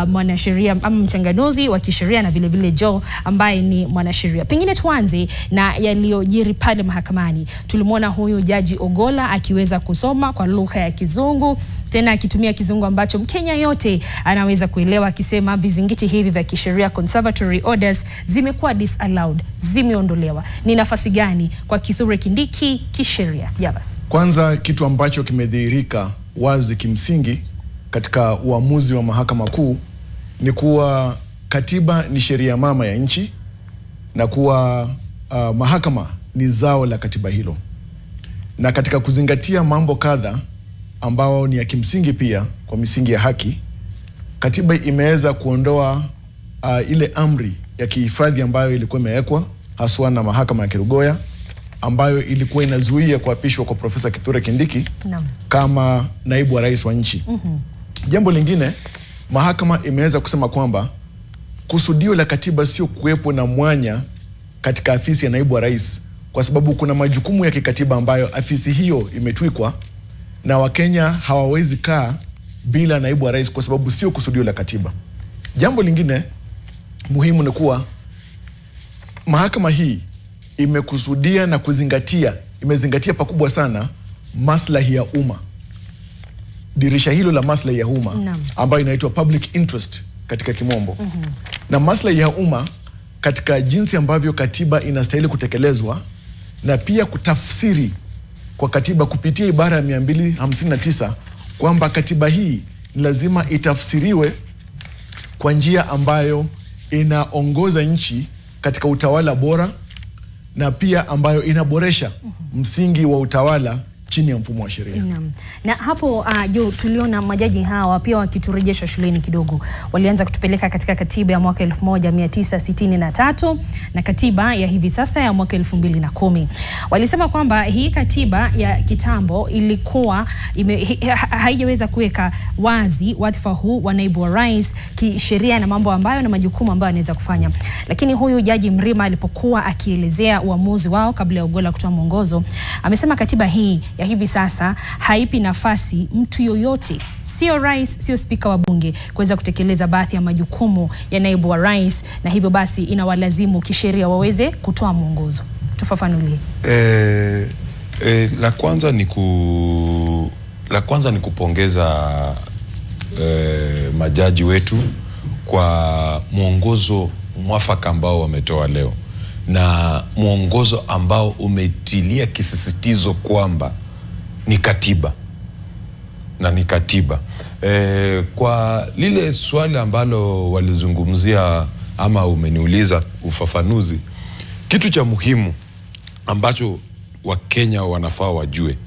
mwanasheria ama mchanganuzi wa kisheria, na vile vile Joe ambaye ni mwanasheria. Pengine tuanze na yaliyojiri pale mahakamani. Tulimwona huyu Jaji Ogolla akiweza kusoma kwa lugha ya Kizungu, tena akitumia Kizungu ambacho Mkenya yote anaweza kuelewa, akisema vizingiti hivi vya kisheria, conservatory orders, zimekuwa disallowed, zimeondolewa. Ni nafasi gani kwa Kithure Kindiki kisheria? Javas. Kwanza, kitu ambacho kimedhihirika wazi kimsingi katika uamuzi wa Mahakama Kuu ni kuwa katiba ni sheria mama ya nchi na kuwa mahakama ni zao la katiba hilo, na katika kuzingatia mambo kadha ambao ni ya kimsingi pia kwa misingi ya haki, katiba imeweza kuondoa ile amri ya kihifadhi ambayo ilikuwa imewekwa haswa na mahakama ya Kerugoya, ambayo ilikuwa inazuia kuapishwa kwa Profesa Kithure Kindiki kama naibu wa rais wa nchi. Jambo lingine, mahakama imeweza kusema kwamba kusudio la katiba sio kuwepo na mwanya katika afisi ya naibu wa rais, kwa sababu kuna majukumu ya kikatiba ambayo afisi hiyo imetwikwa, na Wakenya hawawezi kaa bila naibu wa rais kwa sababu sio kusudio la katiba. Jambo lingine muhimu ni kuwa mahakama hii imekusudia na imezingatia pakubwa sana maslahi ya umma. Dirisha hilo la maslahi ya umma ambayo inaitwa public interest katika kimombo. Na maslahi ya umma katika jinsi ambavyo katiba inastahili kutekelezwa, na pia kutafsiri kwa katiba kupitia ibara ya 259 kwamba katiba hii lazima itafsiriwe kwa njia ambayo inaongoza nchi katika utawala bora, na pia ambayo inaboresha msingi wa utawala chini ya mfumo wa sheria. Na hapo Jo, tuliona majaji hawa pia wakiturejesha shuleni kidogo. Walianza kutupeleka katika katiba ya mwaka 1963 na katiba ya hivi sasa ya mwaka 2010. Walisema kwamba hii katiba ya kitambo ilikuwa haijaweza kuweka wazi wadhifa huu wa naibu wa rais kisheria na mambo ambayo na majukumu ambayo anaweza kufanya. Lakini huyu Jaji Mrima alipokuwa akielezea uamuzi wao kabla ya Ogolla kutoa mwongozo, amesema katiba hii ya hivi sasa haipi nafasi mtu yoyote, sio rais, sio spika wa bunge, kuweza kutekeleza baadhi ya majukumu ya naibu wa rais, na hivyo basi inawalazimu kisheria waweze kutoa mwongozo. Tufafanulie. La kwanza ni kupongeza majaji wetu kwa mwongozo mwafaka ambao wametoa leo na mwongozo ambao umetilia kisisitizo kwamba ni katiba na ni katiba. Kwa lile swali ambalo walizungumzia ama umeniuliza ufafanuzi, kitu cha muhimu ambacho Wakenya wanafaa wajue,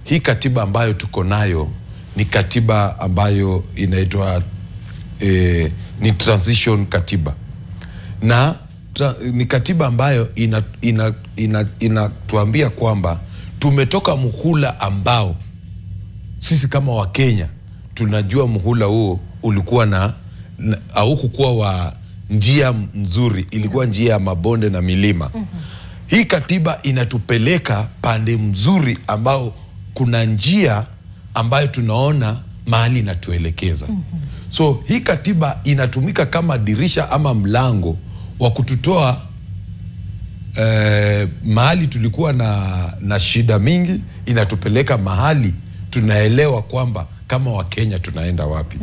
hii katiba ambayo tuko nayo ni katiba ambayo inaitwa ni transition katiba, na ni katiba ambayo inatuambia kwamba tumetoka muhula ambao sisi kama Wakenya tunajua muhula huo ulikuwa na haukuwa wa njia nzuri, ilikuwa njia ya mabonde na milima. Hii katiba inatupeleka pande mzuri ambao kuna njia ambayo tunaona mahali inatuelekeza. So hii katiba inatumika kama dirisha ama mlango wa kututoa mahali tulikuwa na shida mingi, inatupeleka mahali tunaelewa kwamba kama Wakenya tunaenda wapi.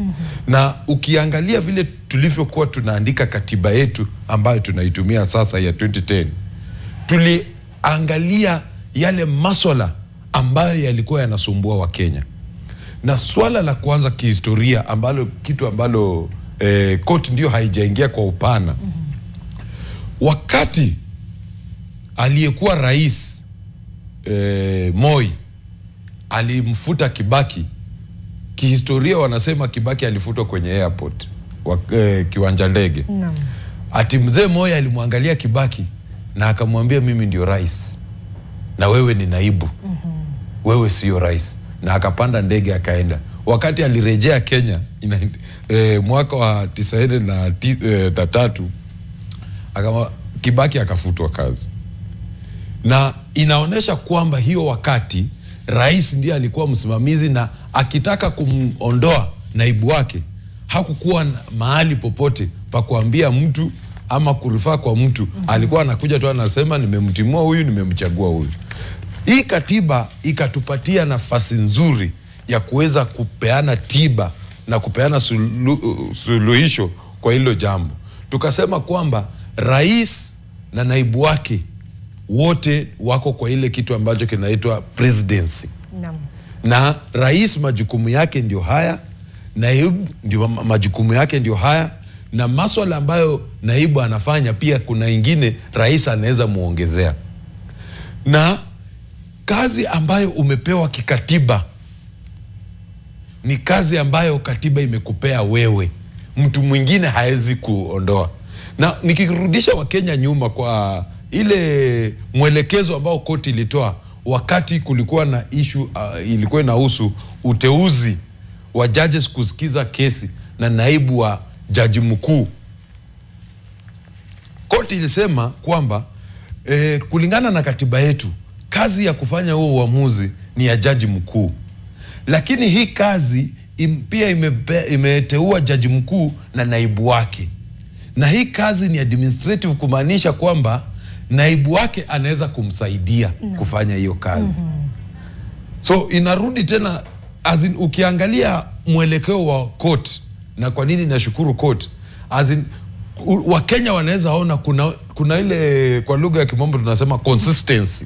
Na ukiangalia vile tulivyokuwa tunaandika katiba yetu ambayo tunaitumia sasa ya 2010, tuliangalia yale masuala ambayo yalikuwa yanasumbua Wakenya. Na swala la kwanza kihistoria ambalo kitu ambalo koti ndio haijaingia kwa upana, wakati aliyekuwa rais Moi alimfuta Kibaki, kihistoria wanasema Kibaki alifutwa kwenye airport kiwanja ndege. Ati mzee Moi alimwangalia Kibaki na akamwambia, mimi ndio rais na wewe ni naibu, wewe sio rais, na akapanda ndege akaenda. Wakati alirejea Kenya mwaka wa 93 Kibaki akafutwa kazi. Na inaonesha kwamba hiyo wakati rais ndiye alikuwa msimamizi, na akitaka kumondoa naibu wake hakukuwa mahali popote pa kuambia mtu ama kurifaa kwa mtu. Alikuwa anakuja tu anasema nimemtimua huyu, nimemchagua huyu. Hii katiba ikatupatia nafasi nzuri ya kuweza kupeana tiba na kupeana suluhisho kwa hilo jambo. Tukasema kwamba rais na naibu wake wote wako kwa ile kitu ambacho kinaitwa presidency. Na rais majukumu yake ndio haya, naibu ndio majukumu yake ndio haya, na masuala ambayo naibu anafanya pia kuna ingine rais anaweza muongezea. Na kazi ambayo umepewa kikatiba ni kazi ambayo katiba imekupea wewe, mtu mwingine haezi kuondoa. Na nikirudisha Wakenya nyuma kwa ile mwelekezo ambao koti ilitoa wakati kulikuwa na issue ilikuwa inahusu uteuzi wa judges kusikiza kesi na naibu wa jaji mkuu, koti ilisema kwamba kulingana na katiba yetu kazi ya kufanya huo uamuzi ni ya jaji mkuu, lakini hii kazi pia imeteua jaji mkuu na naibu wake, na hii kazi ni administrative, kumaanisha kwamba naibu wake anaweza kumsaidia kufanya hiyo kazi. So inarudi tena ukiangalia mwelekeo wa court, na kwa nini nashukuru court, Wakenya wanaweza ona kuna ile kwa lugha ya kimombo tunasema consistency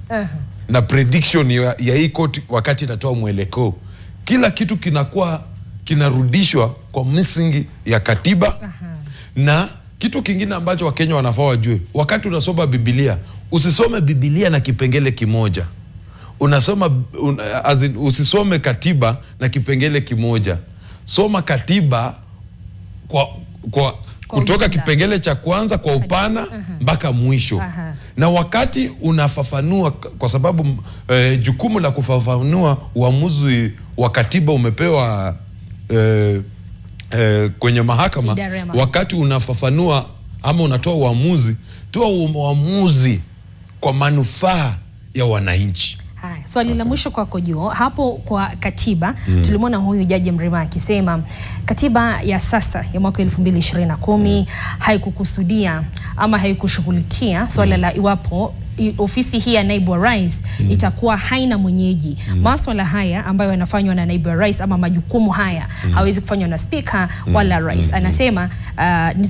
na prediction ya hii court wakati inatoa mwelekeo. Kila kitu kinakuwa kinarudishwa kwa msingi ya katiba. Na kitu kingine ambacho Wakenya wanafaa wajue, wakati unasoma Biblia, usisome Biblia na kipengele kimoja. Usisome katiba na kipengele kimoja. Soma katiba kutoka kipengele cha kwanza kwa upana mpaka mwisho. Na wakati unafafanua, kwa sababu jukumu la kufafanua uamuzi wa katiba umepewa kwenye mahakama, wakati unafafanua ama unatoa uamuzi, toa uamuzi kwa manufaa ya wananchi. Swali la mwisho kwako Joe, hapo kwa katiba tulimwona huyu Jaji Mrima akisema katiba ya sasa ya mwaka 2020 haikukusudia ama haikushughulikia swala la iwapo ofisi hii ya naibu wa rais itakuwa haina mwenyeji. Masuala haya ambayo yanafanywa na naibu wa rais ama majukumu haya hawezi kufanywa na speaker wala rais. Anasema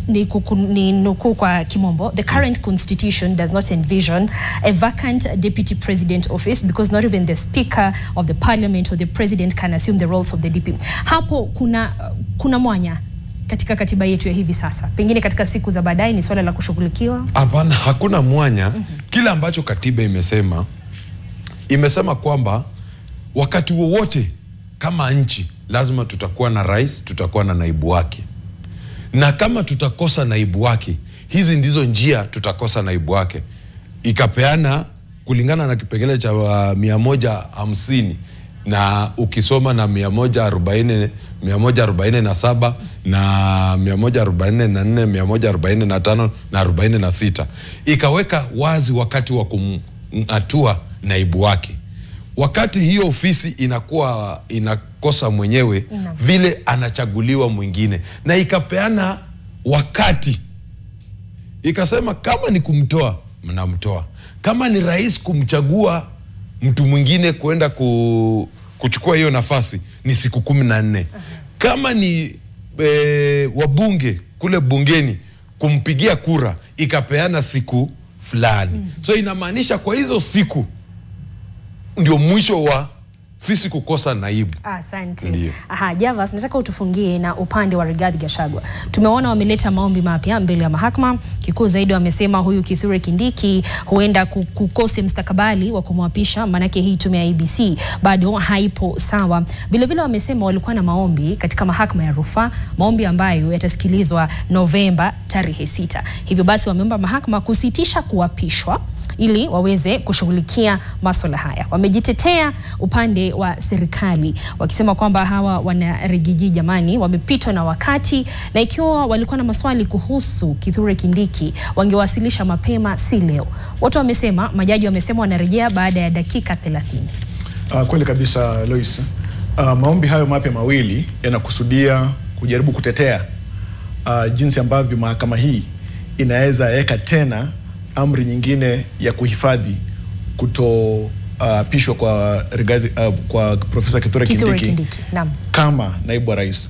ni nukuu kwa kimombo, the current constitution does not envision a vacant deputy president office because not even the speaker of the parliament or the president can assume the roles of the DP. Hapo kuna mwanya katika katiba yetu ya hivi sasa. Pengine katika siku za baadaye ni swala la kushughulikiwa. Hapana, hakuna mwanya. Kila ambacho katiba imesema kwamba wakati wowote kama nchi lazima tutakuwa na rais, tutakuwa na naibu wake. Na kama tutakosa naibu wake, hizi ndizo njia tutakosa naibu wake. Ikapeana kulingana na kipengele cha 150 na ukisoma na 147 na 144, 145 na 46 ikaweka wazi wakati wa kumatua naibu wake. Wakati hiyo ofisi inakosa mwenyewe vile anachaguliwa mwingine, na ikapeana wakati, ikasema kama ni kumtoa mnamtoa, kama ni rais kumchagua mtu mwingine kwenda kuchukua hiyo nafasi ni siku 14. Kama ni wabunge kule bungeni kumpigia kura ikapeana siku fulani. So inamaanisha kwa hizo siku ndio mwisho wa sisi kukosa naibu. Asante. Javas, nataka utufungie na upande wa Rigathi Gachagua. Tumeona wameleta maombi mapya mbele ya mahakama. Kikuu zaidi wamesema huyu Kithure Kindiki huenda kukose mstakabali wa kumwapisha, manake hii tume ya IEBC bado haipo sawa. Vile vile wamesema walikuwa na maombi katika mahakama ya rufaa, maombi ambayo yatasikilizwa Novemba tarehe 6. Hivyo basi wameomba mahakama kusitisha kuapishwa ili waweze kushughulikia masuala haya. Wamejitetea upande wa serikali wakisema kwamba hawa wanarigiji jamani wamepitwa na wakati, na ikiwa walikuwa na maswali kuhusu Kithure Kindiki wangewasilisha mapema, si leo. Watu wamesema, majaji wamesema wanarejea baada ya dakika 30. Kweli kabisa Lois. Maombi hayo mapya mawili yanakusudia kujaribu kutetea jinsi ambavyo mahakama hii inaweza weka tena amri nyingine ya kuhifadhi kutopishwa kwa kwa Profesa Kithure Kindiki kama naibu wa rais.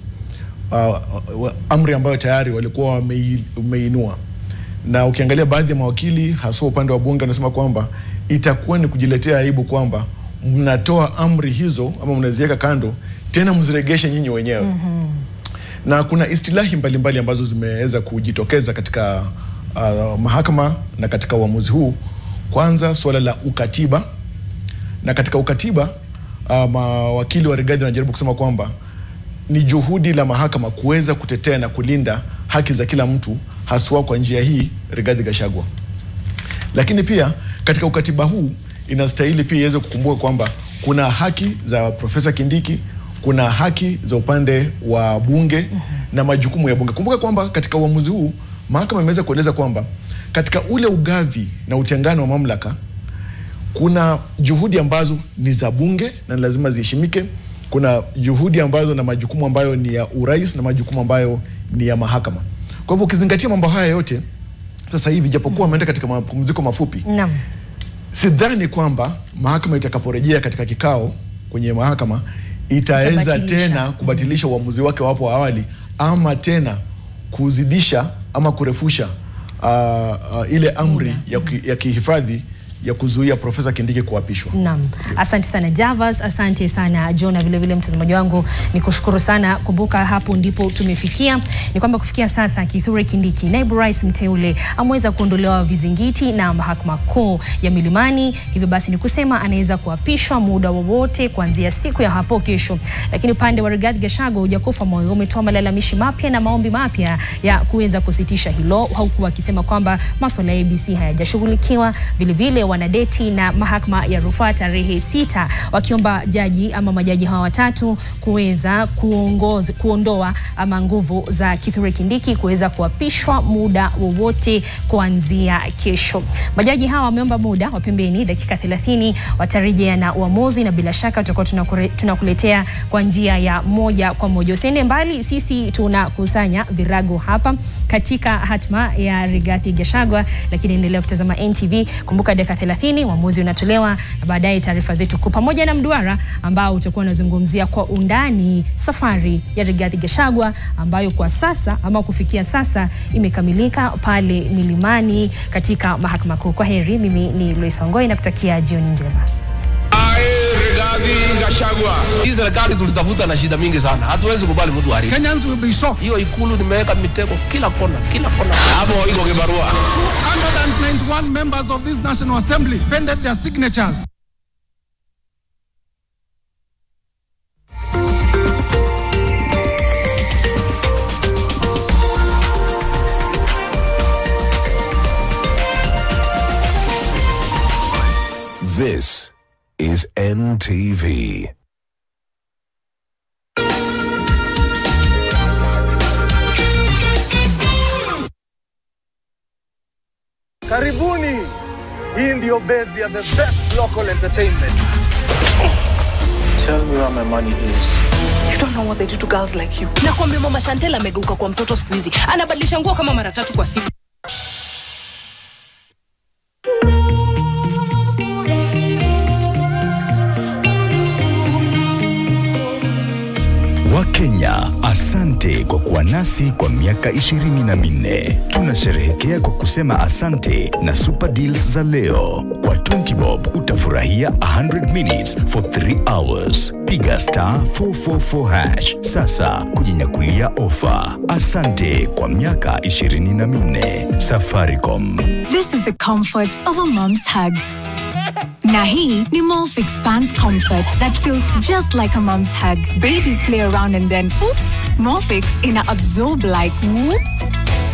Amri ambayo tayari walikuwa wameinua. Na ukiangalia baadhi ya mawakili hasa upande wa bunge wanasema kwamba itakuwa ni kujiletea aibu kwamba mnatoa amri hizo ama mnaziweka kando tena mziregeshe nyinyi wenyewe. Na kuna istilahi mbalimbali ambazo zimeweza kujitokeza katika mahakama na katika uamuzi huu. Kwanza swala la ukatiba, na katika ukatiba mawakili wa Rigathi wanajaribu kusema kwamba ni juhudi la mahakama kuweza kutetea na kulinda haki za kila mtu, haswa kwa njia hii Rigathi Gachagua. Lakini pia katika ukatiba huu inastahili pia iweze kukumbuka kwamba kuna haki za Profesa Kindiki, kuna haki za upande wa bunge na majukumu ya bunge. Kumbuka kwamba katika uamuzi huu mahakama imeweza kueleza kwamba katika ule ugavi na utengano wa mamlaka kuna juhudi ambazo ni za bunge na lazima ziheshimike. Kuna juhudi ambazo na majukumu ambayo ni ya urais na majukumu ambayo ni ya mahakama. Kwa hivyo ukizingatia mambo haya yote sasa hivi, japokuwa wameenda katika mapumziko mafupi, sidhani kwamba mahakama itakaporejea katika kikao kwenye mahakama itaweza tena kubatilisha uamuzi wake wapo awali ama tena kuzidisha ama kurefusha ile amri ya kihifadhi ya kuzuia Profesa Kindiki kuapishwa. Asante sana Javas, asante sana Jonah, vile vile mtazamaji wangu nikushukuru sana. Kumbuka hapo ndipo tumefikia, ni kwamba kufikia sasa Kithure Kindiki naibu rais mteule ameweza kuondolewa vizingiti na mahakama kuu ya Milimani. Hivyo basi ni kusema anaweza kuapishwa muda wowote kuanzia siku ya hapo kesho. Lakini upande wa Rigathi Gachagua hujakufa moyo, umetoa malalamishi mapya na maombi mapya ya kuweza kusitisha hilo, huku akisema kwamba masuala ya IEBC hayajashughulikiwa. Vile vile wanadeti na mahakama ya rufaa tarehe 6, wakiomba jaji ama majaji hawa watatu kuweza kuondoa ama nguvu za Kithure Kindiki kuweza kuapishwa muda wowote kuanzia kesho. Majaji hawa wameomba muda wa pembeni dakika 30, watarejea na uamuzi, na bila shaka tutakuwa tunakuletea kwa njia ya moja kwa moja. Usiende mbali, sisi tunakusanya virago hapa katika hatma ya Rigathi Gachagua, lakini endelea kutazama NTV. Kumbuka dakika 30 uamuzi unatolewa, na baadaye taarifa zetu kwa pamoja na mduara ambao utakuwa unazungumzia kwa undani safari ya Rigathi Gachagua ambayo kwa sasa ama kufikia sasa imekamilika pale Milimani katika mahakama kuu. Kwa heri, mimi ni Lois Ongoi na kutakia jioni njema. Rigathi Gachagua. Hii serikali tulitafuta na shida mingi sana. Hatuwezi kubali mtu haribu. Kenyans will be shocked. Hiyo ikulu nimeweka mitego kila kona, kila kona. Hapo iko kibarua. 291 members of this National Assembly pended their signatures. This is NTV. Karibuni. Hii ndio base ya the best local entertainment. Tell me where my money is. You don't know what they do to girls like you. Nakwambia mama Shantela amegeuka kwa mtoto siku hizi. Anabadilisha nguo kama mara 3 kwa siku. Wakenya, asante kwa kuwa nasi kwa miaka 24. Tunasherehekea kwa kusema asante na super deals za leo. Kwa 20 bob utafurahia 100 minutes for 3 hours. Piga *444# sasa kujinyakulia ofa. Asante kwa miaka 24. Safaricom. This is the comfort of a mom's hug. Nahi ni Molfix Spans comfort that feels just like a mom's hug. Babies play around and then oops, Molfix ina absorb like whoop.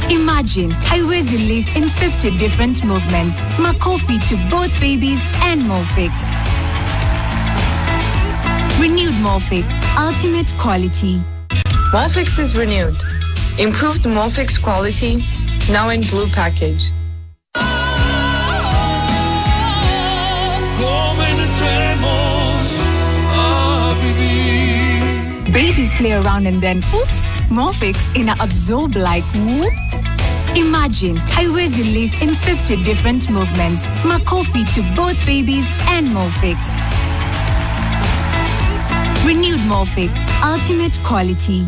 Imagine haiwezi live in 50 different movements. Makofi to both babies and Molfix. Renewed Molfix, ultimate quality. Molfix is renewed. Improved Molfix quality, now in blue package. Babies play around and then oops, Molfix ina absorb like whoop. Imagine haiwezi live in 50 different movements. Makofi to both babies and Molfix. Renewed Molfix, ultimate quality.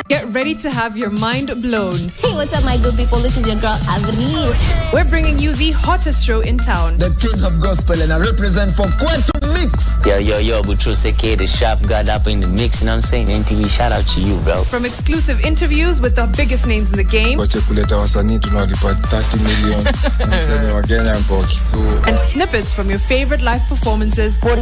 Get ready to have your mind blown. Hey, what's up, my good people? This is your girl, Avril. We're bringing you the hottest show in town. The king of gospel, and I represent for Kwetu Mix. Yo, Butru Seke, the sharp god up in the mix, you know what I'm saying? NTV, shout out to you, bro. From exclusive interviews with the biggest names in the game. And snippets from your favorite live performances. Don't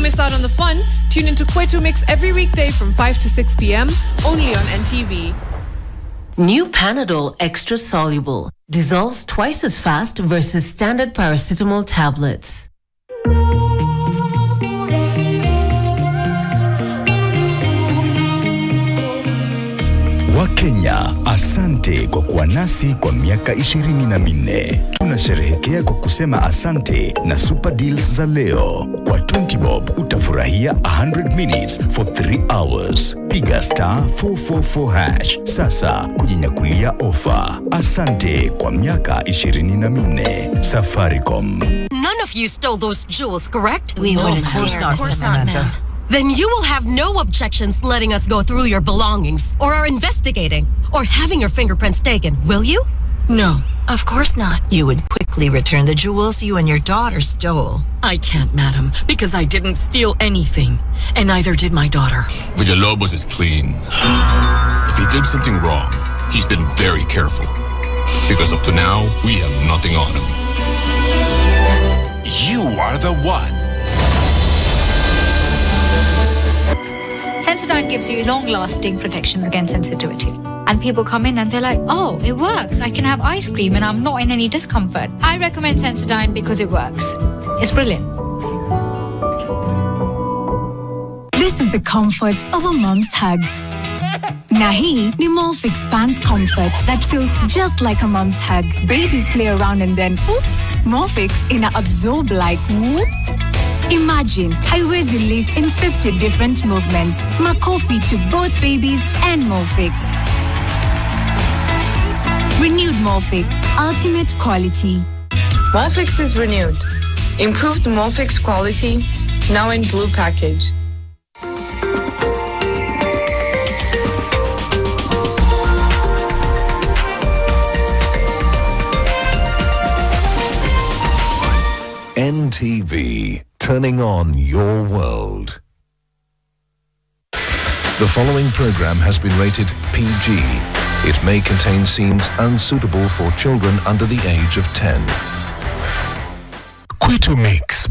miss out on the fun. Tune into Kwetu Mix every weekday from 5 to 6 p.m. only on NTV. New Panadol Extra Soluble dissolves twice as fast versus standard paracetamol tablets. Wakenya, asante kwa kuwa nasi kwa miaka 24. Tunasherehekea kwa kusema asante na super deals za leo. Kwa 20 bob utafurahia 100 minutes for 3 hours. Piga *444# sasa kujinyakulia ofa. Asante kwa miaka 24. Safaricom. None of you stole those jewels, correct? We wouldn't dare, Of course not, ma'am. Then you will have no objections letting us go through your belongings, or our investigating, or having your fingerprints taken, will you? No, of course not. You would quickly return the jewels you and your daughter stole. I can't, madam, because I didn't steal anything, and neither did my daughter. Villalobos is clean. If he did something wrong, he's been very careful. Because up to now, we have nothing on him. You are the one. Sensodyne gives you long-lasting protections against sensitivity. And people come in and they're like, oh, it works. I can have ice cream and I'm not in any discomfort. I recommend Sensodyne because it works. It's brilliant. This is the comfort of a mom's hug. Nahi ni Molfix Spans comfort that feels just like a mom's hug. Babies play around and then oops, Molfix ina absorb like whoop. Imagine haiwezi live in 50 different movements. Makofi to both babies and Molfix. Renewed Morphix, ultimate quality. Morphix is renewed. Improved Morphix quality, now in blue package. NTV, turning on your world. The following program has been rated PG. It may contain scenes unsuitable for children under the age of 10. Kwetu Mix.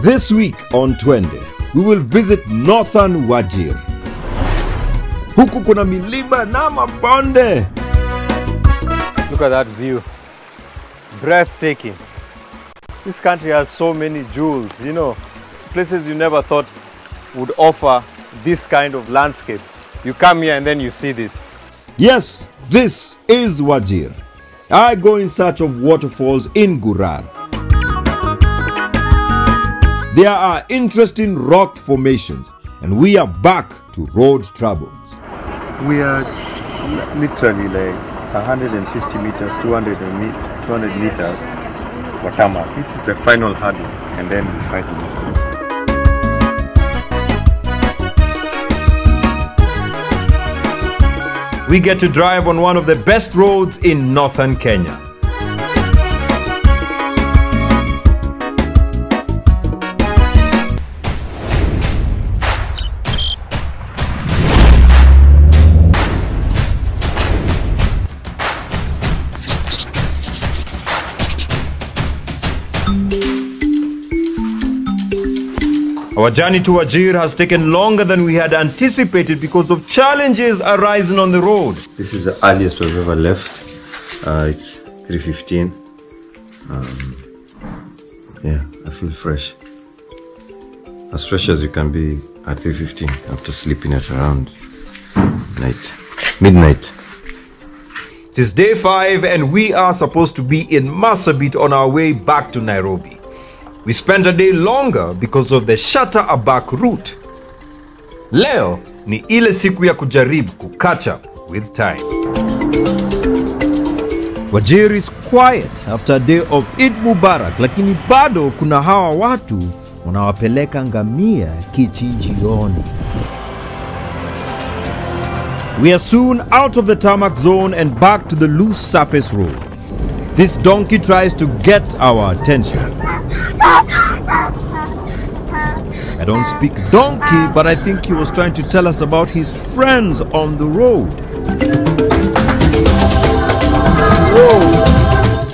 This week on Twende, we will visit Northern Wajir. Huku kuna milima na mabonde. Look at that view. Breathtaking. This country has so many jewels, you know, places you never thought would offer this kind of landscape. You come here and then you see this. Yes, this is Wajir. I go in search of waterfalls in Gurar. There are interesting rock formations, and we are back to road troubles. We are literally like 150 meters, 200 meters for tarmac. This is the final hurdle, and then we fight this. We get to drive on one of the best roads in northern Kenya. Our journey to Wajir has taken longer than we had anticipated because of challenges arising on the road. This is the earliest we've ever left. It's 3:15. Yeah, I feel fresh. As fresh as you can be at 3:15 after sleeping at around midnight. It is day 5 and we are supposed to be in Marsabit on our way back to Nairobi. We spent a day longer because of the Shatta Abak route. Leo ni ile siku ya kujaribu catch up with time. Wajir is quiet after a day of Eid Mubarak, lakini bado kuna hawa watu wanawapeleka ngamia kichinjioni. We are soon out of the tarmac zone and back to the loose surface road. This donkey tries to get our attention. I don't speak donkey, but I think he was trying to tell us about his friends on the road. Whoa.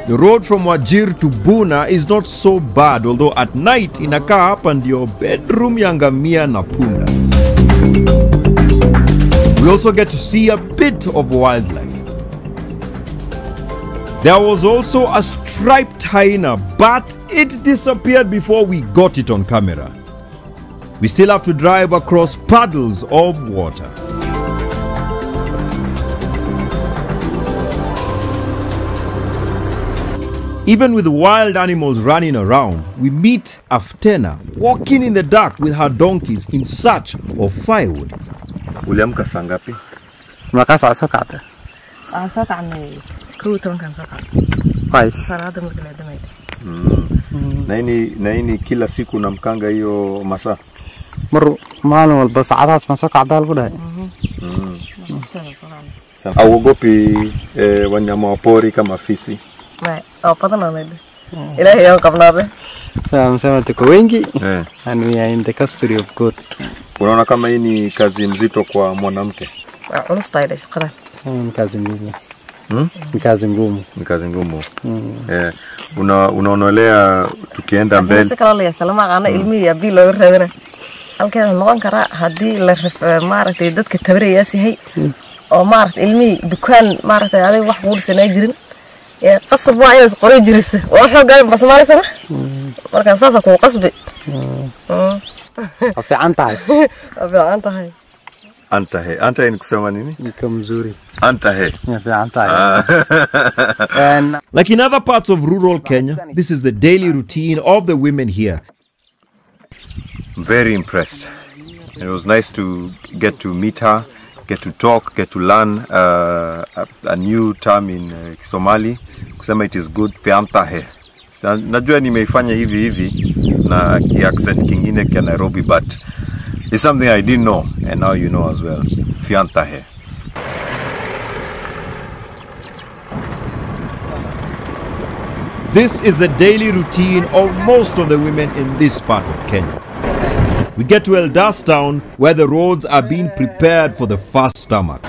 The road from Wajir to Buna is not so bad, although at night inakaa hapa ndio bedroom ya ngamia na punda. We also get to see a bit of wildlife. There was also a striped hyena, but it disappeared before we got it on camera. We still have to drive across puddles of water. Even with wild animals running around, we meet Aftena walking in the dark with her donkeys in search of firewood. Uliamka saa ngapi? Makasa asokata. Asokata ni kuton kan sokata. 5. Salada mkile Na ini kila siku namkanga hiyo masaa. Maro maalum walba saacadaas ma soo kacdaa lagu dhahay. Hauogopi wanyama wa pori kama fisi? Badan anayd. Ilaahay yaa qabnaabe. Sema tuko wengi. And we are in the custody of God. Unaona kama hii ni kazi mzito kwa mwanamke? Unastahili shukran. Kazi ngumu. Ni kazi ngumu. Unaonelea tukienda mbele. Sasa kale salama ana ilmi ya bilo reedana. Halkeen noqon kara hadii la maaragtay dadka tabriyaasi hay oo maaragtay ilmi dukaan maaragtay ay wax wulsanay jirin ee qasab waa inay qoray jirisa oo xoogay basmaarisana marka saasa ku qasbi fiican tahay Anta ni kusema nini? Niko mzuri. Antahe. Fiican tahay. Like in other parts of rural Kenya, this is the daily routine of the women here. Very impressed. It was nice to get to meet her, get to talk, get to learn a new term in Somali. Kusema it is good, fiantahe. Najua nimeifanya hivi na ki accent kingine kia Nairobi, but it's something I didn't know, and now you know as well. Fiantahe. This is the daily routine of most of the women in this part of Kenya. We get to Eldas Town, where the roads are being prepared for the first tarmac.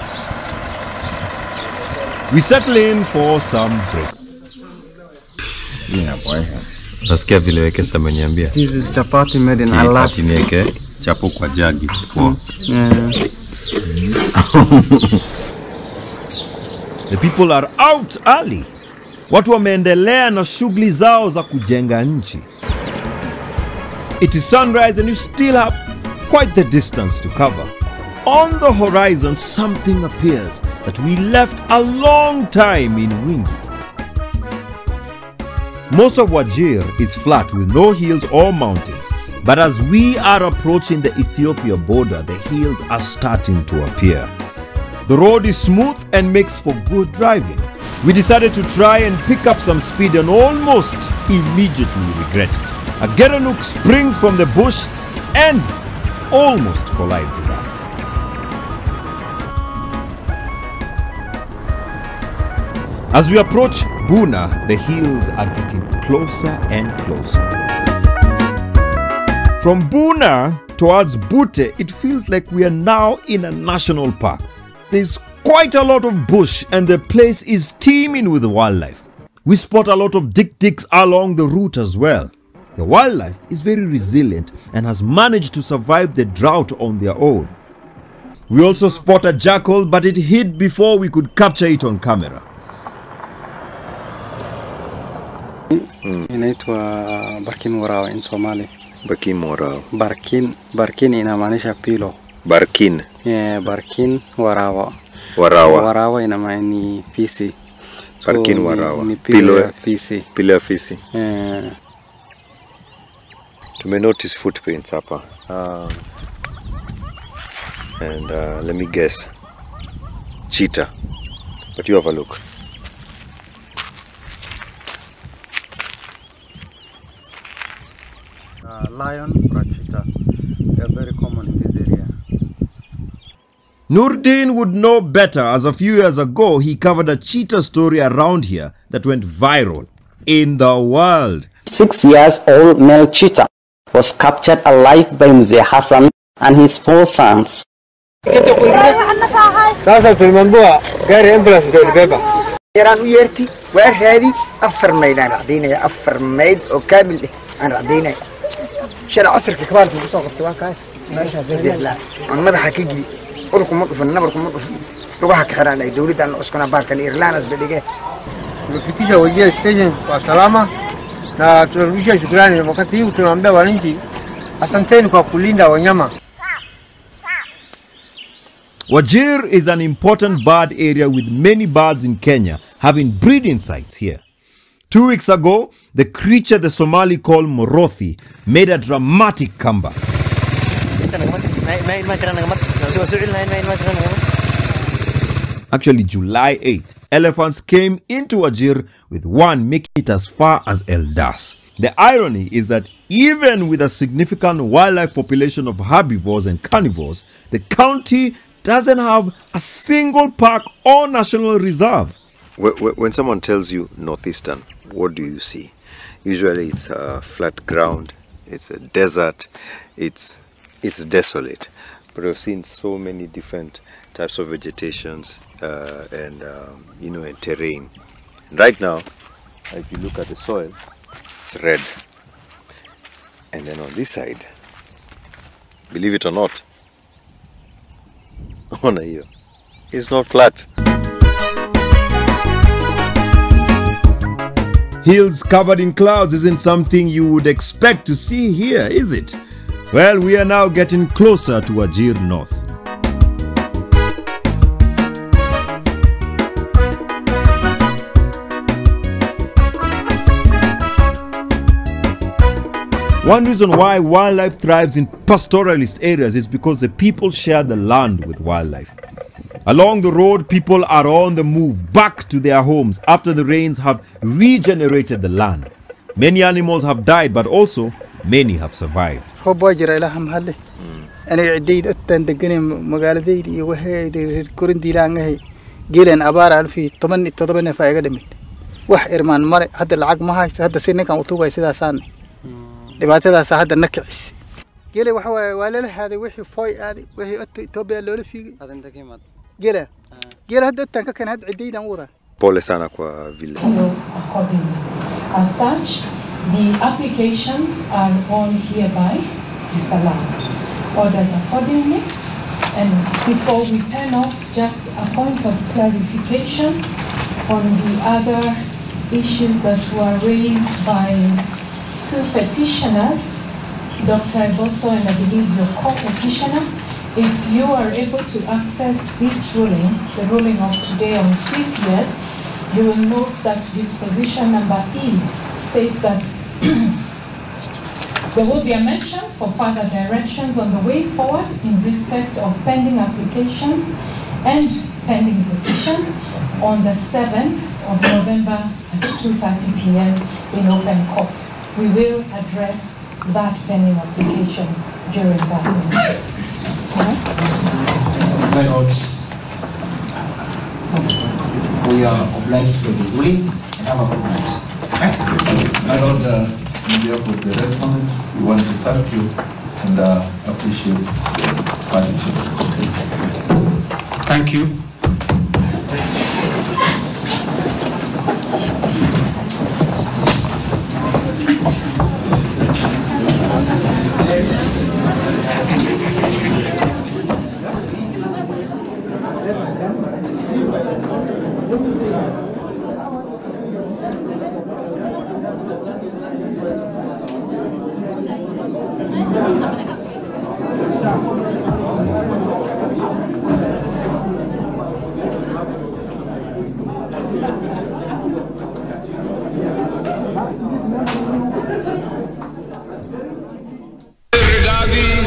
We settle in for some break. Yeah, boy. Nasikia vile wekesa ameniambia. This is chapati made in Allah. Ati niweke chapo kwa jagi. The people are out early. Watu wameendelea na shughuli zao za kujenga nchi. It is sunrise and you still have quite the distance to cover. On the horizon, something appears that we left a long time in Wingi. Most of Wajir is flat with no hills or mountains. But as we are approaching the Ethiopia border, the hills are starting to appear. The road is smooth and makes for good driving. We decided to try and pick up some speed and almost immediately regret it. A Gerenuk springs from the bush and almost collides with us. As we approach Buna, the hills are getting closer and closer. From Buna towards Bute, it feels like we are now in a national park. There's quite a lot of bush and the place is teeming with wildlife. We spot a lot of dik-diks along the route as well. The wildlife is very resilient and has managed to survive the drought on their own. We also spot a jackal, but it hid before we could capture it on camera. Inaitwa Barkin Warao in Somali. Barkin Warao. Barkin inamaanisha pilo. Barkin. Yeah, Barkin Warawa. Warawa inamaani fisi. Barkin Warawa. Ni pilo ya fisi. Pilo ya fisi. Yeah. Tume notice footprints hapa. And let me guess. Cheetah. But you have a look. Lion or cheetah. They are very common in this area. Nurdin would know better, as a few years ago he covered a cheetah story around here that went viral in the world. 6-year-old male cheetah was captured alive by Mzee Hassan and his 4 sons. شارع عصر كبار في السوق التواكاس ماشي لا من مدح كيجي قولكم موقف النبركم موقف لغه كحران اي دولة ان اسكنا باركن ايرلانس بديجه لكتيجا وجه ستيشن وسلامه na turudisha shukrani wakati huu tunaambia wananchi asanteni kwa kulinda wanyama. Wajir is an important bird area with many birds in Kenya having breeding sites here. 2 weeks ago, the creature the Somali call Morothi made a dramatic comeback. Actually, July 8th, elephants came into Wajir with one making it as far as Eldas. The irony is that even with a significant wildlife population of herbivores and carnivores, the county doesn't have a single park or national reserve. When someone tells you northeastern, what do you see? Usually it's a flat ground, it's a desert, it's desolate. But we've seen so many different types of vegetations and terrain. And right now, if you look at the soil, it's red. And then on this side, believe it or not, it's not flat. Hills covered in clouds isn't something you would expect to see here, is it? Well, we are now getting closer to Wajir North. One reason why wildlife thrives in pastoralist areas is because the people share the land with wildlife. Along the road, people are on the move back to their homes after the rains have regenerated the land. Many animals have died, but also many have survived. Pole sana kwa vile. As such, The applications are all hereby disallowed. Orders accordingly. And before we pen off, just a point of clarification on the other issues that were raised by two petitioners, Dr. Eboso and I believe your co-petitioner. If you are able to access this ruling, the ruling of today on CTS, you will note that disposition number E states that there will be a mention for further directions on the way forward in respect of pending applications and pending petitions on the 7th of November at 2:30 p.m. in open court. We will address that pending application during that meeting. My lords, we are obliged to the ruling and have a good night. My lord, on behalf of the respondents, we want to thank you and appreciate the partnership. Thank you.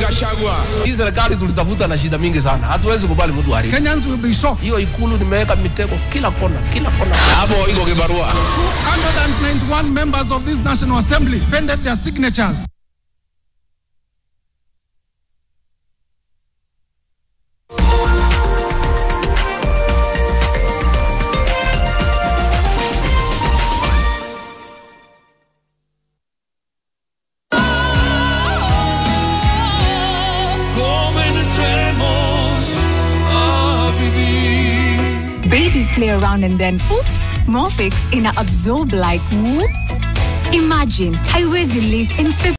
Gachagua. Hii serikali tulitafuta na shida mingi sana. Hatuwezi kubali mtu haribu. Kenyans will be shocked. Hiyo ikulu nimeweka mitego kila kona. Hapo iko kibarua. 291 members of this National Assembly pended their signatures. Babies play around and then, oops, Morphix ina absorb like whoop. Imagine, haiwezi leak in 50